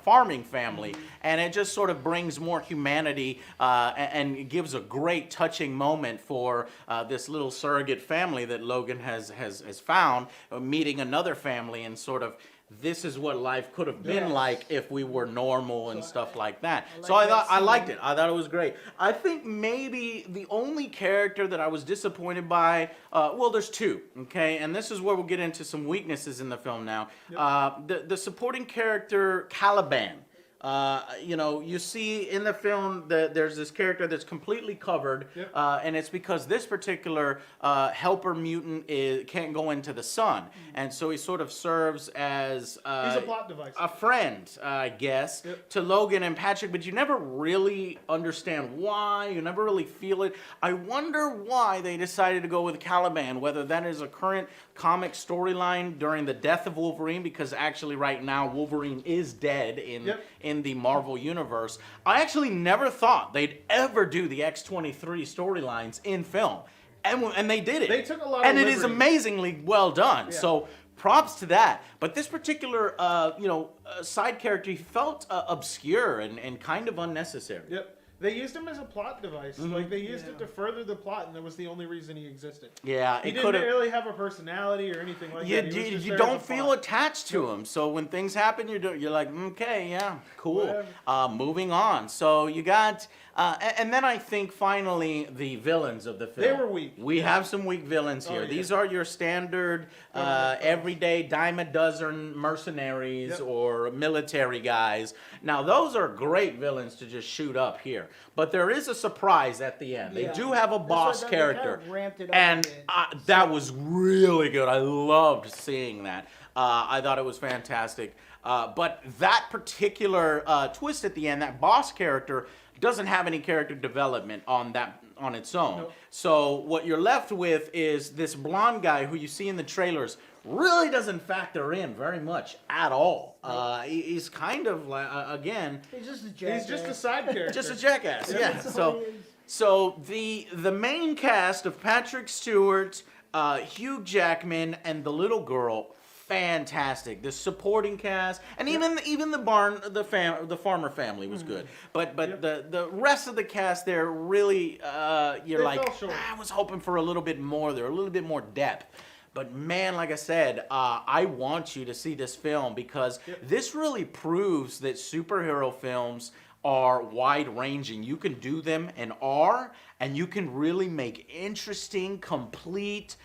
farming family, and it just sort of brings more humanity and gives a great touching moment for this little surrogate family that Logan has found, meeting another family and sort of, this is what life could have been like if we were normal and stuff like that. So I liked it. I thought it was great. I think maybe the only character that I was disappointed by, there's two, okay? And this is where we'll get into some weaknesses in the film now. The supporting character, Caliban. You see in the film that there's this character that's completely covered, and it's because this particular helper mutant can't go into the sun, and so he sort of serves as he's a plot device, a friend, I guess, to Logan and Patrick. But you never really understand why. You never really feel it. I wonder why they decided to go with Caliban. Whether that is a current comic storyline during the death of Wolverine, because actually right now Wolverine is dead in the Marvel universe. I actually never thought they'd ever do the X-23 storylines in film, and they did it. They took a lot, and it is amazingly well done. So props to that. But this particular side character, he felt obscure and kind of unnecessary. Yep. They used him as a plot device. Like, they used it to further the plot, and that was the only reason he existed. Yeah, he didn't really have a personality or anything like that. You don't feel attached to him. So when things happen, you're like, okay, yeah, cool. Moving on. So you got, and then I think finally the villains of the film. They were weak. We have some weak villains here. These are your standard, everyday dime a dozen mercenaries or military guys. Now those are great villains to just shoot up here. But there is a surprise at the end. They do have a boss character. And that was really good. I loved seeing that. I thought it was fantastic. But that particular twist at the end, that boss character, doesn't have any character development on its own. Nope. So what you're left with is this blonde guy who you see in the trailers really doesn't factor in very much at all. Nope. He's kind of like, again, he's just a jackass. He's just a side character. Just a jackass. Yeah. So the main cast of Patrick Stewart, Hugh Jackman, and the little girl, fantastic. The supporting cast, and even the farmer family was good. But the rest of the cast there really you're They like, fell short. I was hoping for a little bit more there, a little bit more depth. But man, like I said, I want you to see this film because this really proves that superhero films are wide-ranging. You can do them and you can really make interesting, complete,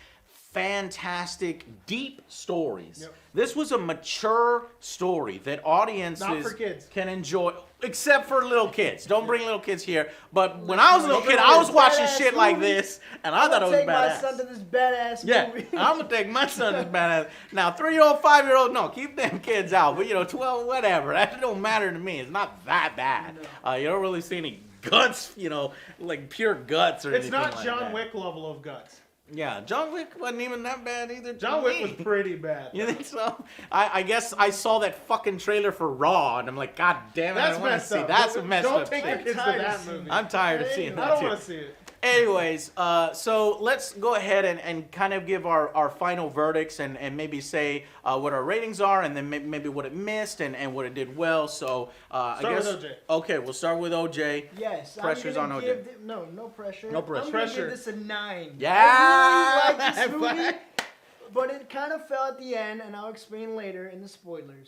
fantastic, deep stories. This was a mature story that audiences Not for kids. can enjoy, except for little kids. Don't bring little kids here. But when I was a little kid, I was watching shit like this, and I thought it was take my badass. son to this badass Yeah, movie. I'm gonna take my son to this badass. Now, 3-year-old, 5-year-old, no, keep them kids out. But 12, whatever. That don't matter to me. It's not that bad. You don't really see any guts, like pure guts or It's anything not like John that. Wick level of guts. Yeah, John Wick wasn't even that bad either. to John Wick me. was pretty bad. You think so? I guess I saw that fucking trailer for Raw, and I'm like, God damn it, I That's don't want to messed see. up. That's a messed Don't up take shit. your kids to that movie. I'm tired of seeing that. I don't too. want to see it. Anyways, so let's go ahead and kind of give our final verdicts and maybe say what our ratings are, and then maybe what it missed and what it did well. So I Start guess with OJ. Okay, we'll start with OJ. Yes. Pressure's I'm on gonna OJ. give no pressure. No pressure. I'm gonna Pressure. give this a 9. Yeah. I really like this movie, but it kind of fell at the end, and I'll explain later in the spoilers.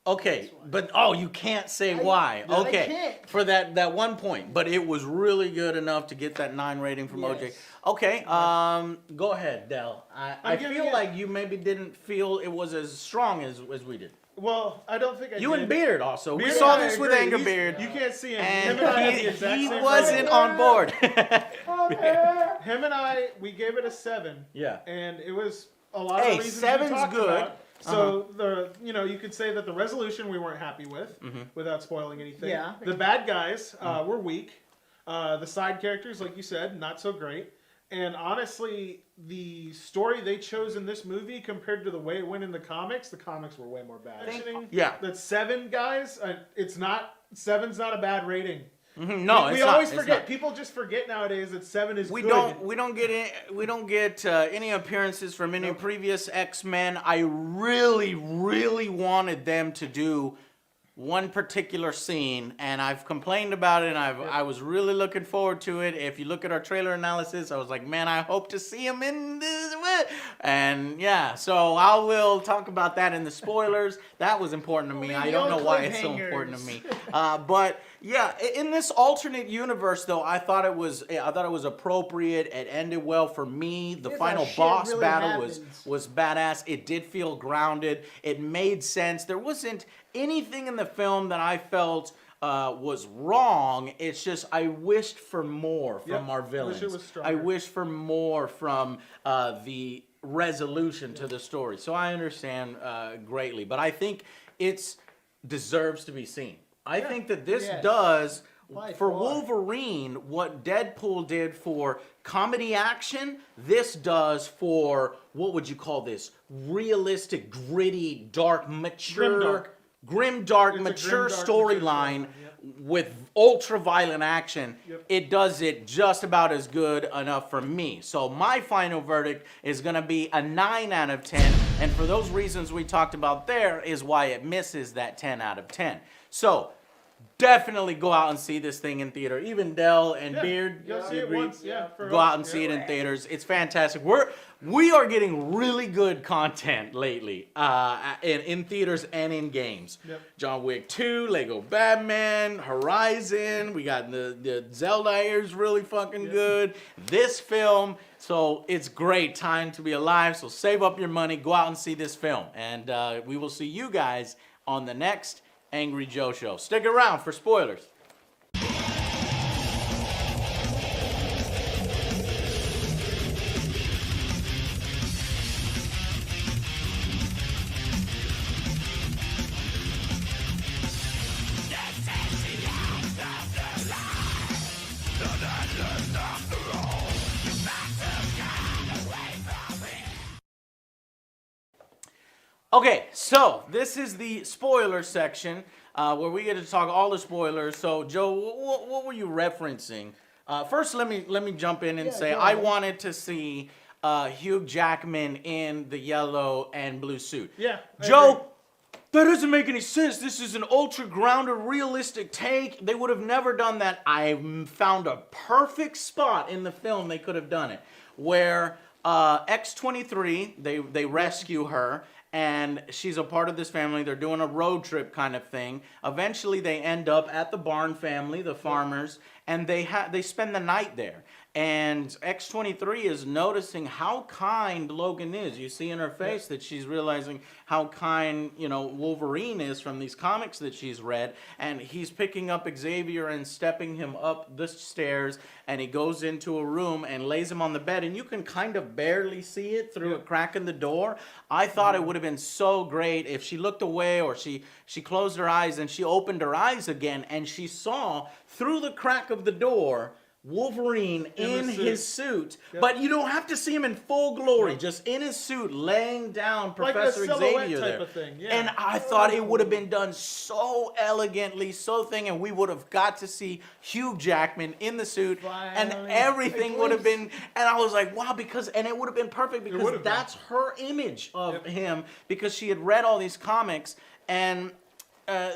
Okay, but you can't say why. I Okay, can't. for that one point, but it was really good enough to get that 9 rating from OJ. Yes. Okay, go ahead, Del. I giving feel it- like you maybe didn't feel it was as strong as we did. Well, I don't think I You did. and Beard also. We Beard saw and I this with agree. Anger He's- Beard. You can't see him. And Him and I have the exact he same wasn't rating. on board. Him and I, we gave it a 7. Yeah. And it was a lot Hey, of reasons 7's we talked good. about. So you could say that the resolution we weren't happy with, without spoiling anything. Yeah. The bad guys were weak. The side characters, like you said, not so great. And honestly, the story they chose in this movie compared to the way it went in the comics were way more bad. Yeah. That 7 guys, seven's not a bad rating. No, we it's not. always It's forget. not. People just forget nowadays that 7 is We good. don't get any appearances from any previous X-Men. I really wanted them to do one particular scene, and I've complained about it, and I was really looking forward to it. If you look at our trailer analysis, I was like, man, I hope to see him in this. And yeah, so I will talk about that in the spoilers. That was important to me. I don't know why it's so important to me. But yeah, in this alternate universe, though, I thought it was appropriate. It ended well for me. The final boss battle was badass. It did feel grounded. It made sense. There wasn't anything in the film that I felt was wrong. It's just I wished for more from our villains. Wish it was stronger. I wish for more from the resolution to the story. So I understand greatly, but I think it deserves to be seen. I think that this does for Wolverine what Deadpool did for comedy action. This does for, what would you call this? Realistic, gritty, dark, mature, grim-dark, mature storyline with ultra-violent action. It does it just about as good enough for me. So my final verdict is going to be a 9 out of 10. And for those reasons we talked about there is why it misses that 10 out of 10. So definitely go out and see this thing in theater. Even Del and Beard, Go see you it agree? once. Go out and see it in theaters. It's fantastic. We are getting really good content lately in theaters and in games. John Wick 2, Lego Batman, Horizon. We got the Zelda is really fucking good. This film, so it's great time to be alive. So save up your money, go out and see this film, and we will see you guys on the next Angry Joe Show. Stick around for spoilers. Okay, so this is the spoiler section where we get to talk all the spoilers. So, Joe, what were you referencing? First, let me jump in and say I wanted to see Hugh Jackman in the yellow and blue suit. Yeah. Joe, that doesn't make any sense. This is an ultra grounded, realistic take. They would have never done that. I found a perfect spot in the film they could have done it, where X-23, they rescue her, and she's a part of this family. They're doing a road trip kind of thing. Eventually, they end up at the Barn family, the farmers, and they spend the night there. And X-23 is noticing how kind Logan is. You see in her face that she's realizing how kind, Wolverine is from these comics that she's read. And he's picking up Xavier and stepping him up the stairs. And he goes into a room and lays him on the bed. And you can kind of barely see it through a crack in the door. I thought it would have been so great if she looked away, or she closed her eyes and she opened her eyes again and she saw through the crack of the door Wolverine in his suit. But you don't have to see him in full glory, just in his suit, laying down Professor Xavier there. Of thing. Yeah. And I thought it would have been done so elegantly, and we would have got to see Hugh Jackman in the suit, and everything would have been, and I was like, wow, and it would have been perfect, because that's her image of him, because she had read all these comics. And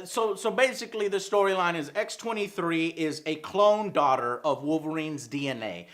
so basically the storyline is X-23 is a clone daughter of Wolverine's DNA.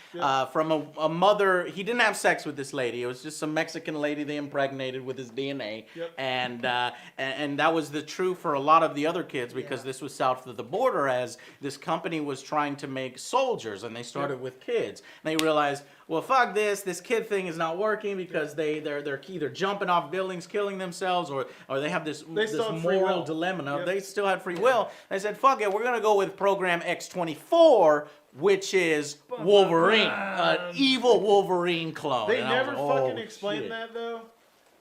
From a mother. He didn't have sex with this lady. It was just some Mexican lady they impregnated with his DNA. And that was the true for a lot of the other kids, because this was south of the border, as this company was trying to make soldiers, and they started with kids. And they realized, well, fuck this kid thing is not working, because they're either jumping off buildings, killing themselves, or they have this moral dilemma. They still had free will. They said, fuck it, we're going to go with Program X-24, which is Wolverine, an evil Wolverine clone. They never fucking explained that, though.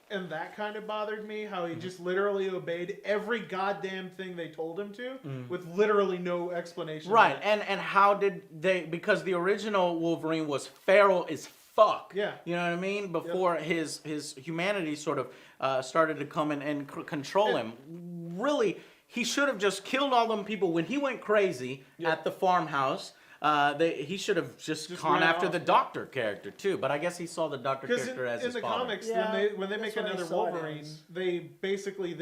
And that kind of bothered me, how he just literally obeyed every goddamn thing they told him to, with literally no explanation. Right, and how did they, because the original Wolverine was feral as fuck. Yeah. You know what I mean? Before his humanity sort of started to come in and control him. Really, he should have just killed all them people when he went crazy at the farmhouse. He should have just gone after the Doctor character too, but I guess he saw the Doctor character as his father. In the comics, when they make another Wolverine, they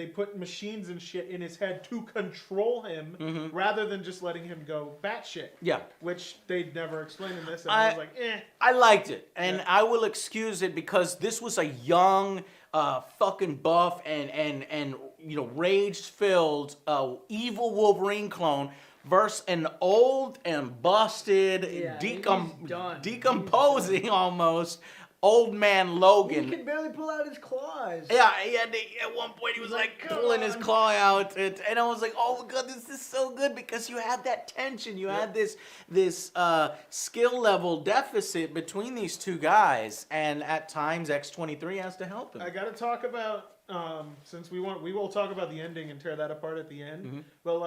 put machines and shit in his head to control him, rather than just letting him go batshit. Yeah, which they'd never explained in this, and I was like, eh. I liked it, and I will excuse it, because this was a young, fucking buff and rage-filled, evil Wolverine clone, versus an old and busted, decomposing almost old man Logan. He could barely pull out his claws. Yeah, at one point he was like pulling his claw out, and I was like, oh my god, this is so good, because you had that tension, you had this skill level deficit between these two guys, and at times X-23 has to help him. I gotta talk about, since we will talk about the ending and tear that apart at the end, but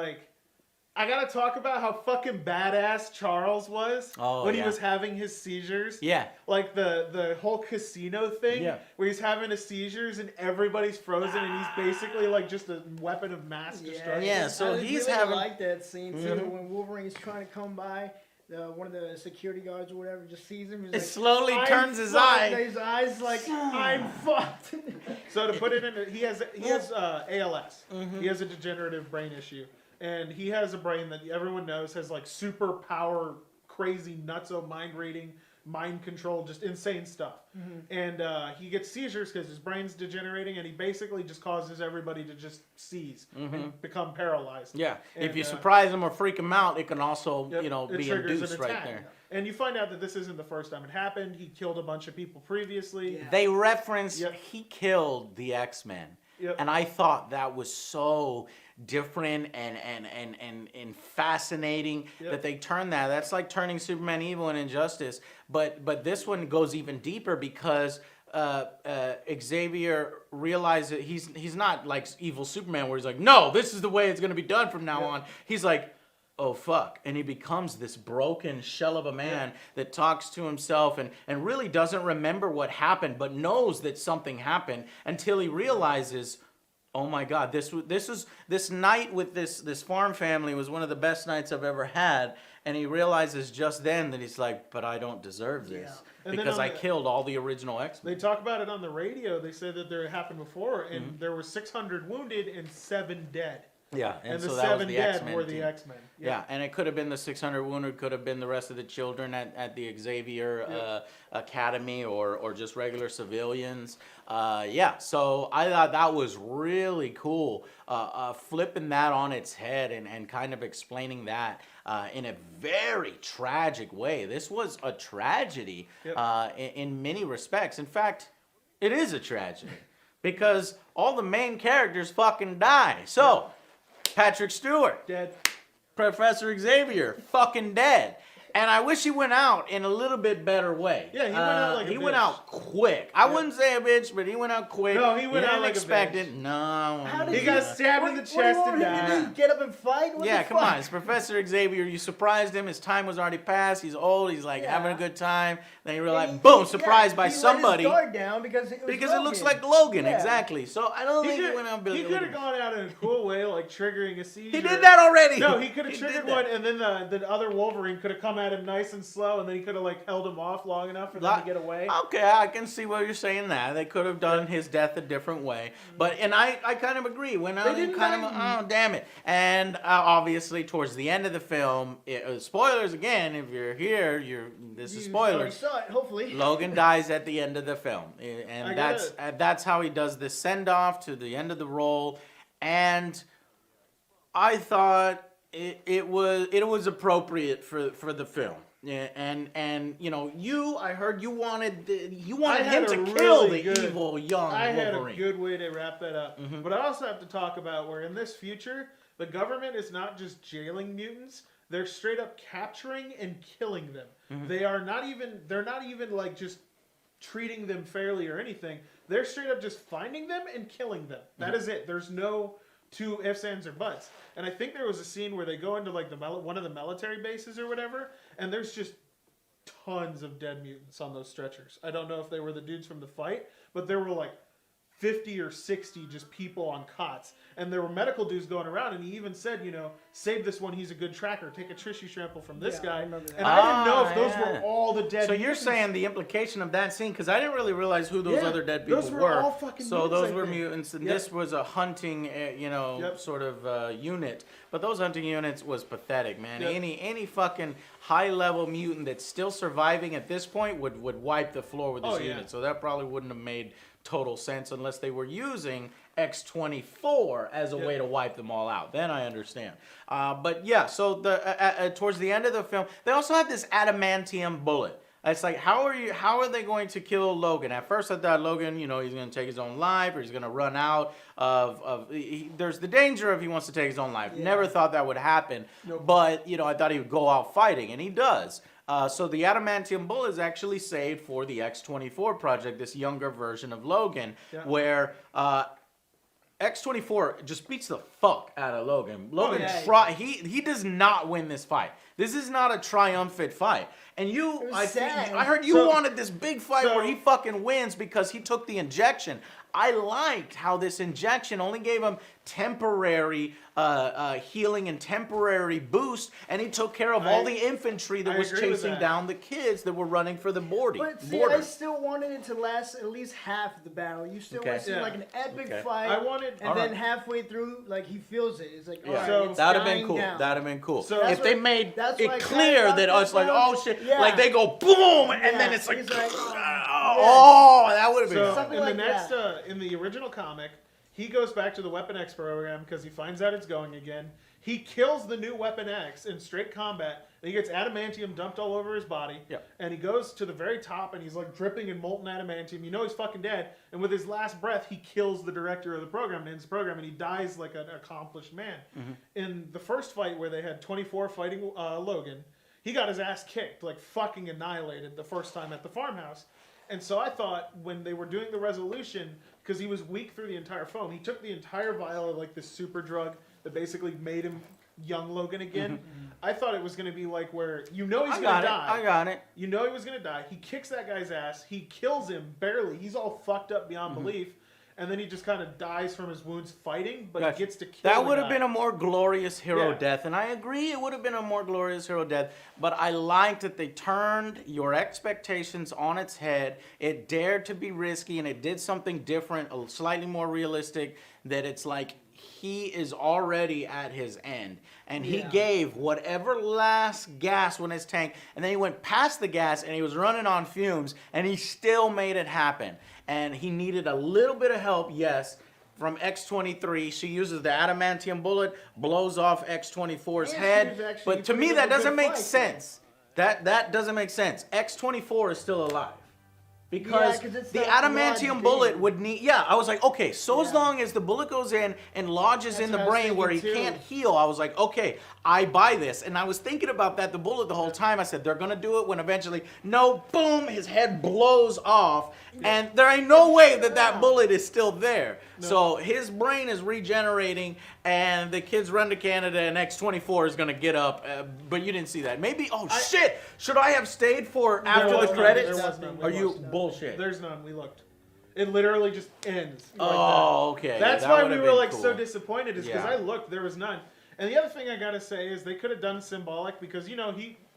I gotta talk about how fucking badass Charles was when he was having his seizures. Yeah. Like the whole casino thing, where he's having his seizures and everybody's frozen, and he's basically like just a weapon of mass destruction. Yeah, so he's having. I like that scene too, when Wolverine's trying to come by. One of the security guards or whatever just sees him. He's slowly turns his eye. His eyes like, I'm fucked. So to put it in, he has ALS. He has a degenerative brain issue. And he has a brain that everyone knows has like super power, crazy, nutso mind reading, mind control, just insane stuff. And he gets seizures because his brain's degenerating, and he basically just causes everybody to just seize and become paralyzed. Yeah, and, if you surprise him or freak him out, it can also be induced right there. And you find out that this isn't the first time it happened. He killed a bunch of people previously. Yeah. They referenced he killed the X-Men. And I thought that was so different and fascinating that they turned that. That's like turning Superman evil in Injustice. But this one goes even deeper, because Xavier realizes he's not like evil Superman, where he's like, no, this is the way it's going to be done from now on. He's like, oh fuck, and he becomes this broken shell of a man that talks to himself and really doesn't remember what happened, but knows that something happened, until he realizes, Oh my God! This night with this farm family was one of the best nights I've ever had, and he realizes just then that he's like, but I don't deserve this And then because on I the- killed all the original X-Men. They talk about it on the radio. They said that there happened before, and there were 600 wounded and 7 dead. Yeah, and so the that was 7 the dead X-Men were the team. X-Men. Yeah, and it could have been the 600 wounded, could have been the rest of the children at the Xavier Academy, or just regular civilians. Yeah, so I thought that was really cool, flipping that on its head and kind of explaining that in a very tragic way. This was a tragedy in many respects. In fact, it is a tragedy because all the main characters fucking die. So, Patrick Stewart, dead. Professor Xavier, fucking dead. And I wish he went out in a little bit better way. Yeah, he went out like a He went bitch. out quick. I wouldn't say a bitch, but he went out quick. No, he went You out didn't like a expect bitch. it. No. How did He got stabbed in the chest and died. Get up and fight? What Yeah, the come fuck? on. It's Professor Xavier. You surprised him. His time was already passed. He's old. He's like having a good time. Then you realize, boom, surprised by he somebody. Let his guard down because it Looks like Logan, Yeah. exactly. So I don't think he went out. He could have gone out in a cool way, like triggering a seizure. He did that already. No, he could have He triggered did that. one, and then the other Wolverine could have come at him nice and slow, and then he could have like held him off long enough for them to get away. Okay, I can see what you're saying now. They could have done his death a different way. And I kind of agree. Went out and kind of, oh, damn it. And obviously, towards the end of the film, spoilers again, if you're here, this is You already spoilers. saw it, hopefully. Logan dies at the end of the film. And that's how he does this send-off to the end of the role. And I thought it was appropriate for the film. Yeah, and you know, I heard you wanted him to kill the evil young I had Wolverine. a good way to wrap that up. But I also have to talk about where in this future, the government is not just jailing mutants, they're straight up capturing and killing them. They're not even like just treating them fairly or anything. They're straight up just finding them and killing them. That is it. There's no two ifs, ands, or buts. And I think there was a scene where they go into like one of the military bases or whatever, and there's just tons of dead mutants on those stretchers. I don't know if they were the dudes from the fight, but there were like 50 or 60 just people on cots. And there were medical dudes going around, and he even said, save this one, he's a good tracker. Take a tissue sample from this guy. And I didn't know if those were all the dead So you're mutants. saying the implication of that scene, because I didn't really realize who those other dead people those were all fucking so mutants, those I were think. mutants, and Yep. this was a hunting, sort of unit. But those hunting units was pathetic, man. Yep. Any fucking high-level mutant that's still surviving at this point would wipe the floor with this unit. So that probably wouldn't have made total sense unless they were using X-24 as a way to wipe them all out. Then I understand. But yeah, so towards the end of the film, they also have this adamantium bullet. It's like, how are they going to kill Logan? At first I thought Logan, he's going to take his own life, or he's going to run out there's the danger if he wants to take his own life. Yeah. Never thought that would happen. Nope. But, I thought he would go out fighting, and he does. So the adamantium bullet is actually saved for the X-24 project, this younger version of Logan, where X-24 just beats the fuck out of Logan. Logan he does not win this fight. This is not a triumphant fight. And I heard you wanted this big fight where he fucking wins because he took the injection. I liked how this injection only gave him temporary healing and temporary boost, and he took care of all the infantry that was chasing down the kids that were running for the border. But see, I still wanted it to last at least half the battle. You still want to see like an epic fight. I wanted, and then halfway through, like he feels it. It's like, all right, so it's that'd have been dying cool. down. That'd have been cool. So if they made it clear that it's like, down. oh shit, Yeah. like they go boom, and then it's like, He's like, that would have been So cool. in the next, in the original comic, he goes back to the Weapon X program because he finds out it's going again. He kills the new Weapon X in straight combat. And he gets adamantium dumped all over his body. And he goes to the very top, and he's like dripping in molten adamantium. You know he's fucking dead. And with his last breath, he kills the director of the program and ends the program, and he dies like an accomplished man. In the first fight where they had 24 fighting Logan, he got his ass kicked, like fucking annihilated the first time at the farmhouse. And so I thought when they were doing the resolution, because he was weak through the entire film, he took the entire vial of like this super drug that basically made him young Logan again. I thought it was going to be like where he's going to die. I got it. You know he was going to die. He kicks that guy's ass. He kills him barely. He's all fucked up beyond belief. and then he just kind of dies from his wounds fighting, but Gotcha. he gets to kill That the would have guy. been a more glorious hero Yeah. death, and I agree it would have been a more glorious hero death, but I liked that they turned your expectations on its head. It dared to be risky, and it did something different, slightly more realistic, that it's like he is already at his end. And he gave whatever last gas in his tank, and then he went past the gas, and he was running on fumes, and he still made it happen. And he needed a little bit of help, yes, from X-23. She uses the adamantium bullet, blows off X-24's Yeah, head. she was actually But to me, putting that up a doesn't good make fight, sense. That doesn't make sense. X-24 is still alive. Because 'cause it's the that adamantium blood bullet thing. would need... Yeah, I was like, okay, so as long as the bullet goes in and lodges in the what I was brain where he thinking, too. can't heal, I was like, okay, I buy this. And I was thinking about that, the bullet, the whole time. I said, they're going to do it when eventually, no, boom, his head blows off. And there ain't no way that that bullet is still there. So his brain is regenerating, and the kids run to Canada, and X-24 is going to get up. But you didn't see that. Maybe, shit, should I have stayed for after the credits? There was none. Are you bullshit? There's none. We looked. It literally just ends. like Oh, that. okay. That's That why would've we were been like cool. so disappointed, is because Yeah. I looked, there was none. And the other thing I gotta say is they could have done symbolic, because he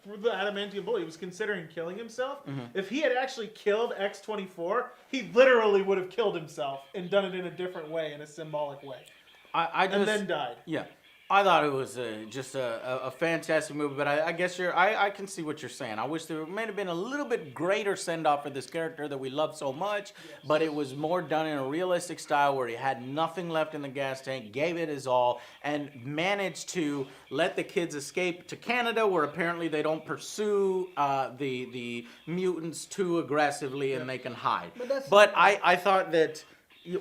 for the adamantium bullet, he was considering killing himself. Mhm. If he had actually killed X-24, he literally would have killed himself and done it in a different way, in a symbolic way. And then died. Yeah. I thought it was just a fantastic movie, but I guess I can see what you're saying. I wish there may have been a little bit greater send-off for this character that we love so much, but it was more done in a realistic style where he had nothing left in the gas tank, gave it his all, and managed to let the kids escape to Canada, where apparently they don't pursue the mutants too aggressively and they can hide. But I thought that...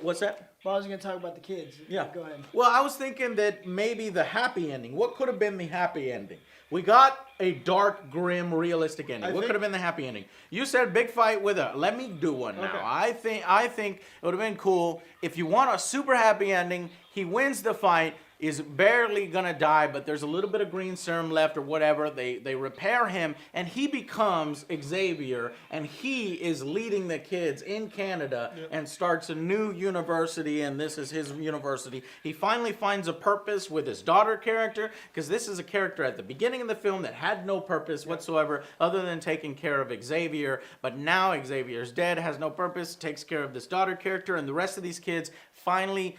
What's that? Well, I was going to talk about the kids. Yeah. Go ahead. Well, I was thinking that maybe the happy ending. What could have been the happy ending? We got a dark, grim, realistic ending. What could have been the happy ending? You said big fight with her. Let me do one now. Okay. I think it would have been cool if you want a super happy ending. He wins the fight. Is barely gonna die, but there's a little bit of green serum left or whatever. They repair him, and he becomes Xavier, and he is leading the kids in Canada and starts a new university, and this is his university. He finally finds a purpose with his daughter character, because this is a character at the beginning of the film that had no purpose whatsoever other than taking care of Xavier, but now Xavier's dead, has no purpose, takes care of this daughter character, and the rest of these kids finally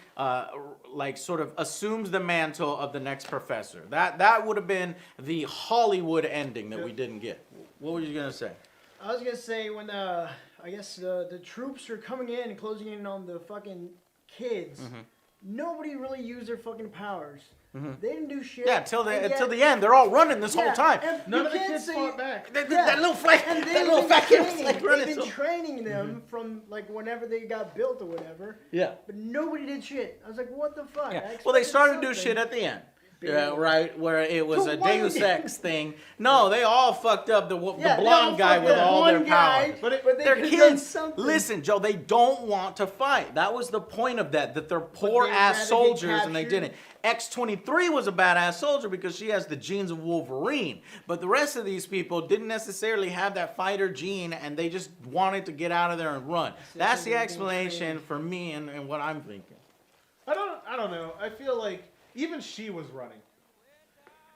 sort of assumes the mantle of the next professor. That would have been the Hollywood ending that we didn't get. What were you gonna say? I was going to say when I guess the troops are coming in and closing in on the fucking kids, nobody really used their fucking powers. They didn't do shit. Yeah, until and yet- the end, they're all running this whole time. and None you of the can't kids say- fought back. That little fat, And that they've little been fat kid was training- like running. They've been So... training them from like whenever they got built or whatever. Yeah. But nobody did shit. I was like, what the fuck? Yeah. I Well, they expected started to do something. shit at the end. Baby. Yeah, right, where it was a But why Deus did- Ex thing. No, they all fucked up the Yeah, the they all blonde guy fucked with up all one their guy, powers. but they They're could've done kids. something. Listen, Joe, they don't want to fight. That was the point of that they're poor they'd ass rather get soldiers and they captured. didn't. X-23 was a badass soldier because she has the genes of Wolverine. But the rest of these people didn't necessarily have that fighter gene and they just wanted to get out of there and run. That's the explanation for me and what I'm thinking. I don't know. I feel like even she was running.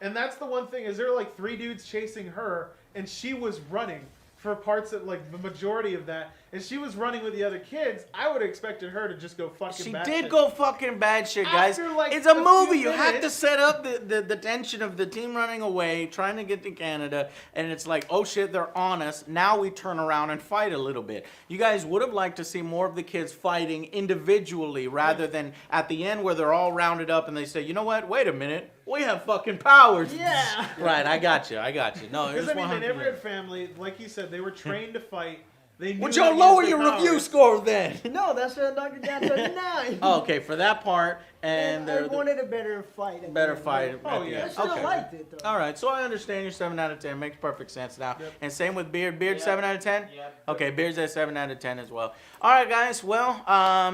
And that's the one thing, is there were like 3 dudes chasing her, and she was running for parts of, like, the majority of that. And she was running with the other kids. I would have expected her to just go fucking She batshit. did go fucking bad shit, guys. After, like, it's a a few movie. You have to minutes- set up the tension of the team running away, trying to get to Canada, and it's like, oh shit, they're on us. Now we turn around and fight a little bit. You guys would have liked to see more of the kids fighting individually rather than at the end where they're all rounded up and they say, you know what? Wait a minute. We have fucking powers. Yeah. Right, I got you. No, it Because, was I mean, in 100%. every family, like you said, they were trained to fight. They knew Would how you to lower use your their review powers. score then? No, that's what Dr. Dan said 9. Okay, for that part, And I wanted a better fight. at the better end. fight. at Oh, the yeah. end. I still Okay. liked it though. All right, so I understand your 7 out of 10. Makes perfect sense now. Yep. And same with Beard. Beard 7 out of 10. Yep. Okay, Beard's at 7 out of 10 as well. All right, guys. Well,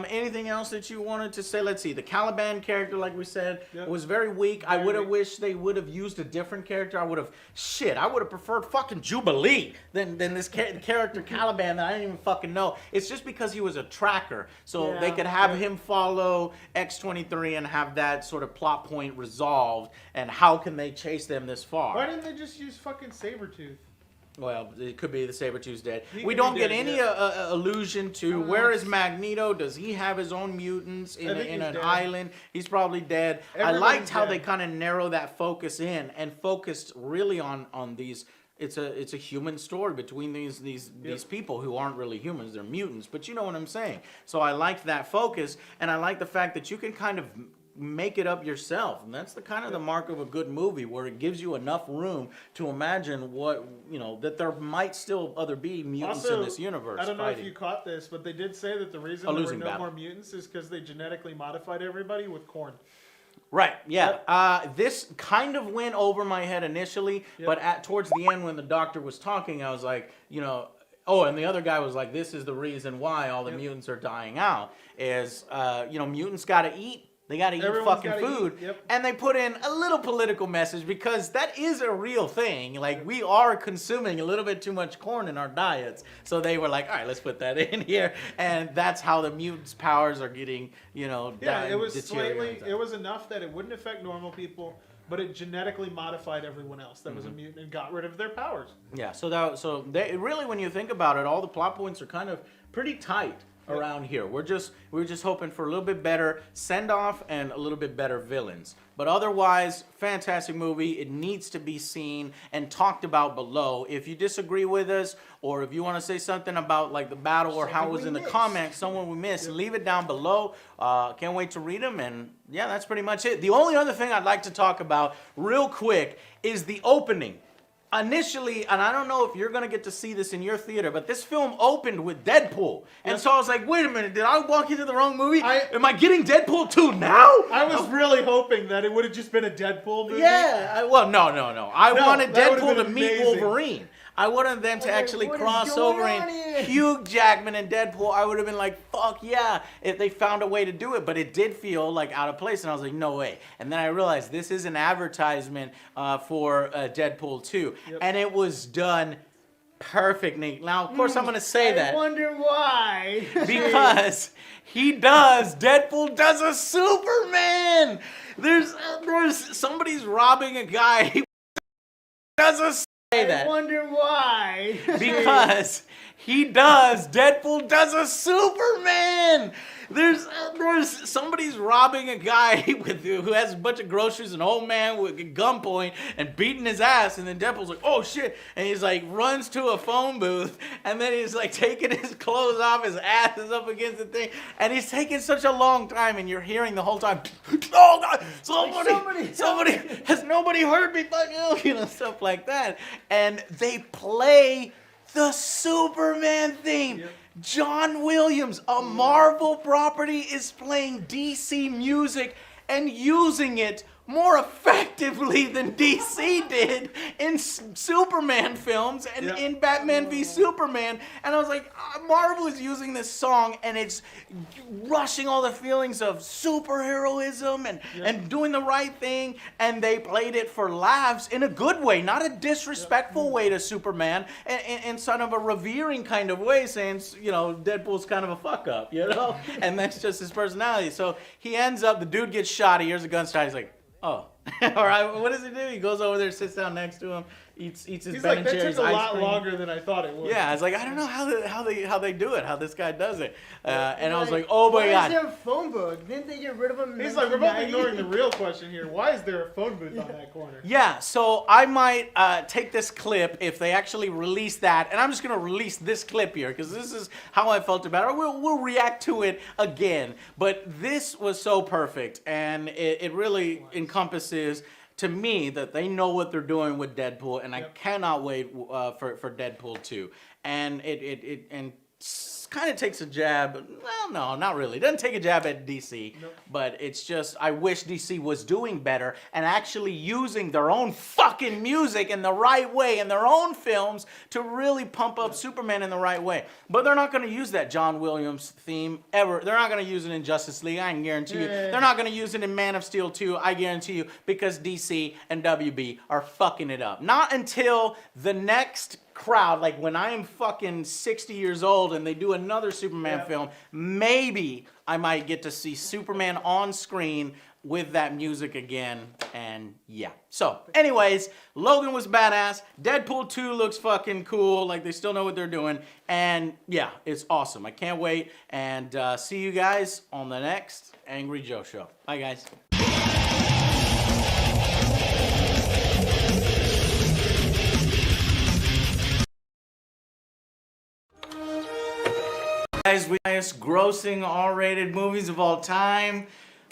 anything else that you wanted to say? Let's see. The Caliban character, like we said, Yep. was very weak. I Very would have weak. wished they would have used a different character. I would have preferred fucking Jubilee than this character Caliban that I didn't even fucking know. It's just because he was a tracker, so they could have him follow X-23 and have that sort of plot point resolved. And how can they chase them this far? Why didn't they just use fucking Sabretooth? Well, it could be the Sabretooth's dead. He We could don't be get dead, any allusion to where is Magneto. Does he have his own mutants in I think an he's dead. island? He's probably dead. I Everybody's liked how dead. they kind of narrow that focus in and focused really on these. It's a human story between these people who aren't really humans. They're mutants, but you know what I'm saying. So I liked that focus, and I like the fact that you can kind of make it up yourself, and that's the kind of the mark of a good movie, where it gives you enough room to imagine what that there might still be mutants Also, in this universe. I don't know fighting. if you caught this, but they did say that the reason A there were losing no battle. more mutants is because they genetically modified everybody with corn. Right, yeah. This kind of went over my head initially, but towards the end when the doctor was talking, I was like, oh, and the other guy was like, this is the reason why all the mutants are dying out, is, mutants gotta eat. They gotta eat Everyone's fucking gotta food. eat, yep. And they put in a little political message, because that is a real thing. Like, we are consuming a little bit too much corn in our diets. So they were like, all right, let's put that in here. And that's how the mutants' powers are getting, Yeah, it was deteriorating. it was enough that it wouldn't affect normal people, but it genetically modified everyone else that Mm-hmm. was a mutant and got rid of their powers. Yeah, so they really, when you think about it, all the plot points are kind of pretty tight around here. We're just hoping for a little bit better send off and a little bit better villains. But otherwise, fantastic movie. It needs to be seen and talked about below. If you disagree with us, or if you want to say something about like the battle or how it was in the comments, someone we missed, leave it down below. Can't wait to read them. And yeah, that's pretty much it. The only other thing I'd like to talk about real quick is the opening. Initially, and I don't know if you're going to get to see this in your theater, but this film opened with Deadpool. And so I was like, wait a minute, did I walk into the wrong movie? Am I getting Deadpool 2 now? I was really hoping that it would have just been a Deadpool movie. Yeah, no. I wanted that would've Deadpool to been meet amazing. Wolverine. I wanted them to actually what is cross going over on and here? Hugh Jackman and Deadpool. I would have been like, fuck yeah, if they found a way to do it. But it did feel like out of place, and I was like, no way. And then I realized this is an advertisement for Deadpool 2. And it was done perfectly. Now, of course, I'm going to say that. I wonder why. Because Deadpool does a Superman. There's somebody's robbing a guy. He does a I wonder why. because Deadpool does a Superman. There's somebody's robbing a guy who has a bunch of groceries, an old man with a gunpoint and beating his ass, and then Deadpool's like, oh shit, and he's like runs to a phone booth, and then he's like taking his clothes off, his ass is up against the thing, and he's taking such a long time, and you're hearing the whole time, oh god, somebody, has nobody heard me but you, stuff like that, and they play the Superman theme. John Williams, a Marvel property, is playing DC music and using it more effectively than DC did in Superman films and in Batman v Superman. And I was like, Marvel is using this song and it's rushing all the feelings of superheroism and doing the right thing. And they played it for laughs in a good way, not a disrespectful way to Superman, in sort of a revering kind of way, saying, Deadpool's kind of a fuck up, and that's just his personality. So he ends up, the dude gets shot, he hears a gunshot, he's like, oh, all right. What does he do? He goes over there, sits down next to him, eats his He's Ben like, and that Jerry's took a ice lot cream. longer than I thought it would. Yeah, I was like, I don't know how they do it, how this guy does it, and I was like, oh my why god. is there a phone book? Didn't they get rid of him? in He's like, we're both 1990? ignoring the real question here. Why is there a phone booth on that corner? Yeah, so I might take this clip if they actually release that, and I'm just gonna release this clip here because this is how I felt about it. We'll react to it again, but this was so perfect, and it really encompasses, to me, that they know what they're doing with Deadpool, and I cannot wait for Deadpool 2. And kind of takes a jab. Well, no, not really. It doesn't take a jab at DC, but it's just I wish DC was doing better and actually using their own fucking music in the right way in their own films to really pump up Superman in the right way. But they're not going to use that John Williams theme ever. They're not going to use it in Justice League, I can guarantee you. They're not going to use it in Man of Steel 2, I guarantee you, because DC and WB are fucking it up. Not until the next crowd, like when I am fucking 60 years old and they do another Superman film, maybe I might get to see Superman on screen with that music again, and yeah. So, anyways, Logan was badass. Deadpool 2 looks fucking cool, like they still know what they're doing, and yeah, it's awesome. I can't wait, and see you guys on the next Angry Joe Show. Bye, guys. Guys, we highest grossing R-rated movies of all time.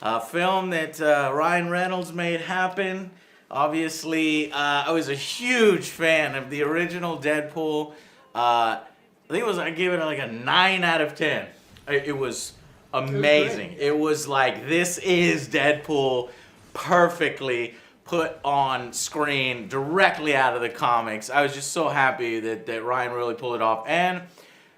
A film that Ryan Reynolds made happen. Obviously, I was a huge fan of the original Deadpool. I think I gave it like a 9 out of 10. It was amazing. It was like, this is Deadpool perfectly put on screen directly out of the comics. I was just so happy that Ryan really pulled it off. And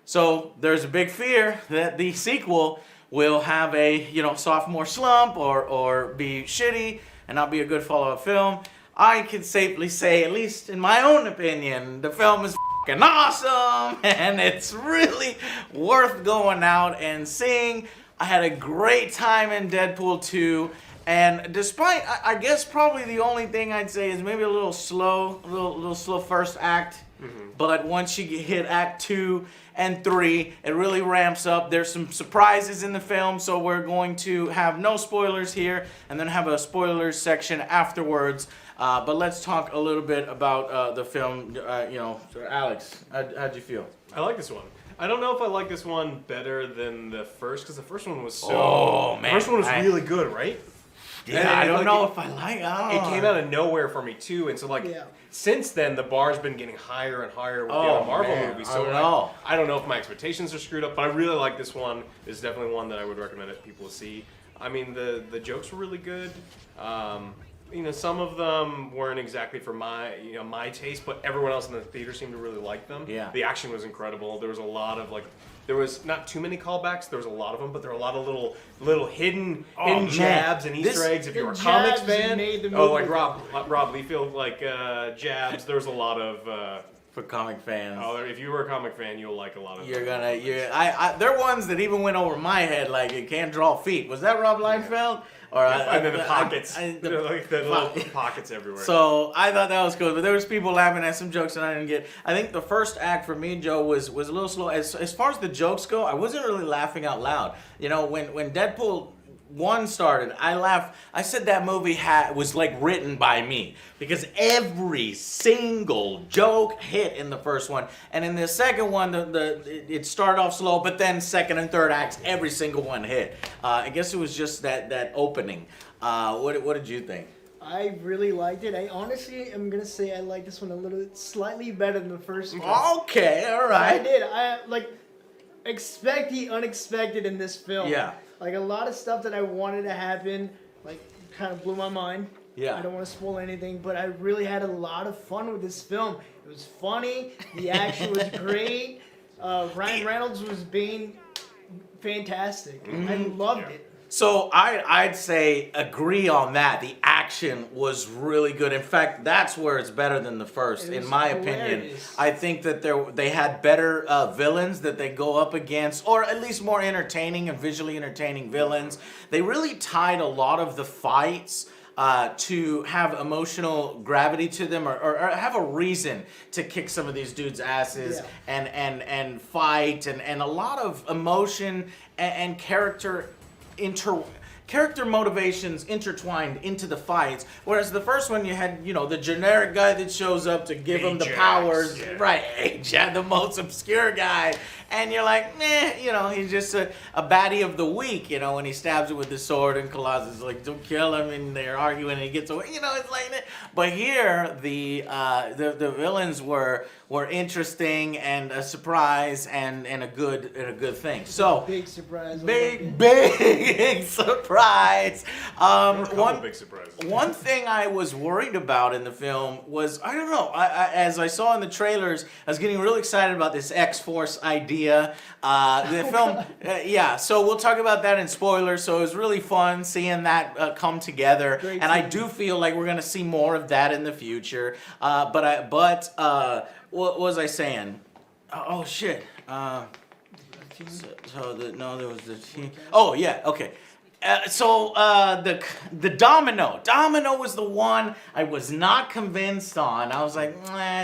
so there's a big fear that the sequel will have a, sophomore slump or be shitty and not be a good follow-up film. I can safely say, at least in my own opinion, the film is fucking awesome and it's really worth going out and seeing. I had a great time in Deadpool 2. And despite, I guess probably the only thing I'd say is maybe a little slow, a little slow first act. But once you hit Act 2 and 3, it really ramps up. There's some surprises in the film, so we're going to have no spoilers here and then have a spoilers section afterwards. But let's talk a little bit about the film. Alex, how'd you feel? I like this one. I don't know if I like this one better than the first, because the first one was so... Oh, man. The first one was really good, right? Yeah, I don't know if I like it. It came out of nowhere for me, too, and so, since then, the bar's been getting higher and higher with the other Marvel movies. So I don't know if my expectations are screwed up, but I really like this one. It's definitely one that I would recommend it people to see. I mean, the jokes were really good. Some of them weren't exactly for my taste, but everyone else in the theater seemed to really like them. Yeah. The action was incredible. There was a lot of there was not too many callbacks. There was a lot of them, but there were a lot of little hidden jabs and Easter eggs. If you're a comics fan, like Rob Liefeld, jabs. There was a lot of for comic fans. Oh, if you were a comic fan, you'll like a lot of. They're ones that even went over my head, like it can't draw feet. Was that Rob Liefeld? Or and then the pockets, the little pockets everywhere. So I thought that was cool, but there was people laughing at some jokes that I didn't get. I think the first act for me, Joe, was a little slow. As far as the jokes go, I wasn't really laughing out loud. When Deadpool 1 started, I laughed. I said that movie was like written by me because every single joke hit in the first one, and in the second one, it started off slow, but then second and third acts, every single one hit. I guess it was just that opening. What did you think? I really liked it. I honestly am gonna say I like this one a little slightly better than the first one. Okay, all right. I did. I expect the unexpected in this film. Yeah. Like a lot of stuff that I wanted to happen, kind of blew my mind. Yeah. I don't want to spoil anything, but I really had a lot of fun with this film. It was funny. The action was great. Ryan Reynolds was being fantastic. I loved it. So I'd say agree on that. The action was really good. In fact, that's where it's better than the first, in my opinion. I think that they had better villains that they go up against, or at least more entertaining and visually entertaining villains. They really tied a lot of the fights to have emotional gravity to them, or have a reason to kick some of these dudes' asses and fight, and a lot of emotion and character character motivations intertwined into the fights. Whereas the first one, you had, the generic guy that shows up to give him the Ajax, powers. yeah. Right, Ajax, the most obscure guy. And you're like, meh, he's just a baddie of the week, when he stabs it with the sword and Colossus is like, don't kill him, and they're arguing and he gets away, it's like that. But here, the villains were interesting and a surprise and a good thing. So Big surprise. big surprise. Big surprises. One thing I was worried about in the film was, I don't know, as I saw in the trailers, I was getting really excited about this X-Force idea. The film, so we'll talk about that in spoilers. So it was really fun seeing that come together. Great and I team. do feel like we're going to see more of that in the future. What was I saying? Oh, shit. There was the team. Oh, yeah, okay. The Domino was the one I was not convinced on. I was like,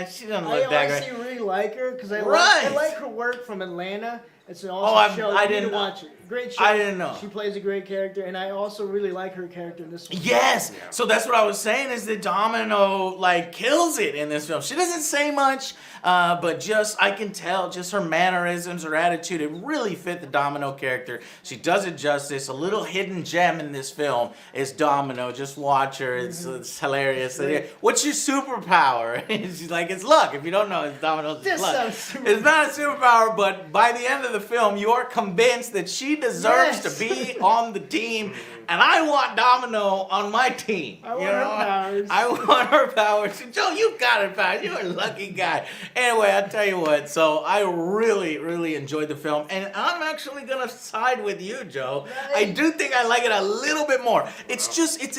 she doesn't look that I great. honestly really like her because I Right. like her work from Atlanta. It's an awesome show. I You need didn't to watch it. Great show. I didn't know. She plays a great character, and I also really like her character in this one. Yes. So that's what I was saying is that Domino kills it in this film. She doesn't say much, but I can tell just her mannerisms, her attitude, it really fit the Domino character. She does it justice. A little hidden gem in this film is Domino. Just watch her. It's hilarious. What's your superpower? She's like, it's luck. If you don't know, it's Domino's luck. It's not a superpower, but by the end of the film, you are convinced that she deserves to be on the team, and I want Domino on my team. I want her powers. I want her powers. Joe, you got her powers. You're a lucky guy. Anyway, I'll tell you what. So I really, really enjoyed the film, and I'm actually gonna side with you, Joe. I do think I like it a little bit more. It's just it's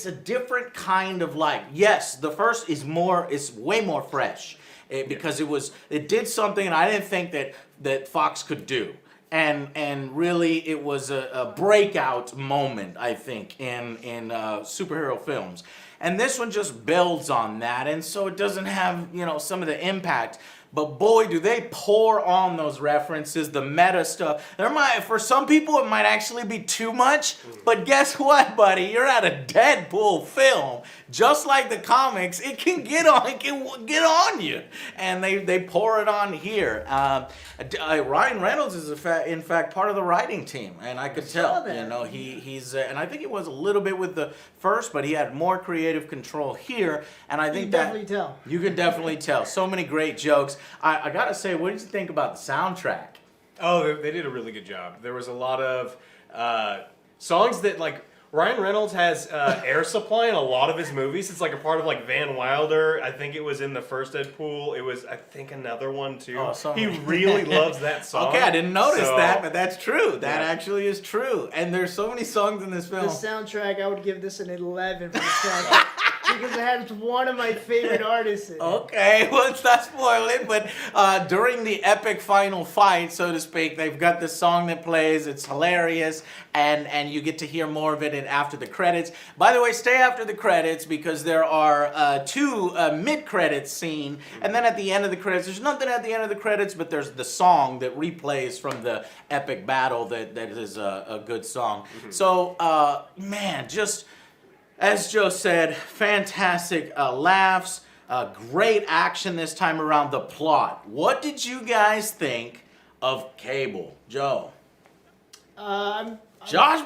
a different kind of like. Yes, the first is way more fresh because it did something, and I didn't think that Fox could do. And really, it was a breakout moment, I think, in superhero films. And this one just builds on that, and so it doesn't have, some of the impact. But boy, do they pour on those references, the meta stuff. For some people, it might actually be too much. But guess what, buddy? You're at a Deadpool film. Just like the comics, it can get on you. And they pour it on here. Ryan Reynolds is in fact part of the writing team, and I could tell. He's and I think it was a little bit with the first, but he had more creative control here. And I think you can definitely tell. So many great jokes. I gotta say, what did you think about the soundtrack? Oh, they did a really good job. There was a lot of songs that Ryan Reynolds has air supply in a lot of his movies. It's like a part of Van Wilder. I think it was in the first Deadpool. It was, I think, another one too. Oh, he really loves that song. Okay, I didn't notice that, but that's true. That actually is true. And there's so many songs in this film. The soundtrack, I would give this an 11 for the soundtrack. Because it has one of my favorite artists in it. Okay, well, let's not spoil it, but during the epic final fight, so to speak, they've got this song that plays. It's hilarious, and you get to hear more of it after the credits. By the way, stay after the credits because there are two mid-credits scene, and then at the end of the credits, there's nothing at the end of the credits, but there's the song that replays from the epic battle that is a good song. So, man, just... As Joe said, fantastic laughs, great action this time around. The plot. What did you guys think of Cable? Joe? Josh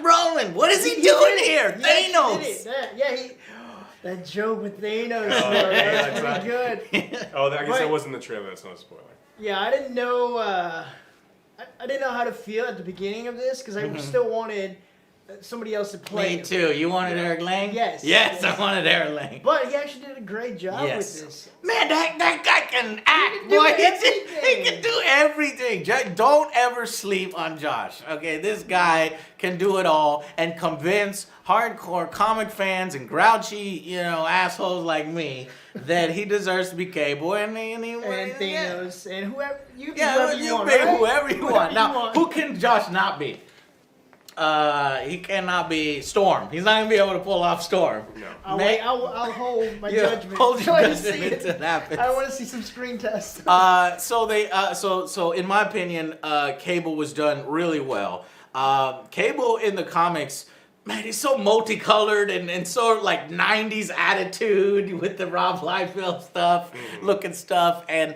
Brolin, what is he doing here? Thanos! That joke with Thanos. That's pretty good. I guess that wasn't the trailer. That's not a spoiler. Yeah, I didn't know. I didn't know how to feel at the beginning of this because I still wanted somebody else to play. Me too. You wanted Eric Lang? Yes. Yes, I wanted Eric Lang. But he actually did a great job with this. Man, that guy can act. He can do everything. Don't ever sleep on Josh. Okay, this guy can do it all and convince hardcore comic fans and grouchy, assholes like me that he deserves to be Cable and Thanos and whoever you whoever you want. Now, who can Josh not be? He cannot be Storm. He's not gonna be able to pull off Storm. No. I'll hold my judgment. Hold your judgment until it happens. I want to see some screen tests. So in my opinion, Cable was done really well. Cable in the comics, man, he's so multicolored and so like 90s attitude with the Rob Liefeld stuff, looking stuff. And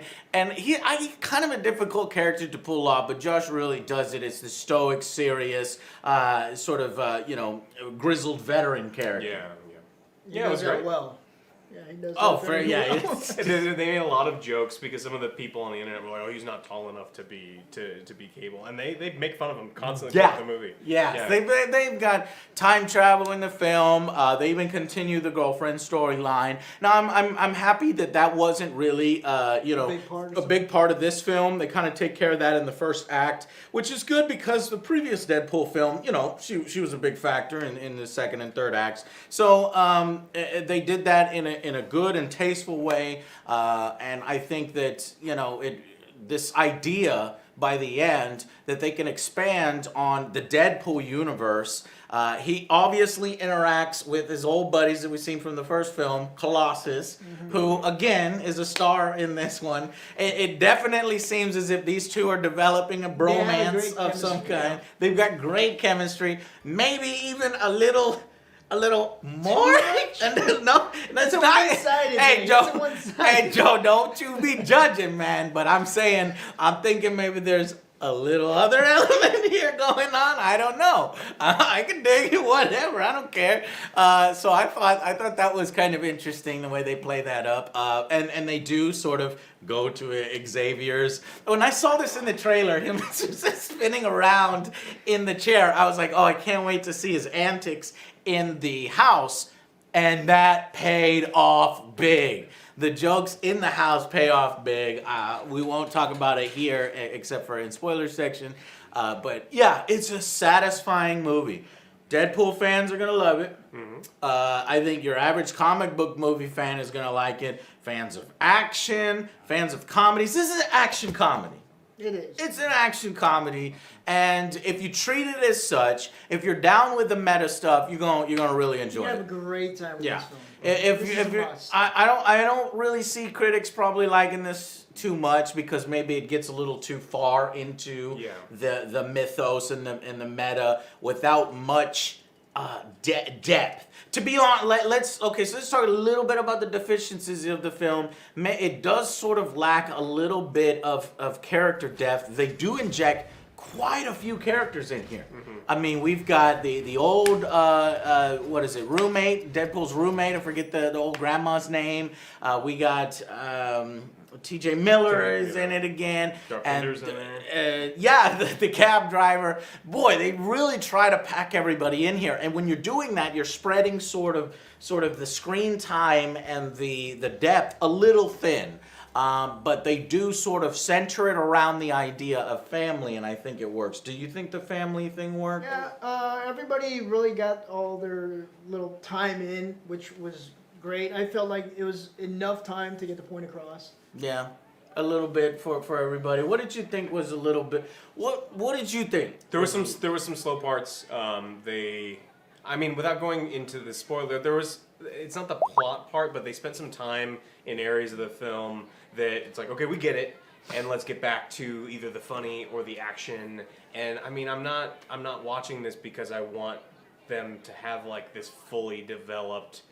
he's kind of a difficult character to pull off, but Josh really does it. It's the stoic, serious, sort of, grizzled veteran character. Yeah. He Yeah, it was does that great. well. Yeah, he does. Oh, that very yeah, well. They made a lot of jokes because some of the people on the internet were like, "Oh, he's not tall enough to be Cable," and they make fun of him constantly throughout the movie. Yeah. They've got time travel in the film. They even continue the girlfriend storyline. Now I'm happy that wasn't really a big part of this film. They kind of take care of that in the first act, which is good because the previous Deadpool film, she was a big factor in the second and third acts. So they did that in a good and tasteful way, and I think that this idea by the end that they can expand on the Deadpool universe. He obviously interacts with his old buddies that we've seen from the first film, Colossus, who again is a star in this one. It definitely seems as if these two are developing a bromance of some kind. They've got great chemistry, maybe even a little more? No, that's not. Hey, Joe, don't you be judging, man. But I'm thinking maybe there's a little other element here going on. I don't know. I can dig it, whatever. I don't care. So I thought that was kind of interesting the way they play that up. And they do sort of go to Xavier's. When I saw this in the trailer, him spinning around in the chair, I was like, oh, I can't wait to see his antics in the house, and that paid off big. The jokes in the house pay off big. We won't talk about it here except for in spoiler section. But yeah, it's a satisfying movie. Deadpool fans are going to love it. I think your average comic book movie fan is going to like it. Fans of action, fans of comedies. This is an action comedy. It is. It's an action comedy, and if you treat it as such, if you're down with the meta stuff, you're gonna really enjoy You it. have a great time with this film. If you're, I don't really see critics probably liking this too much because maybe it gets a little too far into the mythos and the meta without much depth. To be honest, so let's talk a little bit about the deficiencies of the film. It does sort of lack a little bit of character depth. They do inject quite a few characters in here. I mean, we've got the old, roommate, Deadpool's roommate, I forget the old grandma's name. We got T.J. Miller is in it again. Darkender's in there. The cab driver. Boy, they really try to pack everybody in here. And when you're doing that, you're spreading sort of the screen time and the depth a little thin. But they do sort of center it around the idea of family, and I think it works. Do you think the family thing worked? Yeah, everybody really got all their little time in, which was great. I felt like it was enough time to get the point across. Yeah, a little bit for everybody. What did you think was a little bit? What did you think? There was some slow parts. Without going into the spoiler, it's not the plot part, but they spent some time in areas of the film that it's like, okay, we get it, and let's get back to either the funny or the action. And I'm not watching this because I want them to have like this fully developed.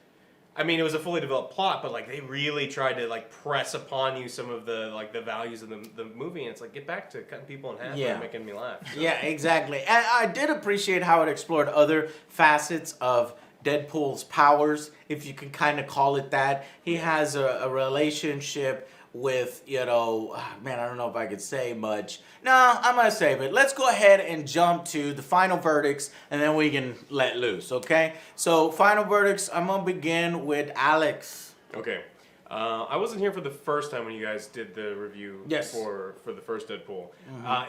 It was a fully developed plot, but like they really tried to like press upon you some of the like the values of the movie, and it's like get back to cutting people in half and making me laugh. So. Yeah, exactly. And I did appreciate how it explored other facets of Deadpool's powers, if you can kind of call it that. He has a relationship with, I don't know if I could say much. No, I'm going to save it. Let's go ahead and jump to the final verdicts, and then we can let loose, okay? So, final verdicts, I'm going to begin with Alex. Okay. I wasn't here for the first time when you guys did the review for the first Deadpool.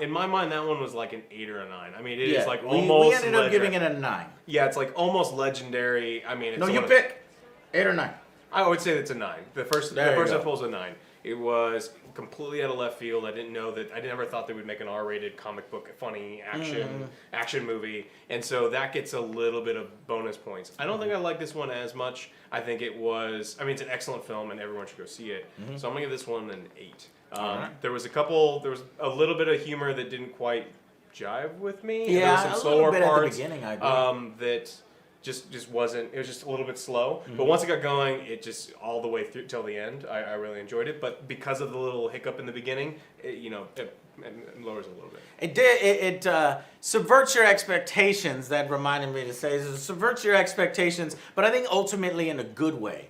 In my mind, that one was like an 8 or a 9. It is like almost. We ended up giving it a 9. Yeah, it's like almost legendary. It's you pick 8 or 9. I would say it's a 9. The first Deadpool's a 9. It was completely out of left field. I didn't know that. I never thought they would make an R-rated comic book funny action movie, and so that gets a little bit of bonus points. I don't think I like this one as much. I think it was. It's an excellent film, and everyone should go see it. So I'm gonna give this one an 8. There was a little bit of humor that didn't quite jive with me. Yeah, there was some slower little bit parts at the beginning. I agree. That just wasn't. It was just a little bit slow. Mm-hmm. But once it got going, it just all the way through till the end. I really enjoyed it. But because of the little hiccup in the beginning, it lowers it a little bit. It subverts your expectations. That reminded me to say, it subverts your expectations, but I think ultimately in a good way.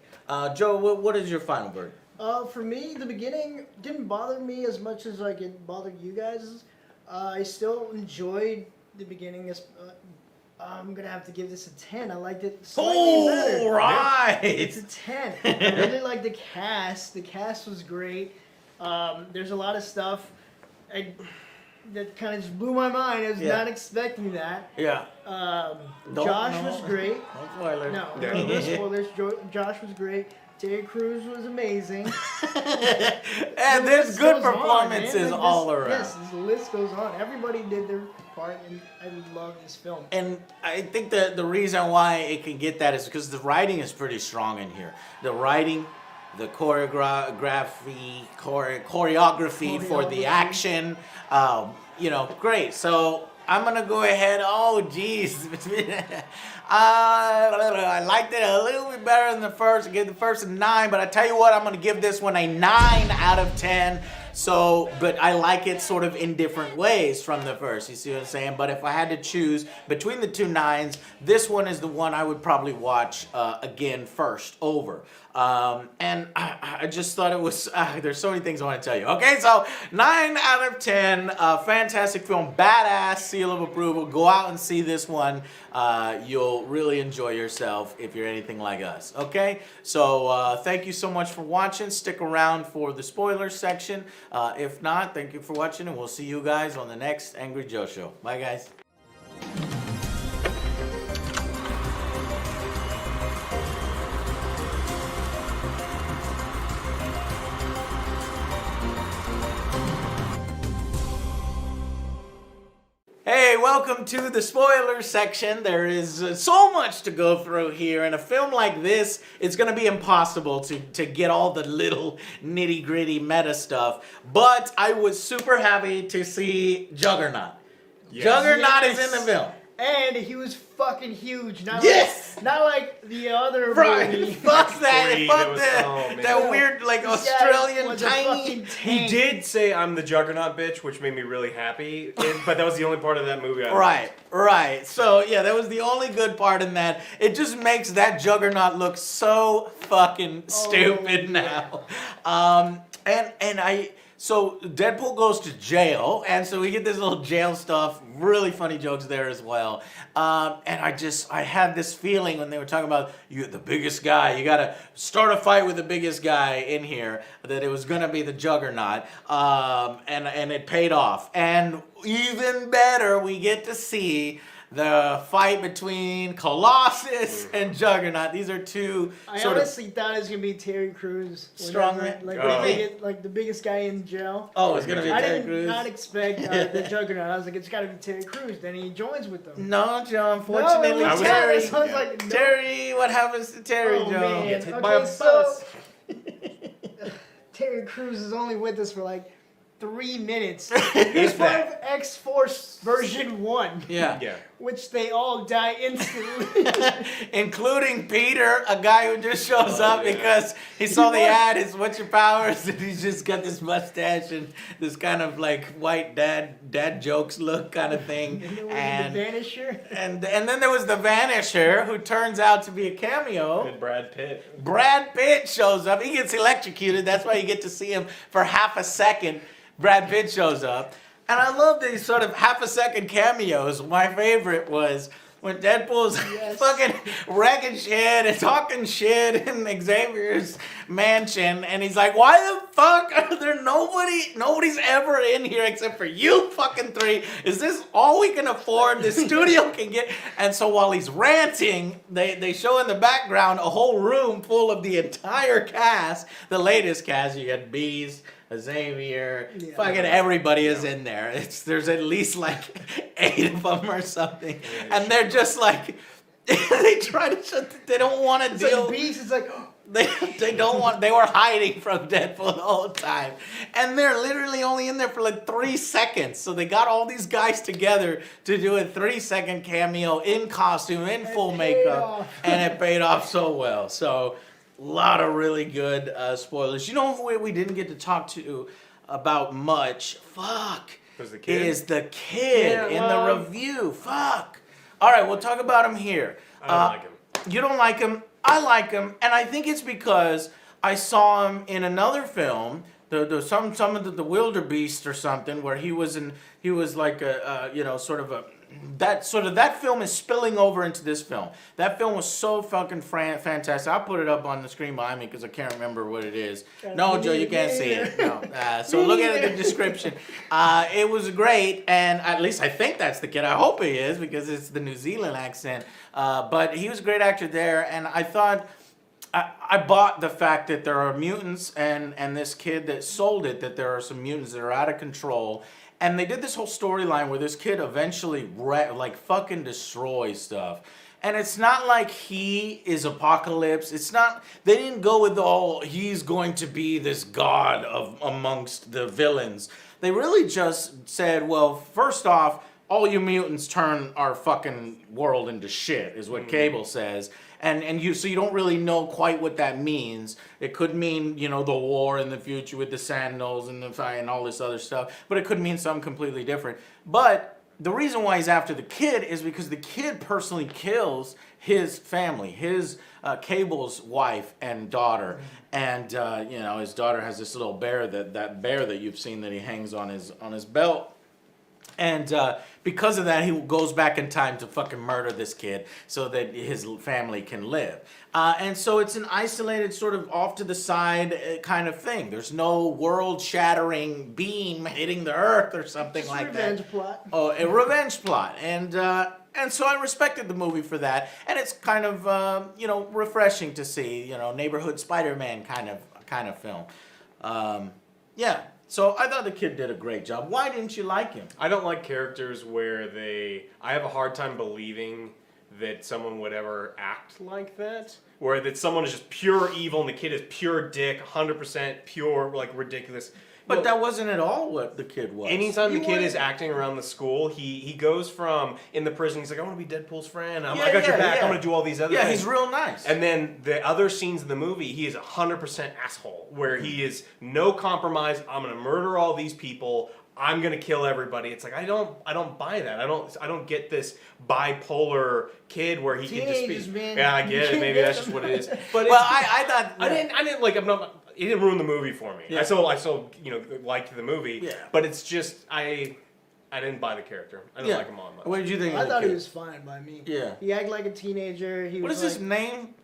Joe, what is your final word? For me, the beginning didn't bother me as much as like it bothered you guys. I still enjoyed the beginning. I'm gonna have to give this a 10. I liked it slightly better. Right. It's a 10. I really like the cast. The cast was great. There's a lot of stuff that kind of just blew my mind. I was not expecting that. Yeah. Josh was great. No spoilers. No spoilers. Josh was great. Terry Crews was amazing. And there's good performances all around. Yes, the list goes on. Everybody did their part, and I love this film. And I think the reason why it can get that is because the writing is pretty strong in here. The writing, the choreography for the action, great. So I'm gonna go ahead. Oh, geez. I liked it a little bit better than the first. I gave the first a 9, but I tell you what, I'm gonna give this one a 9 out of 10. So, but I like it sort of in different ways from the first. You see what I'm saying? But if I had to choose between the 2 9s, this one is the one I would probably watch again first over. And I just thought it was, there's so many things I want to tell you. Okay, so 9 out of 10, fantastic film, badass, seal of approval. Go out and see this one. You'll really enjoy yourself if you're anything like us. Okay, so thank you so much for watching. Stick around for the spoiler section. If not, thank you for watching, and we'll see you guys on the next Angry Joe Show. Bye, guys. Hey, welcome to the spoiler section. There is so much to go through here. In a film like this, it's going to be impossible to get all the little nitty-gritty meta stuff. But I was super happy to see Juggernaut. Yes. Juggernaut is in the film. And he was fucking huge. Not Yes! not like the other Right. movie. Fuck that. Creed, Fuck it was- that. oh, man. That weird, like, This guy Australian was a tiny. fucking He tank. did say I'm the Juggernaut bitch, which made me really happy. But that was the only part of that movie I Right, right. So, yeah, that was the only good part in that. It just makes that Juggernaut look so fucking stupid now. So Deadpool goes to jail, and so we get this little jail stuff. Really funny jokes there as well. And I had this feeling when they were talking about you, the biggest guy. You got to start a fight with the biggest guy in here. That it was gonna be the Juggernaut, and it paid off. And even better, we get to see the fight between Colossus and Juggernaut. These are two I sort honestly thought it was gonna be Terry Crews. Strong Whenever, man? like Oh. like the biggest guy in jail. Oh, it's gonna be I Terry did Crews? not expect the Juggernaut. I was like, it's gotta be Terry Crews. Then he joins with them. No, Joe, No, unfortunately, it was Terry. Terry. I was like, no. Terry, what happens to Terry, Oh, Joe? man. Gets hit Okay, by a so bus. Terry Crews is only with us for like 3 minutes. He's part of X-Force version 1. Yeah. Which they all die instantly. Including Peter, a guy who just shows up because he saw the ad, is what's your powers? And he's just got this mustache and this kind of like white dad jokes look kind of thing. And the Vanisher. And then there was the Vanisher, who turns out to be a cameo. And Brad Pitt. Brad Pitt shows up. He gets electrocuted. That's why you get to see him for half a second. Brad Pitt shows up. And I love these sort of half a second cameos. My favorite was when Deadpool's fucking wrecking shit and talking shit in Xavier's mansion. And he's like, why the fuck are there nobody's ever in here except for you fucking 3? Is this all we can afford? The studio can get. And so while he's ranting, they show in the background a whole room full of the entire cast. The latest cast, you got Beast, Xavier, fucking everybody is in there. There's at least like 8 of them or something, and they're just like they try to shut. They don't want to deal. Like Beast is like, They don't want. They were hiding from Deadpool the whole time, and they're literally only in there for like 3 seconds. So they got all these guys together to do a 3-second cameo in costume, in full makeup, and it paid off so well. So a lot of really good spoilers. You know what we didn't get to talk to about much? Fuck. Was the kid? Is the kid in the review? Fuck. All right, we'll talk about him here. I don't like him. You don't like him. I like him, and I think it's because I saw him in another film, some of the Wildebeest or something, where he was like a that film is spilling over into this film. That film was so fucking fantastic. I'll put it up on the screen behind me because I can't remember what it is. No, Joe, you can't see it. No. So look at the description. It was great, and at least I think that's the kid. I hope he is because it's the New Zealand accent. But he was a great actor there, and I thought I bought the fact that there are mutants, and this kid that sold it, that there are some mutants that are out of control. And they did this whole storyline where this kid eventually fucking destroys stuff. And it's not like he is Apocalypse. It's not, they didn't go with the whole, he's going to be this god amongst the villains. They really just said, well, first off, all you mutants turn our fucking world into shit, is what Cable says. So you don't really know quite what that means. It could mean, the war in the future with the Sentinels and the fight and all this other stuff, but it could mean something completely different. But the reason why he's after the kid is because the kid personally kills his family, his Cable's wife and daughter, and his daughter has this little bear that bear that you've seen that he hangs on his belt. And because of that, he goes back in time to fucking murder this kid so that his family can live. And so it's an isolated, sort of off to the side kind of thing. There's no world-shattering beam hitting the earth or something like that. Revenge plot. Oh, a revenge plot. And so I respected the movie for that. And it's kind of, refreshing to see, neighborhood Spider-Man kind of film. Yeah. So I thought the kid did a great job. Why didn't you like him? I don't like characters where I have a hard time believing that someone would ever act like that. Where that someone is just pure evil and the kid is pure dick, 100% pure, ridiculous. But that wasn't at all what the kid was. Anytime the kid is acting around the school, he goes from, in the prison, he's like, I want to be Deadpool's friend. I got your back. I'm going to do all these other things. Yeah, he's real nice. And then the other scenes in the movie, he is 100% asshole, where he is no compromise. I'm going to murder all these people. I'm going to kill everybody. It's like, I don't buy that. I don't get this bipolar kid where he can just be. Man. Yeah, I get it. Maybe that's just what it is. But I thought I didn't like. I'm not. It didn't ruin the movie for me. Yeah. I still liked the movie. Yeah. But it's just I didn't buy the character. I didn't like him all much. What did you think? I thought he was fine by me. Yeah. He acted like a teenager. What is his name?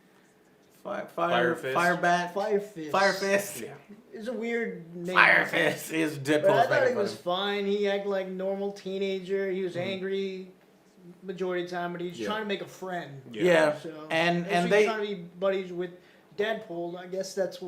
Fire Fist. Firebat? Fire Fist. Fire Fist? Yeah. It's a weird name. Fire Fist is Deadpool's But I thought he making was fun fine. He acted like a normal teenager. He was angry majority of the time, but he was trying to make a friend. Yeah. So, And he was they trying to be buddies with Deadpool. I guess that's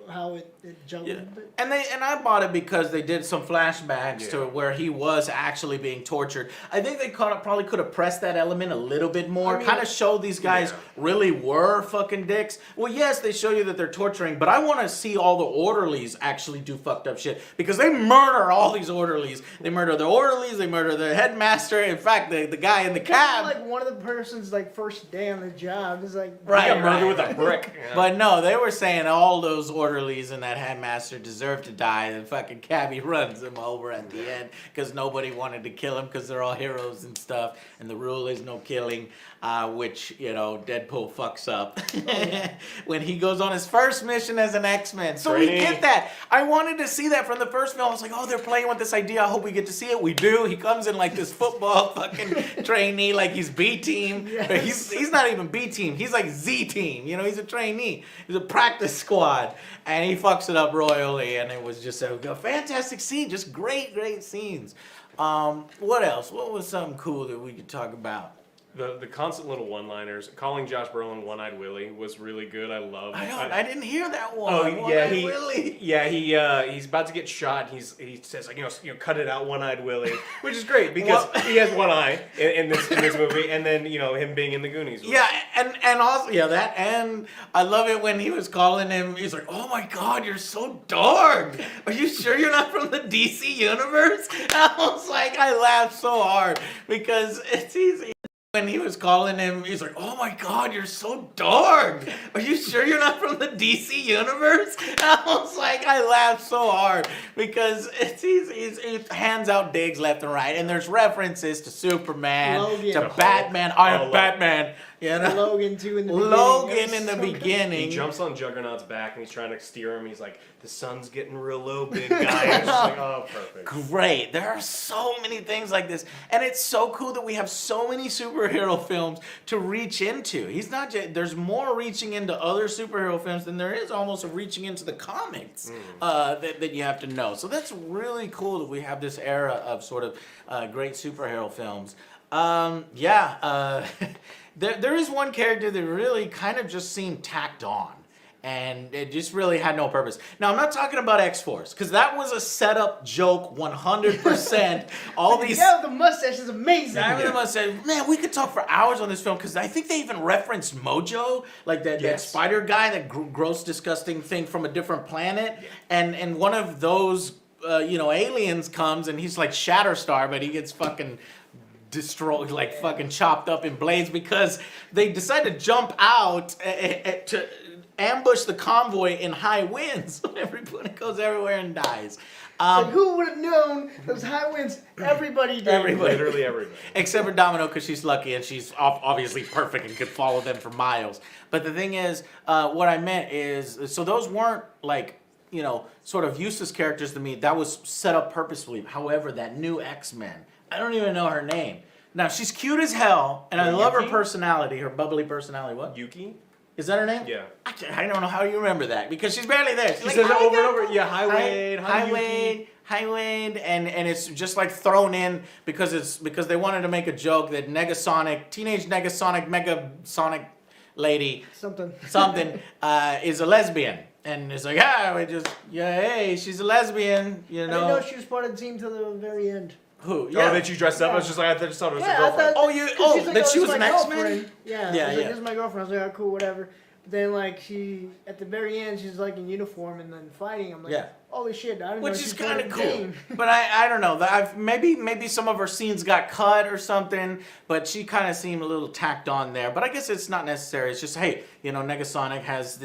how it jumped. Yeah. And I bought it because they did some flashbacks to where he was actually being tortured. I think they probably could have pressed that element a little bit more. Kind of showed these guys really were fucking dicks. Well, yes, they show you that they're torturing, but I want to see all the orderlies actually do fucked up shit because they murder all these orderlies. They murder the orderlies. They murder the headmaster. In fact, the guy in the cab. Like one of the person's first day on the job is like murdered with a brick. Yeah. But no, they were saying all those orderlies and that headmaster deserve to die. And fucking Cabby runs them over at the end because nobody wanted to kill him because they're all heroes and stuff. And the rule is no killing, which, Deadpool fucks up when he goes on his first mission as an X-Men. So we get that. I wanted to see that from the first film. I was like, oh, they're playing with this idea. I hope we get to see it. We do. He comes in like this football fucking trainee, like he's B-team. But he's not even B-team. He's like Z-team. He's a trainee. He's a practice squad. And he fucks it up royally. And it was just a fantastic scene. Just great, great scenes. What else? What was something cool that we could talk about? The constant little one-liners. Calling Josh Brolin One-Eyed Willie was really good. I love. I didn't hear that one. Oh yeah, One-Eyed Willie. he's about to get shot. He says like cut it out, One-Eyed Willie, which is great because he has one eye in this movie, and then him being in the Goonies. Yeah, and also that, and I love it when he was calling him. He's like, "Oh my God, you're so dark. Are you sure you're not from the DC universe?" And I was like, I laughed so hard because it's easy. When he was calling him, he's like, "Oh my God, you're so dark. Are you sure you're not from the DC universe?" And I was like, I laughed so hard because he hands out digs left and right, and there's references to Superman, Logan. to Batman. I am Batman. Logan too in the beginning. Logan in the beginning. He jumps on Juggernaut's back and he's trying to steer him. He's like, "The sun's getting real low, big guy." It's just like, oh, perfect. Great. There are so many things like this, and it's so cool that we have so many superhero films to reach into. There's more reaching into other superhero films than there is almost of reaching into the comics that you have to know. So that's really cool that we have this era of sort of great superhero films. There is one character that really kind of just seemed tacked on. And it just really had no purpose. Now, I'm not talking about X-Force, because that was a setup joke 100%. All these... Yeah, the mustache is amazing. The mustache. Man, we could talk for hours on this film, because I think they even referenced Mojo, like that spider guy, that gross, disgusting thing from a different planet. And one of those, aliens comes, and he's like Shatterstar, but he gets fucking... destroyed, like fucking chopped up in blades because they decide to jump out to ambush the convoy in high winds. Everybody goes everywhere and dies. Who would have known those high winds? Everybody did. Literally everybody. Except for Domino, because she's lucky and she's obviously perfect and could follow them for miles. But the thing is, what I meant is, so those weren't like, sort of useless characters to me. That was set up purposefully. However, that new X-Men, I don't even know her name. Now, she's cute as hell, and I love her personality, her bubbly personality. What? Yuki? Is that her name? Yeah. I don't know how you remember that, because she's barely there. She says it over and over. Yeah, hi Wade, hi Wade, and it's just like thrown in because they wanted to make a joke that teenage Negasonic, Megasonic lady, something, is a lesbian. And it's like, hey, she's a lesbian, I didn't know she was part of the team till the very end. Who? Yeah. Oh, that you dressed up? I was just like, I just thought it was your girlfriend. That she was an X-Men? Yeah, yeah. Like, this is my girlfriend. I was like, oh, cool, whatever. But then, like, at the very end, she's like in uniform and then fighting. I'm like, holy shit, I didn't know Which she is was part kind of of the cool. team. But I don't know. Maybe some of her scenes got cut or something, but she kind of seemed a little tacked on there. But I guess it's not necessary. It's just, hey, Negasonic has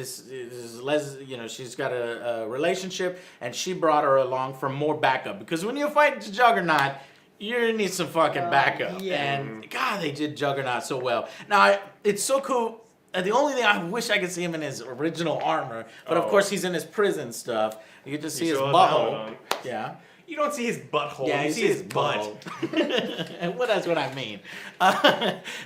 she's got a relationship, and she brought her along for more backup. Because when you fight the Juggernaut, you need some fucking backup. And, God, they did Juggernaut so well. Now, it's so cool. The only thing I wish I could see him in his original armor, but of course he's in his prison stuff. You get to see his butthole. Yeah. You don't see his butthole. Yeah, you see his butt. Well, that's what I mean.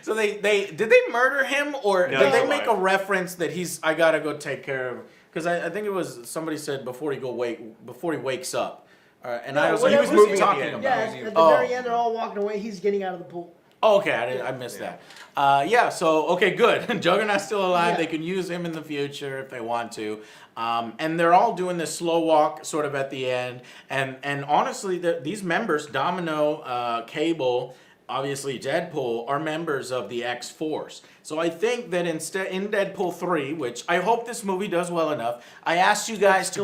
So did they murder him, or did they make a reference that I gotta go take care of? Because I think it was somebody said before he wakes up. And I was like, he was moving talking at the end. about. Yeah, at the very end, they're all walking away. He's getting out of the pool. Oh, okay, I missed that. So, okay, good. Juggernaut's still alive. They can use him in the future if they want to. And they're all doing this slow walk sort of at the end. And honestly, these members, Domino, Cable, obviously Deadpool, are members of the X-Force. So I think that in Deadpool 3, which I hope this movie does well enough, I asked you guys to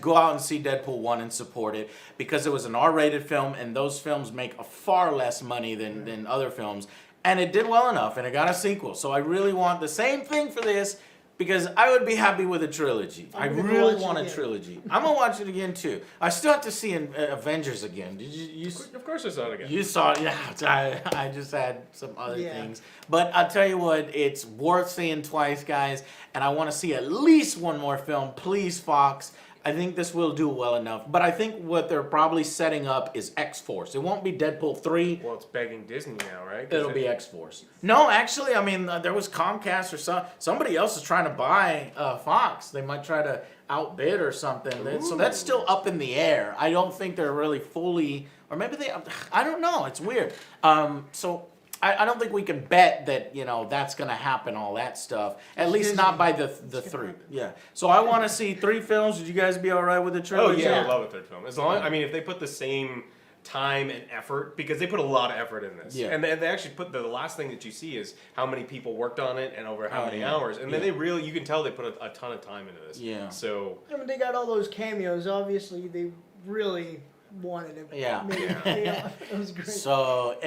go out and see Deadpool 1 and support it, because it was an R-rated film, and those films make a far less money than other films. And it did well enough, and it got a sequel. So I really want the same thing for this, because I would be happy with a trilogy. I really want a trilogy. I'm going to watch it again, too. I still have to see Avengers again. Did you Of course I saw it again. You saw it, yeah. I just had some other things. But I'll tell you what, it's worth seeing twice, guys. And I want to see at least one more film. Please, Fox. I think this will do well enough. But I think what they're probably setting up is X-Force. It won't be Deadpool 3. Well, it's begging Disney now, right? It'll be X-Force. No, actually, I mean, there was Comcast or somebody else is trying to buy Fox. They might try to outbid or something. Ooh. So that's still up in the air. I don't think they're really fully, or maybe I don't know. It's weird. So I don't think we can bet that, you know, that's going to happen, all that stuff. At least not by the three. Yeah. So I want to see 3 films. Would you guys be all right with the trilogy? Oh, yeah, I love a third film. As long, I mean, if they put the same time and effort, because they put a lot of effort in this. Yeah. And they actually put, the last thing that you see is how many people worked on it and over how many hours. And then they really, you can tell they put a ton of time into this. Yeah. So. I mean, they got all those cameos. Obviously, they really wanted it. Yeah. Yeah, it was great. So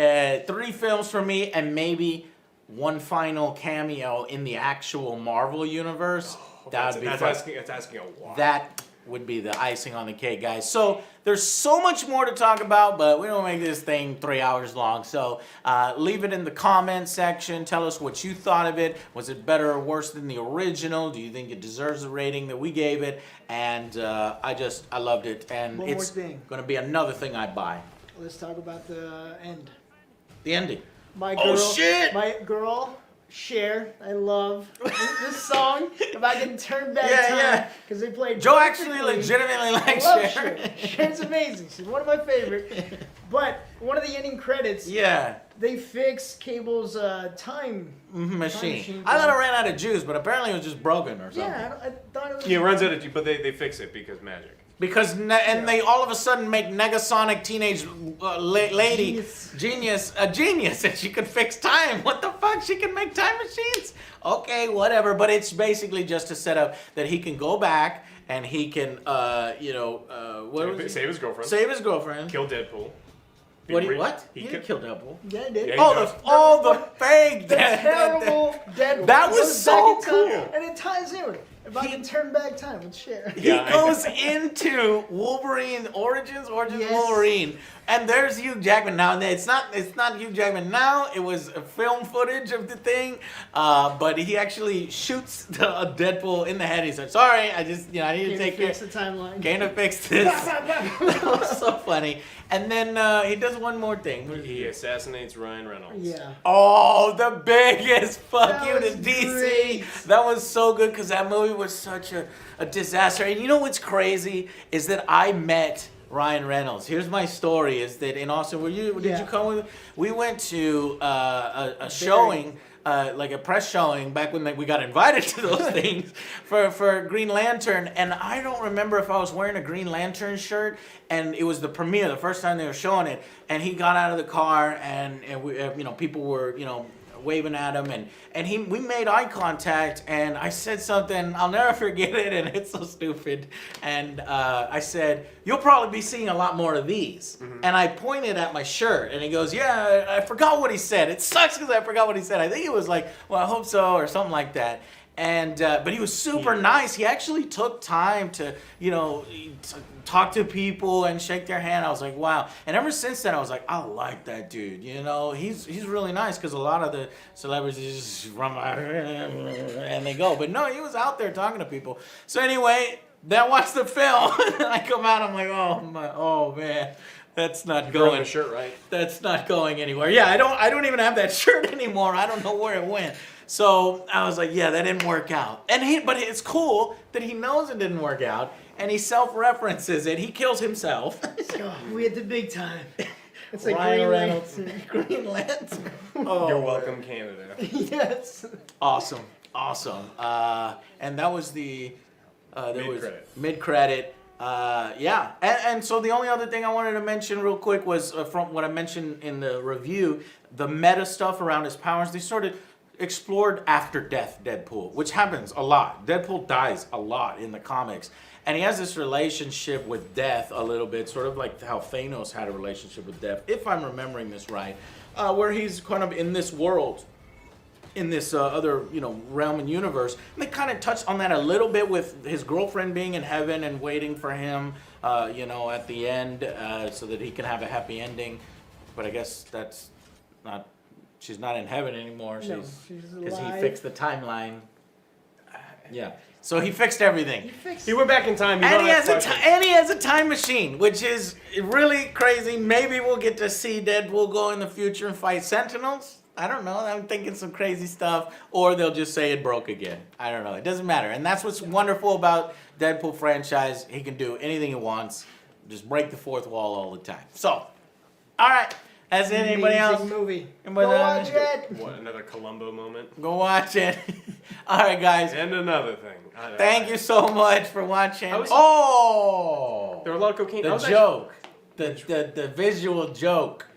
3 films for me, and maybe one final cameo in the actual Marvel universe. That would be that's asking a lot. That would be the icing on the cake, guys. So there's so much more to talk about, but we don't make this thing 3 hours long. So leave it in the comment section. Tell us what you thought of it. Was it better or worse than the original? Do you think it deserves the rating that we gave it? And I loved it. And One more it's thing. going to be another thing I buy. Let's talk about the end. The ending. My girl, Oh, shit! My girl, Cher. I love this song. If I can turn back time, yeah. because they played. Joe actually perfectly. legitimately likes I love Cher. Cher. Cher's amazing. She's one of my favorite. But one of the ending credits. Yeah. They fixed Cable's time machine. I thought it ran out of juice, but apparently it was just broken or something. Yeah, I thought it was. Yeah, it runs out of juice, but they fix it because magic. Because they all of a sudden make Negasonic teenage lady genius a genius, and she could fix time. What the fuck? She can make time machines? Okay, whatever. But it's basically just to set up that he can go back and he can, save his girlfriend. Save his girlfriend. Kill Deadpool. What? He He didn't kill Deadpool. Yeah, he did. Oh, the fake The terrible Deadpool. That was Goes so back in time, cool. And it ties in with it. If I can turn back time with Cher. He goes into Wolverine Origins Wolverine, and there's Hugh Jackman now. It's not Hugh Jackman now. It was film footage of the thing, but he actually shoots the Deadpool in the head. He's like, "Sorry, I need to take care. Fix the timeline. Came to fix this." That was so funny. And then he does one more thing. He assassinates Ryan Reynolds. Yeah. Oh, the biggest fuck That you to was DC. great. That was so good because that movie was such a disaster. And you know what's crazy is that I met Ryan Reynolds. Here's my story: is that in Austin, did you come with? We went to a showing. Like a press showing back when we got invited to those things for Green Lantern, and I don't remember if I was wearing a Green Lantern shirt, and it was the premiere, the first time they were showing it, and he got out of the car, and we, people were, waving at him, and we made eye contact, and I said something, I'll never forget it, and it's so stupid, and I said, "You'll probably be seeing a lot more of these," and I pointed at my shirt, and he goes, "Yeah, I forgot what he said. It sucks because I forgot what he said. I think it was like, well, I hope so," or something like that. And but he was super nice. He actually took time to, talk to people and shake their hand. I was like, wow. And ever since then, I was like, I like that dude. He's really nice, because a lot of the celebrities just run by and they go. But no, he was out there talking to people. So anyway, then I watched the film and I come out. I'm like, oh man. That's not going. The shirt, right? That's not going anywhere. Yeah, I don't even have that shirt anymore. I don't know where it went. So I was like, yeah, that didn't work out. But it's cool that he knows it didn't work out, and he self-references it. He kills himself. We had the big time. It's like Ryan Green Reynolds. Lantern. Green Lantern. You're welcome, Canada. Yes. Awesome. And that was the Mid-credit. Mid-credit. Yeah. And so the only other thing I wanted to mention real quick was from what I mentioned in the review, the meta stuff around his powers. They sort of explored after death Deadpool, which happens a lot. Deadpool dies a lot in the comics. And he has this relationship with death a little bit, sort of like how Thanos had a relationship with death, if I'm remembering this right, where he's kind of in this world, in this other, realm and universe. And they kind of touched on that a little bit with his girlfriend being in heaven and waiting for him, at the end, so that he can have a happy ending. But I guess that's not, she's not in heaven anymore. She's because he alive. fixed the timeline. Yeah. So he fixed everything. He went back in time. And he has a time machine, which is really crazy. Maybe we'll get to see Deadpool go in the future and fight Sentinels. I don't know. I'm thinking some crazy stuff. Or they'll just say it broke again. I don't know. It doesn't matter. And that's what's wonderful about Deadpool franchise. He can do anything he wants. Just break the fourth wall all the time. So, all right. Has anybody else? Amazing movie. Anybody Go else? watch it. What, another Columbo moment? Go watch it. All right, guys. And another thing. Thank you so much for watching. I was- Oh! There were a lot of cocaine. I The was joke. The visual joke.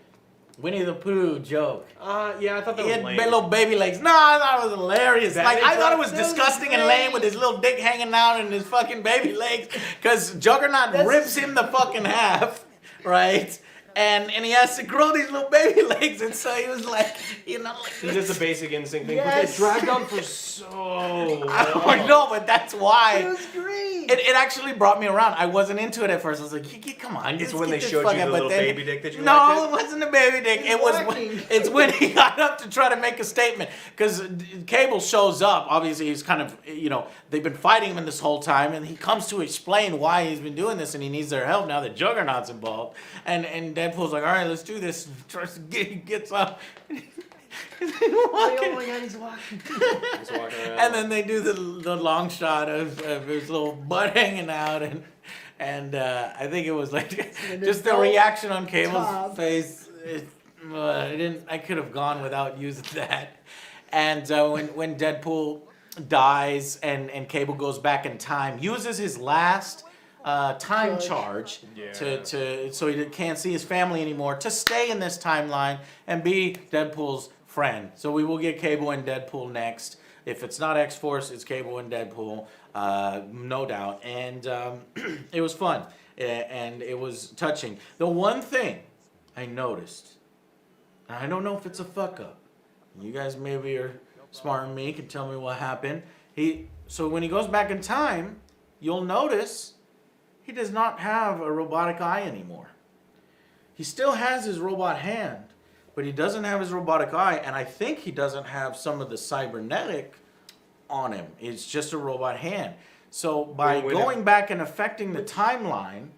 Winnie the Pooh joke. Yeah, I thought that He was had lame. little baby legs. No, I thought it was hilarious. That Like, makes I thought it was that was disgusting and great. lame with his little dick hanging out and his fucking baby legs. Because Juggernaut rips him the fucking half, right? And he has to grow these little baby legs. And so he was like, you know, like It's just a basic instinct thing. Yes. But they dragged on for so long. I know, but that's why. It was great. It actually brought me around. I wasn't into it at first. I was like, come on. It's let's when get they this showed fuck you out." the But little then- baby dick that you No, liked it wasn't a baby dick. It's It was. working. It's when he got up to try to make a statement. Because Cable shows up. Obviously, he's kind of, they've been fighting him in this whole time. And he comes to explain why he's been doing this. And he needs their help now that Juggernaut's involved. And Deadpool's like, all right, let's do this. Tries to gets up. Oh my god, he's walking. He's walking around. And then they do the long shot of his little butt hanging out, and I think it was like just the reaction on Cable's top. face. I could have gone without using that. And when Deadpool dies and Cable goes back in time, uses his last time charge to so he can't see his family anymore, to stay in this timeline and be Deadpool's friend. So we will get Cable and Deadpool next. If it's not X-Force, it's Cable and Deadpool, no doubt. And it was fun, and it was touching. The one thing I noticed, and I don't know if it's a fuck-up, you guys maybe are smarter than me, can tell me what happened. So when he goes back in time, you'll notice he does not have a robotic eye anymore. He still has his robot hand, but he doesn't have his robotic eye, and I think he doesn't have some of the cybernetic on him. It's just a robot hand. So by going back and affecting the timeline...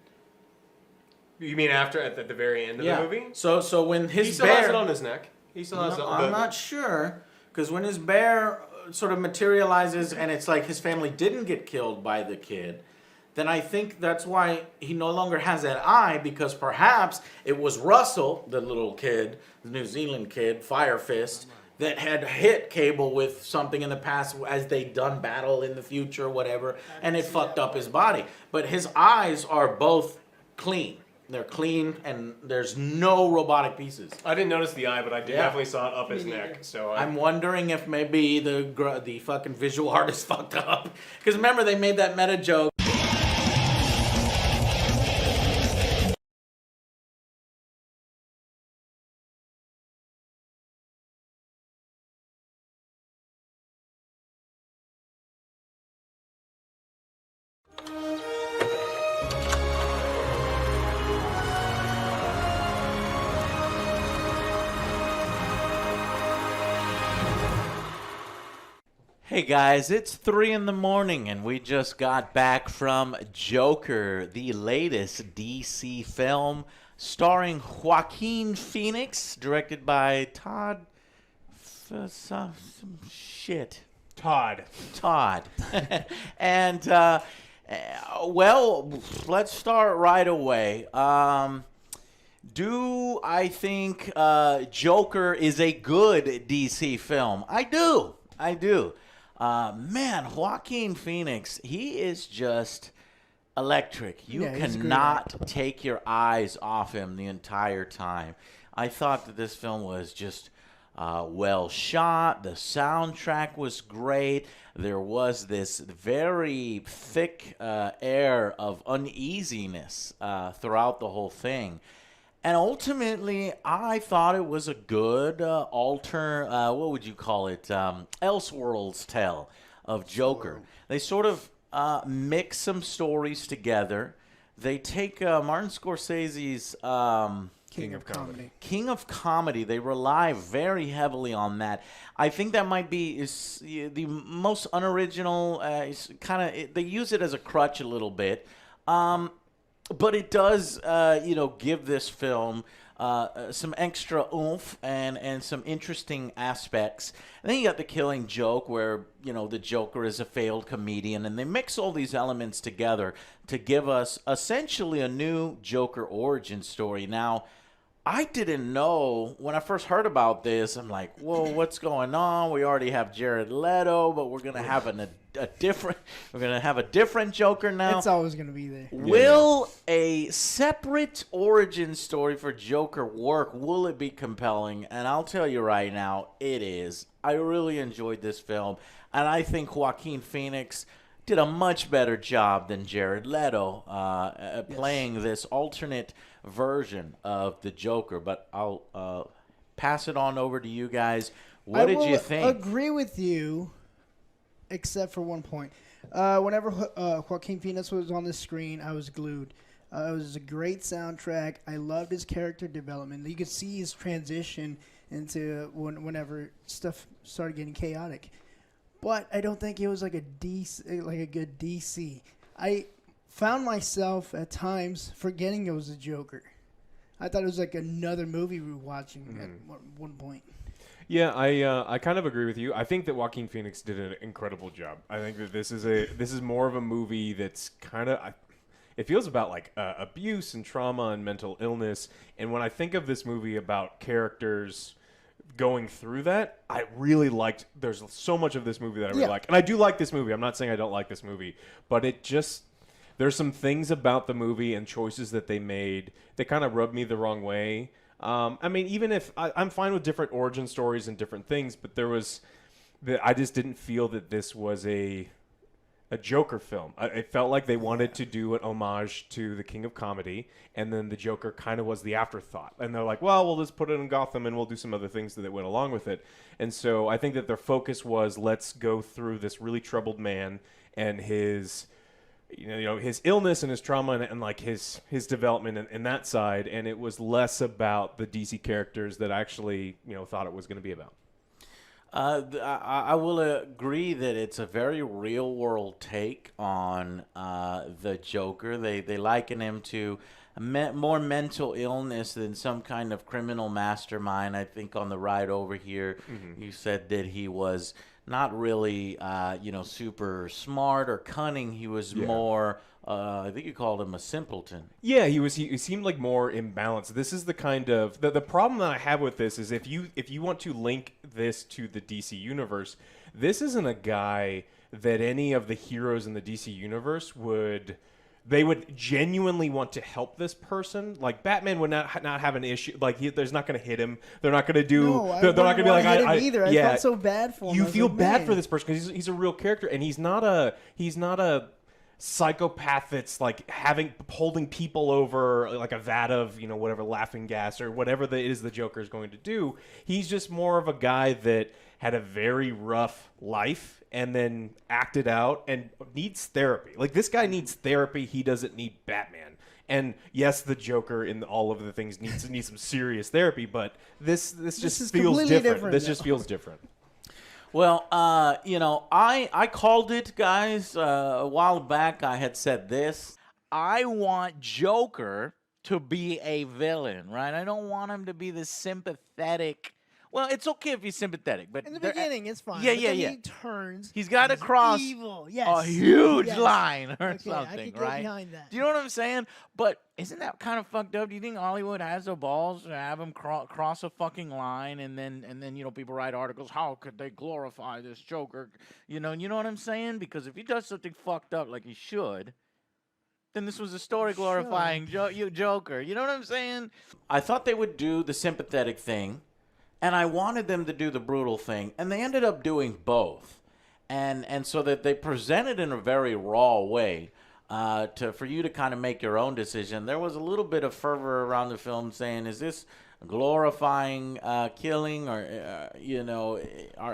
You mean after, at the very end of the movie? So when his he still has it on his neck. He still has it on I'm not sure, because when his bear sort of materializes and it's like his family didn't get killed by the kid, then I think that's why he no longer has that eye, because perhaps it was Russell, the little kid, the New Zealand kid, Fire Fist, that had hit Cable with something in the past as they'd done battle in the future or whatever, and it fucked up his body. But his eyes are both clean. They're clean, and there's no robotic pieces. I didn't notice the eye, but I definitely saw it up his neck. So I'm wondering if maybe the fucking visual artist fucked up. Because remember, they made that meta joke. Hey guys, it's 3 in the morning and we just got back from Joker, the latest DC film starring Joaquin Phoenix, directed by Todd. And, well, let's start right away. Do I think Joker is a good DC film? I do. Man, Joaquin Phoenix, he is just electric. You cannot take your eyes off him the entire time. I thought that this film was just well shot. The soundtrack was great. There was this very thick air of uneasiness throughout the whole thing. And ultimately, I thought it was a good what would you call it? Elseworlds tale of Joker. They sort of mix some stories together. They take Martin Scorsese's King of Comedy. King of Comedy. They rely very heavily on that. I think that might be the most unoriginal. They use it as a crutch a little bit. But it does, give this film some extra oomph and some interesting aspects. And then you got the Killing Joke, where, the Joker is a failed comedian. And they mix all these elements together to give us essentially a new Joker origin story. Now, I didn't know when I first heard about this. I'm like, whoa, what's going on? We already have Jared Leto, but we're gonna have a different. We're gonna have a different Joker now. It's always gonna be there. Will a separate origin story for Joker work? Will it be compelling? And I'll tell you right now, it is. I really enjoyed this film, and I think Joaquin Phoenix did a much better job than Jared Leto playing this alternate version of the Joker. But I'll pass it on over to you guys. What did you think? I agree with you, except for one point. Whenever Joaquin Phoenix was on the screen, I was glued. It was a great soundtrack. I loved his character development. You could see his transition into whenever stuff started getting chaotic. But I don't think it was like a good DC. I found myself at times forgetting it was a Joker. I thought it was like another movie we were watching at one point. Yeah, I kind of agree with you. I think that Joaquin Phoenix did an incredible job. I think that this is more of a movie that's kind of it feels about like abuse and trauma and mental illness. And when I think of this movie about characters going through that, I really liked. There's so much of this movie that I really like, and I do like this movie. I'm not saying I don't like this movie, but there's some things about the movie and choices that they made that kind of rubbed me the wrong way. I mean, even if I'm fine with different origin stories and different things, but I just didn't feel that this was a Joker film. It felt like they wanted to do an homage to the King of Comedy, and then the Joker kind of was the afterthought. And they're like, well, we'll just put it in Gotham and we'll do some other things that went along with it. And so I think that their focus was, let's go through this really troubled man and his his illness and his trauma and like his development and that side. And it was less about the DC characters that I actually thought it was going to be about. I will agree that it's a very real-world take on the Joker. They liken him to more mental illness than some kind of criminal mastermind. I think on the ride over here, you said that he was not really, super smart or cunning. He was more. I think you called him a simpleton. Yeah, he seemed like more imbalanced. This is the kind of the problem that I have with this is if you want to link this to the DC universe, this isn't a guy that any of the heroes in the DC universe would genuinely want to help this person. Like Batman would not have an issue. Like there's not going to hit him. They're not going to do. No, they're not going to be like I either. I felt so bad for him. You feel bad for this person because he's a real character and he's not a psychopath that's like holding people over like a vat of whatever laughing gas or whatever it is the Joker is going to do. He's just more of a guy that had a very rough life and then acted out and needs therapy. Like this guy needs therapy. He doesn't need Batman. And yes, the Joker in all of the things needs some serious therapy, but this just feels different. This just feels different. Well, I called it, guys, a while back. I had said this. I want Joker to be a villain, right? I don't want him to be the sympathetic. Well, it's okay if he's sympathetic, but in the beginning, it's fine. Yeah, but then he turns. He's got to cross evil. Yes. a huge Yes. line or Okay, something, I could go right? behind that. Do you know what I'm saying? But isn't that kind of fucked up? Do you think Hollywood has the balls to have him cross a fucking line and then people write articles? How could they glorify this Joker? You know what I'm saying? Because if he does something fucked up like he should, then this was a story glorifying Joker. You know what I'm saying? I thought they would do the sympathetic thing. And I wanted them to do the brutal thing, and they ended up doing both, and so that they presented in a very raw way for you to kind of make your own decision. There was a little bit of fervor around the film saying, "Is this glorifying killing, or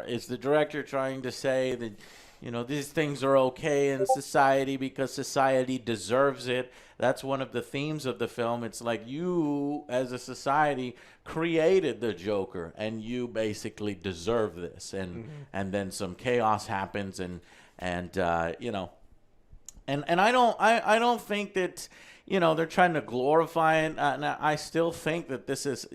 is the director trying to say that these things are okay in society because society deserves it?" That's one of the themes of the film. It's like you, as a society, created the Joker, and you basically deserve this. And then some chaos happens, and I don't think that they're trying to glorify it. I still think that this is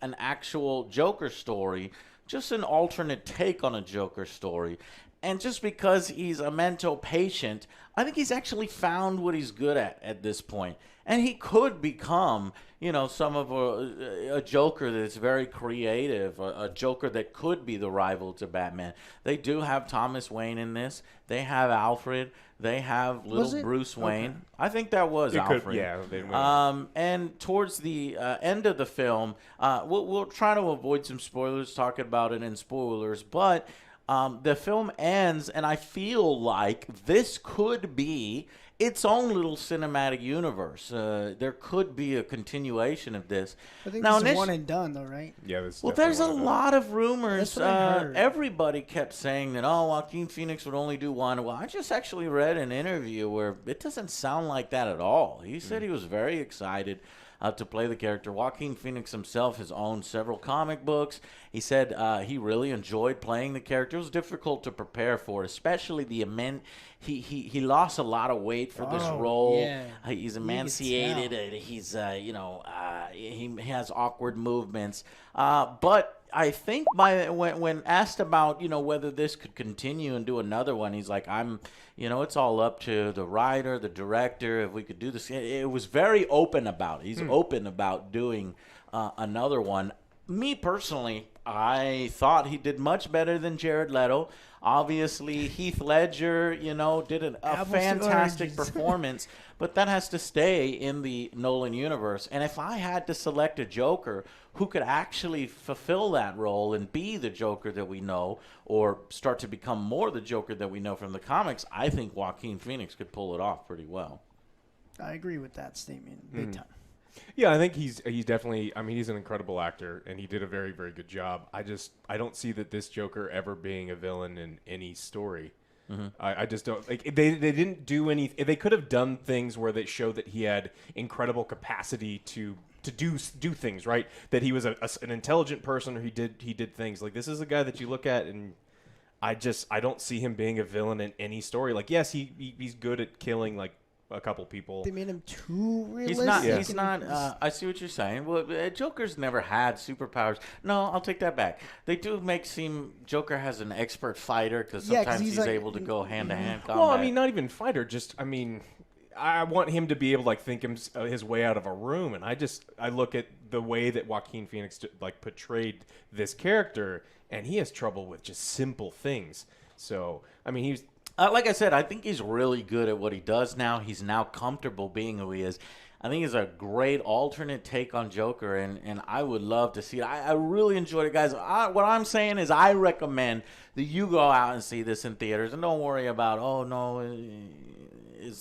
an actual Joker story, just an alternate take on a Joker story. And just because he's a mental patient, I think he's actually found what he's good at this point. And he could become, you know, some of a Joker that's very creative, a Joker that could be the rival to Batman. They do have Thomas Wayne in this. They have Alfred. They have little Bruce Wayne. Okay. I think that was Alfred. And towards the end of the film, we'll try to avoid some spoilers, talking about it in spoilers, but the film ends, and I feel like this could be its own little cinematic universe. There could be a continuation of this. I think this is one and done, though, right? Yeah. This Well, there's a lot of rumors. That's what I heard. Everybody kept saying that, oh, Joaquin Phoenix would only do one. Well, I just actually read an interview where it doesn't sound like that at all. He said he was very excited to play the character. Joaquin Phoenix himself has owned several comic books. He said he really enjoyed playing the character. It was difficult to prepare for, especially the he lost a lot of weight for this role. Yeah. He's emaciated. He's he has awkward movements. But I think when asked about, you know, whether this could continue and do another one, he's like, it's all up to the writer, the director, if we could do this. It was very open about it. He's open about doing another one. Me personally, I thought he did much better than Jared Leto. Obviously, Heath Ledger, did a fantastic performance, but that has to stay in the Nolan universe. And if I had to select a Joker who could actually fulfill that role and be the Joker that we know, or start to become more the Joker that we know from the comics, I think Joaquin Phoenix could pull it off pretty well. I agree with that statement big time. Yeah, I think he's definitely. I mean, he's an incredible actor, and he did a very, very good job. I don't see that this Joker ever being a villain in any story. I just don't like. They didn't do any. They could have done things where they showed that he had incredible capacity to do things, right? That he was an intelligent person, or he did things. Like, this is a guy that you look at, and I don't see him being a villain in any story. Like, yes, he's good at killing, like, a couple people. They made him too realistic. He's not. I see what you're saying. Well, Joker's never had superpowers. No, I'll take that back. They do seem Joker has an expert fighter, because sometimes he's like, able to go hand to hand combat. Well, I mean, not even fighter. Just, I mean, I want him to be able to, like, think his way out of a room, and I look at the way that Joaquin Phoenix portrayed this character, and he has trouble with just simple things. So, I mean, he's. Like I said, I think he's really good at what he does now. He's now comfortable being who he is. I think it's a great alternate take on Joker, and I would love to see it. I really enjoyed it, guys. What I'm saying is I recommend that you go out and see this in theaters, and don't worry about, oh, no, is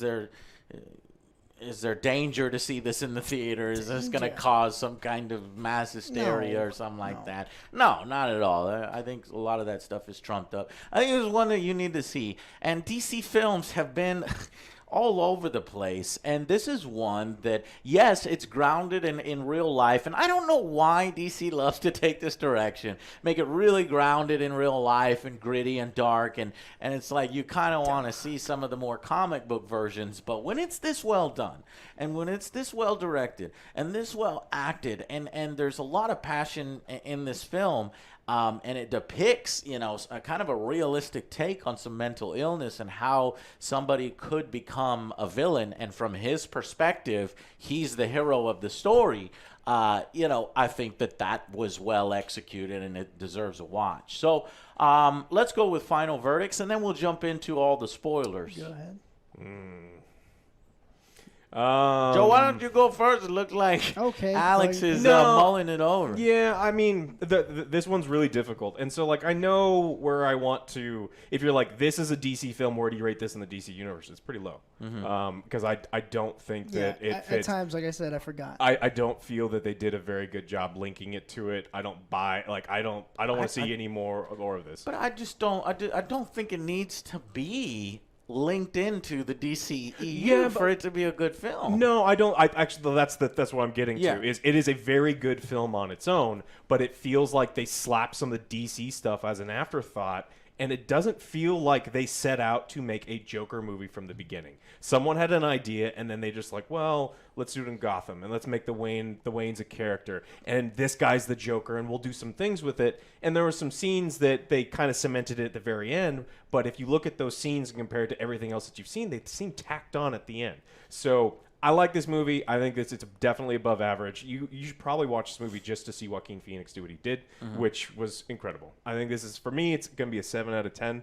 there danger to see this in the theater? Is this going to cause some kind of mass hysteria or something like that? No, not at all. I think a lot of that stuff is trumped up. I think it's one that you need to see. And DC films have been all over the place, and this is one that, yes, it's grounded in real life, and I don't know why DC loves to take this direction, make it really grounded in real life and gritty and dark, and it's like you kind of want to see some of the more comic book versions, but when it's this well done, and when it's this well directed, and this well acted, and there's a lot of passion in this film, and it depicts, a kind of a realistic take on some mental illness and how somebody could become a villain. And from his perspective, he's the hero of the story. I think that was well executed and it deserves a watch. So let's go with final verdicts, and then we'll jump into all the spoilers. Go ahead. Joe, why don't you go first? It looks like Alex is mulling it over. Yeah, I mean, this one's really difficult. And so, like, I know where I want to... If you're like, this is a DC film, where do you rate this in the DC universe? It's pretty low. Because I don't think that it fits. At times, like I said, I forgot. I don't feel that they did a very good job linking it to it. I don't buy... Like, I don't want to see any more of this. But I just don't... I don't think it needs to be linked into the DCEU for it to be a good film. No, I don't. Actually, that's what I'm getting to. It is a very good film on its own, but it feels like they slapped some of the DC stuff as an afterthought and it doesn't feel like they set out to make a Joker movie from the beginning. Someone had an idea, and then they just like, well, let's do it in Gotham, and let's make the Wayne's a character, and this guy's the Joker, and we'll do some things with it. And there were some scenes that they kind of cemented it at the very end, but if you look at those scenes compared to everything else that you've seen, they seem tacked on at the end. So I like this movie. I think it's definitely above average. You should probably watch this movie just to see Joaquin Phoenix do what he did, which was incredible. I think this is, for me, it's going to be a 7 out of 10.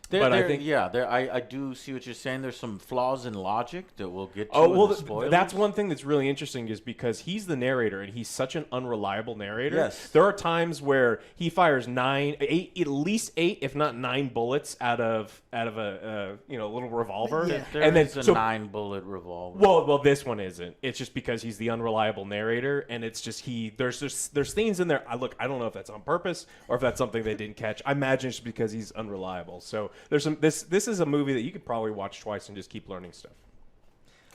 But I think, I do see what you're saying. There's some flaws in logic that we'll get to. Oh, well, in the spoilers. that's one thing that's really interesting is because he's the narrator and he's such an unreliable narrator. Yes. There are times where he fires at least 8, if not 9 bullets out of a little revolver. Yeah. And then There's a 9-bullet revolver. Well, this one isn't. It's just because he's the unreliable narrator, and it's just there's things in there. I don't know if that's on purpose or if that's something they didn't catch. I imagine it's because he's unreliable. So there's some. This is a movie that you could probably watch twice and just keep learning stuff.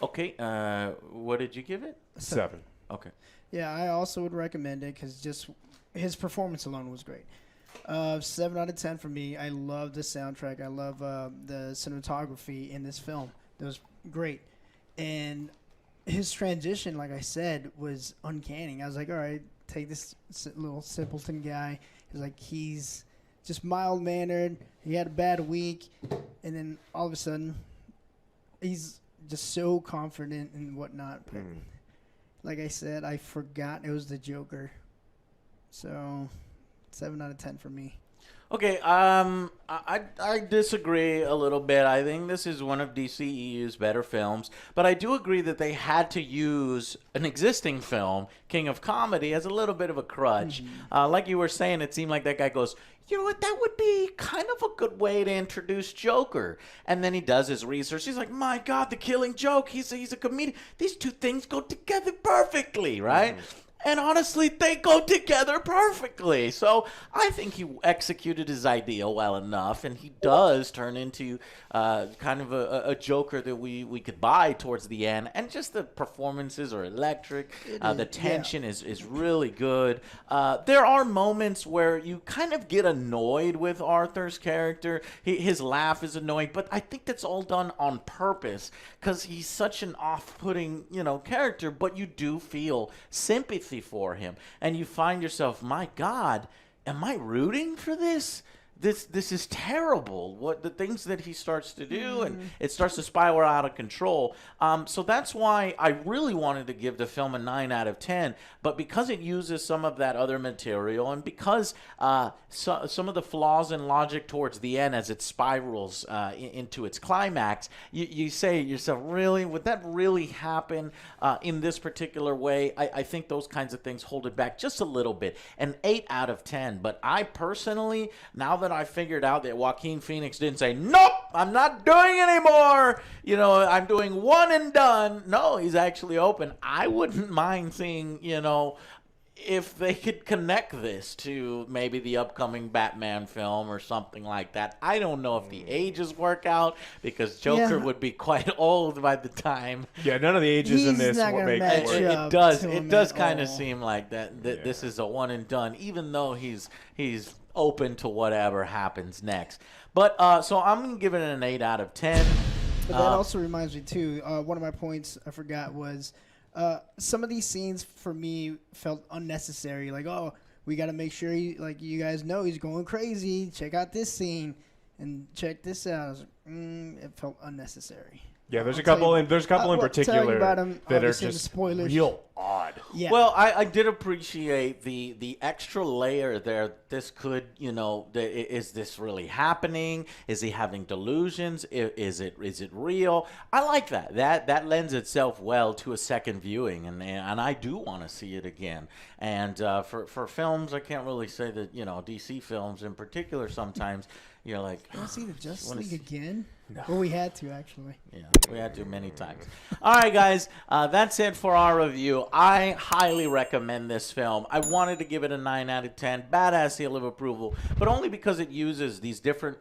Okay, what did you give it? 7. Okay. Yeah, I also would recommend it because just his performance alone was great. 7 out of 10 for me. I love the soundtrack. I love the cinematography in this film. It was great. And his transition, like I said, was uncanny. I was like, all right, take this little simpleton guy. He's just mild-mannered. He had a bad week. And then all of a sudden, he's just so confident and whatnot. But like I said, I forgot it was the Joker. So 7 out of 10 for me. Okay, I disagree a little bit. I think this is one of DCEU's better films, but I do agree that they had to use an existing film, King of Comedy, as a little bit of a crutch. Like you were saying, it seemed like that guy goes, you know what, that would be kind of a good way to introduce Joker. And then he does his research. He's like, my God, the Killing Joke. He's a comedian. These two things go together perfectly, right? And honestly, they go together perfectly. So I think he executed his idea well enough, and he does turn into kind of a Joker that we could buy towards the end. And just the performances are electric. The tension is really good. There are moments where you kind of get annoyed with Arthur's character. His laugh is annoying, but I think that's all done on purpose because he's such an off-putting, character. But you do feel sympathy for him, and you find yourself, my God, am I rooting for this? This is terrible. What the things that he starts to do, and it starts to spiral out of control. So that's why I really wanted to give the film a 9 out of 10. But because it uses some of that other material, and because some of the flaws in logic towards the end as it spirals into its climax, you say to yourself, really, would that really happen in this particular way? I think those kinds of things hold it back just a little bit. An 8 out of 10. But I personally, now that I figured out that Joaquin Phoenix didn't say, nope, I'm not doing anymore, I'm doing one and done. No, he's actually open. I wouldn't mind seeing, if they could connect this to maybe the upcoming Batman film or something like that. I don't know if the ages work out because Joker would be quite old by the time. Yeah, none of the ages in this will make it work. It does kind of seem like that this is a one and done, even though he's open to whatever happens next. But so I'm going to give it an 8 out of 10. But that also reminds me, too, one of my points I forgot was some of these scenes for me felt unnecessary. Like, oh, we got to make sure, you guys know he's going crazy. Check out this scene and check this out. I was like, it felt unnecessary. Yeah, there's a couple in particular that are just real odd. Yeah. Well, I did appreciate the extra layer there. This could, is this really happening? Is he having delusions? Is it real? I like that. That lends itself well to a second viewing, and I do want to see it again. And for films, I can't really say that DC films in particular sometimes. You're like, you want to see the Justice League again? again? Well, we had to, actually. Yeah, we had to many times. All right, guys, that's it for our review. I highly recommend this film. I wanted to give it a 9 out of 10, badass seal of approval, but only because it uses these different,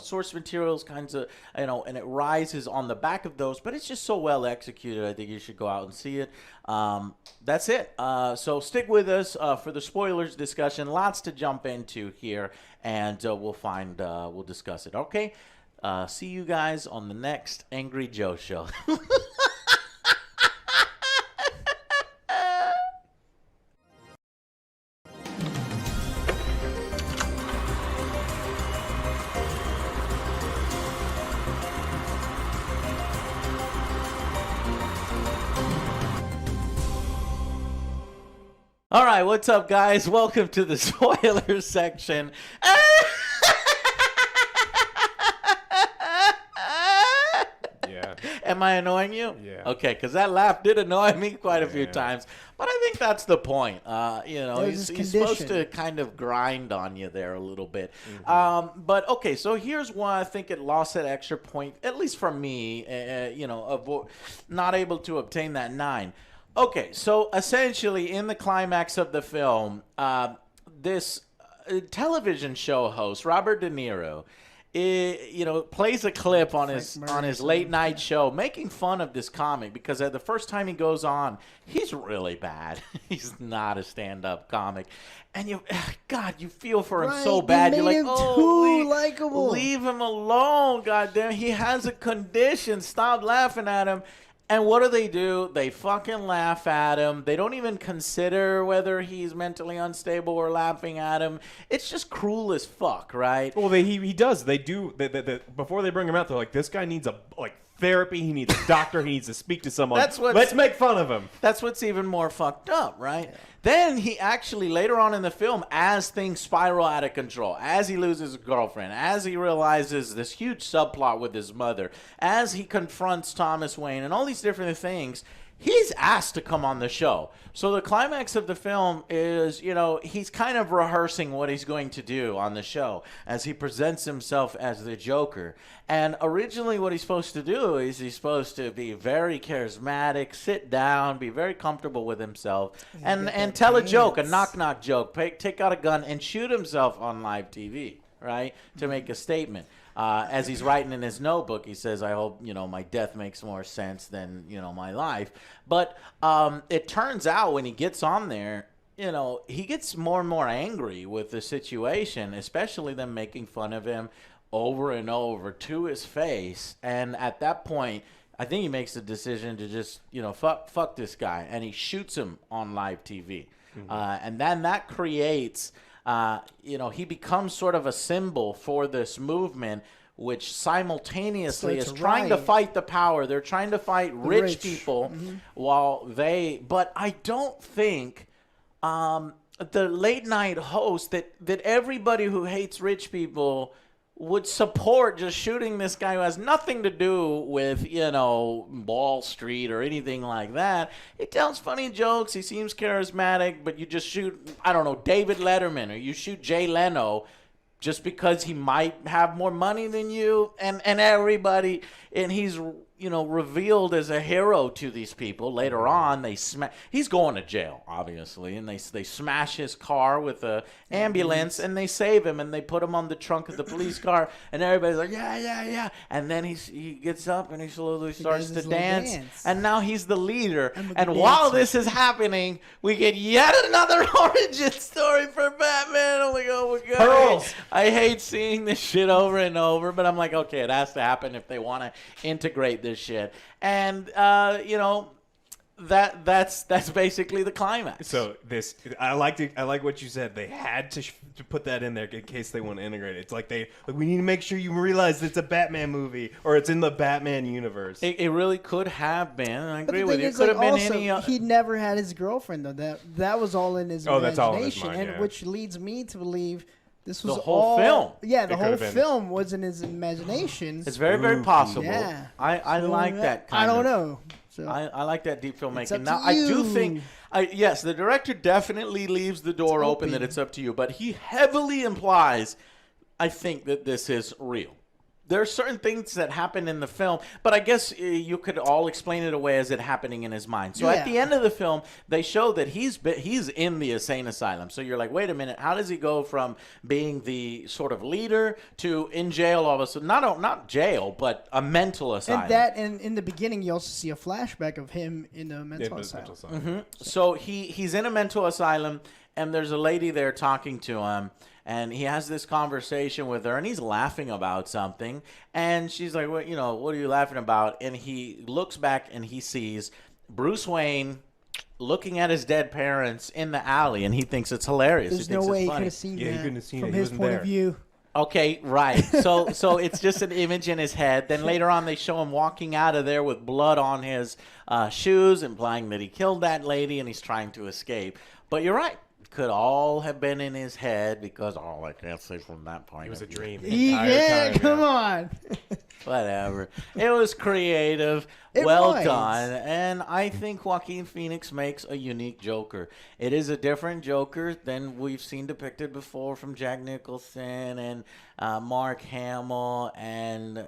source materials, kinds of, and it rises on the back of those. But it's just so well executed. I think you should go out and see it. That's it. So stick with us for the spoilers discussion. Lots to jump into here, and we'll discuss it. Okay. See you guys on the next Angry Joe show. All right, what's up, guys? Welcome to the spoilers section. Am I annoying you? Yeah. Okay, because that laugh did annoy me quite a few times. But I think that's the point. He's supposed to kind of grind on you there a little bit. But, okay, so here's why I think it lost that extra point, at least for me, of not able to obtain that 9. Okay, so essentially in the climax of the film, this television show host, Robert De Niro, plays a clip on his late night show making fun of this comic because the first time he goes on, he's really bad. He's not a stand-up comic. And you feel for him so bad. You're like, too likable. Leave him alone, goddamn. He has a condition. Stop laughing at him. And what do? They fucking laugh at him. They don't even consider whether he's mentally unstable or laughing at him. It's just cruel as fuck, right? Well, he does. They do. Before they bring him out, they're like, this guy needs therapy. He needs a doctor. He needs to speak to someone. Let's make fun of him. That's what's even more fucked up, right? Yeah. Then he actually, later on in the film, as things spiral out of control, as he loses his girlfriend, as he realizes this huge subplot with his mother, as he confronts Thomas Wayne and all these different things, he's asked to come on the show. So the climax of the film is, he's kind of rehearsing what he's going to do on the show as he presents himself as the Joker. And originally what he's supposed to do is he's supposed to be very charismatic, sit down, be very comfortable with himself, and tell a joke, a knock-knock joke, take out a gun and shoot himself on live TV, right, to make a statement. As he's writing in his notebook, he says, I hope, my death makes more sense than, my life. But it turns out when he gets on there, he gets more and more angry with the situation, especially them making fun of him over and over to his face. And at that point, I think he makes the decision to just, fuck this guy. And he shoots him on live TV. And then that creates... he becomes sort of a symbol for this movement, which simultaneously is trying to fight the power. They're trying to fight rich people but I don't think the late night host that everybody who hates rich people would support just shooting this guy who has nothing to do with, Wall Street or anything like that. He tells funny jokes. He seems charismatic, but you just shoot, I don't know, David Letterman, or you shoot Jay Leno just because he might have more money than you, and everybody, and he's revealed as a hero to these people. Later on, he's going to jail, obviously, and they smash his car with a ambulance, and they save him, and they put him on the trunk of the police car, and everybody's like, yeah, and then he gets up, and he slowly starts to dance, and now he's the leader, and while this is happening, we get yet another origin story for Batman. I'm like, oh my God. Pearls. I hate seeing this shit over and over, but I'm like, okay, it has to happen if they want to integrate this shit. And that's basically the climax. So I like what you said. They had to put that in there in case they want to integrate it. It's like we need to make sure you realize it's a Batman movie or it's in the Batman universe. It really could have been. I agree with you. It could have been any. He never had his girlfriend though. That was all in his imagination, that's all in his mind, yeah. And which leads me to believe. This was the whole film. Yeah, the whole film was in his imagination. It's very, very possible. Yeah. I like that kind of. I don't of, know. So I like that deep filmmaking. Now, I do think, yes, the director definitely leaves the door open that it's up to you, but he heavily implies, I think, that this is real. there are certain things that happen in the film, but I guess you could all explain it away as it happening in his mind. So at the end of the film, they show that he's in the insane asylum. So you're like, wait a minute, how does he go from being the sort of leader to in jail all of a sudden? Not jail, but a mental asylum. And in the beginning, you also see a flashback of him in a mental asylum. So he's in a mental asylum, and there's a lady there talking to him. And he has this conversation with her, and he's laughing about something. And she's like, "What? What are you laughing about?" And he looks back, and he sees Bruce Wayne looking at his dead parents in the alley, and he thinks it's hilarious. There's no way he could have seen that from his point of view. Okay, right. So it's just an image in his head. Then later on, they show him walking out of there with blood on his shoes, implying that he killed that lady, and he's trying to escape. But you're right. Could all have been in his head because I can't say from that point. It was a dream. Come on. Whatever. It was creative. It well was. done. And I think Joaquin Phoenix makes a unique Joker. It is a different Joker than we've seen depicted before from Jack Nicholson and Mark Hamill and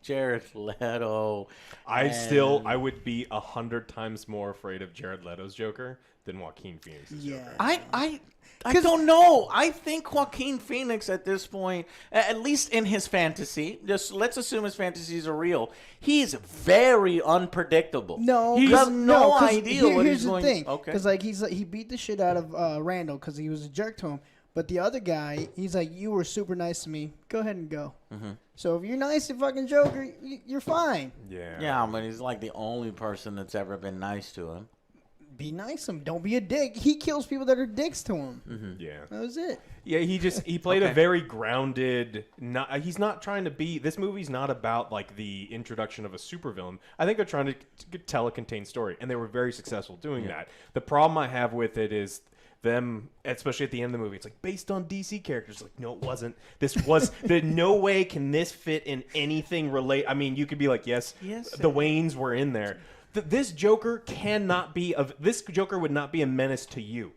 Jared Leto. I would be 100 times more afraid of Jared Leto's Joker than Joaquin Phoenix's Joker. I don't know. I think Joaquin Phoenix at this point, at least in his fantasy, just let's assume his fantasies are real. He's very unpredictable. No, he has no idea what here's he's going. Here's the thing, Okay. because he beat the shit out of Randall because he was a jerk to him. But the other guy, he's like, you were super nice to me. Go ahead and go. So if you're nice to fucking Joker, you're fine. Yeah, but he's like the only person that's ever been nice to him. Be nice to him. Don't be a dick. He kills people that are dicks to him. Yeah. That was it. Yeah, he played a very grounded. He's not trying to be. This movie's not about like the introduction of a supervillain. I think they're trying to tell a contained story, and they were very successful doing that. The problem I have with it is them, especially at the end of the movie, it's like based on DC characters. Like, no, it wasn't. This was. There's no way can this fit in anything relate. I mean, you could be like, yes, the Waynes were in there. This Joker cannot be this Joker would not be a menace to you.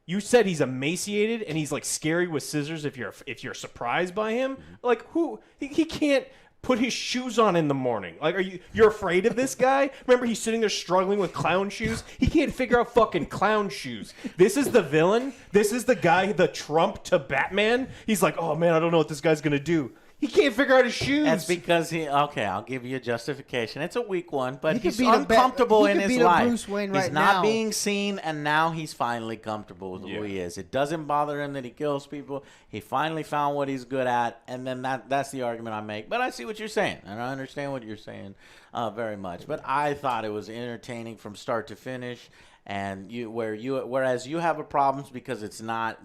You said he's emaciated and he's like scary with scissors if you're surprised by him. Like he can't put his shoes on in the morning. Like you're afraid of this guy? Remember he's sitting there struggling with clown shoes? He can't figure out fucking clown shoes. This is the villain. This is the guy, the Trump to Batman. He's like, "Oh man, I don't know what this guy's going to do." He can't figure out his shoes. That's because I'll give you a justification. It's a weak one, but he's could beat a uncomfortable he in could his beat a life. Bruce Wayne He's right not now. being seen, and now he's finally comfortable with who he is. It doesn't bother him that he kills people. He finally found what he's good at, and then that's the argument I make. But I see what you're saying, and I understand what you're saying very much. But I thought it was entertaining from start to finish, and whereas you have a problem because it's not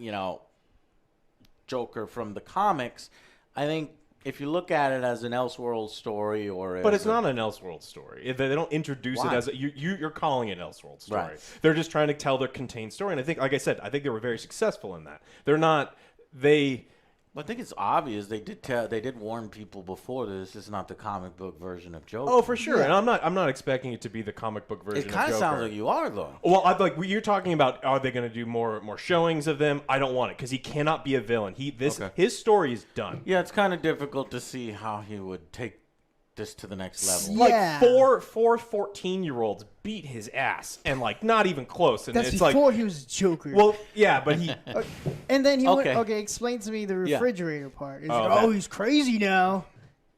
Joker from the comics, I think. If you look at it as an Elseworld story, but it's not an Elseworld story. They don't introduce it as you're calling it an Elseworld story. Right. They're just trying to tell their contained story, and I think, like I said, I think they were very successful in that. They're not they. I think it's obvious they did warn people before that this is not the comic book version of Joker. Oh, for sure, and I'm not expecting it to be the comic book version. It kind of sounds like you are, though. Well, you're talking about, are they going to do more showings of them? I don't want it because he cannot be a villain. His story is done. Yeah, it's kind of difficult to see how he would take this to the next level. Like four 14-year-olds beat his ass, and like not even close. And That's it's before like, he was Joker. Well, yeah, but he. And then he went. Okay, explain to me the refrigerator part. He's crazy now.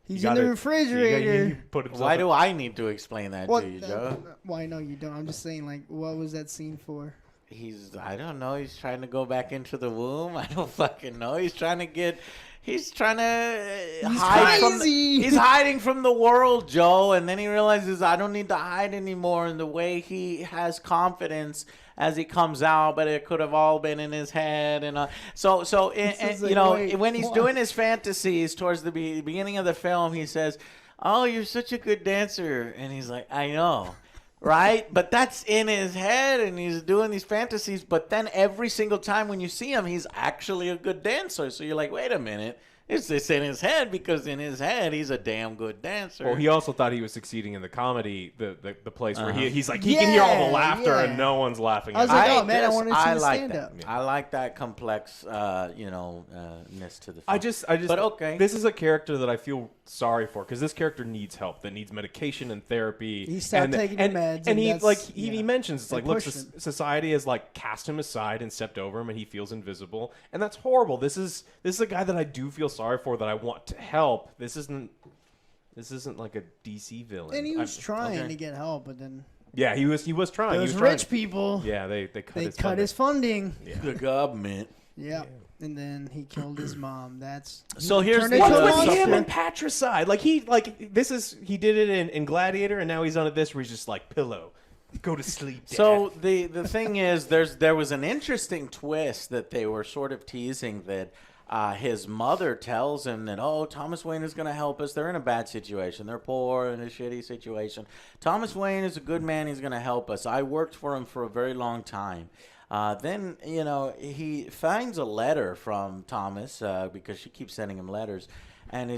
He's in the refrigerator. Why do I need to explain that to you, Joe? Why no, you don't. I'm just saying, like, what was that scene for? I don't know. He's trying to go back into the womb. I don't fucking know. He's trying to hide from he's hiding from the world, Joe, and then he realizes I don't need to hide anymore, and the way he has confidence as he comes out, but it could have all been in his head, and when he's doing his fantasies towards the beginning of the film, he says, "Oh, you're such a good dancer," and he's like, "I know." Right? But that's in his head, and he's doing these fantasies. But then every single time when you see him, he's actually a good dancer. So you're like, wait a minute. It's just in his head because in his head he's a damn good dancer. Well, he also thought he was succeeding in the comedy, the place where Uh-huh. he's like he can hear all the laughter yeah. and no one's laughing. I was at like, him. oh, man, I wanted to see the like stand-up. that. I like that complex, ness to the film. I just, But okay. This is a character that I feel sorry for because this character needs help. That needs medication and therapy. He stopped taking the meds, and he that's- like yeah. he mentions it's They like look, pushed him. society has like cast him aside and stepped over him, and he feels invisible, and that's horrible. This is a guy that I do feel sorry for, that I want to help. This isn't like a DC villain. And he was trying okay. to get help, but then Yeah, he was trying. those he was trying. rich people. Yeah, they cut his funding. Yeah. The government. Yeah. And then he killed his mom. That's So here's turned the into a What's with monster. him and patricide? He did it in Gladiator, and now he's on this where he's just like pillow, go to sleep. Dad. So the thing is, there was an interesting twist that they were sort of teasing that his mother tells him that, oh, Thomas Wayne is going to help us. They're in a bad situation. They're poor in a shitty situation. Thomas Wayne is a good man. He's going to help us. I worked for him for a very long time. Then, he finds a letter from Thomas because she keeps sending him letters. And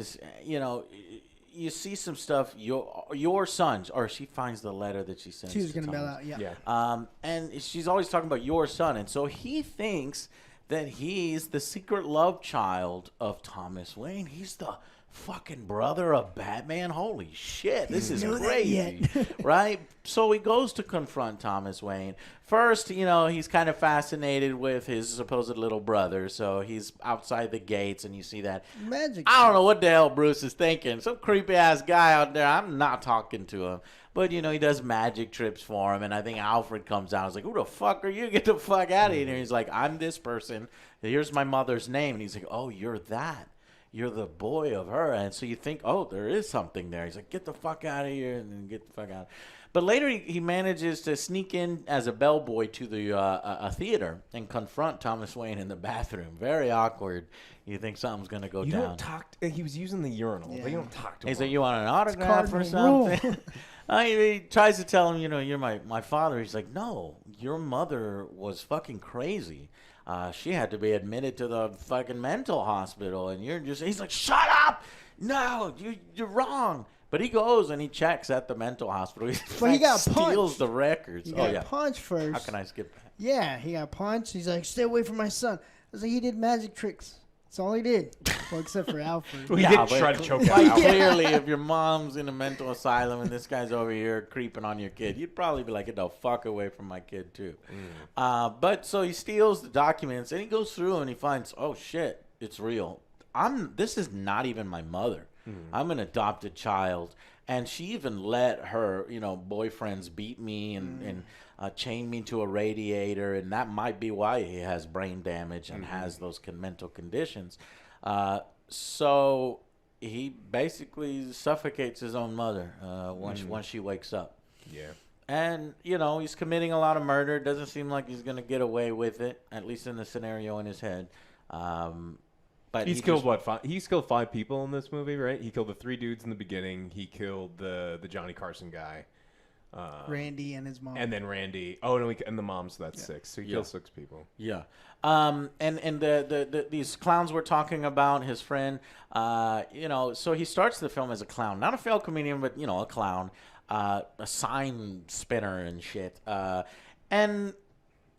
you see some stuff, your sons, or she finds the letter that she sends She was to going to bail Thomas. out, yeah. And she's always talking about your son. And so he thinks that he's the secret love child of Thomas Wayne. He's the fucking brother of Batman. Holy shit, this is crazy. Right? So he goes to confront Thomas Wayne. First, he's kind of fascinated with his supposed little brother. So he's outside the gates and you see that. Magic. I don't know what the hell Bruce is thinking. Some creepy ass guy out there. I'm not talking to him. But, he does magic trips for him. And I think Alfred comes out. He's like, who the fuck are you? Get the fuck out of here. And he's like, I'm this person. Here's my mother's name. And he's like, oh, you're that. You're the boy of her. And so you think, oh, there is something there. He's like, get the fuck out of here. And then get the fuck out. But later he manages to sneak in as a bellboy to the a theater and confront Thomas Wayne in the bathroom. Very awkward. You think something's going to go you down. don't talk. He was using the urinal. Yeah. But you don't talk to him. He's like, you want an autograph or cardinal something? He tries to tell him, you're my father. He's like, no, your mother was fucking crazy. She had to be admitted to the fucking mental hospital, and he's like, shut up! No, you're wrong. But he goes and he checks at the mental hospital. But he got steals punched. the records. He Oh got yeah. punched first. How can I skip that? Yeah, he got punched. He's like, stay away from my son. I was like, he did magic tricks. That's all he did. Well, except for Alfred. Well, he did try to choke Like, out. clearly, if your mom's in a mental asylum and this guy's over here creeping on your kid, you'd probably be like, get the fuck away from my kid, too. But so he steals the documents and he goes through and he finds, oh, shit, it's real. This is not even my mother. I'm an adopted child. And she even let her, boyfriends beat me and chain me to a radiator. And that might be why he has brain damage and has those mental conditions. So he basically suffocates his own mother once she wakes up. Yeah. And, he's committing a lot of murder. Doesn't seem like he's going to get away with it, at least in the scenario in his head. But He's killed what? He's killed 5 people in this movie, right? He killed the 3 dudes in the beginning. He killed the Johnny Carson guy, Randy and his mom. and then Randy. Oh no, and the mom. So that's 6. So he killed 6 people. Yeah. And these clowns we're talking about, his friend, so he starts the film as a clown, not a failed comedian, but a clown, a sign spinner and shit, and.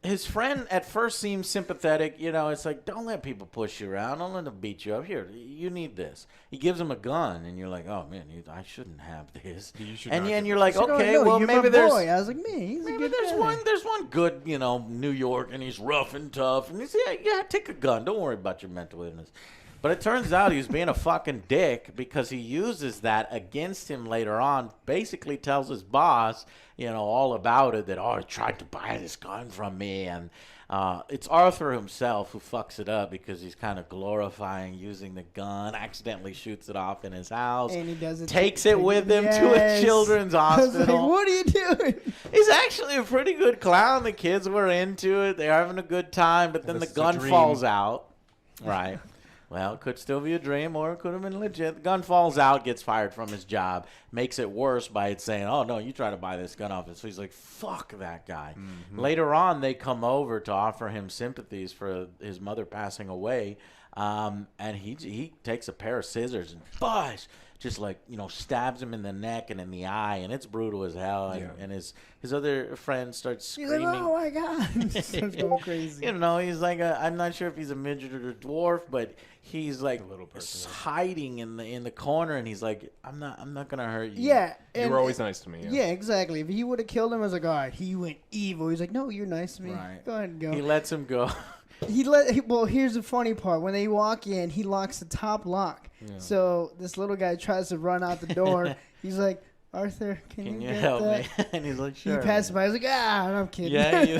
His friend at first seems sympathetic. It's like, don't let people push you around. Don't let them beat you up. Here, you need this. He gives him a gun, and you're like, oh, man, I shouldn't have this. And you're like, okay, well, maybe there's... Boy. I was like, man, he's a good guy. There's one good, New York, and he's rough and tough. And he's, yeah, take a gun. Don't worry about your mental illness. But it turns out he's being a fucking dick because he uses that against him later on. Basically tells his boss, all about it, that, he tried to buy this gun from me. And it's Arthur himself who fucks it up because he's kind of glorifying using the gun, accidentally shoots it off in his house, And he does it takes it with him to a children's I was hospital. like, what are you doing? He's actually a pretty good clown. The kids were into it. They're having a good time, but then the This is a gun dream. falls out. Right. Well, it could still be a dream, or it could have been legit. The gun falls out, gets fired from his job, makes it worse by it saying, oh, no, you try to buy this gun off it. So he's like, fuck that guy. Later on, they come over to offer him sympathies for his mother passing away. And he takes a pair of scissors and buzz, just like, stabs him in the neck and in the eye, and it's brutal as hell. And his other friend starts He's screaming. like, oh my god, starts going crazy. He's like I'm not sure if he's a midget or a dwarf, but he's like hiding in the corner, and he's like, I'm not gonna hurt you. Yeah, you were always nice to me. Yeah, exactly. If he would have killed him, I was like, all right, he went evil. He's like, no, you're nice to me. Right. Go ahead and go. He lets him go. Well, here's the funny part. When they walk in, he locks the top lock. Yeah. So this little guy tries to run out the door. He's like, Arthur, can you help get me? that? And he's like, sure. He passes by. He's like, I'm kidding. Yeah,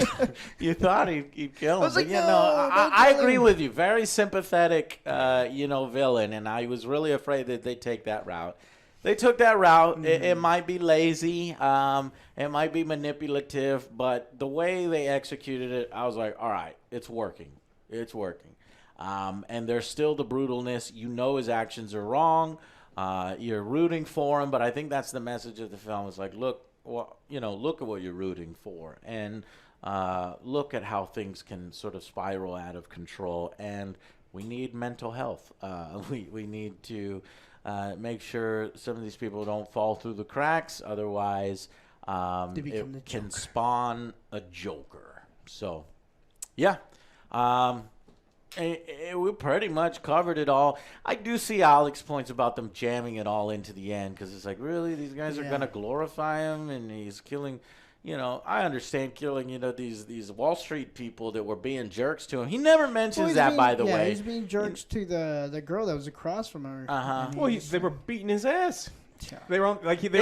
you thought he'd kill him. I was like, but, no, I don't agree kill him. with you. Very sympathetic, villain, and I was really afraid that they take that route. They took that route. It might be lazy. It might be manipulative, but the way they executed it, I was like, all right, it's working. It's working. And there's still the brutalness. His actions are wrong. You're rooting for him, but I think that's the message of the film. It's like, look at what you're rooting for, and look at how things can sort of spiral out of control. And we need mental health. We need to make sure some of these people don't fall through the cracks. Otherwise, it can spawn a Joker. So, yeah. We pretty much covered it all. I do see Alex's points about them jamming it all into the end, because it's like, really, these guys are going to glorify him, and he's killing. I understand killing, these Wall Street people that were being jerks to him. He never mentions that, by the way. He's being jerks to the girl that was across from her. Well, they were beating his ass. They were kicking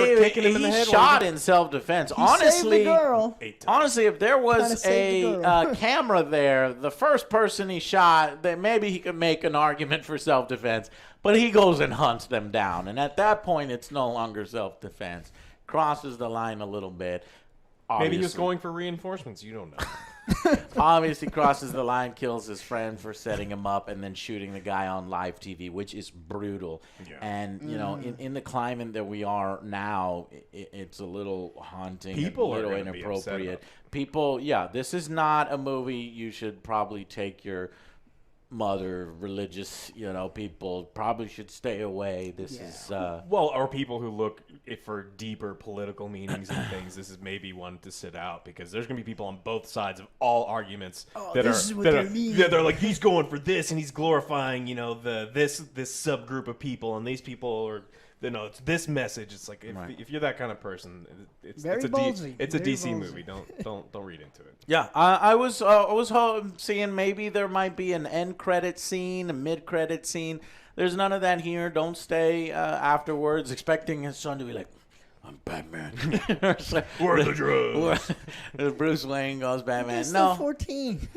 him in the head. He shot in self-defense. Honestly, if there was a camera there, the first person he shot, then maybe he could make an argument for self-defense. But he goes and hunts them down, and at that point, it's no longer self-defense. Crosses the line a little bit. Obviously. Maybe he was going for reinforcements. You don't know. Obviously crosses the line, kills his friend for setting him up, and then shooting the guy on live TV, which is brutal. Yeah. And, in the climate that we are now, it's a little haunting, People a little are inappropriate. People, this is not a movie you should probably take your mother, religious, people probably should stay away. This is or people who look for deeper political meanings and things. This is maybe one to sit out, because there's gonna be people on both sides of all arguments they're like, he's going for this and he's glorifying this subgroup of people, and these people are it's this message. It's like if you're that kind of person, it's a DC movie. Don't read into it. Yeah, I was seeing maybe there might be an end credit scene, a mid credit scene. There's none of that here. Don't stay afterwards expecting his son to be like, I'm Batman. Where are the drugs? Bruce Wayne goes Batman. He's No, still 14.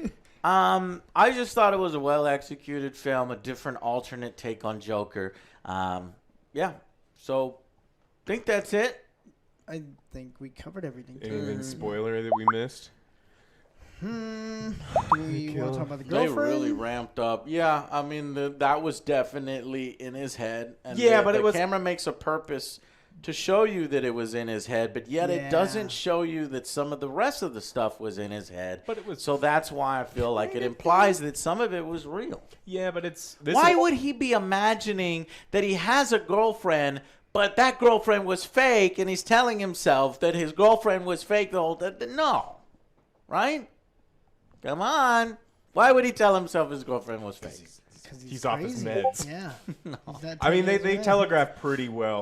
I just thought it was a well executed film, a different alternate take on Joker. So, think that's it. I think we covered everything. Anything spoiler that we missed? Do you want to talk about the girlfriend? They really ramped up. Yeah, I mean, that was definitely in his head. And but the camera makes a purpose to show you that it was in his head, but yet it doesn't show you that some of the rest of the stuff was in his head. But it was, so that's why I feel like it implies that some of it was real. Yeah, but why would he be imagining that he has a girlfriend, but that girlfriend was fake, and he's telling himself that his girlfriend was fake the whole time? No. Right? Come on. Why would he tell himself his girlfriend was fake? He's off his meds. Yeah. No. I mean, they telegraph pretty well